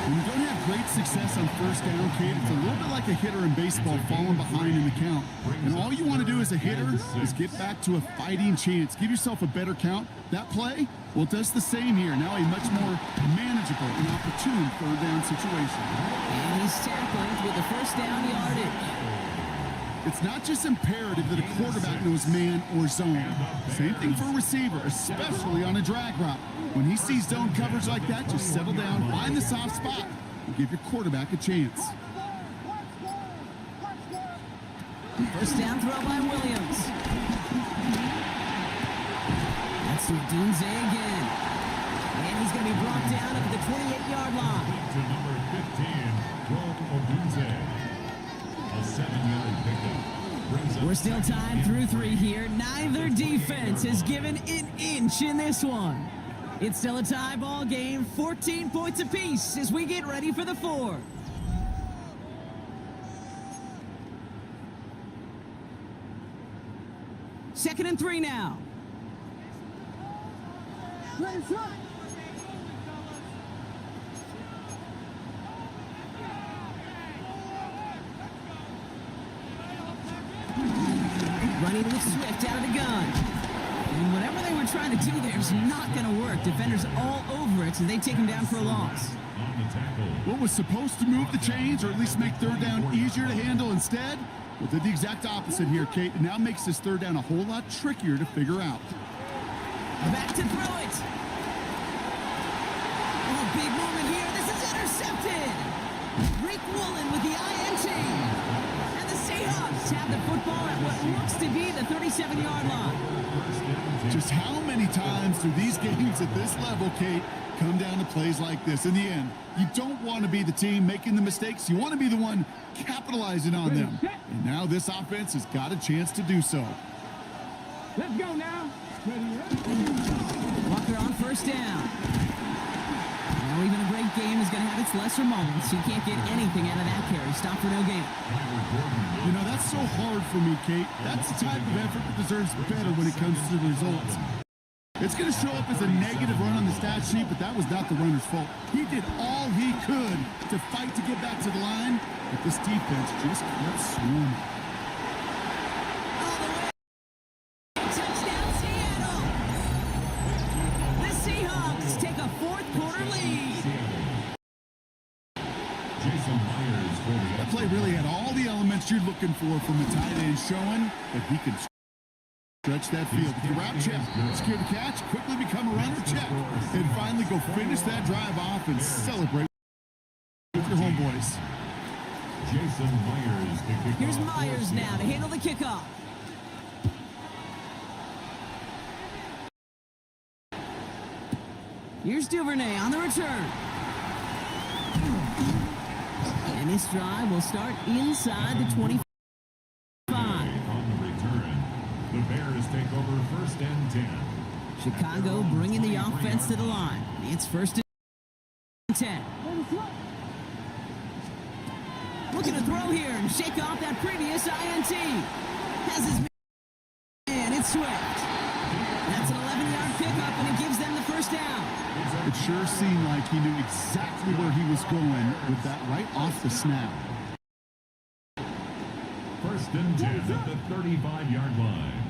When you don't have great success on 1st down, Kate, it's a little bit like a hitter in baseball falling behind in the count. And all you want to do as a hitter is get back to a fighting chance. Give yourself a better count. That play, well, it does the same here. Now a much more manageable and opportune 3rd down situation. And he's tackled with the 1st down yardage. It's not just imperative that a quarterback knows man or zone. Same thing for a receiver, especially on a drag route. When he sees zone coverage like that, just settle down, find the soft spot, and give your quarterback a chance. 1st down throw by Williams. That's Dunze again. And he's going to be brought down at the 28-yard line. To number 15, Joel Odunze. A 7-yard pickup. We're still tied through 3 here. Neither defense has given an inch in this one. It's still a tie ball game, 14 points apiece as we get ready for the 4th. Second and 3 now. Running with Swift out of the gun. And whatever they were trying to do there is not going to work. Defenders all over it, so they take him down for a loss. What was supposed to move the chains, or at least make 3rd down easier to handle instead? Well, did the exact opposite here, Kate. It now makes this 3rd down a whole lot trickier to figure out. Back to throw it. Oh, big moment here. This is intercepted. Rick Woolen with the INT. And the Seahawks have the football at what looks to be the 37-yard line. Just how many times do these games at this level, Kate, come down to plays like this? In the end, you don't want to be the team making the mistakes. You want to be the one capitalizing on them. And now this offense has got a chance to do so. Let's go now. Walker on 1st down. Now even a great game is going to have its lesser moments. You can't get anything out of that carry. Stop for no gain. You know, that's so hard for me, Kate. That's the type of effort that deserves better when it comes to the results. It's going to show up as a negative run on the stat sheet, but that was not the runner's fault. He did all he could to fight to get back to the line, but this defense just kept swarming. Touchdown, Seattle! The Seahawks take a fourth-quarter lead. Jason Myers for the That play really had all the elements you're looking for from a tight end, showing that he can stretch that field. The route check, secure the catch, quickly become a runner check, and finally go finish that drive off and celebrate with your homeboys. Jason Myers to kick Here's off Myers for now to Seattle. handle the kickoff. Here's Duvernay on the return. And this drive will start inside the 25. On the return, the Bears take over first and 10. Chicago bringing the offense to the line. It's first and 10. Looking to throw here and shake off that previous INT. Has his man, it's Swift. That's an 11-yard pickup, and it gives them the first down. It sure seemed like he knew exactly where he was going with that right off the snap. First and 10 at the 35-yard line.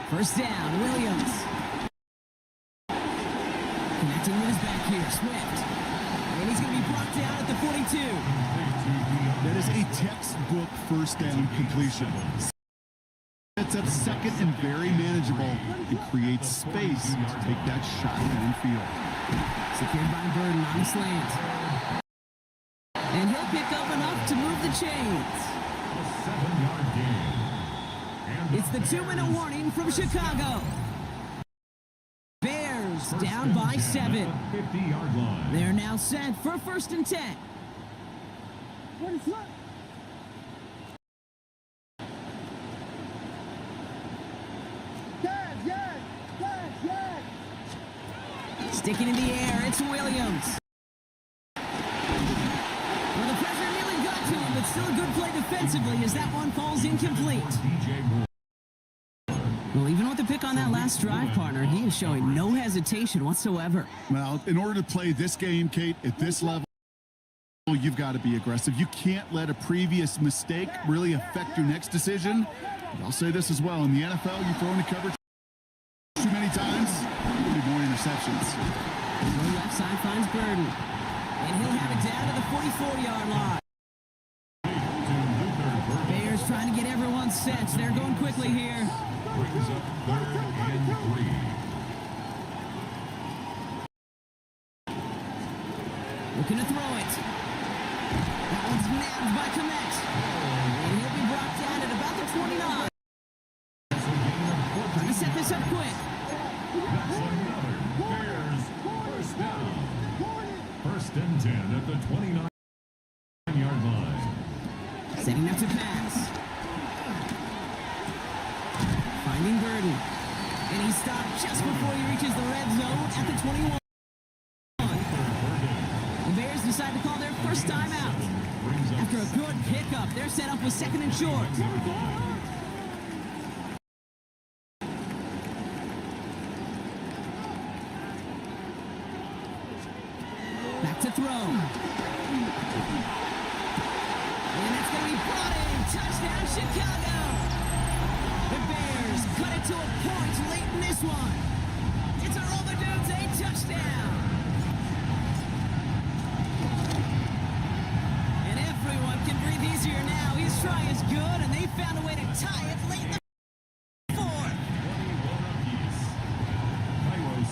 First down, Williams. Connecting with his back here, Swift. And he's going to be brought down at the 42. That is a textbook first down completion. Sets up second and very manageable. It creates space to take that shot downfield. Secured by Burden on the slant. And he'll pick up enough to move the chains. A 7-yard gain. And It's the 2-minute warning from Chicago. Bears down by 7. 50-yard line. They're now set for first and 10. Sticking in the air, it's Williams. Well, the pressure nearly got to him, but still a good play defensively as that one falls incomplete. DJ Moore. Well, even with the pick on that last drive, partner, he is showing no hesitation whatsoever. Well, in order to play this game, Kate, at this level, you've got to be aggressive. You can't let a previous mistake really affect your next decision. But I'll say this as well. In the NFL, you throw into coverage too many times, there'll be more interceptions. The left side finds Burden. And he'll have it down to the 44-yard line. Bears trying to get everyone set. They're going quickly here. Brings up 3rd and 3. Looking to throw it. That one's nabbed by Komet. And he'll be brought down at about the 29. Trying to set this up quick. That's another Bears first down. First and 10 at the 29-yard line. Setting up to pass. Finding Burden. And he stopped just before he reaches the red zone at the 21. The Bears decide to call their first time out. After a good pickup, they're set up with second and short. Back to throw. And it's going to be brought in. Touchdown, Chicago. The Bears cut it to a point late in this one. It's a roll the dudes, a touchdown. And everyone can breathe easier now. His try is good, and they found a way to tie it late in the fourth.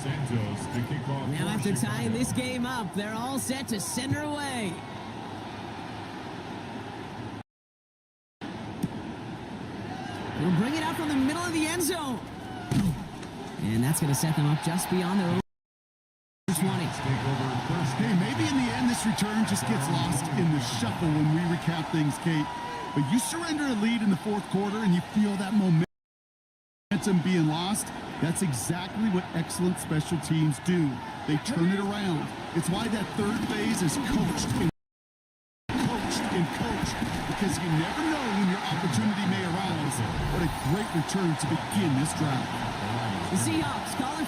Santos to kick off. Now after tying this game up, they're all set to send her away. They'll bring it up from the middle of the end zone. And that's going to set them up just beyond their own 20. Hey, maybe in the end this return just gets lost in the shuffle when we recap things, Kate. But you surrender a lead in the fourth quarter and you feel that momentum being lost. That's exactly what excellent special teams do. They turn it around. It's why that third phase is coached and coached and coached. because you never know when your opportunity may arise. What a great return to begin this drive. The Seahawks calling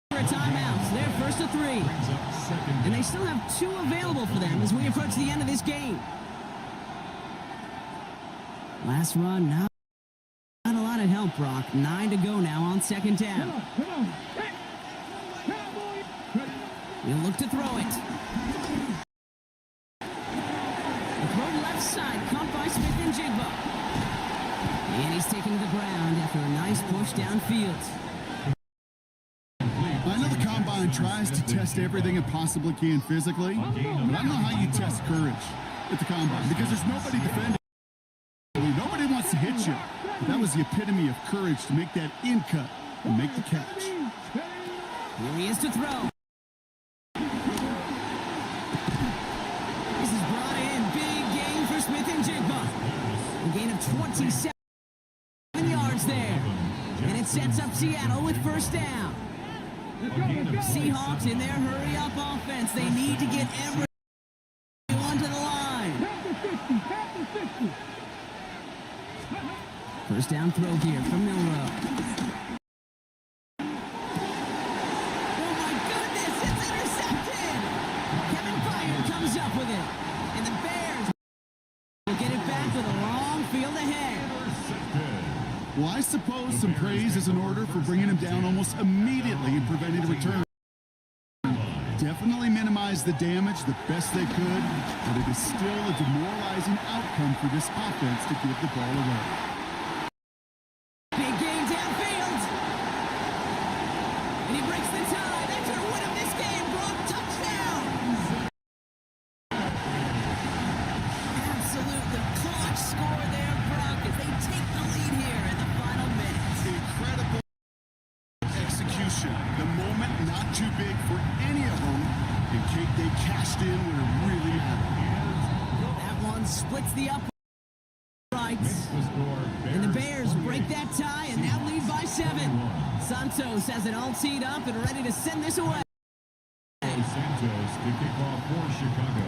for a timeout. They're first to 3. And they still have 2 available for them as we approach the end of this game. Last run, not a lot of help, Brock. 9 to go now on second down. Come on. Hey. Cowboy. He'll look to throw it. The throw left side, caught by Smith and Jigba. And he's taking the ground after a nice push downfield. I know the Combine tries to test everything it possibly can physically, but I don't know how you test courage at the Combine because there's nobody defending. Nobody wants to hit you. But that was the epitome of courage to make that in cut and make the catch. Here he is to throw. This is brought in. Big gain for Smith and Jigba. A gain of 27 yards there. And it sets up Seattle with first down. Seahawks in their hurry-up offense. They need to get everyone to the line. First down throw here from Milrow. Oh my goodness, it's intercepted! Kevin Byard comes up with it. And the Bears will get it back with a long field ahead. Well, I suppose some praise is in order for bringing him down almost immediately and preventing a return. Definitely minimize the damage the best they could, but it is still a demoralizing outcome for this offense to give the ball away. Big gain downfield. And he breaks the tie. That's going to win him this game. Brock, touchdown. Absolutely clutch score there, Brock, as they take the lead here in the final minutes. Incredible execution. The moment not too big for any of them. And Kate, they cashed in when it really mattered. That one splits the uprights. And the Bears break that tie and now lead by 7. Santos has it all teed up and ready to send this away. Santos to kick off for Chicago.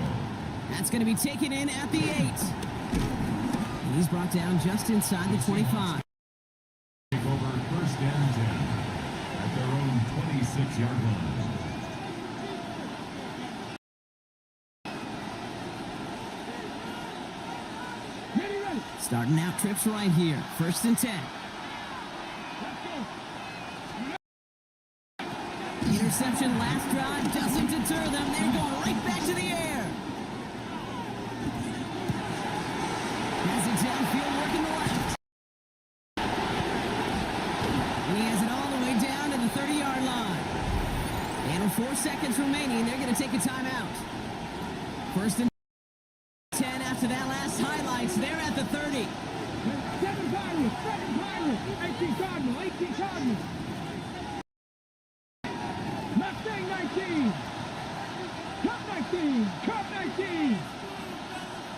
That's going to be taken in at the 8. And he's brought down just inside the 25. Take over first and 10 at their own 26-yard line. Starting out trips right here. First and 10. Interception last drive doesn't deter them. They're going right back to the air. Has it downfield working the left. And he has it all the way down to the 30-yard line. And with 4 seconds remaining, they're going to take a timeout. First and 10 after that last highlights. They're at the 30. 7 Cardinals, 18 Cardinals, 18 Cardinals. Mustang 19. Cup 19, Cup 19.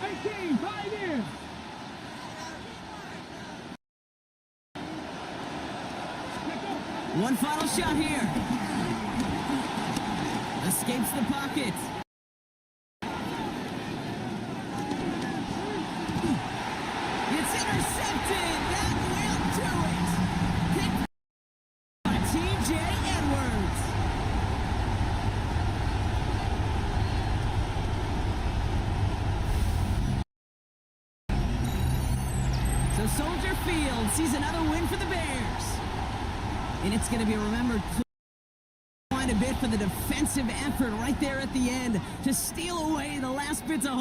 18, Pioneer. One final shot here. Escapes the pocket. It's intercepted. That will do it. Picked by T.J. Edwards. So Soldier Field sees another win for the Bears. And it's going to be remembered quite a bit for the defensive effort right there at the end to steal away the last bits of hope